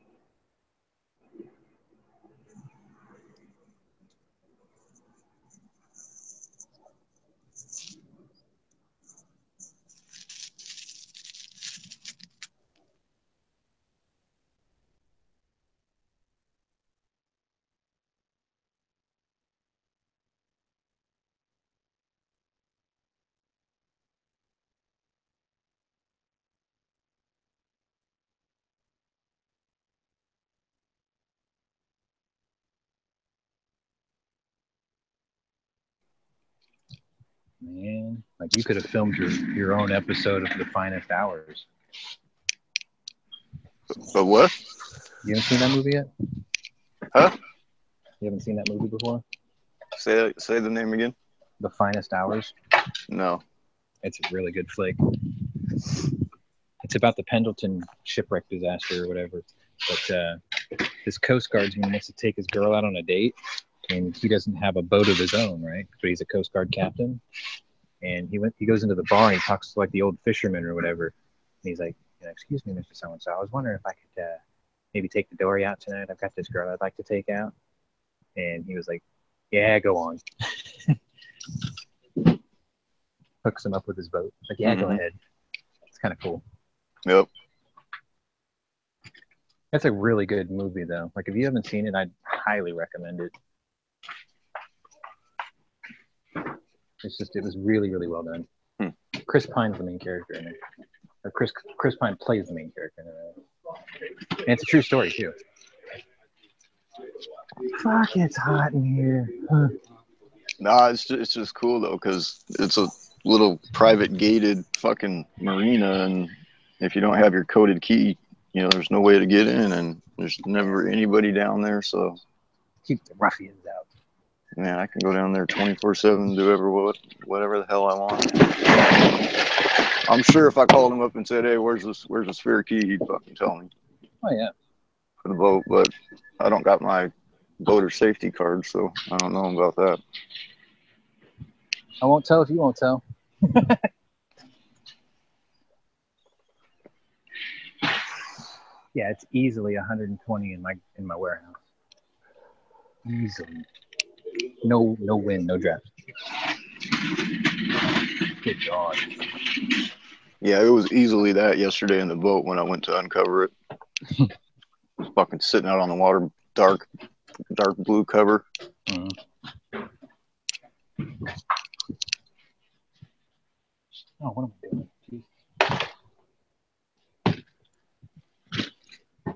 Man, like you could have filmed your own episode of The Finest Hours.
But what?
You haven't seen that movie yet?
Huh?
You haven't seen that movie before?
Say the name again.
The Finest Hours?
No.
It's a really good flick. It's about the Pendleton shipwreck disaster or whatever. But this Coast Guardsman wants to take his girl out on a date, and he doesn't have a boat of his own, right? But he's a Coast Guard captain. And he goes into the bar and he talks to like the old fisherman or whatever. And he's like, "Excuse me, Mr. So-and-so, I was wondering if I could maybe take the dory out tonight. I've got this girl I'd like to take out." And he was like, "Yeah, go on." hooks him up with his boat. Like, yeah, go ahead. It's kind of cool.
Yep.
That's a really good movie, though. Like, if you haven't seen it, I'd highly recommend it. It was really, really well done. Chris Pine's the main character in it. Or Chris Pine plays the main character in it. And it's a true story, too. Fuck, it's hot in here. Huh.
Nah, it's just cool though, because it's a little private gated fucking marina, and if you don't have your coded key, you know, there's no way to get in, and there's never anybody down there. So
keep the ruffians out.
Man, I can go down there 24/7, do whatever the hell I want. I'm sure if I called him up and said, "Hey, where's the spare key?" he'd fucking tell me.
Oh yeah.
For the boat, but I don't got my boater safety card, so I don't know about that.
I won't tell if you won't tell. Yeah, it's easily 120 in my warehouse. Easily. No wind, no draft. Good God.
Yeah, it was easily that yesterday in the boat when I went to uncover it. It was fucking sitting out on the water, dark blue cover.
Oh, what am I doing? Jeez.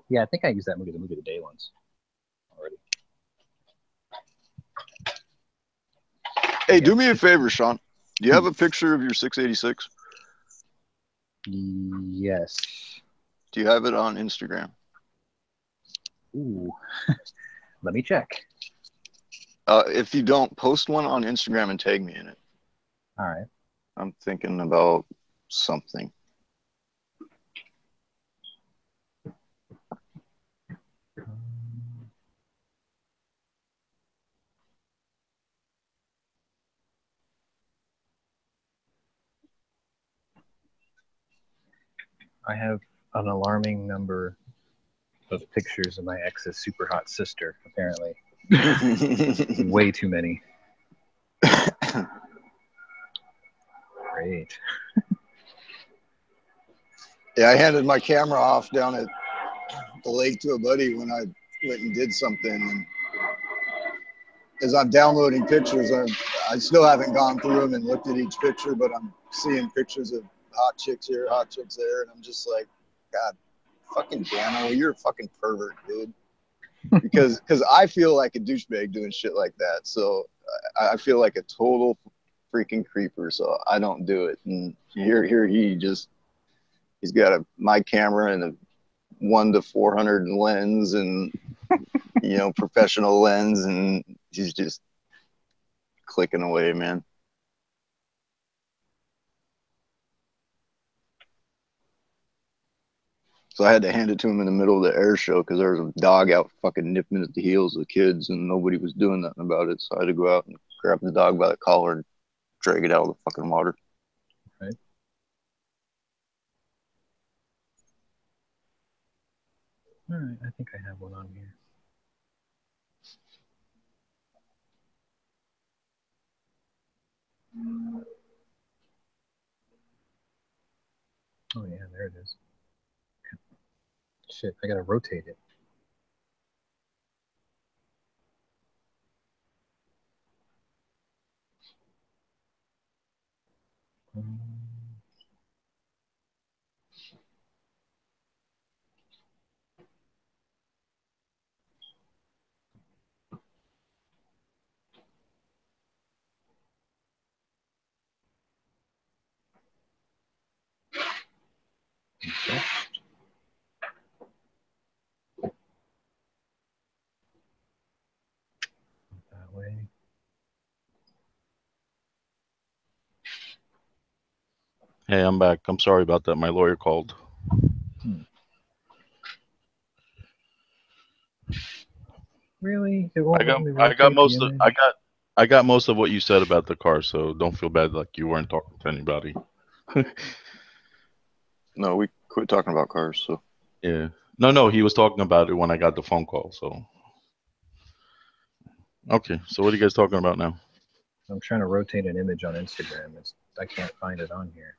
Yeah, I think I used that movie of the day once already.
Hey, do me a favor, Sean. Do you have a picture of your 686?
Yes.
Do you have it on Instagram?
Ooh. Let me check.
If you don't, post one on Instagram and tag me in it.
All right.
I'm thinking about something.
I have an alarming number of pictures of my ex's super hot sister, apparently. Way too many. Great.
Yeah, I handed my camera off down at the lake to a buddy when I went and did something. And as I'm downloading pictures, I still haven't gone through them and looked at each picture, but I'm seeing pictures of hot chicks here, hot chicks there, and I'm just like, God, fucking Dano, you're a fucking pervert, dude. Because I feel like a douchebag doing shit like that. So I feel like a total freaking creeper. So I don't do it. And here he's got my camera and a 1:400 lens and professional lens, and he's just clicking away, man. So I had to hand it to him in the middle of the air show because there was a dog out fucking nipping at the heels of the kids, and nobody was doing nothing about it. So I had to go out and grab the dog by the collar and drag it out of the fucking water.
Right. All right, I think I have one on here. Oh yeah, there it is. Shit, I gotta rotate it. Okay. That way.
Hey, I'm back. I'm sorry about that. My lawyer called.
Really?
I got most of what you said about the car, so don't feel bad like you weren't talking to anybody.
No, we quit talking about cars, so.
Yeah. No, he was talking about it when I got the phone call, so. Okay, so what are you guys talking about now?
I'm trying to rotate an image on Instagram. I can't find it on here.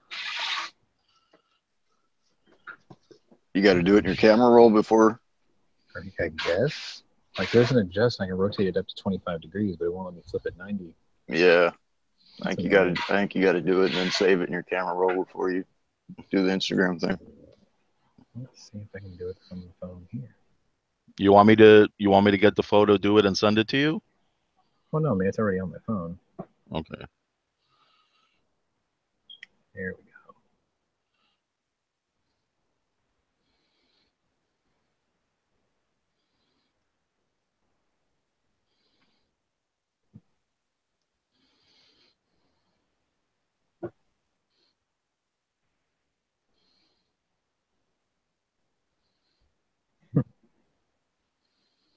You got to do it in your camera roll before.
I guess. Like there's an adjust. I can rotate it up to 25 degrees, but it won't let me flip it 90.
Yeah. I think you got to do it and then save it in your camera roll before you do the Instagram thing.
Let's see if I can do it from the phone here.
You want me to get the photo, do it, and send it to you?
Well, no, man, it's already on my phone.
Okay.
There we go.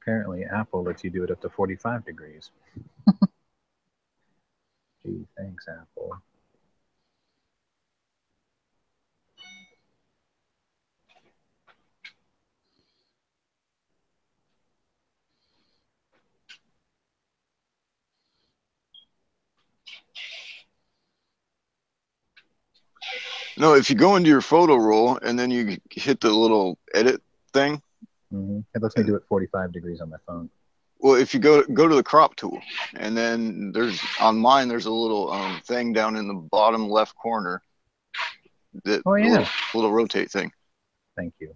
Apparently, Apple lets you do it up to 45 degrees. Gee, thanks, Apple.
No, if you go into your photo roll and then you hit the little edit thing.
It lets me do it 45 degrees on my phone.
Well, if you go to the crop tool, and then on mine there's a little thing down in the bottom left corner.
Oh yeah,
little rotate thing.
Thank you.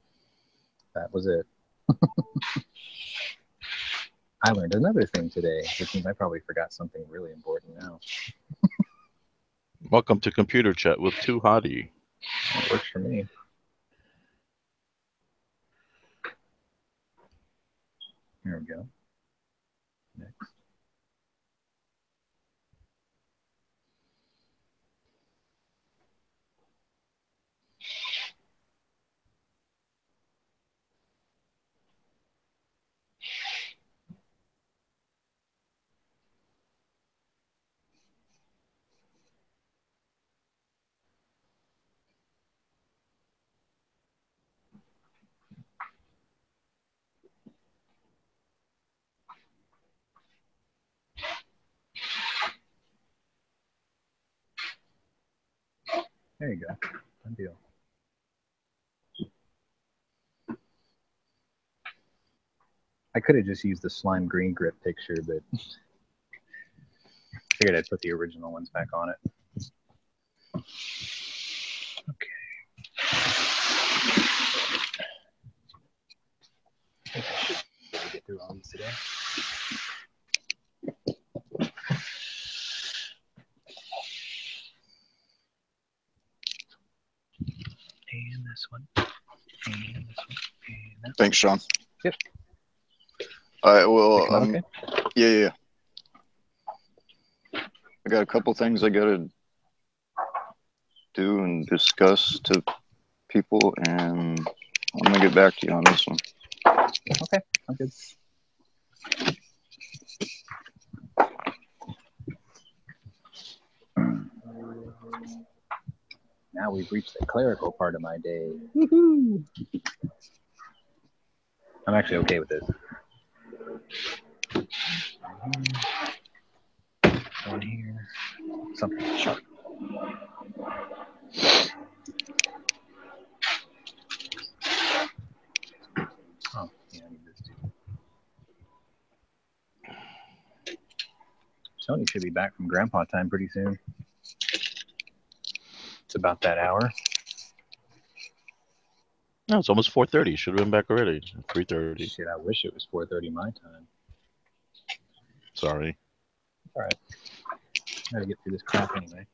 That was it. I learned another thing today, which means I probably forgot something really important now.
Welcome to Computer Chat with 2 Hottie.
That works for me. Here we go. Next. There you go. Done deal. I could have just used the slime green grip picture, but figured I'd put the original ones back on it. Okay. I think I should be able to get through all these today. And this one. And this one. And that
Thanks, Sean.
Yep.
All right. Well,
okay?
Yeah. I got a couple things I got to do and discuss to people, and I'm gonna get back to you on this one.
Okay, I'm good. Now we've reached the clerical part of my day. Woohoo! I'm actually okay with this. One here. Something sharp. Oh, yeah, I need this too. Tony should be back from grandpa time pretty soon. It's about that hour.
No, it's almost 4:30. Should have been back already. 3:30.
Shit, I wish it was 4:30 my time.
Sorry.
All right. Gotta get through this crap anyway.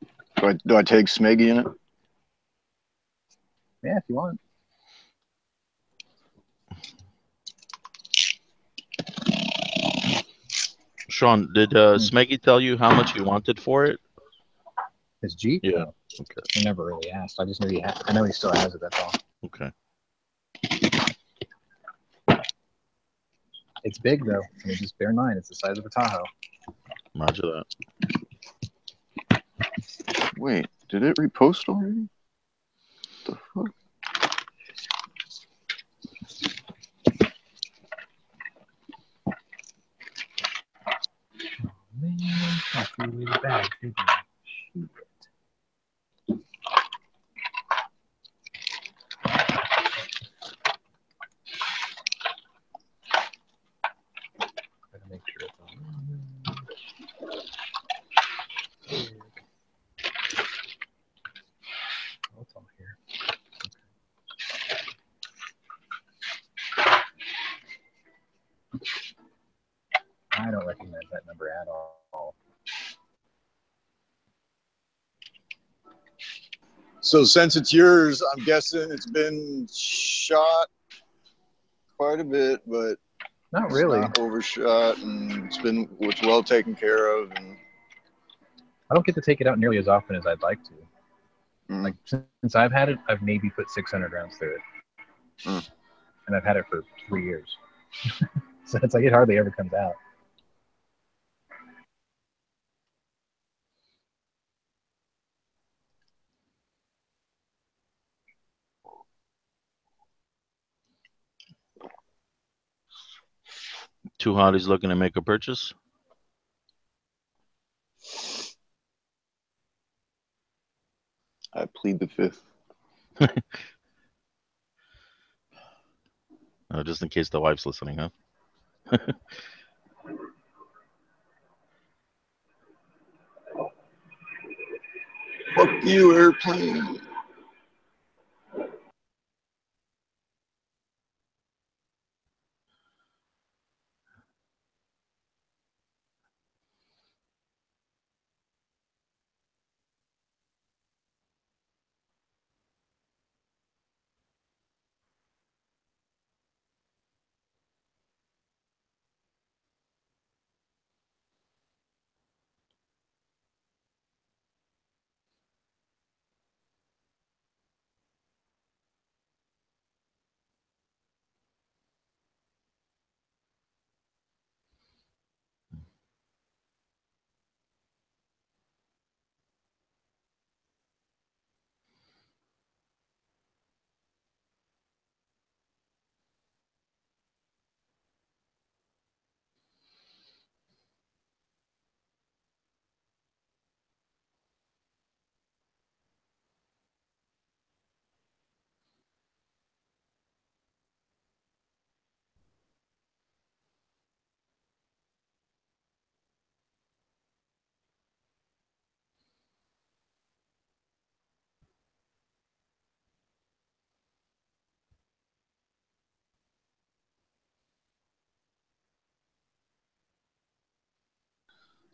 Do I take Smeggy in it?
Yeah, if you want.
Sean, did Smeggy tell you how much he wanted for it?
His Jeep?
Yeah.
No. Okay. I never really asked. I just knew he had. I know he still has it. That's all.
Okay.
It's big though. I mean, just bear in mind, it's the size of a Tahoe.
Roger that.
Wait, did it repost already? What the fuck?
Man, oh, threw away the bag, didn't you? Gotta make sure it's on. Oh, it's all here. Okay. I don't recognize that number at all.
So since it's yours, I'm guessing it's been shot quite a bit, but
not really.
It's not overshot, and it's well taken care of. And
I don't get to take it out nearly as often as I'd like to. Like since I've had it, I've maybe put 600 rounds through it, and I've had it for 3 years. So it's like it hardly ever comes out.
Two hotties looking to make a purchase.
I plead the fifth.
Just in case the wife's listening, huh?
Fuck you, airplane.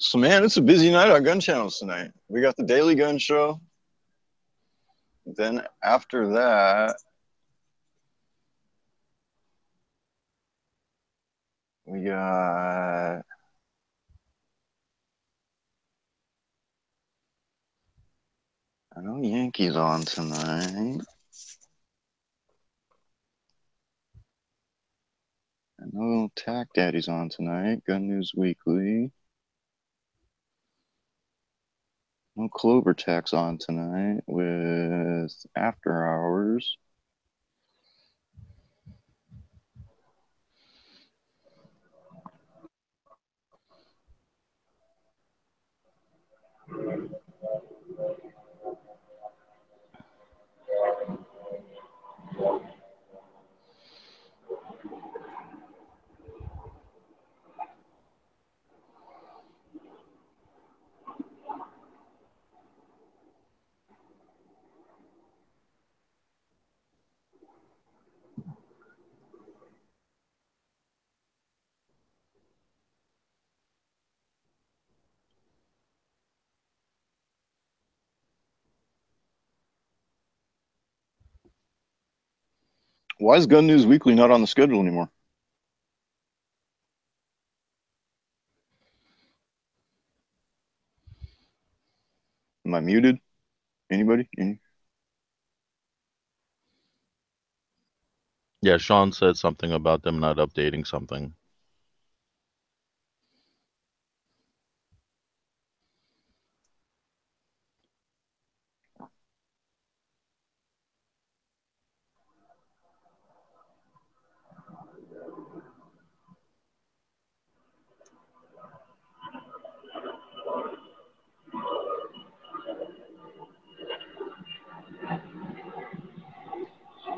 So, man, it's a busy night on Gunchannels tonight. We got the Daily Gun Show. Then after that, we got I know Yankees on tonight. I know Tack Daddy's on tonight. Gun News Weekly. No Clover Tack's on tonight with After Hours. Why is Gun News Weekly not on the schedule anymore? Am I muted? Anybody?
Yeah, Sean said something about them not updating something.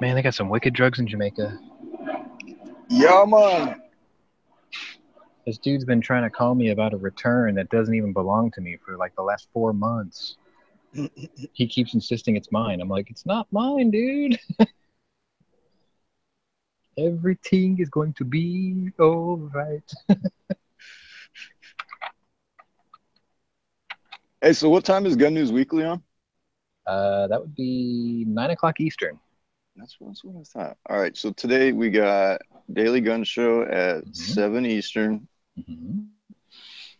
Man, they got some wicked drugs in Jamaica.
Yeah, man.
This dude's been trying to call me about a return that doesn't even belong to me for like the last 4 months. He keeps insisting it's mine. I'm like, it's not mine, dude. Everything is going to be all right.
Hey, so what time is Gun News Weekly on?
That would be 9 o'clock Eastern.
That's what I thought. All right, so today we got Daily Gun Show at 7 Eastern,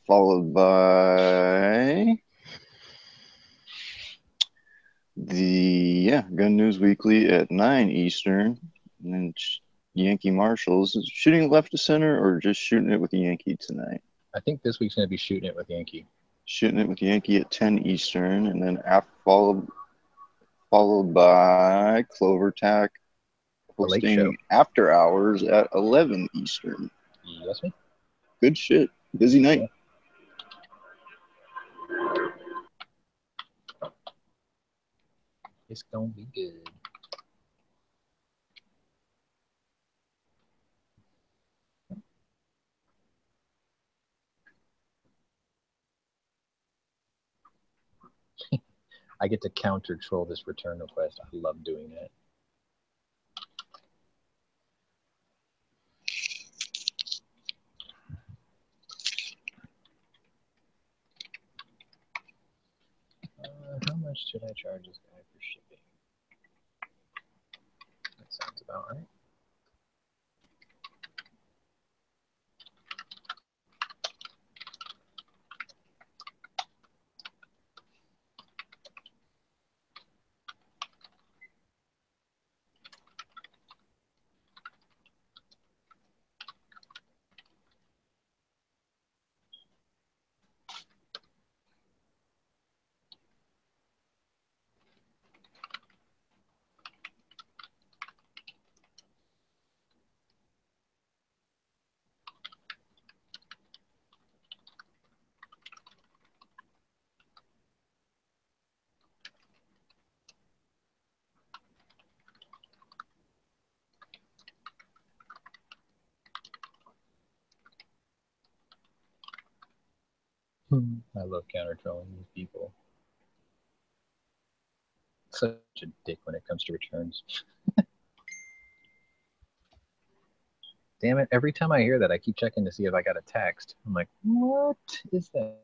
followed by the Gun News Weekly at 9 Eastern, and then Yankee Marshals. Is it shooting left to center or just shooting it with Yankee tonight?
I think this week's going to be shooting it with Yankee.
Shooting it with Yankee at 10 Eastern, and then followed by Clover Tack hosting After Hours at 11 Eastern.
Yes, sir.
Good shit. Busy night.
Yeah. It's going to be good. I get to counter troll this return request. I love doing that. How much should I charge this guy for shipping? That sounds about right. I love counter trolling these people. Such a dick when it comes to returns. Damn it, every time I hear that, I keep checking to see if I got a text. I'm like, what is that?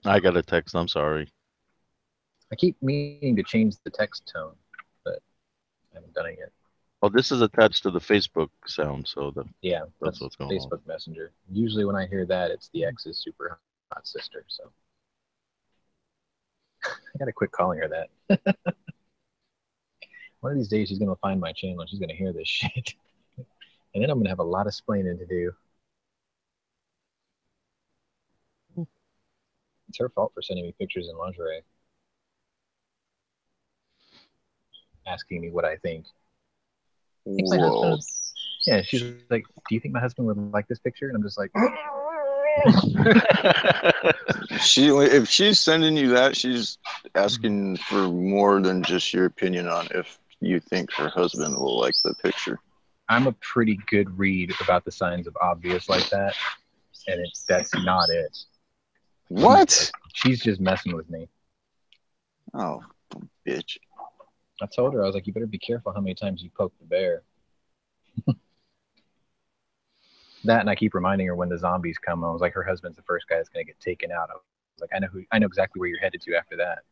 I got a text. I'm sorry.
I keep meaning to change the text tone, but I haven't done it yet.
Oh, this is attached to the Facebook sound, so that's what's going
Facebook Messenger. Usually when I hear that, it's the ex's super hot sister, so I gotta quit calling her that. One of these days she's gonna find my channel and she's gonna hear this shit. And then I'm gonna have a lot of splaining to do. It's her fault for sending me pictures in lingerie. Asking me what I think.
Whoa.
Yeah, she's like, do you think my husband would like this picture? And I'm just like,
If she's sending you that, she's asking for more than just your opinion on if you think her husband will like the picture.
I'm a pretty good read about the signs of obvious like that, and that's not it.
What?
She's just messing with me.
Oh, bitch.
I told her, I was like, you better be careful how many times you poke the bear. That, and I keep reminding her when the zombies come. I was like, her husband's the first guy that's going to get taken out. I was like, I know exactly where you're headed to after that.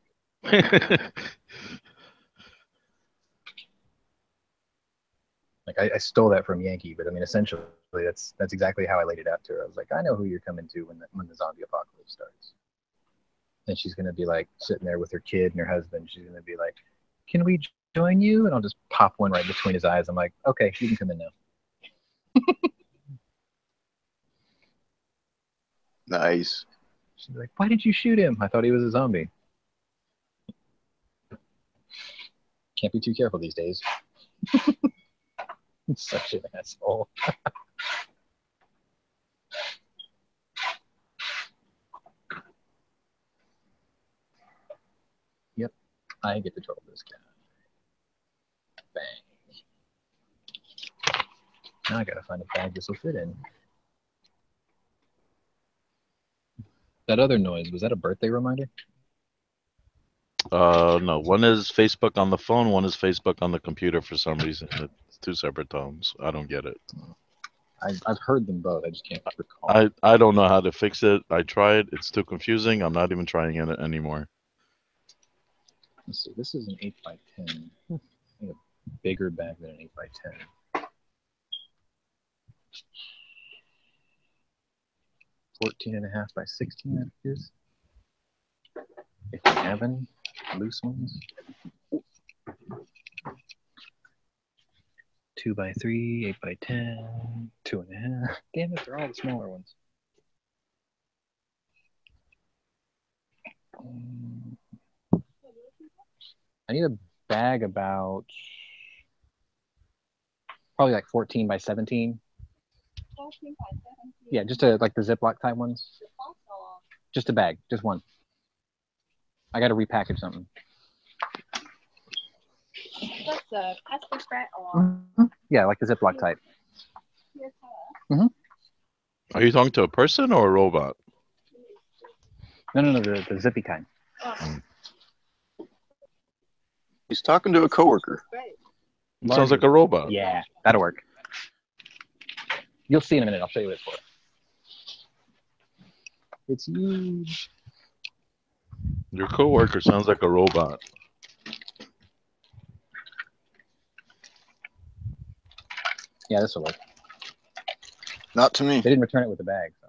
Like I stole that from Yankee, but I mean, essentially, that's exactly how I laid it out to her. I was like, I know who you're coming to when the zombie apocalypse starts. And she's going to be like sitting there with her kid and her husband. She's going to be like, can we join you? And I'll just pop one right between his eyes. I'm like, okay, you can come in now.
Nice.
She's like, why did you shoot him? I thought he was a zombie. Can't be too careful these days. Such an asshole. Yep, I get to troll this guy. bang. Now I gotta find a bag this will fit in. That other noise, was that a birthday reminder?
No. One is Facebook on the phone. One is Facebook on the computer for some reason. It's two separate tones. I don't get it.
I've heard them both. I just can't recall.
I don't know how to fix it. I tried. It's too confusing. I'm not even trying it anymore.
Let's see. This is an 8x10. I think a bigger bag than an 8x10. 14.5 by 16, that is. If you have any loose ones. 2x3, 8x10, 2.5. Damn it, they're all the smaller ones. I need a bag about probably like 14 by 17. 14 by 17? Yeah, just like the Ziploc type ones. Just a bag, just one. I got to repackage something.
That's a plastic wrap or?
Yeah, like the Ziploc type.
Are you talking to a person or a robot?
No, the zippy kind.
He's talking to a coworker.
It sounds like a robot.
Yeah, that'll work. You'll see in a minute. I'll show you what it's for. It's huge.
Your coworker sounds like a robot.
Yeah, this will work.
Not to me.
They didn't return it with the bag, so.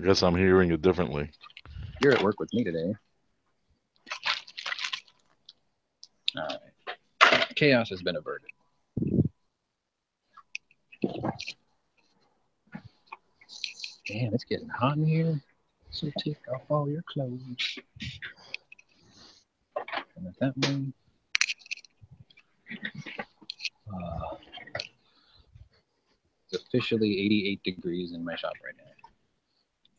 I guess I'm hearing it differently.
You're at work with me today. All right. Chaos has been averted. Damn, it's getting hot in here. So take off all your clothes. And if that one. It's officially 88 degrees in my shop right now.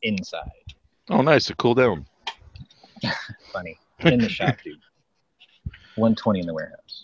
Inside.
Oh, nice. To cool down.
Funny. In the shop, dude. 120 in the warehouse.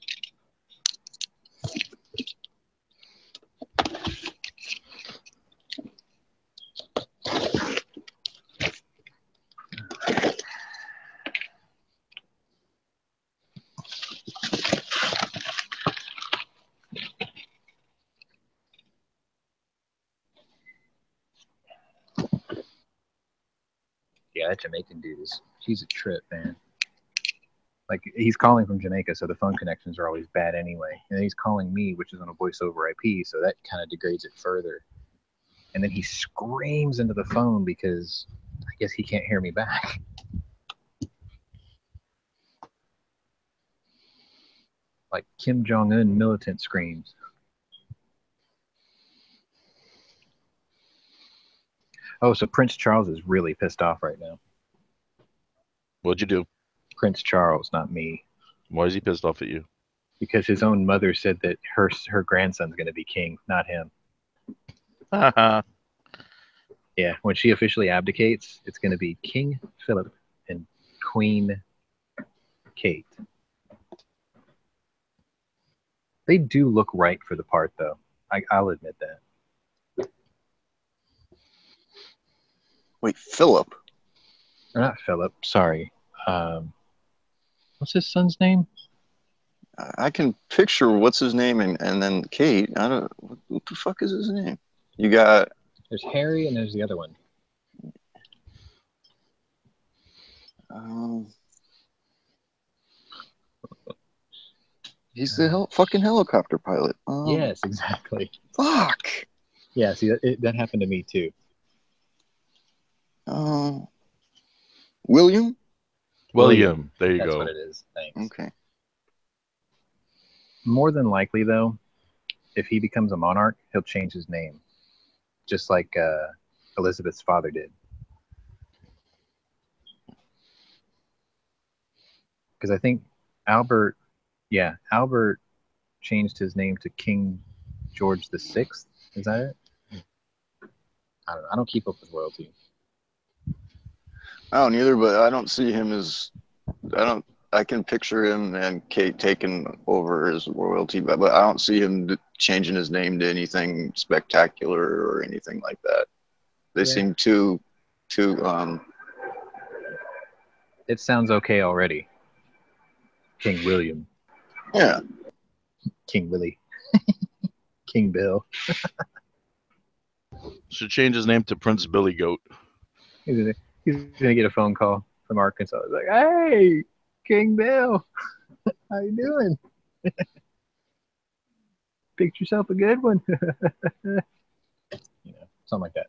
Yeah, that Jamaican dude he's a trip, man. Like, he's calling from Jamaica, so the phone connections are always bad anyway. And then he's calling me, which is on a voice over IP, so that kind of degrades it further. And then he screams into the phone because I guess he can't hear me back. Like Kim Jong-un militant screams. Oh, so Prince Charles is really pissed off right now.
What'd you do?
Prince Charles, not me.
Why is he pissed off at you?
Because his own mother said that her grandson's going to be king, not him. Yeah, when she officially abdicates, it's going to be King Philip and Queen Kate. They do look right for the part, though. I'll admit that.
Wait, Philip?
Or not Philip, sorry. What's his son's name?
I can picture what's his name and then Kate. I don't. What the fuck is his name? You got.
There's Harry and there's the other one.
He's the fucking helicopter pilot.
Yes, exactly.
Fuck.
Yeah, see, that happened to me too.
William?
William. There you
That's
go.
what it is. Thanks.
Okay.
More than likely, though, if he becomes a monarch, he'll change his name, just like Elizabeth's father did. Because I think Albert changed his name to King George VI. Is that it? I don't know. I don't keep up with royalty.
I don't either, but I don't see him as. I don't I can picture him and Kate taking over as royalty, but I don't see him changing his name to anything spectacular or anything like that. They seem too.
It sounds okay already. King William.
Yeah.
King Willie. King Bill.
Should change his name to Prince Billy Goat.
He's gonna get a phone call from Arkansas. It's like, hey, King Bill, how you doing? Picked yourself a good one. Something like that.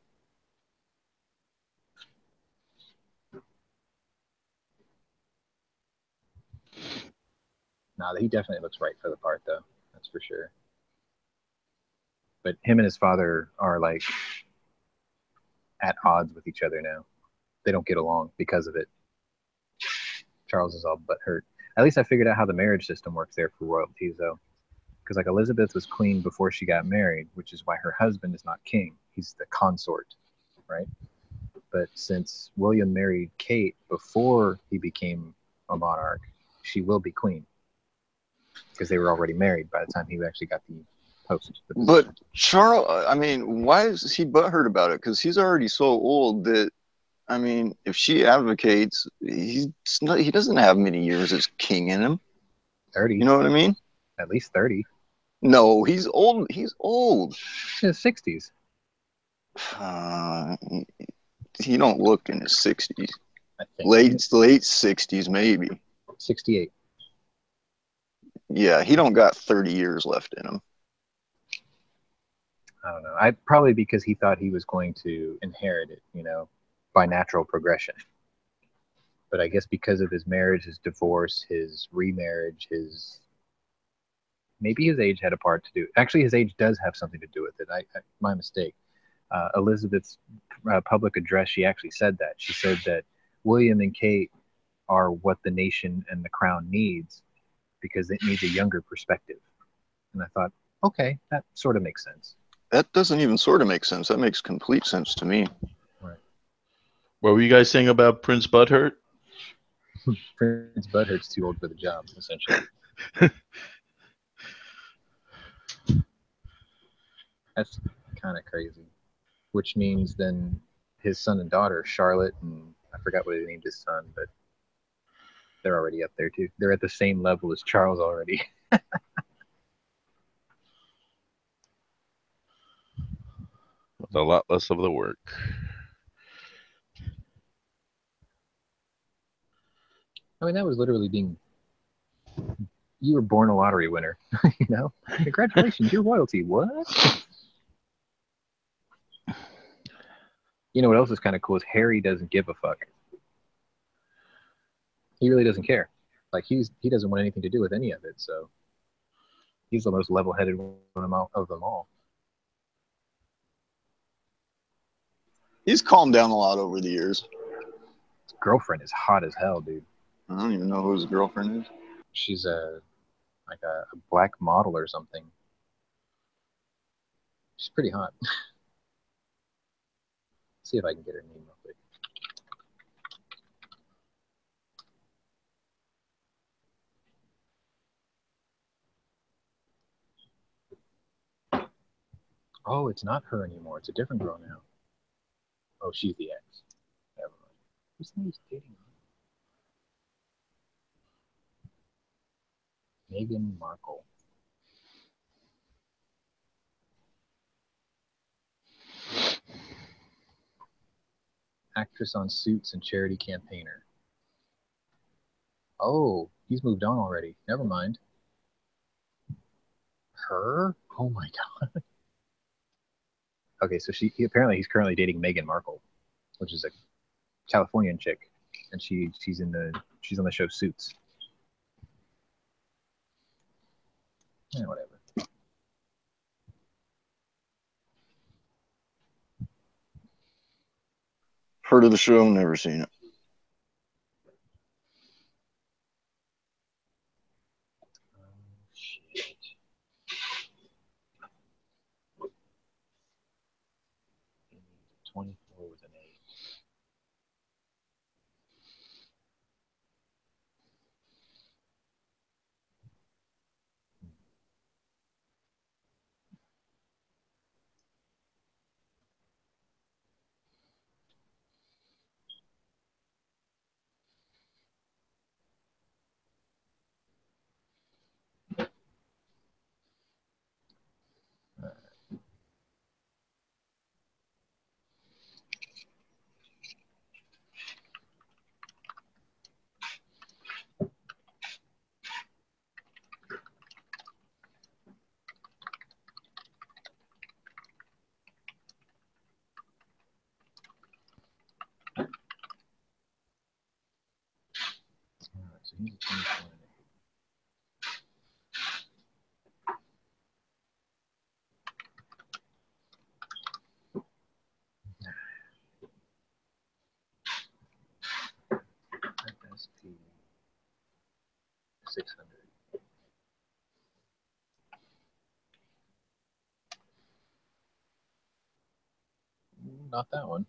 Nah, he definitely looks right for the part, though. That's for sure. But him and his father are like at odds with each other now. They don't get along because of it. Charles is all but hurt. At least I figured out how the marriage system works there for royalties, though. Because like Elizabeth was queen before she got married, which is why her husband is not king. He's the consort, right? But since William married Kate before he became a monarch, she will be queen. Because they were already married by the time he actually got the post.
But Charles, I mean, why is he butthurt about it? Because he's already so old that, I mean, if she advocates, he doesn't have many years as king in him.
30.
You know what I mean?
At least 30.
No, he's old. He's old.
In his 60s.
He don't look in his 60s.
I think.
Late 60s, maybe.
68.
Yeah, he don't got 30 years left in him.
I don't know. Probably because he thought he was going to inherit it, by natural progression. But I guess because of his marriage, his divorce, his remarriage, maybe his age had a part to do. Actually, his age does have something to do with it. My mistake. Elizabeth's public address, she actually said that. She said that William and Kate are what the nation and the crown needs because it needs a younger perspective. And I thought, okay, that sort of makes sense.
That doesn't even sort of make sense. That makes complete sense to me.
Right.
What were you guys saying about Prince Butthurt?
Prince Butthurt's too old for the job, essentially. That's kind of crazy. Which means then his son and daughter, Charlotte, and I forgot what he named his son, but they're already up there too. They're at the same level as Charles already.
With a lot less of the work.
I mean, that was literally you were born a lottery winner, Congratulations, you're royalty. What? You know what else is kind of cool is Harry doesn't give a fuck. He really doesn't care. Like he doesn't want anything to do with any of it. So he's the most level-headed one of them all.
He's calmed down a lot over the years.
His girlfriend is hot as hell, dude.
I don't even know who his girlfriend is.
She's a black model or something. She's pretty hot. See if I can get her name real quick. Oh, it's not her anymore. It's a different girl now. Oh, she's the ex. Never mind. Who's the name dating? Meghan Markle. Actress on Suits and charity campaigner. Oh, he's moved on already. Never mind. Her? Oh my god. Okay, so apparently he's currently dating Meghan Markle, which is a Californian chick, and she's on the show Suits. Yeah, whatever.
Heard of the show, never seen it.
Shit. 24 with an 8. 600. Not that one.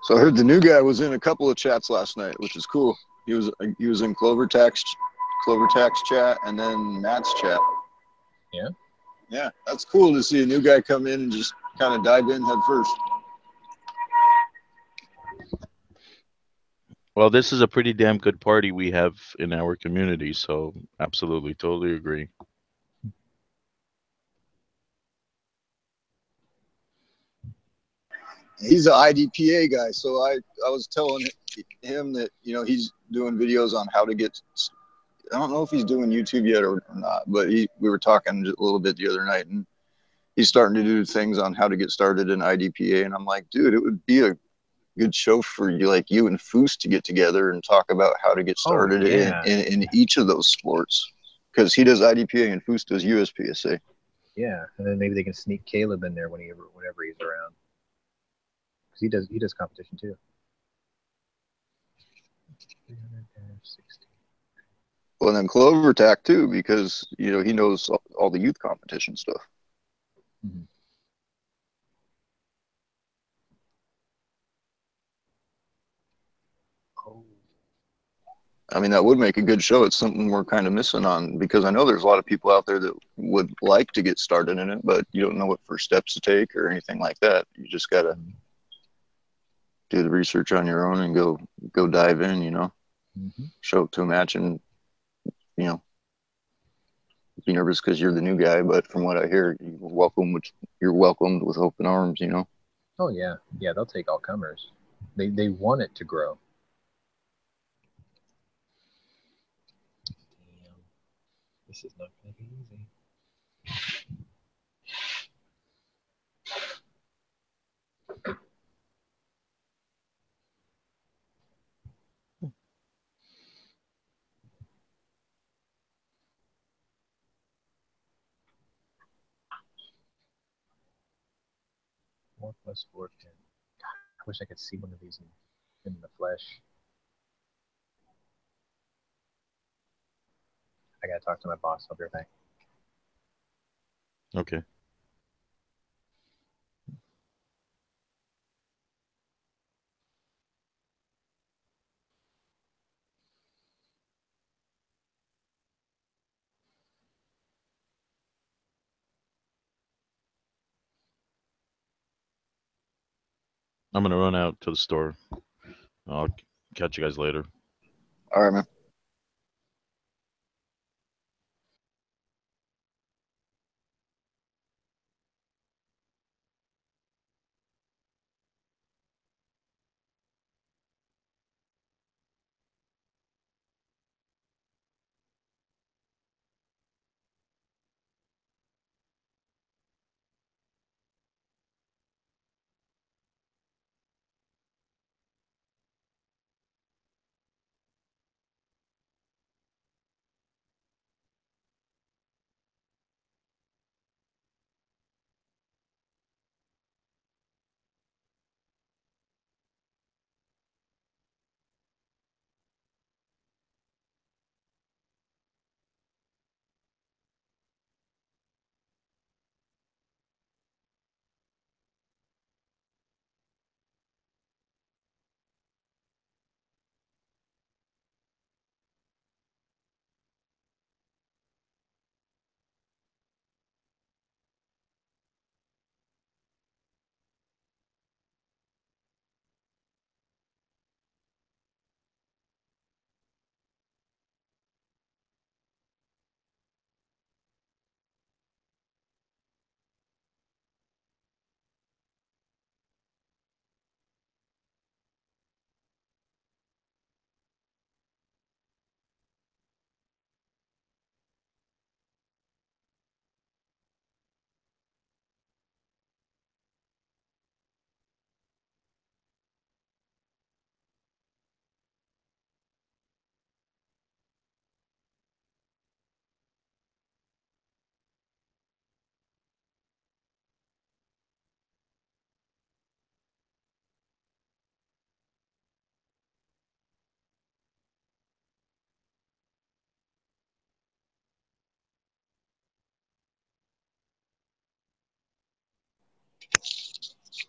So I heard the new guy was in a couple of chats last night, which is cool. He was in Clovertax's chat and then Matt's chat.
Yeah.
Yeah, that's cool to see a new guy come in and just kind of dive in head first.
Well, this is a pretty damn good party we have in our community, so absolutely, totally agree.
He's an IDPA guy, so I was telling him that, you know, he's doing videos on how to get. I don't know if he's doing YouTube yet or not, but we were talking a little bit the other night, and he's starting to do things on how to get started in IDPA, and I'm like, dude, it would be a good show for you, like you and Foos, to get together and talk about how to get started in each of those sports, because he does IDPA and Foos does USPSA.
Yeah, and then maybe they can sneak Caleb in there whenever he's around, because he does competition too. 360.
Well, and then Clovertac too, because, you know, he knows all the youth competition stuff.
Mm-hmm. Oh.
I mean, that would make a good show. It's something we're kind of missing on, because I know there's a lot of people out there that would like to get started in it, but you don't know what first steps to take or anything like that. You just got to do the research on your own and go dive in, you know, show up to a match and, you know, be nervous because you're the new guy. But from what I hear, you're welcomed with open arms, you know?
Oh yeah. Yeah, they'll take all comers. They want it to grow. Damn. This is not going to be easy. More plus 410. God, I wish I could see one of these in the flesh. I gotta talk to my boss. I'll be right back.
Okay. I'm gonna run out to the store. I'll catch you guys later.
All right, man.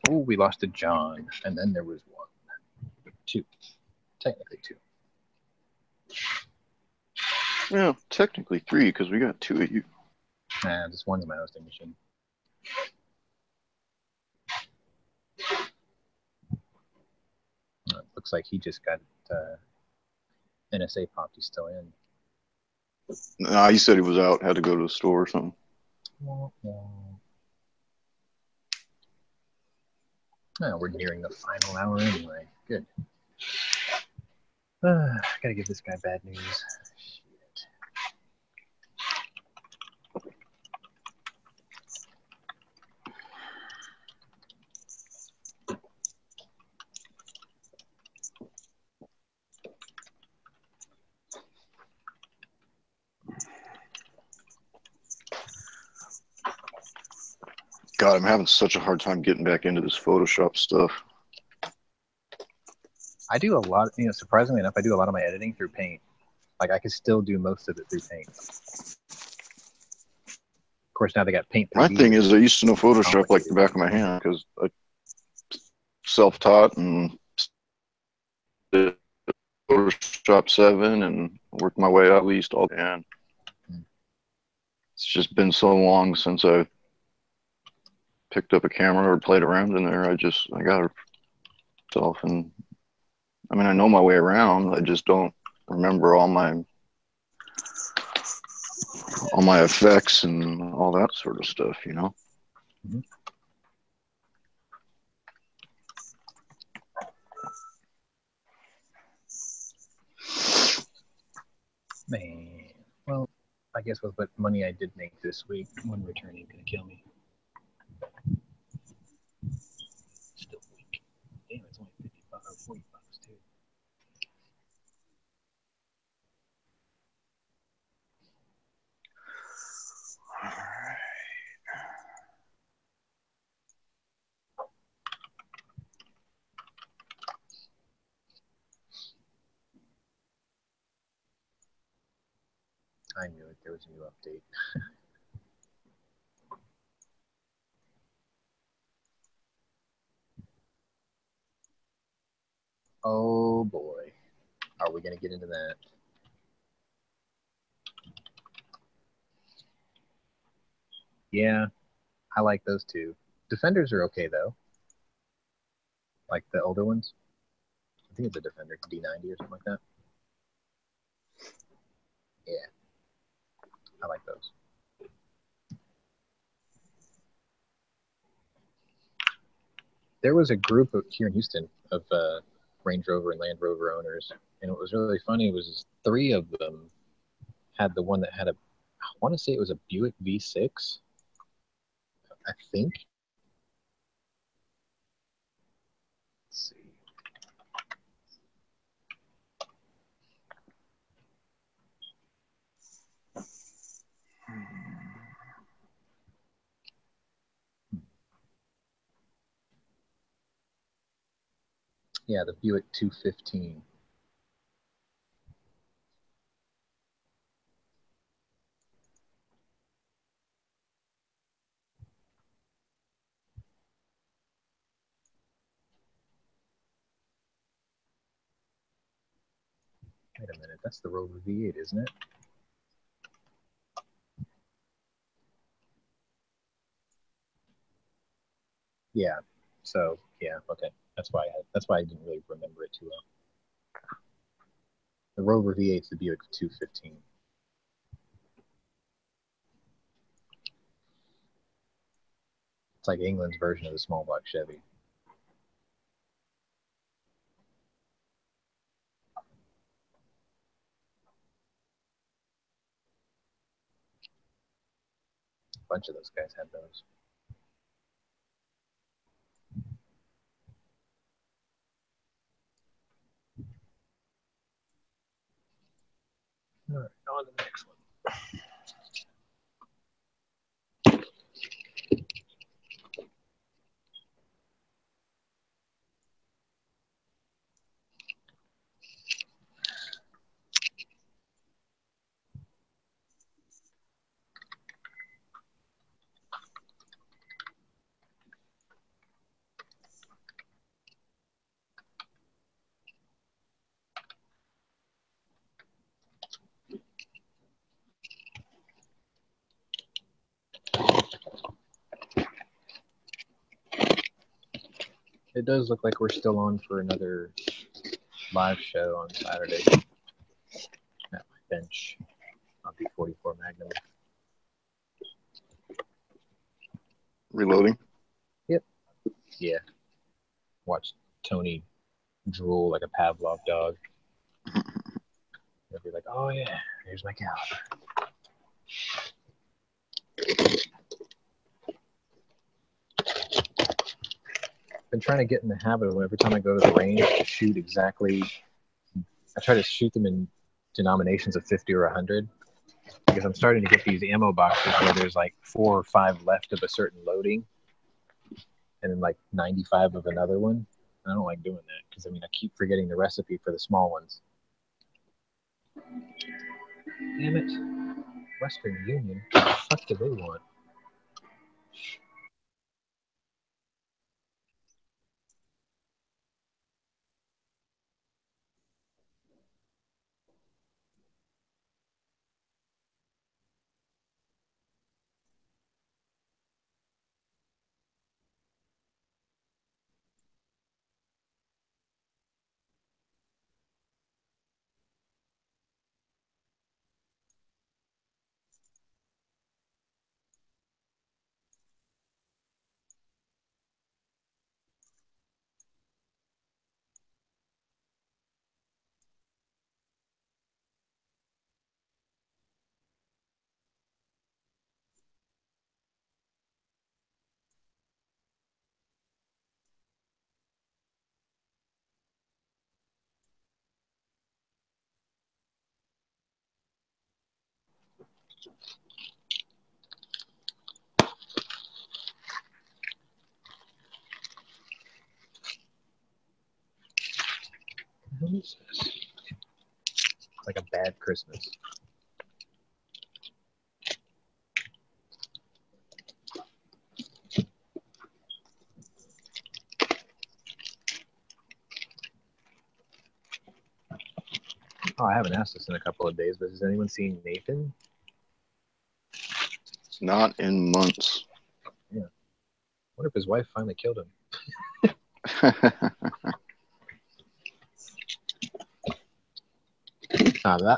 Oh, we lost to John, and then there was one. Two. Technically two.
Yeah, technically three, because we got two of you.
Nah, just one's my hosting machine. Looks like he just got NSA popped. He's still in.
Nah, he said he was out, had to go to the store or something.
Oh, we're nearing the final hour anyway. Good. Gotta give this guy bad news. Shit.
God, I'm having such a hard time getting back into this Photoshop stuff.
I do a lot, surprisingly enough, I do a lot of my editing through Paint. Like, I can still do most of it through Paint. Of course, now they got Paint 3D.
My thing is, I used to know Photoshop like the back of my hand because I self-taught and did Photoshop 7 and worked my way out at least all. And it's just been so long since I picked up a camera or played around in there. I got myself, and I mean, I know my way around. I just don't remember all my effects and all that sort of stuff, you know.
Mm-hmm. Man, well, I guess with what money I did make this week, one return ain't gonna kill me. Still weak. Damn, it's only $50 or $40 too. I knew it. There was a new update. Oh boy. Are we going to get into that? Yeah, I like those two. Defenders are okay, though. Like the older ones. I think it's a Defender, D90 or something like that. Yeah. I like those. There was a group here in Houston of Range Rover and Land Rover owners, and what was really funny was 3 of them had the one that had I want to say it was a Buick V6, I think. Let's see. Yeah, the Buick 215. Wait a minute, that's the Rover V8, isn't it? Yeah. So yeah, okay. That's why I didn't really remember it too well. The Rover V8 is the Buick 215. It's like England's version of the small block Chevy. A bunch of those guys had those. All right, on to the next one. It does look like we're still on for another live show on Saturday at my bench on B44 Magnum.
Reloading.
Yep. Yeah. Watch Tony drool like a Pavlov dog. He'll be like, oh yeah, here's my caliber. Been trying to get in the habit of every time I go to the range to shoot exactly. I try to shoot them in denominations of 50 or 100 because I'm starting to get these ammo boxes where there's like 4 or 5 left of a certain loading and then like 95 of another one. I don't like doing that because I mean I keep forgetting the recipe for the small ones. Damn it. Western Union. What the fuck do they want? What is this? It's like a bad Christmas. Oh, I haven't asked this in a couple of days, but has anyone seen Nathan?
Not in months.
Yeah. I wonder if his wife finally killed him.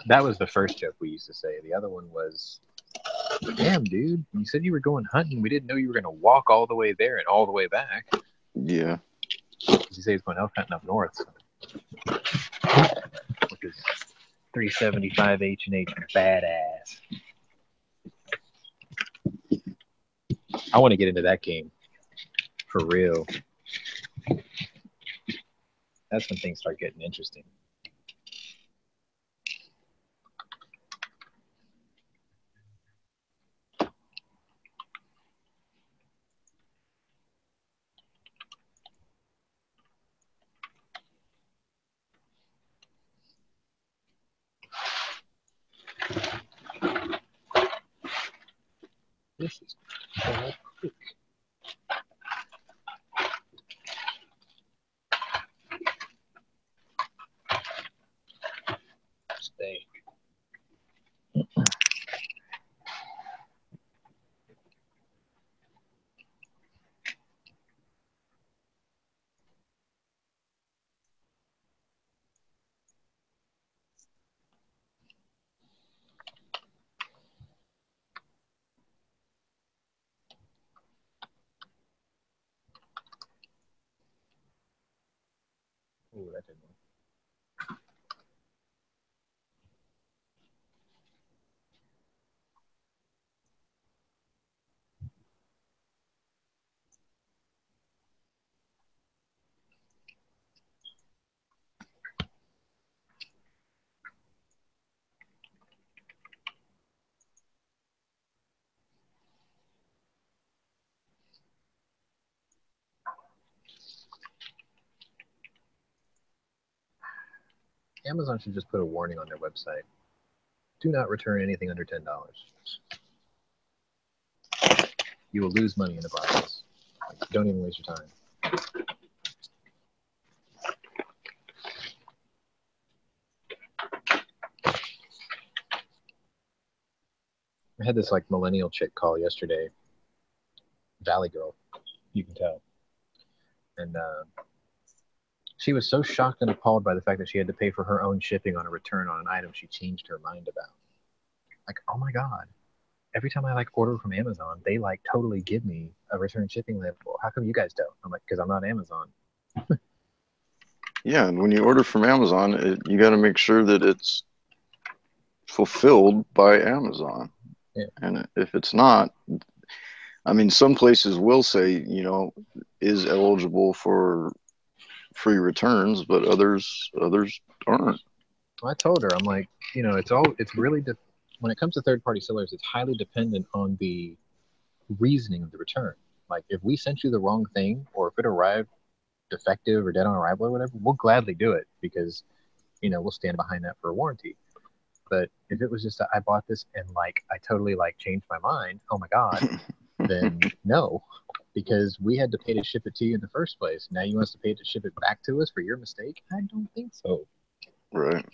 That was the first joke we used to say. The other one was, damn, dude, you said you were going hunting. We didn't know you were going to walk all the way there and all the way back.
Yeah.
You say he's going elk hunting up north. So. With his 375 H&H badass. I want to get into that game. For real. That's when things start getting interesting. This is all quick. Stay. Ooh, that didn't work. Amazon should just put a warning on their website. Do not return anything under $10. You will lose money in the process. Don't even waste your time. I had this like millennial chick call yesterday. Valley girl, you can tell. And she was so shocked and appalled by the fact that she had to pay for her own shipping on a return on an item she changed her mind about. Like, oh my God. Every time I like order from Amazon, they like totally give me a return shipping label. How come you guys don't? I'm like, because I'm not Amazon.
Yeah, and when you order from Amazon, you got to make sure that it's fulfilled by Amazon.
Yeah.
And if it's not, I mean, some places will say, you know, is eligible for free returns, but others aren't.
Well, I told her, I'm like, you know, it's really, when it comes to third-party sellers, it's highly dependent on the reasoning of the return. Like, if we sent you the wrong thing, or if it arrived defective or dead on arrival or whatever, we'll gladly do it because, you know, we'll stand behind that for a warranty. But if it was just I bought this and like I totally like changed my mind, oh my God, then no, because we had to pay to ship it to you in the first place. Now you want us to pay to ship it back to us for your mistake? I don't think so.
Right.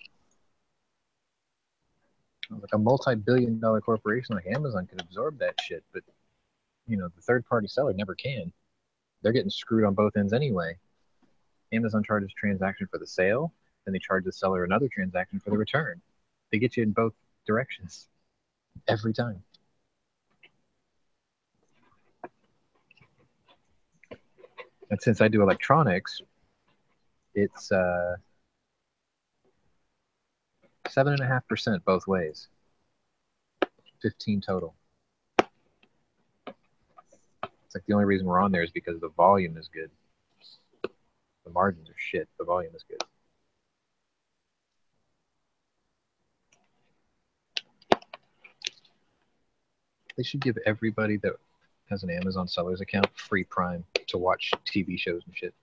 Like a multi-billion-dollar corporation like Amazon could absorb that shit, but you know, the third-party seller never can. They're getting screwed on both ends anyway. Amazon charges transaction for the sale, then they charge the seller another transaction for the return. They get you in both directions every time. And since I do electronics, it's 7.5% both ways. 15 total. It's like the only reason we're on there is because the volume is good. The margins are shit. The volume is good. They should give everybody that has an Amazon sellers account free Prime to watch TV shows and shit.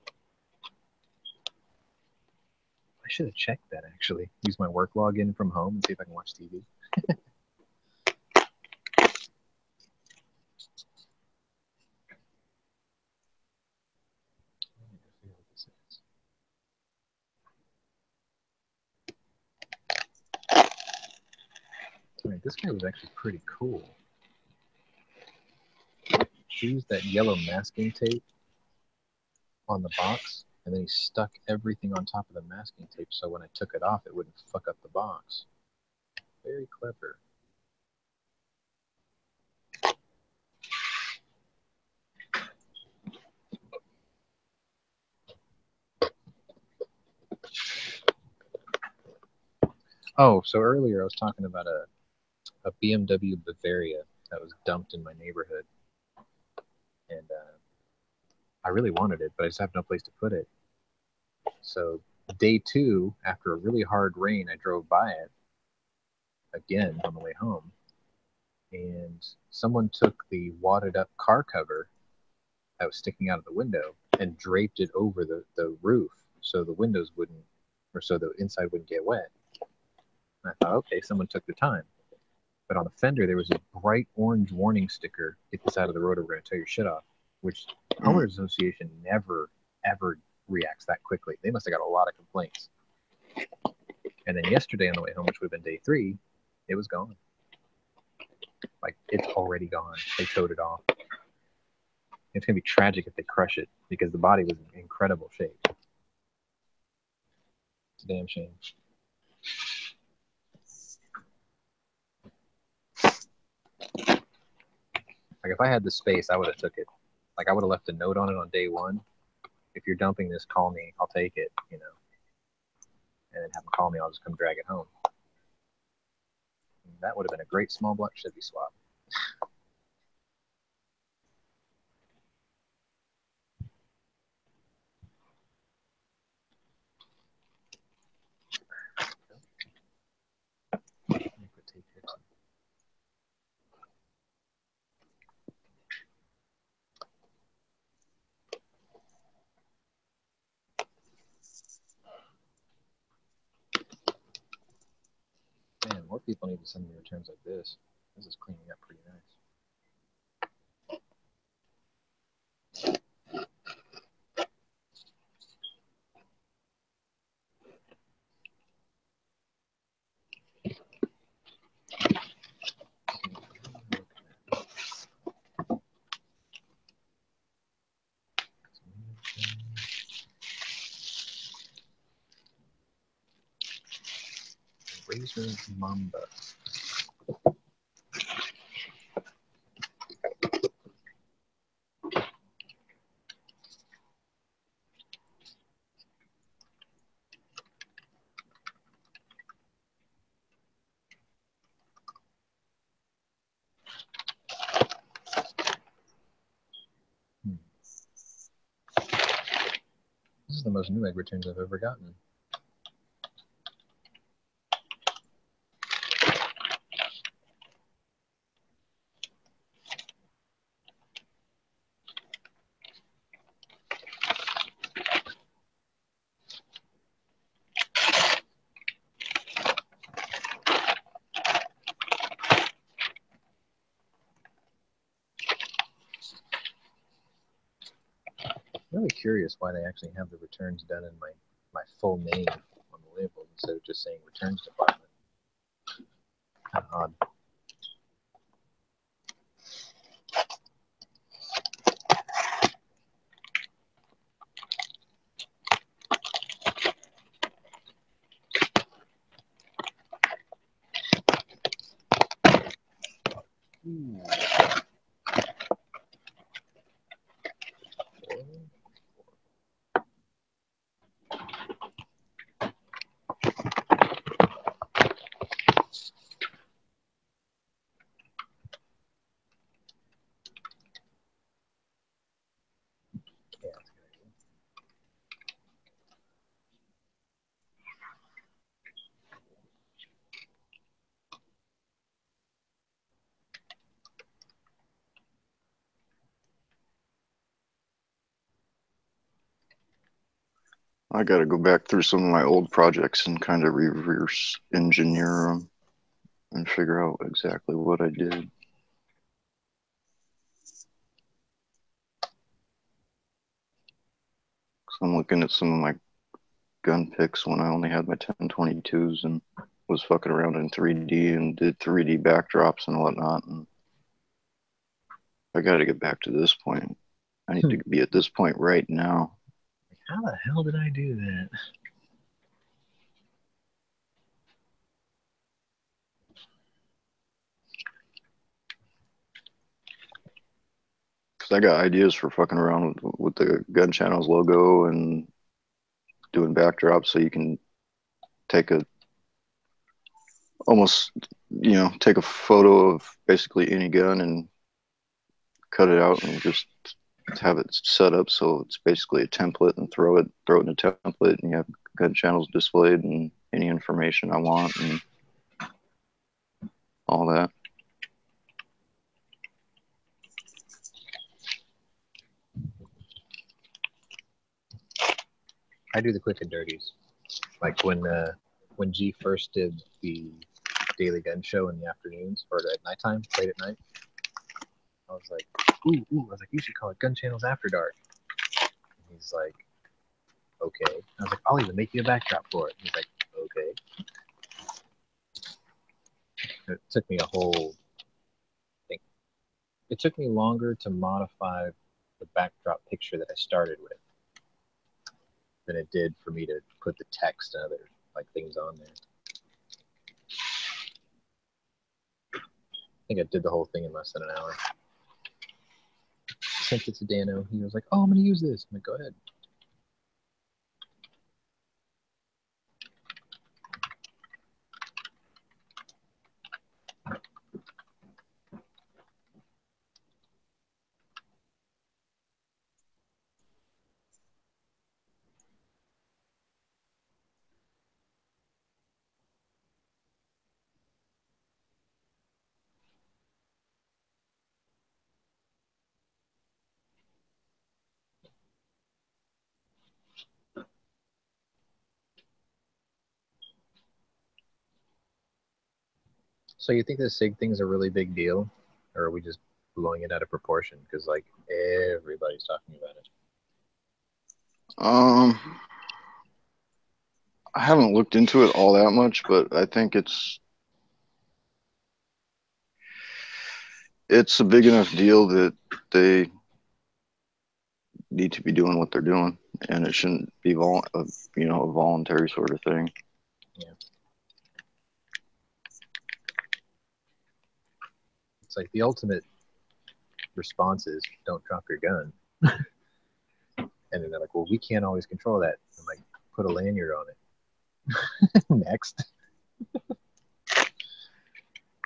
I should have checked that actually. Use my work login from home and see if I can watch TV. Right, this guy was actually pretty cool. He used that yellow masking tape on the box, and then he stuck everything on top of the masking tape so when I took it off, it wouldn't fuck up the box. Very clever. Oh, so earlier I was talking about a BMW Bavaria that was dumped in my neighborhood. And I really wanted it, but I just have no place to put it. So day 2, after a really hard rain, I drove by it again on the way home. And someone took the wadded up car cover that was sticking out of the window and draped it over the roof so the windows wouldn't, or so the inside wouldn't get wet. And I thought, okay, someone took the time. But on the fender, there was a bright orange warning sticker, get this out of the road or we're going to tear your shit off, which homeowners association never, ever reacts that quickly. They must have got a lot of complaints. And then yesterday on the way home, which would have been day 3, it was gone. Like, it's already gone. They towed it off. It's going to be tragic if they crush it because the body was in incredible shape. It's a damn shame. Like, if I had the space, I would have took it. Like, I would have left a note on it on day 1. If you're dumping this, call me. I'll take it, you know. And then have them call me. I'll just come drag it home. And that would have been a great small block Chevy swap. Man, more people need to send me returns like this. This is cleaning up pretty nice. Laser Mamba. This is the most new egg returns I've ever gotten. I'm really curious why they actually have the returns done in my full name on the label instead of just saying returns department. Kind of odd.
I got to go back through some of my old projects and kind of reverse engineer them and figure out exactly what I did. So I'm looking at some of my gun picks when I only had my 1022s and was fucking around in 3D and did 3D backdrops and whatnot. And I got to get back to this point. I need to be at this point right now.
How the hell did I do that?
Because I got ideas for fucking around with the Gunchannels logo and doing backdrops so you can take a almost, you know, take a photo of basically any gun and cut it out and just have it set up so it's basically a template and throw it in a template and you have Gunchannels displayed and any information I want and all that.
I do the quick and dirties. Like when G first did the daily gun show in the afternoons or at nighttime, late at night, I was like, ooh, I was like, you should call it Gunchannels After Dark. And he's like, okay. I was like, I'll even make you a backdrop for it. He's like, okay. It took me a whole thing. It took me longer to modify the backdrop picture that I started with than it did for me to put the text and other like things on there. I think I did the whole thing in less than an hour. Sent it to Dano. He was like, oh, I'm going to use this. I'm like, go ahead. So you think the SIG thing's a really big deal? Or are we just blowing it out of proportion? Because like everybody's talking about it.
I haven't looked into it all that much, but I think it's a big enough deal that they need to be doing what they're doing, and it shouldn't be a voluntary sort of thing.
Yeah. It's like the ultimate response is don't drop your gun. And then they're like, well, we can't always control that. I'm like, put a lanyard on it. Next.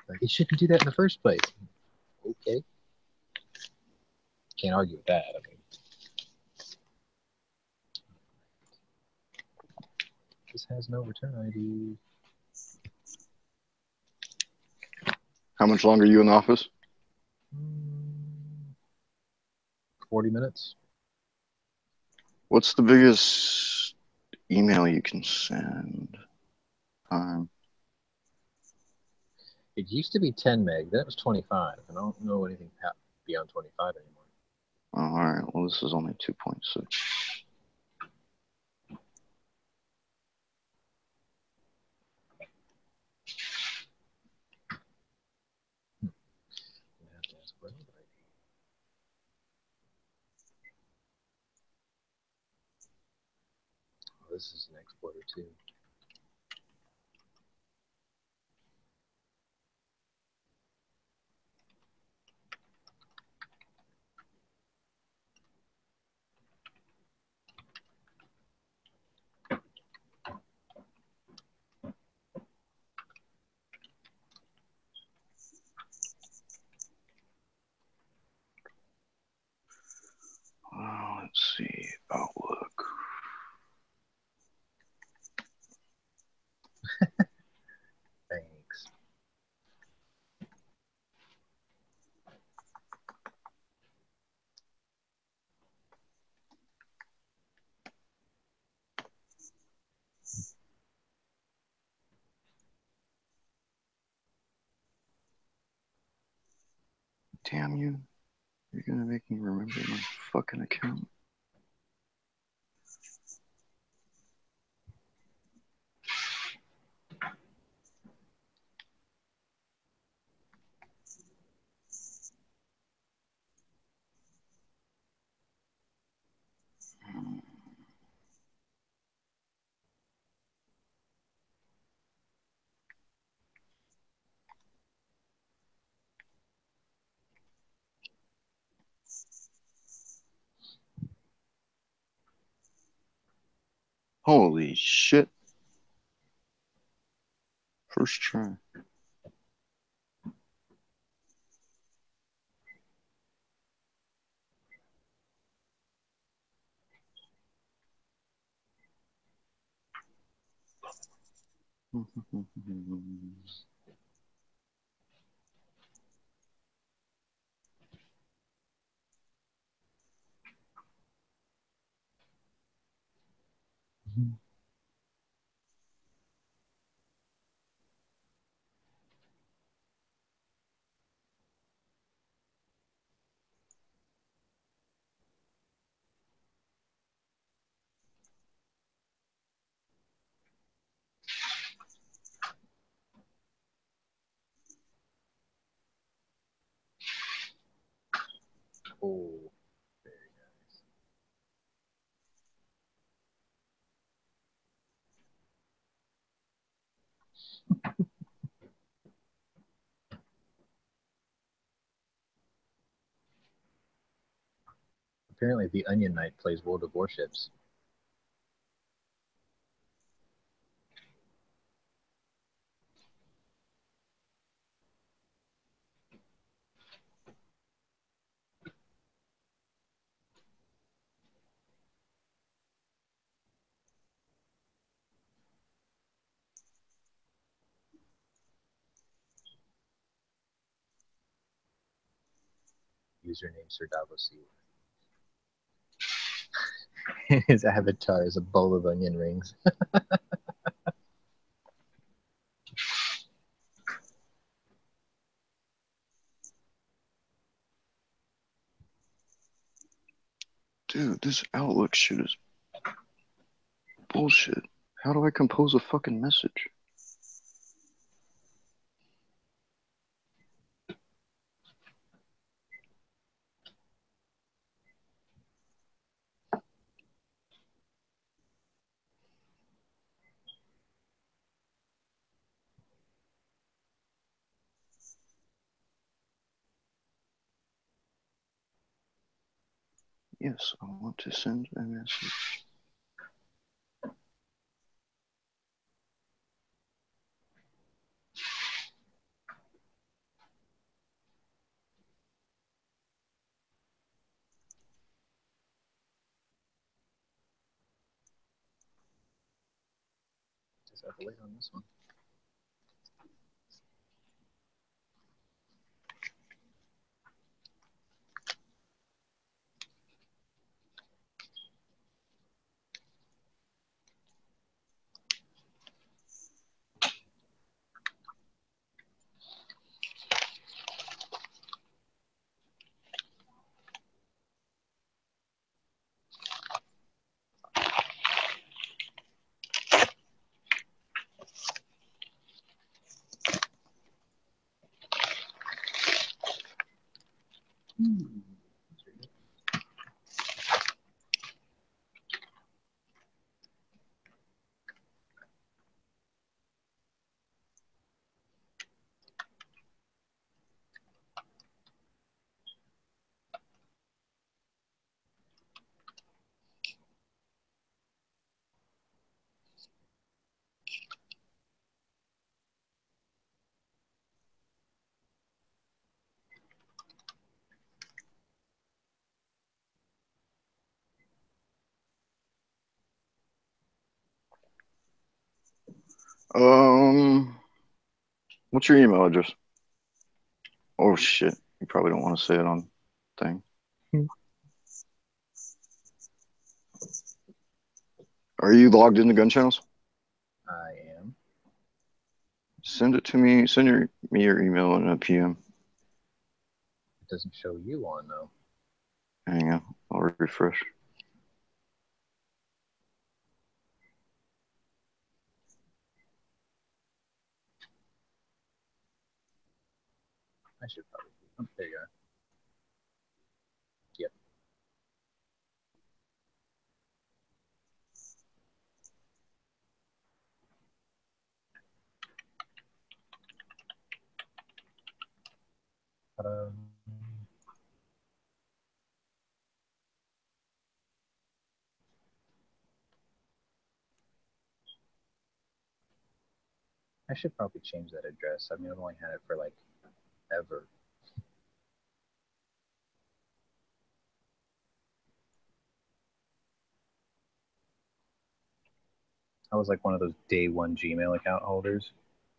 Like, you shouldn't do that in the first place. Okay. Can't argue with that. I mean, this has no return ID.
How much longer are you in the office?
40 minutes.
What's the biggest email you can send?
It used to be 10 meg, then it was 25. I don't know anything beyond 25 anymore.
Oh, all right. Well, this is only 2.6.
Oh, this is an exporter too.
Let's see. Outlook.
Thanks.
Damn you. You're going to make me remember my fucking account. Holy shit. First try.
Oh, very nice. Apparently, the Onion Knight plays World of Warships. Username Sir Davos. His avatar is a bowl of onion rings.
Dude, this Outlook shit is bullshit. How do I compose a fucking message? Yes, I want to send a message.
Just have to wait on this one.
What's your email address? Oh shit, you probably don't want to say it on thing. Are you logged into Gunchannels?
I am.
Send it to me. Send me your email in a PM.
It doesn't show you on though.
Hang on, I'll refresh.
I should probably. Oh, there you are. Yep. I should probably change that address. I mean, I've only had it for like ever. I was like one of those day one Gmail account holders.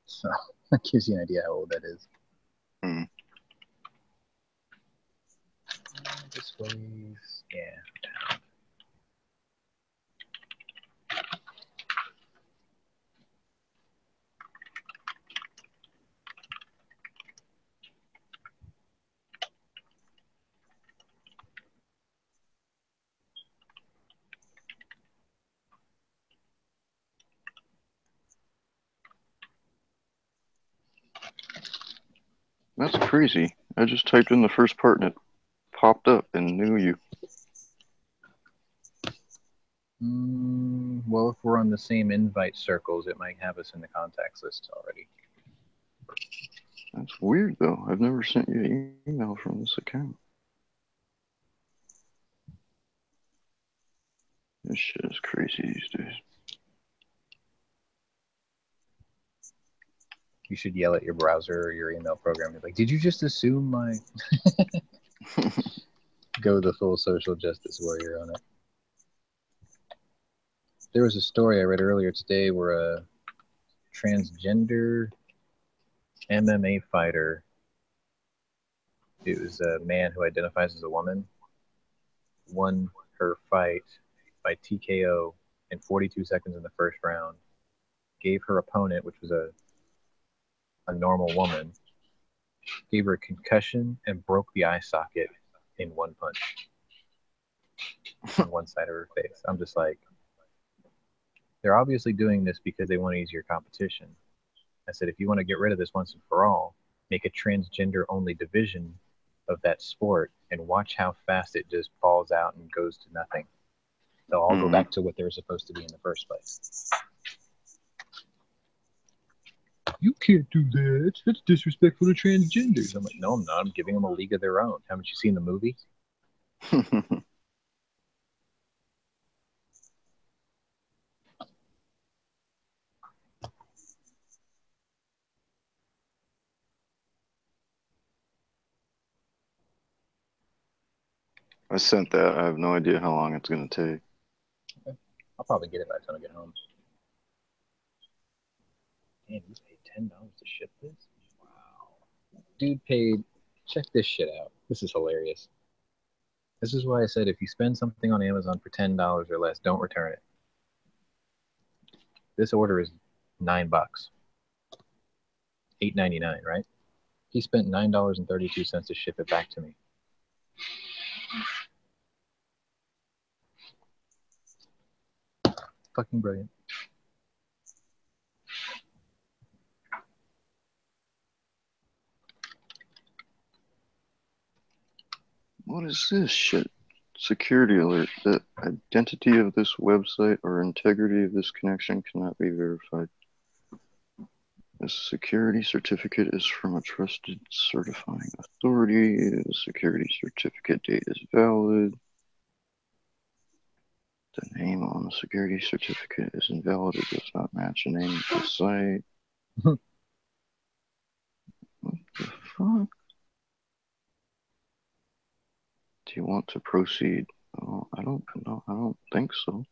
So that gives you an idea how old that is. Displays, yeah.
That's crazy. I just typed in the first part and it popped up and knew you.
Well, if we're on the same invite circles, it might have us in the contacts list already.
That's weird though. I've never sent you an email from this account. This shit is crazy these days.
You should yell at your browser or your email program. Be like, did you just assume my... Go the full social justice warrior on it. There was a story I read earlier today where a transgender MMA fighter, it was a man who identifies as a woman, won her fight by TKO in 42 seconds in the first round, gave her opponent, which was a normal woman, gave her a concussion and broke the eye socket in one punch on one side of her face. I'm just like, they're obviously doing this because they want to use your competition. I said, if you want to get rid of this once and for all, make a transgender only division of that sport and watch how fast it just falls out and goes to nothing. They'll all go back to what they were supposed to be in the first place. You can't do that. That's disrespectful to transgenders. I'm like, no, I'm not. I'm giving them a league of their own. Haven't you seen the movie?
I sent that. I have no idea how long it's going to take.
Okay. I'll probably get it by the time I get home. Damn, you paid $10 to ship this? Wow. Dude paid. Check this shit out. This is hilarious. This is why I said if you spend something on Amazon for $10 or less, don't return it. This order is $9. $8.99, right? He spent $9.32 to ship it back to me. Fucking brilliant.
What is this shit? Security alert. The identity of this website or integrity of this connection cannot be verified. The security certificate is from a trusted certifying authority. The security certificate date is valid. The name on the security certificate is invalid. It does not match the name of the site. What the fuck? Do you want to proceed? Oh, I don't know. I don't think so.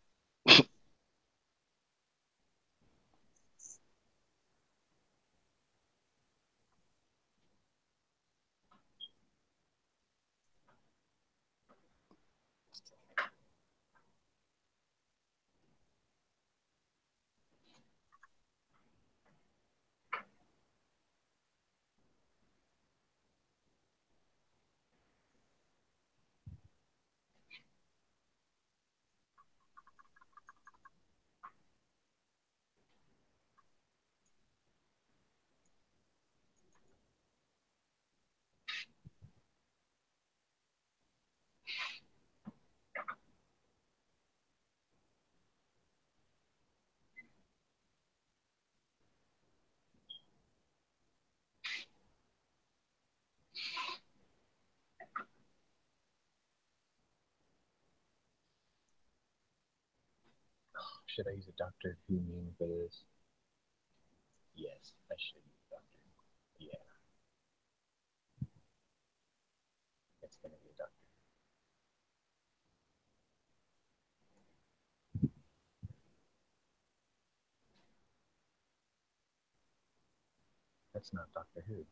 Should I use a Doctor Who meme for this? Yes, I should use Doctor Who. Yeah. It's gonna be a Doctor Who. That's not Doctor Who. It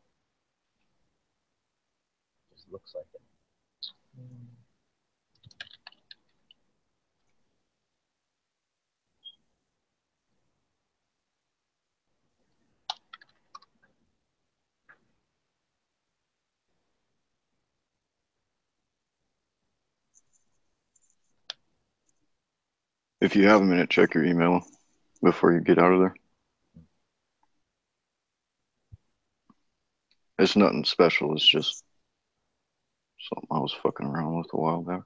just looks like it.
If you have a minute, check your email before you get out of there. It's nothing special. It's just something I was fucking around with a while back.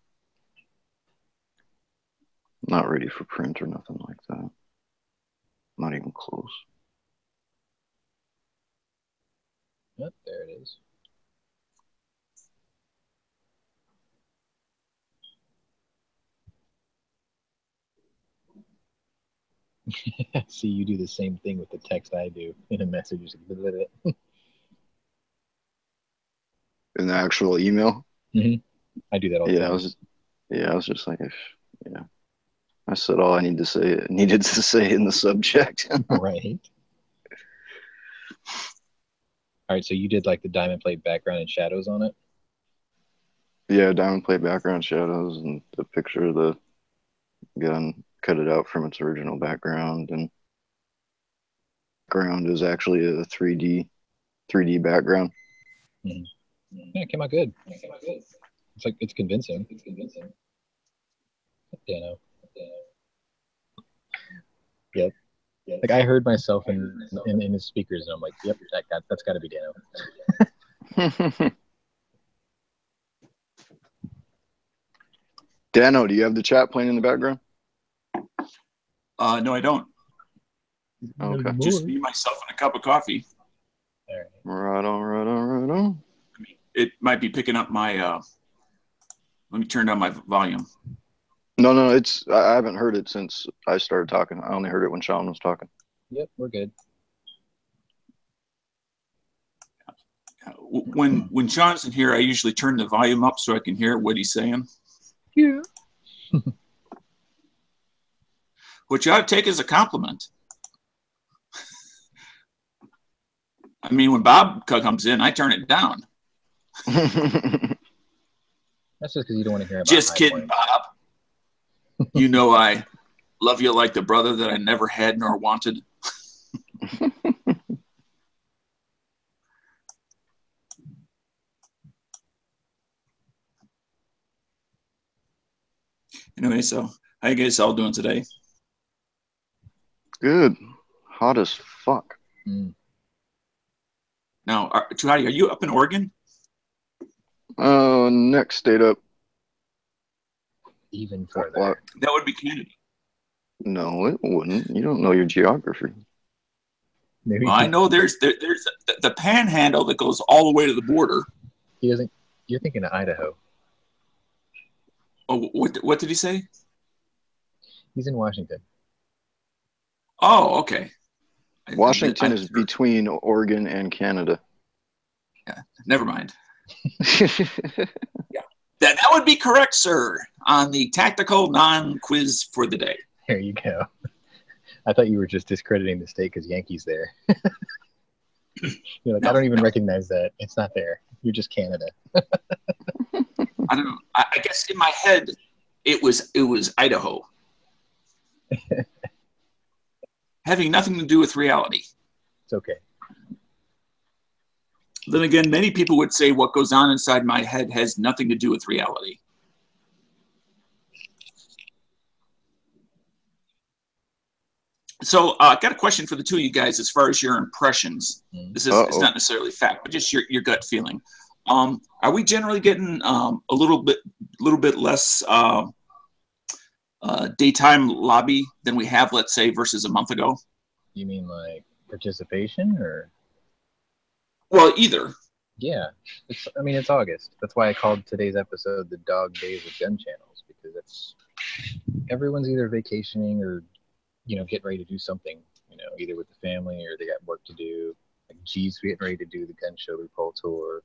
Not ready for print or nothing like that. Not even close.
Yep, there it is. See, you do the same thing with the text I do in a message.
In the actual email?
Mm-hmm. I do that all the time.
I was just like, I said all I needed to say in the subject.
Right. All right, so you did like the diamond plate background and shadows on it?
Yeah, diamond plate background shadows and the picture of the gun, cut it out from its original background, and background is actually a 3D background.
Mm-hmm. Yeah, it came out good. It's like it's convincing. Dano. Yep. Like I heard myself in his speakers, and I'm like, "Yep, that's got to be Dano."
Dano, do you have the chat playing in the background?
No, I don't.
Okay.
Just me, myself, and a cup of coffee.
Right on.
It might be picking up my. Let me turn down my volume.
No, I haven't heard it since I started talking. I only heard it when Sean was talking.
Yep, we're good.
When Sean's in here, I usually turn the volume up so I can hear what he's saying.
you.
Which you ought to take as a compliment. I mean, when Bob comes in, I turn it down.
That's just because you don't want to hear about
Just
my
kidding,
point.
Bob. You know I love you like the brother that I never had nor wanted. Anyway, so how you guys all doing today?
Good. Hot as fuck.
Now, Tuhati, are you up in Oregon?
Next state up.
Even further.
What?
That would be Canada.
No, it wouldn't. You don't know your geography.
Maybe
Well, I know there's the panhandle that goes all the way to the border.
he doesn't. You're thinking of Idaho.
Oh, what did he say?
He's in Washington.
Oh, okay.
Washington is between Oregon and Canada.
Yeah, never mind. Yeah, that would be correct, sir, on the tactical non-quiz for the day.
There you go. I thought you were just discrediting the state because Yankees there. You're like,
No,
I don't even recognize that. It's not there. You're just Canada.
I don't know. I guess in my head, it was Idaho, having nothing to do with reality.
It's okay.
Then again, many people would say what goes on inside my head has nothing to do with reality. So I got a question for the two of you guys as far as your impressions. This is it's not necessarily fact, but just your gut feeling. Are we generally getting a little bit less daytime lobby than we have, let's say, versus a month ago?
You mean like participation or?
Well, either.
Yeah, I mean, it's August. That's why I called today's episode "The Dog Days of Gunchannels," because everyone's either vacationing or getting ready to do something. Either with the family or they got work to do. Like G's getting ready to do the gun show repole tour.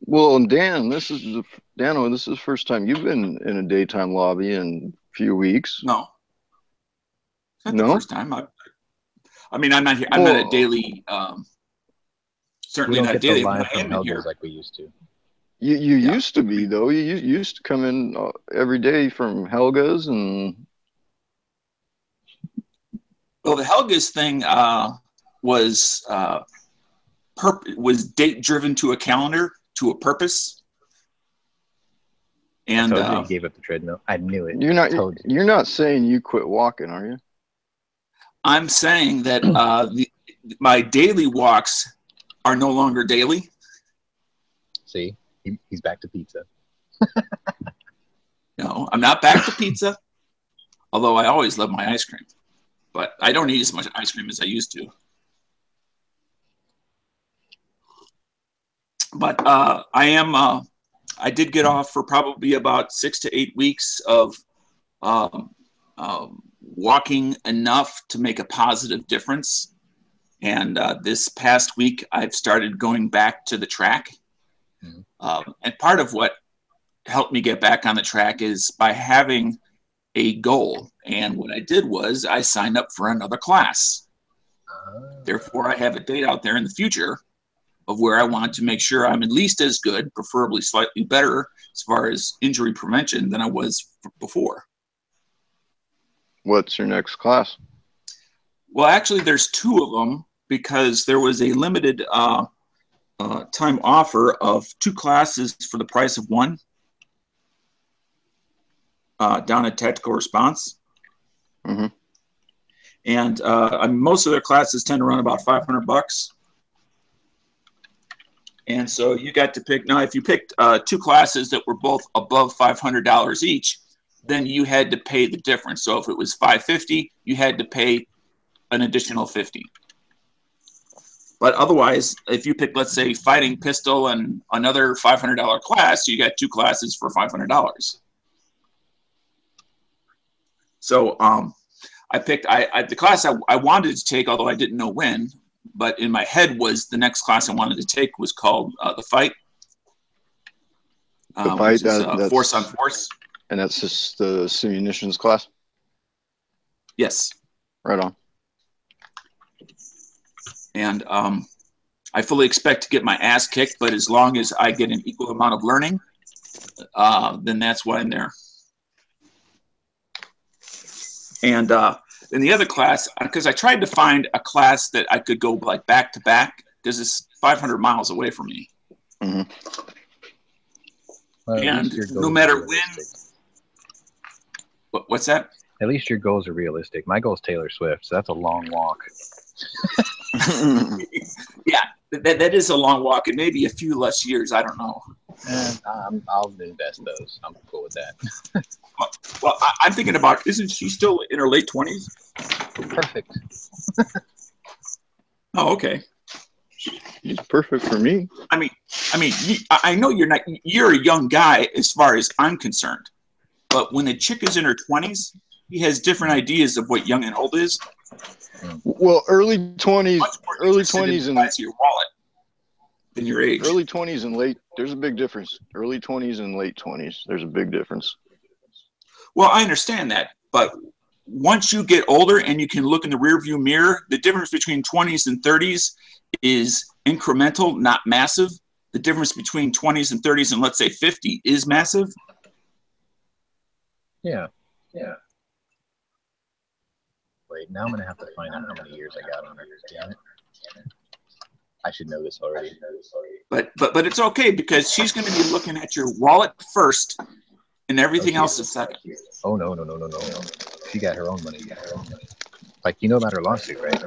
Well, Dan, this is the first time you've been in a daytime lobby in a few weeks.
No, it's not the first time. I mean, I'm not here. I'm not a daily. Certainly not daily.
Live
I am
from
in here.
like we used to.
You used to be though. You used to come in every day from Helga's and.
Well, the Helga's thing was date driven to a calendar to a purpose. And
I told you he gave up the treadmill. I knew it.
You're not saying you quit walking, are you?
I'm saying that my daily walks are no longer daily.
See, he's back to pizza.
No, I'm not back to pizza. Although I always love my ice cream, but I don't eat as much ice cream as I used to. But I did get off for probably about 6 to 8 weeks of walking enough to make a positive difference. And this past week, I've started going back to the track. And part of what helped me get back on the track is by having a goal. And what I did was I signed up for another class. Therefore, I have a date out there in the future of where I want to make sure I'm at least as good, preferably slightly better as far as injury prevention than I was before.
What's your next class?
Well, actually, there's 2 of them because there was a limited time offer of 2 classes for the price of 1 down at Tactical Response.
Mm-hmm.
And most of their classes tend to run about $500. And so you got to pick. Now, if you picked 2 classes that were both above $500 each, then you had to pay the difference. So if it was $550, you had to pay an additional $50. But otherwise, if you pick, let's say, fighting pistol and another $500 class, you got 2 classes for $500. So I picked the class I wanted to take, although I didn't know when. But in my head was the next class I wanted to take was called The Fight.
The Fight,
that's Force on Force.
And that's just the simunitions class?
Yes.
Right on.
And I fully expect to get my ass kicked, but as long as I get an equal amount of learning, then that's why I'm there. And in the other class, because I tried to find a class that I could go like back to back, because it's 500 miles away from me.
Mm-hmm.
Well,
And no matter when, what's that?
At least your goals are realistic. My goal is Taylor Swift, so that's a long walk.
Yeah, that is a long walk, and maybe a few less years. I don't know.
And I'll invest those. I'm cool with that.
Well, I'm thinking about, isn't she still in her late 20s?
Perfect.
Oh, okay.
He's perfect for me.
I mean, I know you're a young guy as far as I'm concerned, but when a chick is in her 20s, he has different ideas of what young and old is.
Well, early 20s and
your wallet than your age.
Early 20s and late, there's a big difference. Early 20s and late 20s, there's a big difference.
Well, I understand that, but once you get older and you can look in the rearview mirror, the difference between 20s and 30s is incremental, not massive. The difference between 20s and 30s and let's say 50 is massive.
Yeah. Wait, now I'm going to have to find out how many years I got on her. Damn it. I should know this already.
But it's okay because she's going to be looking at your wallet first and everything else is second.
Oh, no. She got her own money. Like, you know about her lawsuit, right?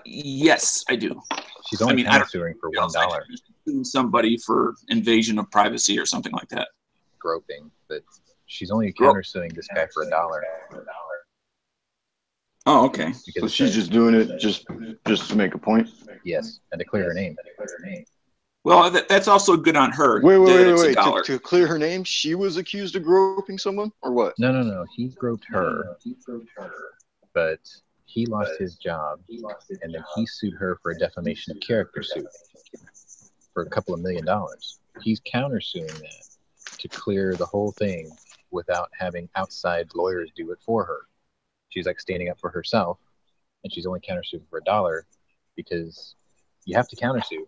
Yes, I do.
She's only countersuing for $1.
Suing somebody for invasion of privacy or something like that.
Groping, but she's only countersuing this guy for $1.
Oh, okay.
So she's just doing it just to make a point?
Yes, and to clear her name.
Well, that's also good on her.
Wait. To clear her name, she was accused of groping someone, or what?
No. He groped her, but he lost his job, and then he sued her for a defamation of character suit for a couple of $1 million. He's countersuing that to clear the whole thing without having outside lawyers do it for her. She's like standing up for herself, and she's only countersuing for $1 because you have to countersue.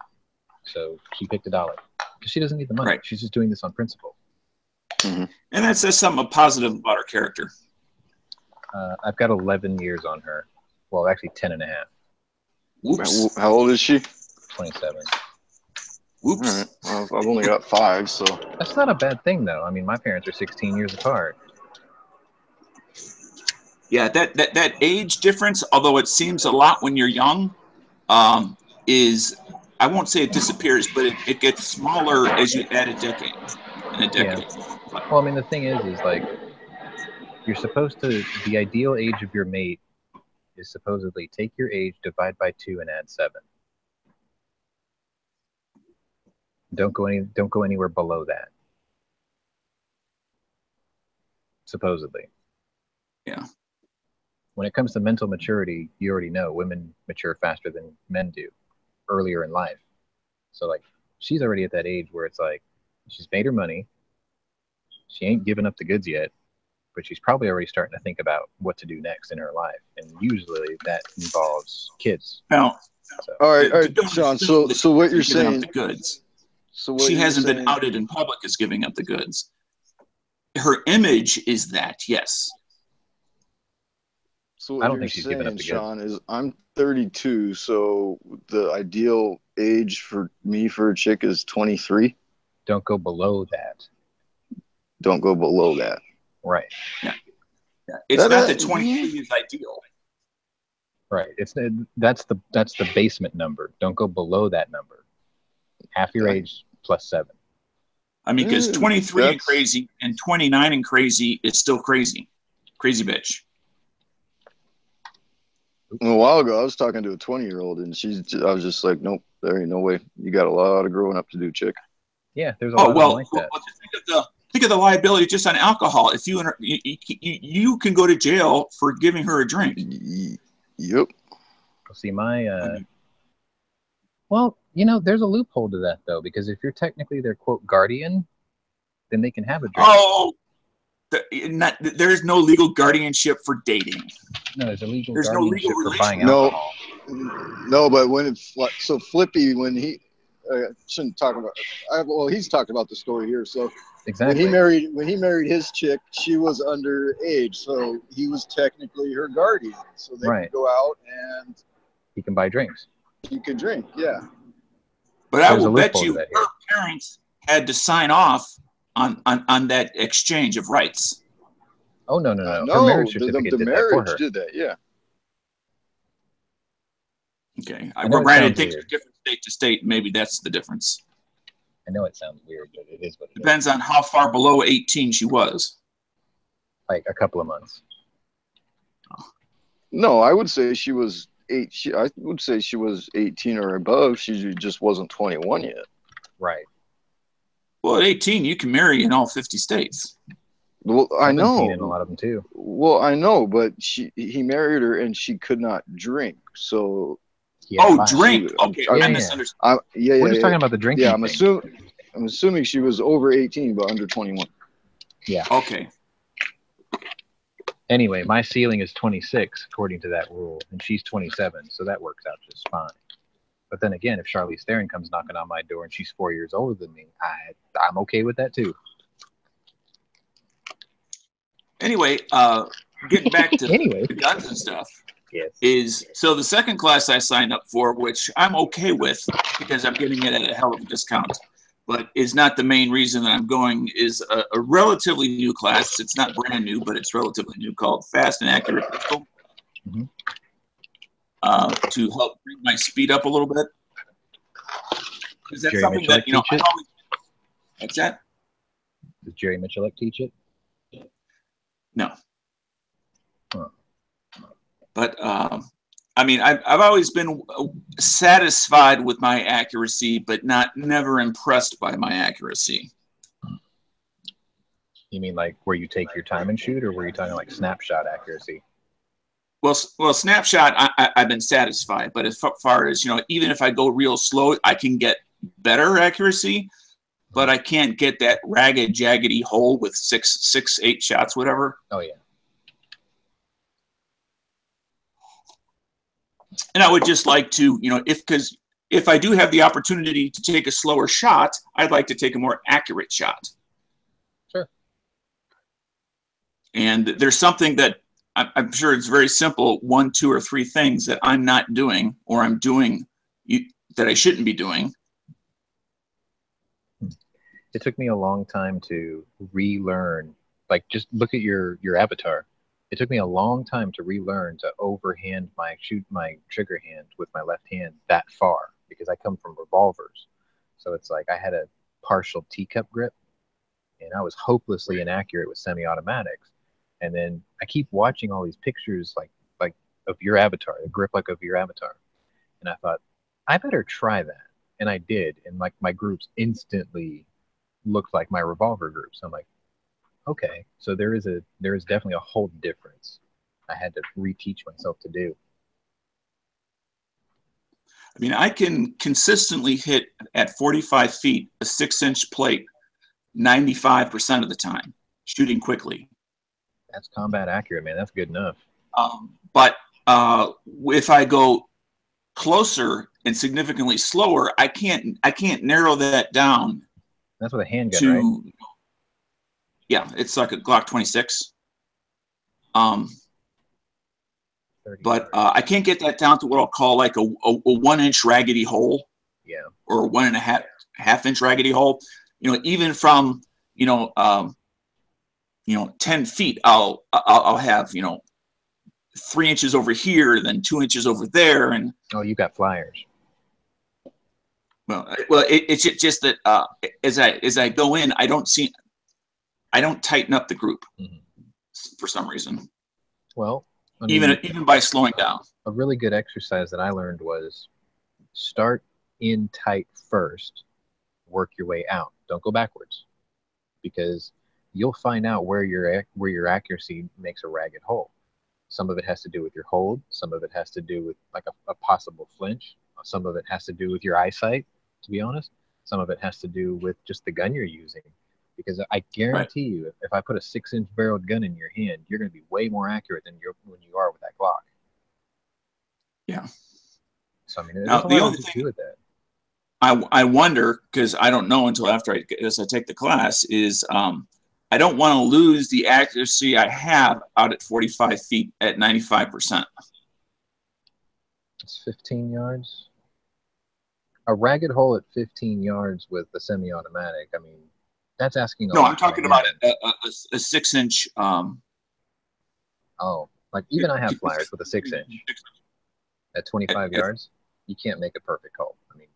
So she picked $1 because she doesn't need the money.
Right.
She's just doing this on principle.
Mm-hmm.
And that says something positive about her character.
I've got 11 years on her. Well, actually 10 and a half.
Whoops.
How old is she?
27.
Whoops.
All right. Well, I've only got 5, so.
That's not a bad thing, though. I mean, my parents are 16 years apart.
Yeah, that age difference, although it seems a lot when you're young, is, I won't say it disappears, but it gets smaller as you add a decade.
Yeah. Well, I mean, the thing is like, you're supposed to, the ideal age of your mate is supposedly take your age, divide by 2, and add 7. Don't go anywhere below that. Supposedly.
Yeah.
When it comes to mental maturity, you already know women mature faster than men do earlier in life. So like, she's already at that age where it's like, she's made her money. She ain't given up the goods yet, but she's probably already starting to think about what to do next in her life. And usually that involves kids.
Now,
so.
All right, Sean. So what you're saying?
The goods.
So what
she hasn't
saying,
been outed in public as giving up the goods. Her image is that, yes.
So what you're saying, Sean, is I'm 32, so the ideal age for me for a chick is 23.
Don't go below that.
Don't go below that.
Right.
Yeah. It's not that 23 is ideal.
Right. That's the basement number. Don't go below that number. Half your age plus 7.
I mean, because 23 and crazy and 29 and crazy is still crazy. Crazy bitch.
A while ago, I was talking to a 20-year-old, and I was just like, nope, there ain't no way. You got a lot of growing up to do, chick.
Yeah, there's a lot of them like that.
Think of the liability just on alcohol. If you can go to jail for giving her a drink.
Yep.
See, well, there's a loophole to that, though, because if you're technically their, quote, guardian, then they can have a drink.
Oh, there's no legal guardianship for dating.
No, there's a legal
There's no
guardianship
legal
for buying
No,
alcohol.
no, but when it's so Flippy, when he shouldn't talk about. Well, he's talked about the story here. So
Exactly.
when he married his chick, she was underage, so he was technically her guardian. So they
Right.
could go out and
He can buy drinks.
he could drink. Yeah.
But I
There's a
will bet
loophole
you
to that
her
here.
parents had to sign off on that exchange of rights.
Oh, no, no, no. Her
No,
marriage certificate
the
did that for
marriage
her.
did that. Yeah.
Okay.
I know
Well,
it
granted,
sounds
things are
weird.
different state to state. Maybe that's the difference.
I know it sounds weird, but it is what it is.
Depends on how far below 18 she was.
Like a couple of months.
No, I would say she was I would say she was 18 or above. She just wasn't 21 yet.
Right.
Well, at 18, you can marry in all 50 states.
Well, I
17
know.
in a lot of them too.
Well, I know, but he married her and she could not drink. So
Oh, drink. Okay,
Yeah,
I
yeah.
misunderstood.
yeah,
We're just
yeah.
talking about the drinking
Yeah,
thing.
I'm assuming she was over 18 but under 21.
Yeah.
Okay.
Anyway, my ceiling is 26 according to that rule, and she's 27, so that works out just fine. But then again, if Charlize Theron comes knocking on my door and she's 4 years older than me, I'm okay with that too.
Anyway, getting back to
Anyway.
the guns and stuff.
Yes.
So the second class I signed up for, which I'm okay with because I'm getting it at a hell of a discount, but is not the main reason that I'm going, is a relatively new class. It's not brand new, but it's relatively new, called Fast and Accurate Pistol.
Mm-hmm.
To help bring my speed up a little bit. Is that
Jerry
something
Mitchell
that, you know,
teach it?
What's that?
Does Jerry Mitchell teach it?
No.
Huh.
But I mean, I've always been satisfied with my accuracy, but never impressed by my accuracy.
You mean like where you take your time and shoot, or were you talking like snapshot accuracy?
Well, snapshot, I've been satisfied, but as far as, you know, even if I go real slow, I can get better accuracy, but I can't get that ragged, jaggedy hole with six, 8 shots, whatever.
Oh yeah.
And I would just like to, you know, because if I do have the opportunity to take a slower shot, I'd like to take a more accurate shot.
Sure.
And there's something that I'm sure it's very simple, 1, 2, or 3 things that I'm not doing, or I'm doing that I shouldn't be doing.
It took me a long time to relearn. Like, just look at your avatar. It took me a long time to relearn to overhand shoot my trigger hand with my left hand that far, because I come from revolvers. So it's like I had a partial teacup grip, and I was hopelessly inaccurate with semi-automatics. And then I keep watching all these pictures like of your avatar, the grip like of your avatar. And I thought, I better try that. And I did. And like my groups instantly looked like my revolver groups. I'm like, okay, so there is definitely a whole difference I had to reteach myself to do.
I mean, I can consistently hit at 45 feet a 6-inch plate 95% of the time, shooting quickly.
That's combat accurate, man. That's good enough.
But if I go closer and significantly slower, I can't narrow that down.
That's with a handgun, right?
Yeah, it's like a Glock 26. But I can't get that down to what I'll call like a 1-inch raggedy hole.
Yeah.
Or a 1.5-inch raggedy hole. You know, even from 10 feet, I'll have 3 inches over here, then 2 inches over there, and
oh, you got flyers.
Well, it's just that as I go in, I don't tighten up the group for some reason.
Well, I mean,
even by slowing down.
A really good exercise that I learned was start in tight first, work your way out. Don't go backwards, because you'll find out where your accuracy makes a ragged hole. Some of it has to do with your hold. Some of it has to do with like a possible flinch. Some of it has to do with your eyesight, to be honest. Some of it has to do with just the gun you're using, because I guarantee you, if I put a 6-inch barreled gun in your hand, you're going to be way more accurate than when you are with that Glock.
Yeah.
So I mean, there's
Now,
a
the
lot
only
to
thing
do with that.
I wonder, because I don't know until after I take the class, is I don't want to lose the accuracy I have out at 45 feet at 95%.
It's 15 yards. A ragged hole at 15 yards with a semi-automatic. I mean, that's asking a
No,
lot.
I'm talking about a 6-inch.
Oh, like even I have flyers with a 6-inch at 25 yards. You can't make a perfect hole. I mean,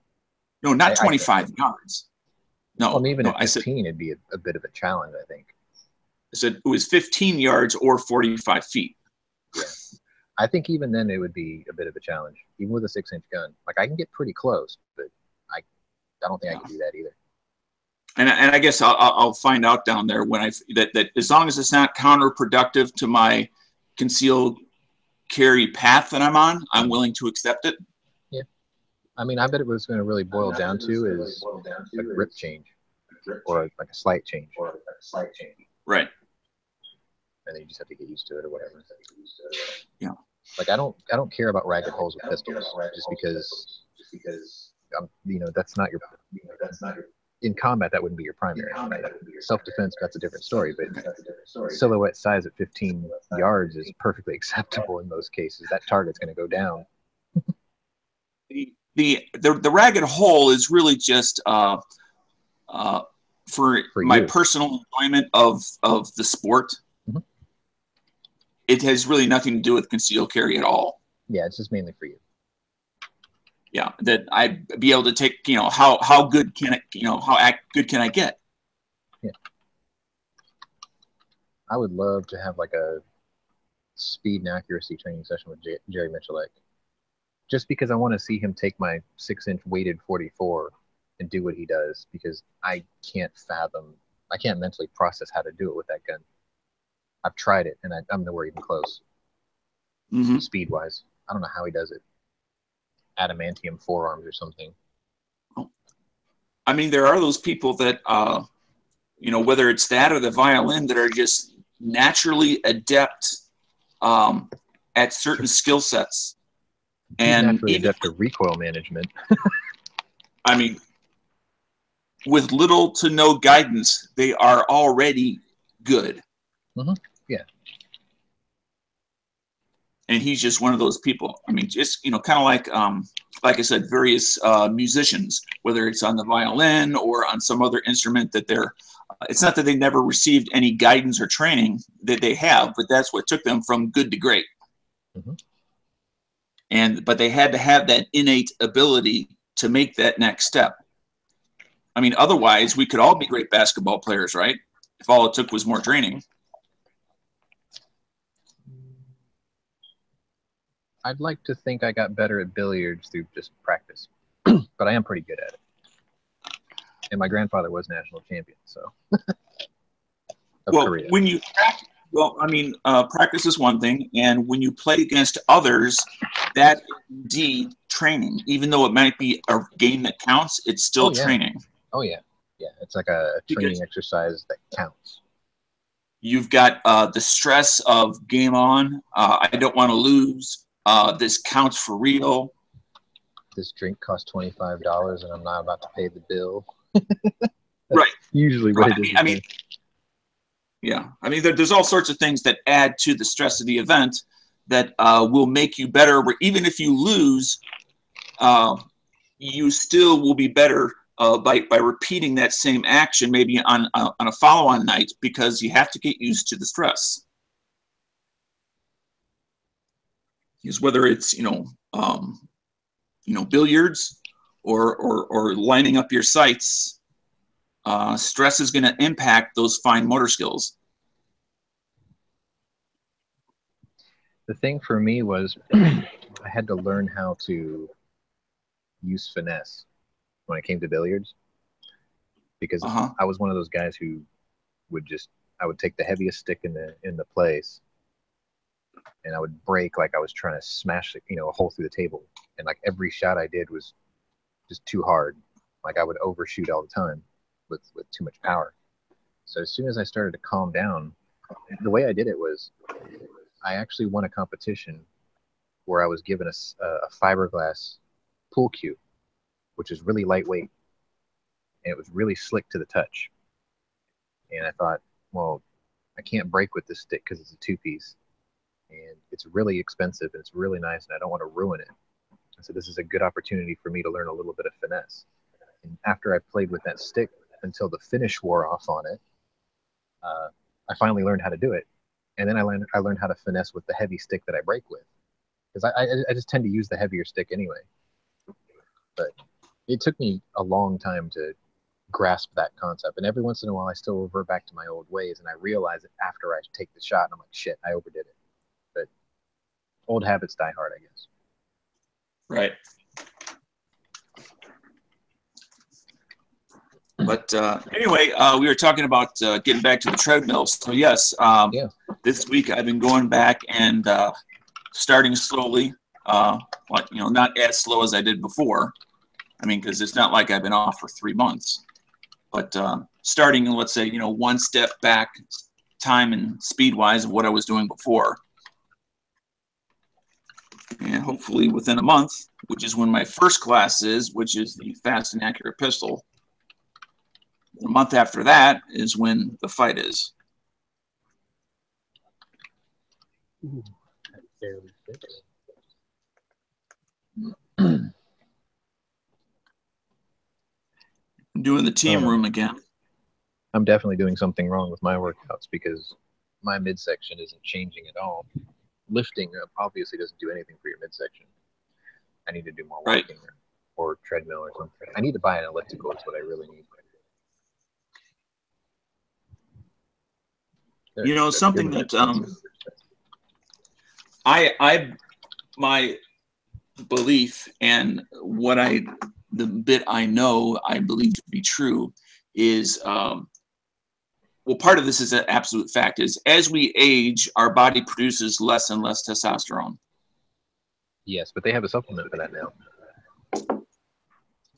no, not 25 yards. No,
well, even
no,
at 15, it'd be a bit of a challenge, I think.
I said it was 15 yards or 45 feet.
Yeah. I think even then it would be a bit of a challenge, even with a 6-inch gun. Like I can get pretty close, but I don't think I can do that either.
And I guess I'll find out down there when that as long as it's not counterproductive to my concealed carry path that I'm on, I'm willing to accept it.
Yeah. I mean, I bet it was going to really boil down to is a grip change or like a slight change.
Right.
And then you just have to get used to it or whatever.
Yeah.
Like I don't care about ragged holes with pistols just because that's not your in combat that wouldn't be your primary. Right? Self-defense, that's a different story, but silhouette size at 15 yards is perfectly acceptable in most cases. That target's going to go down.
The ragged hole is really just for my personal enjoyment of the sport.
Mm-hmm.
It has really nothing to do with concealed carry at all.
Yeah, it's just mainly for you.
Yeah, that I'd be able to take, how good can it, how good can I get?
Yeah. I would love to have like a speed and accuracy training session with Jerry Michalek. Just because I want to see him take my 6-inch weighted 44 and do what he does, because I can't mentally process how to do it with that gun. I've tried it, and I'm nowhere even close.
Mm-hmm.
Speed-wise. I don't know how he does it. Adamantium forearms or something.
I mean, there are those people that, whether it's that or the violin, that are just naturally adept at certain skill sets. And
naturally adept to recoil management.
I mean, with little to no guidance, they are already good.
Mm-hmm. Yeah.
And he's just one of those people. I mean, just, kind of like I said, various musicians, whether it's on the violin or on some other instrument that it's not that they never received any guidance or training that they have, but that's what took them from good to great.
Mm-hmm.
But they had to have that innate ability to make that next step. I mean, otherwise we could all be great basketball players, right? If all it took was more training.
I'd like to think I got better at billiards through just practice, but I am pretty good at it. And my grandfather was national champion, so.
Korea. When you practice, practice is one thing, and when you play against others, that is indeed training. Even though it might be a game that counts, it's still training.
Oh yeah, yeah. It's like a training exercise that counts.
You've got the stress of game on. I don't want to lose. This counts for real.
This drink costs $25 and I'm not about to pay the bill.
Right.
Usually what it is.
I mean, yeah. I mean, there's all sorts of things that add to the stress of the event that will make you better. Where even if you lose, you still will be better by repeating that same action, maybe on a follow-on night, because you have to get used to the stress. Is whether it's billiards or lining up your sights, stress is going to impact those fine motor skills.
The thing for me was I had to learn how to use finesse when it came to billiards, because I was one of those guys who would I would take the heaviest stick in the place, and I would break like I was trying to smash a hole through the table, and like every shot I did was just too hard. Like I would overshoot all the time with too much power. So as soon as I started to calm down, the way I did it was I actually won a competition where I was given a fiberglass pool cue, which is really lightweight, and it was really slick to the touch. And I thought, well, I can't break with this stick because it's a two-piece, and it's really expensive and it's really nice, and I don't want to ruin it. So this is a good opportunity for me to learn a little bit of finesse. And after I played with that stick until the finish wore off on it, I finally learned how to do it. And then I learned how to finesse with the heavy stick that I break with, because I just tend to use the heavier stick anyway. But it took me a long time to grasp that concept. And every once in a while, I still revert back to my old ways, and I realize it after I take the shot, and I'm like, shit, I overdid it. But old habits die hard, I guess.
Right. But anyway, we were talking about getting back to the treadmill. So yes, this week I've been going back and starting slowly, like, you know, not as slow as I did before. I mean, because it's not like I've been off for 3 months, but starting, let's say, you know, one step back, time and speed wise of what I was doing before. And hopefully within a month, which is when my first class is, which is the fast and accurate pistol. A month after that is when the fight is.
Ooh, that's fairly fixed.
I'm doing the team room again.
I'm definitely doing something wrong with my workouts because my midsection isn't changing at all. Lifting obviously doesn't do anything for your midsection. I need to do more walking or treadmill or something. I need to buy an elliptical is what I really need.
You know, something that my belief and the bit I know I believe to be true is, well, part of this is an absolute fact, is as we age, our body produces less and less testosterone.
Yes, but they have a supplement for that now.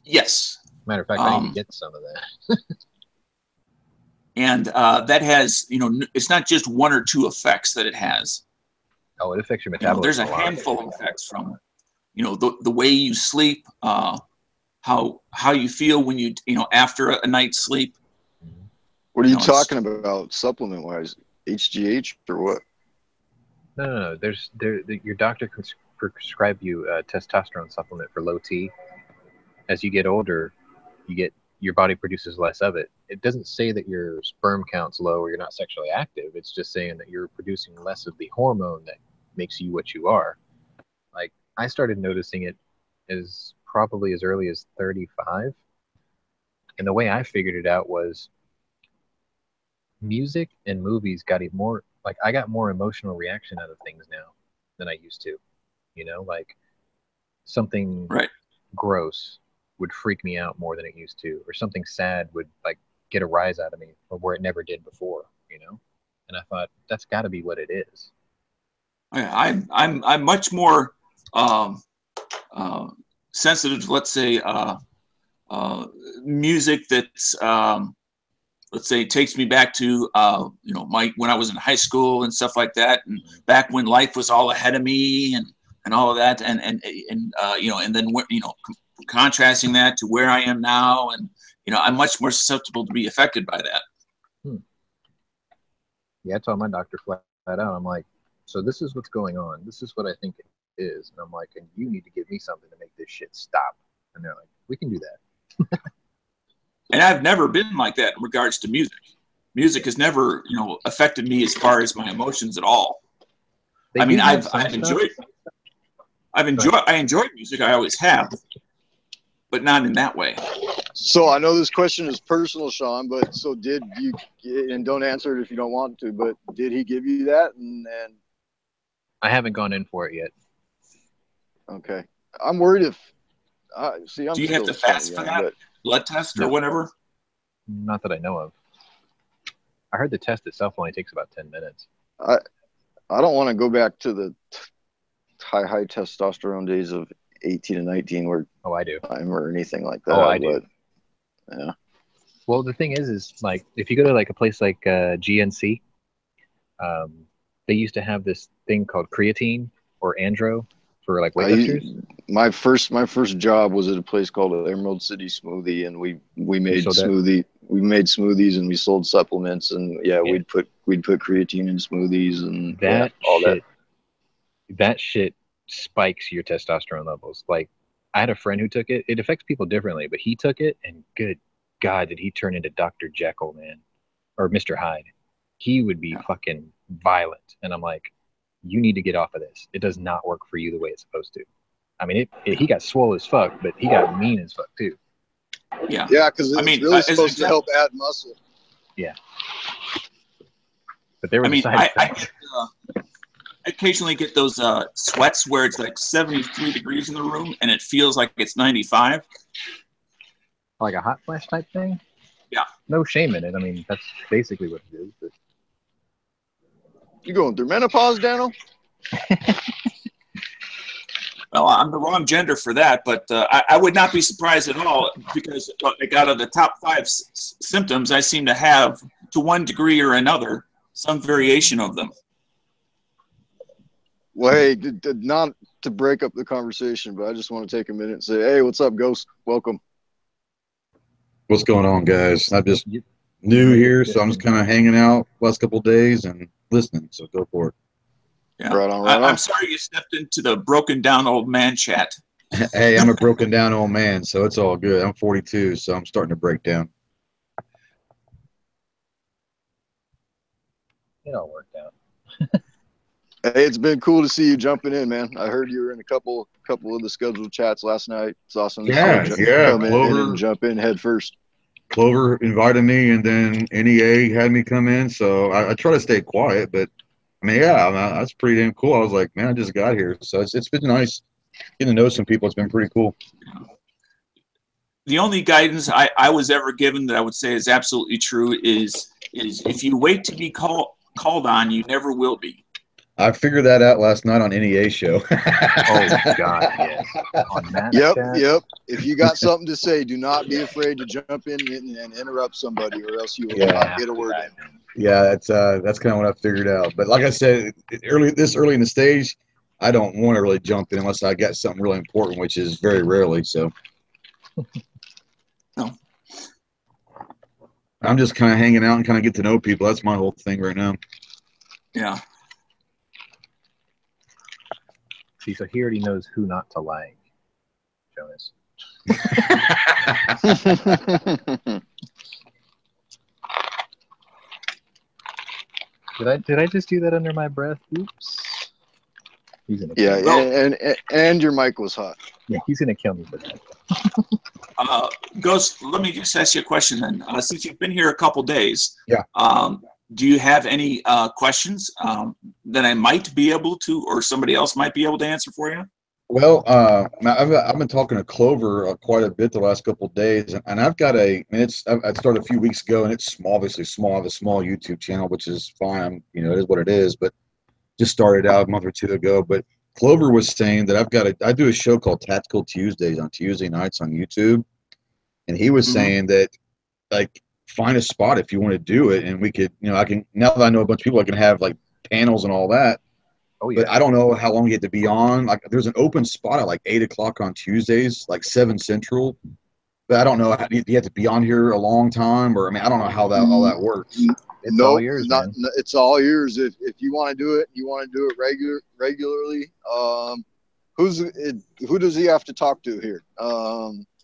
Yes.
Matter of fact, I need to get some of that.
And that has, you know, it's not just one or two effects that it has.
Oh, it affects your metabolism.
There's a handful of effects from, you know, the way you sleep, how you feel when you know, after a night's sleep.
What are you talking about supplement wise? HGH or what?
No. Your doctor can prescribe you a testosterone supplement for low T. As you get older, your body produces less of it. It doesn't say that your sperm count's low or you're not sexually active. It's just saying that you're producing less of the hormone that makes you what you are. Like, I started noticing it probably as early as 35. And the way I figured it out was music and movies got even more, like, I got more emotional reaction out of things now than I used to. You know, like something gross would freak me out more than it used to, or something sad would like get a rise out of me where it never did before, you know? And I thought that's got to be what it is.
I'm much more sensitive to, let's say, music that's let's say takes me back to you know, when I was in high school and stuff like that, and back when life was all ahead of me and all of that, and you know, and then, you know, contrasting that to where I am now, and, you know, I'm much more susceptible to be affected by that.
Yeah, I told my doctor flat out, I'm like, so this is what's going on. This is what I think it is. And I'm like, and you need to give me something to make this shit stop. And they're like, we can do that.
And I've never been like that in regards to music. Music has never, you know, affected me as far as my emotions at all. I mean, I've enjoyed music. I always have, but not in that way.
So I know this question is personal, Sean, but so did you, and don't answer it if you don't want to, but did he give you that? And
I haven't gone in for it yet.
Okay. I'm worried if, see, I'm
do you have to fast for that blood test or whatever?
Not that I know of. I heard the test itself only takes about 10 minutes.
I don't want to go back to the high testosterone days of 18 and 19 where
I do.
Time or anything like that.
Oh, I do.
Yeah.
Well, the thing is like if you go to like a place like GNC, they used to have this thing called creatine or andro for like weightlifters.
My first job was at a place called Emerald City Smoothie, and we made smoothies and we sold supplements, and we'd put creatine in smoothies and all that.
That shit spikes your testosterone levels. Like I had a friend who took it. It affects people differently, but he took it, and good God, did he turn into Dr. Jekyll, man, or Mr. Hyde? He would be fucking violent, and I'm like, you need to get off of this. It does not work for you the way it's supposed to. I mean, he got swole as fuck, but he got mean as fuck too.
Yeah.
Yeah, because it's really supposed to help add muscle.
Yeah. But there was a side effect.
I occasionally get those sweats where it's like 73 degrees in the room and it feels like it's 95.
Like a hot flash type thing?
Yeah.
No shame in it. I mean, that's basically what it is. But...
You going through menopause, Daniel?
Well, I'm the wrong gender for that, but I would not be surprised at all because like out of the top 5 symptoms, I seem to have, to one degree or another, some variation of them.
Well, hey, not to break up the conversation, but I just want to take a minute and say, hey, what's up, Ghost? Welcome.
What's going on, guys? I'm just new here, so I'm just kind of hanging out last couple of days and listening, so go for it.
Yeah. Right on. I'm sorry you stepped into the broken down old man chat.
Hey, I'm a broken down old man, so it's all good. I'm 42, so I'm starting to break down.
It all worked out.
Hey, it's been cool to see you jumping in, man. I heard you were in a couple of the scheduled chats last night. It's awesome to see you come in and jump in head first.
Clover invited me, and then NEA had me come in, so I try to stay quiet, but I mean, that's pretty damn cool. I was like, man, I just got here, so it's been nice getting to know some people. It's been pretty cool.
The only guidance I was ever given that I would say is absolutely true is if you wait to be called on, you never will be.
I figured that out last night on NEA show.
Oh God, yes. On that
Yep. If you got something to say, do not be afraid to jump in and interrupt somebody, or else you will not get a word in.
Yeah, that's kind of what I figured out. But like I said, early in the stage, I don't want to really jump in unless I got something really important, which is very rarely. So,
no.
I'm just kind of hanging out and kind of get to know people. That's my whole thing right now.
Yeah.
See, so he already knows who not to like, Jonas. Did I just do that under my breath? Oops. He's gonna kill me.
and your mic was hot.
Yeah, he's gonna kill me for that.
Ghost, let me just ask you a question then. Since you've been here a couple days,
yeah.
Do you have any questions that I might be able to, or somebody else might be able to answer for you?
Well, I've been talking to Clover quite a bit the last couple of days, and I've got I started a few weeks ago, and it's obviously small. I have a small YouTube channel, which is fine. It is what it is, but just started out a month or two ago. But Clover was saying that I do a show called Tactical Tuesdays on Tuesday nights on YouTube, and he was saying that, like, find a spot if you want to do it, and we could, I can, now that I know a bunch of people, I can have like panels and all that.
Oh yeah.
But I don't know how long you have to be on. Like, there's an open spot at like 8 o'clock on Tuesdays, like 7 Central. But I don't know. Do you have to be on here a long time, or I mean, I don't know how all that works.
It's all yours, man.
It's all yours. If you want to do it, you want to do it regularly. Who does he have to talk to here?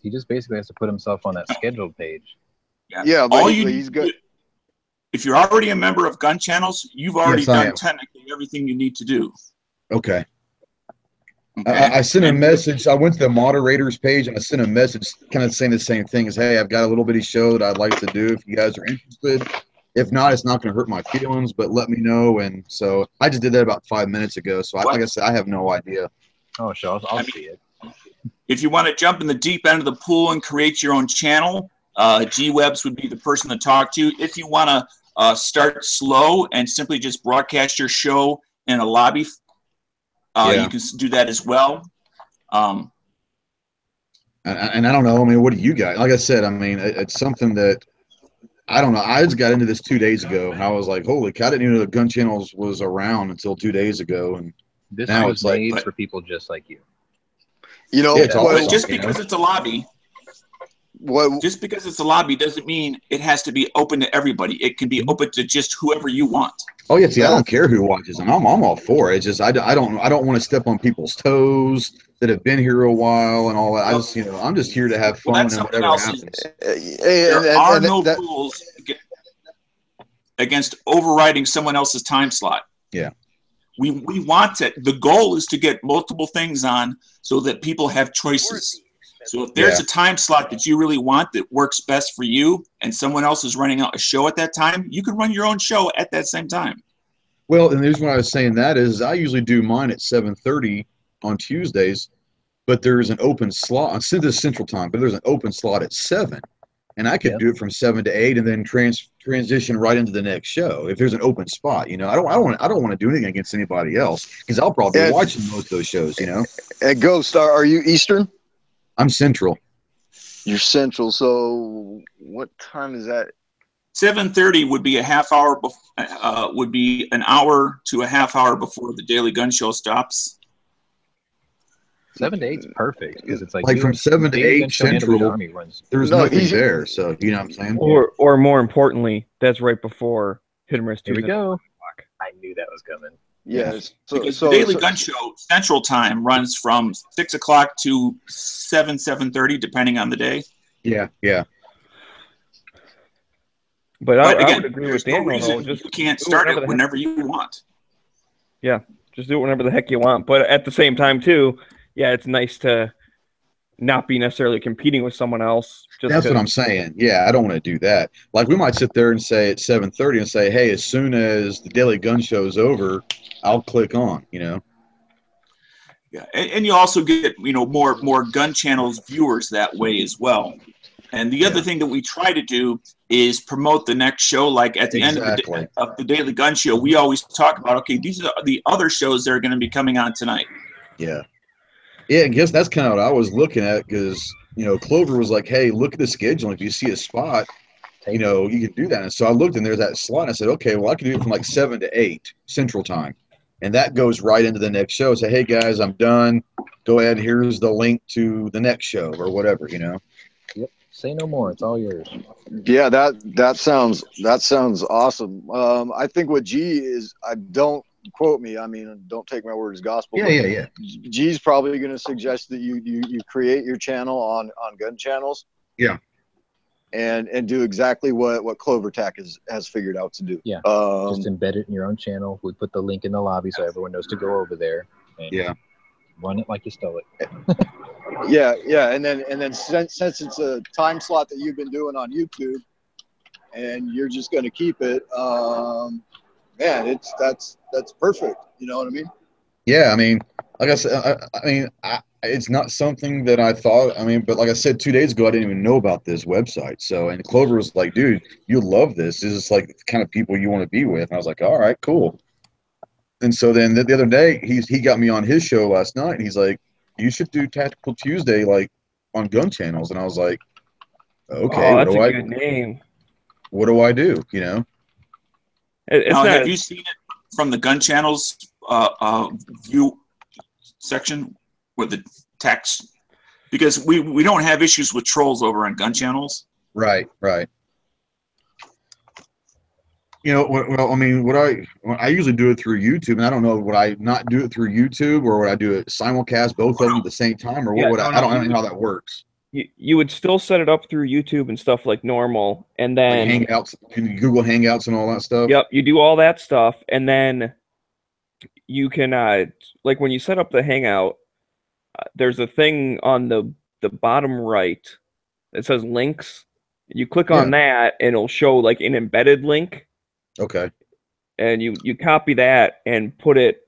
He just basically has to put himself on that scheduled page.
Yeah, but he's good.
If you're already a member of Gunchannels, you've already done technically everything you need to do.
Okay. I sent a message. I went to the moderators page and I sent a message kind of saying the same thing as, hey, I've got a little bitty show that I'd like to do if you guys are interested. If not, it's not going to hurt my feelings, but let me know. And so I just did that about 5 minutes ago. So like I said, I have no idea.
Oh, sure. I'll see it.
If you want to jump in the deep end of the pool and create your own channel, G-Webs would be the person to talk to. If you want to start slow and simply just broadcast your show in a lobby, you can do that as well.
And I don't know. I mean, what do you guys? Like I said, I mean, it's something that I don't know. I just got into this 2 days ago, and I was like, "Holy cow!" I didn't even know the Gunchannels was around until 2 days ago, and
This
now
was
it's like,
made for people just like you.
You know,
yeah, it's
But
awesome.
just
you
because
know?
it's a lobby, just because it's a lobby doesn't mean it has to be open to everybody. It can be open to just whoever you want.
Oh yeah, see, I don't care who watches them. I'm all for it. It's just I don't want to step on people's toes that have been here a while and all that. I just I'm just here to have
Well,
fun
that's
and
something
whatever
else.
happens.
There are no rules against overriding someone else's time slot.
Yeah.
We want to. The goal is to get multiple things on so that people have choices. So if there's a time slot that you really want that works best for you, and someone else is running out a show at that time, you can run your own show at that same time.
Well, and the reason why I was saying that is I usually do mine at 7:30 on Tuesdays, but there's an open slot on Central Time, but there's an open slot at 7, and I could do it from 7 to 8, and then transition right into the next show if there's an open spot. I don't want to do anything against anybody else because I'll probably be watching most of those shows.
And Ghost, are you Eastern?
I'm Central.
You're Central. So what time is that?
7:30 would be a half hour. Would be an hour to a half hour before the Daily Gun Show stops.
7 to 8 is perfect because it's like
from 7 to 8 Central. There's nothing there, so you know what I'm saying.
Or more importantly, that's right before Hit 'em Miss
Here we
Tuesday.
go. I knew that was coming.
Yes.
Because the Daily Gun Show Central Time runs from 6 o'clock to 7:30, depending on the day.
Yeah.
But
But
I
again,
would agree
there's
with
no
Daniel,
reason
though. Just
you can't
do
start
whatever
it
the
whenever you want.
Yeah, just do it whenever the heck you want. But at the same time, too, yeah, it's nice to not be necessarily competing with someone else.
That's what I'm saying. Yeah, I don't want to do that. Like we might sit there and say at 7:30 and say, hey, as soon as the Daily Gun Show is over, I'll click on.
Yeah, and you also get more Gun Channels viewers that way as well. And the other thing that we try to do is promote the next show. Like at the end of the Daily Gun Show, we always talk about, okay, these are the other shows that are going to be coming on tonight.
Yeah, I guess that's kind of what I was looking at because Clover was like, hey, look at the schedule. If you see a spot, you can do that. And so I looked and there's that slot. And I said, okay, well, I can do it from like 7 to 8 Central Time. And that goes right into the next show. Say, hey, guys, I'm done. Go ahead. Here's the link to the next show or whatever,
Yep. Say no more. It's all yours.
Yeah, that sounds awesome. I think what G is, don't quote me. I mean, don't take my word as gospel.
Yeah.
G's probably going to suggest that you create your channel on Gunchannels.
Yeah.
And do exactly what Clover Tack has figured out to do.
Yeah. Just embed it in your own channel. We put the link in the lobby so everyone knows to go over there. And run it like you stole it.
Yeah. And then since it's a time slot that you've been doing on YouTube, and you're just going to keep it, man, that's perfect. You know what I mean?
Yeah, I mean, like I said, it's not something that I thought. I mean, but like I said 2 days ago, I didn't even know about this website. So, and Clover was like, "Dude, you love this. This is like the kind of people you want to be with." And I was like, "All right, cool." And so then the other day, he got me on his show last night, and he's like, "You should do Tactical Tuesday like on Gunchannels." And I was like, "Okay,
that's a good name.
What do I do?"
Have you seen it from the Gunchannels view section with the text? Because we don't have issues with trolls over on Gunchannels.
Right. Well, I mean, I usually do it through YouTube, and I don't know, would I not do it through YouTube, or would I do it simulcast both of them at the same time, or what would I don't know how that works.
You would still set it up through YouTube and stuff like normal, and then
like Hangouts, Google Hangouts, and all that stuff.
Yep, you do all that stuff, and then you can like when you set up the Hangout, there's a thing on the bottom right that says links. You click on that, and it'll show like an embedded link.
Okay.
And you copy that and put it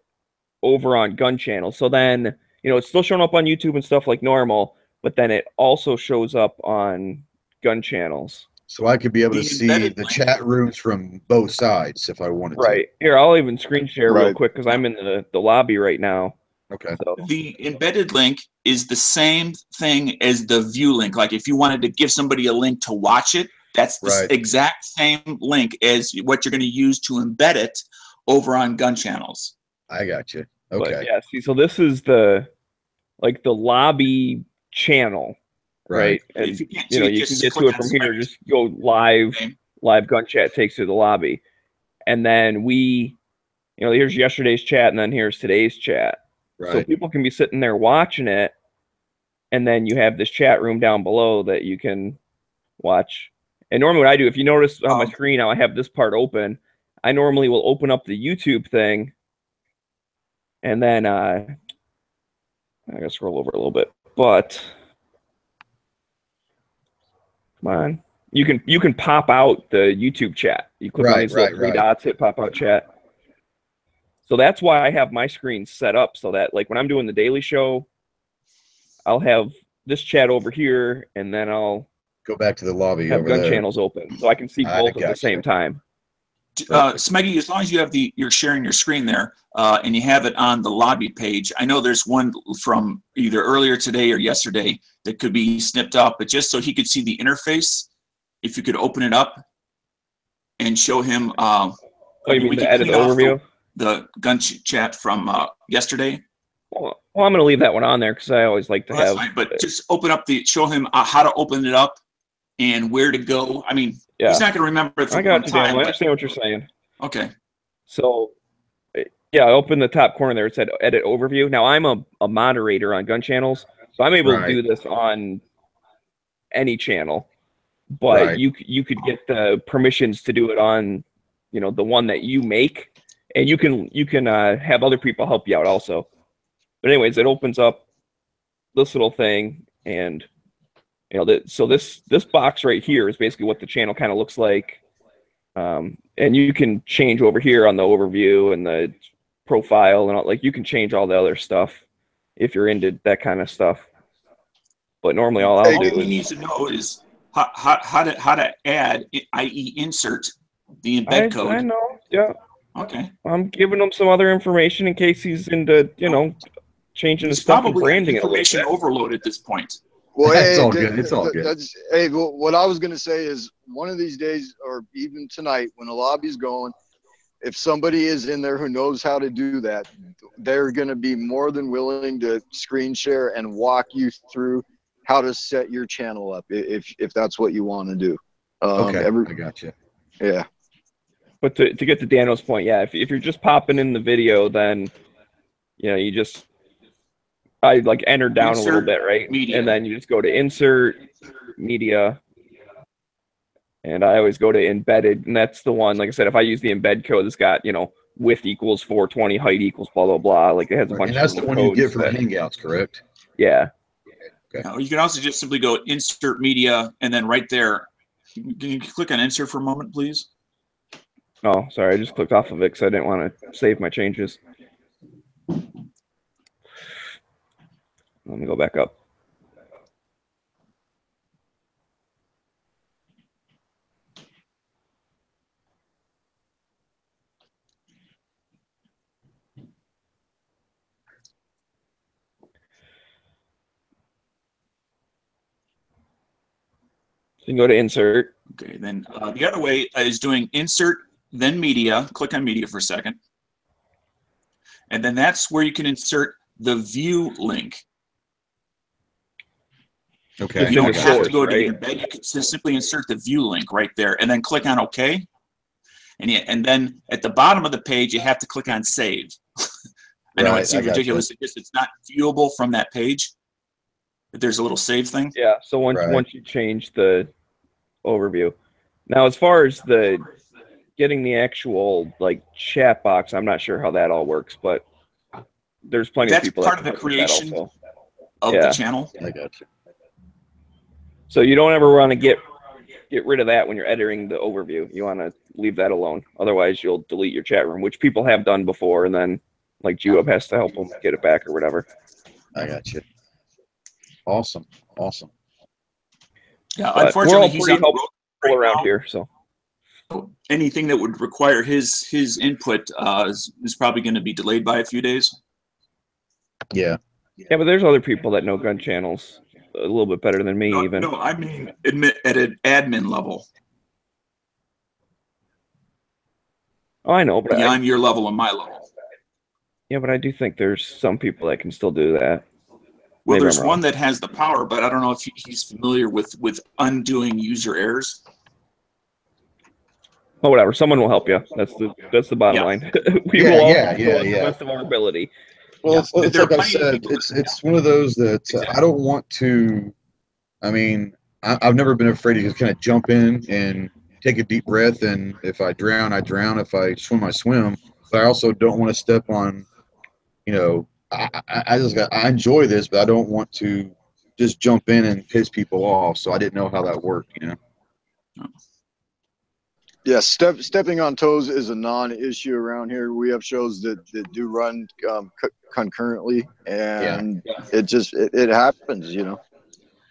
over on Gunchannel. So then, it's still showing up on YouTube and stuff like normal, but then it also shows up on Gunchannels.
So I could be able to see the chat rooms from both sides if I wanted to.
Right. Here, I'll even screen share real quick because I'm in the lobby right now.
Okay.
So. The embedded link is the same thing as the view link. Like if you wanted to give somebody a link to watch it, That's the
Right.
exact same link as what you're going to use to embed it over on Gunchannels.
I got you.
But
Okay.
yeah, see, so this is the lobby channel, right? And
If you can't
you
see it,
can
just
get to
click
it
on
from here.
Smeggy's
Just go live gun chat takes you to the lobby, and then here's yesterday's chat, and then here's today's chat. So
Right.
people can be sitting there watching it, and then you have this chat room down below that you can watch. And normally what I do, if you notice on my screen now, I have this part open. I normally will open up the YouTube thing, and then I gotta scroll over a little bit, but come on. You can pop out the YouTube chat. You click on these little three dots, hit pop out chat. So that's why I have my screen set up so that like when I'm doing the daily show, I'll have this chat over here, and then I'll
go back to the lobby
have
over
gun
there.
channels open, so I can see both at the same time.
Smeggy, as long as you have you're sharing your screen there, and you have it on the lobby page. I know there's one from either earlier today or yesterday that could be snipped off, but just so he could see the interface, if you could open it up and show him.
You mean the edit overview?
The gun chat from yesterday.
Well, I'm going to leave that one on there because I always like to have.
Fine, but just open up show him how to open it up and where to go. I mean,
yeah.
He's not going to remember it for
I got
one
you,
time.
Dan. I understand what you're saying.
Okay.
So, yeah, I opened the top corner there. It said edit overview. Now, I'm a moderator on Gun Channels, so I'm able to do this on any channel. But you could get the permissions to do it on, the one that you make, and you can have other people help you out also. But anyways, it opens up this little thing, and so this box right here is basically what the channel kind of looks like. And you can change over here on the overview and the profile and all, like you can change all the other stuff if you're into that kind of stuff. But normally all I'll do
he needs to know is how to add, i.e., insert the embed code.
I know. Yeah.
Okay.
I'm giving him some other information in case he's into changing his stuff and branding it a little
information
bit.
overload at this point.
Well, it's all good. It's all good.
What I was going to say is one of these days, or even tonight, when the lobby's going, if somebody is in there who knows how to do that, they're going to be more than willing to screen share and walk you through how to set your channel up if that's what you want to do.
Okay, I got you.
Yeah.
But to get to Daniel's point, yeah, if you're just popping in the video, then I like enter down
Insert
a little bit, right?
Media.
And then you just go to insert media. And I always go to embedded, and that's the one, like I said, if I use the embed code, it's got, width equals 420, height equals blah, blah, blah. Like it has a bunch
and that's
of
the one you get from Hangouts, correct?
Yeah.
Okay.
Now, you can also just simply go insert media, and then right there, can you click on insert for a moment, please?
Oh, sorry, I just clicked off of it because I didn't want to save my changes. Let me go back up. So you can go to insert.
Okay, then the other way is doing insert, then media. Click on media for a second. And then that's where you can insert the view link.
Okay.
You don't have to go to the embed. You can just simply insert the view link right there and then click on OK. And then at the bottom of the page, you have to click on save. I know it seems ridiculous. It's not viewable from that page. But there's a little save thing.
Yeah. So once you change the overview. Now, as far as getting the actual chat box, I'm not sure how that all works, but there's plenty of people.
That's part of the creation of the channel.
I got you.
So you don't ever want to get rid of that when you're editing the overview. You want to leave that alone. Otherwise, you'll delete your chat room, which people have done before, and then GeoUp has to help them get it back or whatever.
I got you. Awesome.
Yeah,
but
unfortunately, he's on the road
right around here, so
anything that would require his input is probably going to be delayed by a few days.
Yeah.
Yeah, but there's other people that know gun channels a little bit better than me, even.
No, I mean at an admin level.
Oh, I know, but
beyond your level and my level.
Yeah, but I do think there's some people that can still do that.
Well,
Maybe
there's
I'm wrong.
one that has the power, but I don't know if he's familiar with undoing user errors.
Oh, whatever. Someone will help you. That's the bottom line. We will all do it the best of our ability.
Well, it's like I said, it's one of those that I don't want to. I mean, I've never been afraid to just kind of jump in and take a deep breath, and if I drown, I drown. If I swim, I swim. But I also don't want to step on. You know, I enjoy this, but I don't want to just jump in and piss people off. So I didn't know how that worked. You know.
Yeah, stepping on toes is a non-issue around here. We have shows that do run concurrently, and it happens, you know.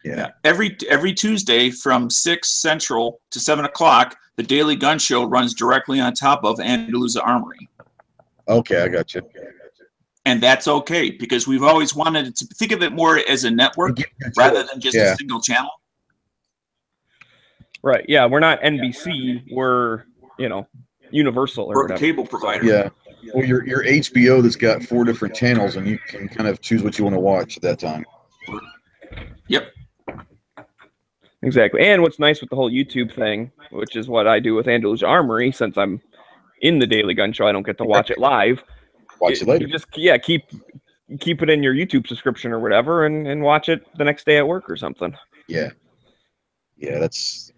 Yeah. Every Tuesday from 6 Central to 7 o'clock, the Daily Gun Show runs directly on top of Andalusia Armory.
Okay, I got you.
And that's okay, because we've always wanted to think of it more as a network rather than just a single channel.
Right. Yeah, we're not NBC. We're, Universal or
We're
whatever.
a cable provider.
Yeah. Well, your HBO that's got 4 different channels, and you can kind of choose what you want to watch at that time.
Yep.
Exactly. And what's nice with the whole YouTube thing, which is what I do with Andalusia Armory, since I'm in the Daily Gun Show, I don't get to watch it live.
Watch it later.
You just keep it in your YouTube subscription or whatever, and watch it the next day at work or something.
Yeah. Yeah, that's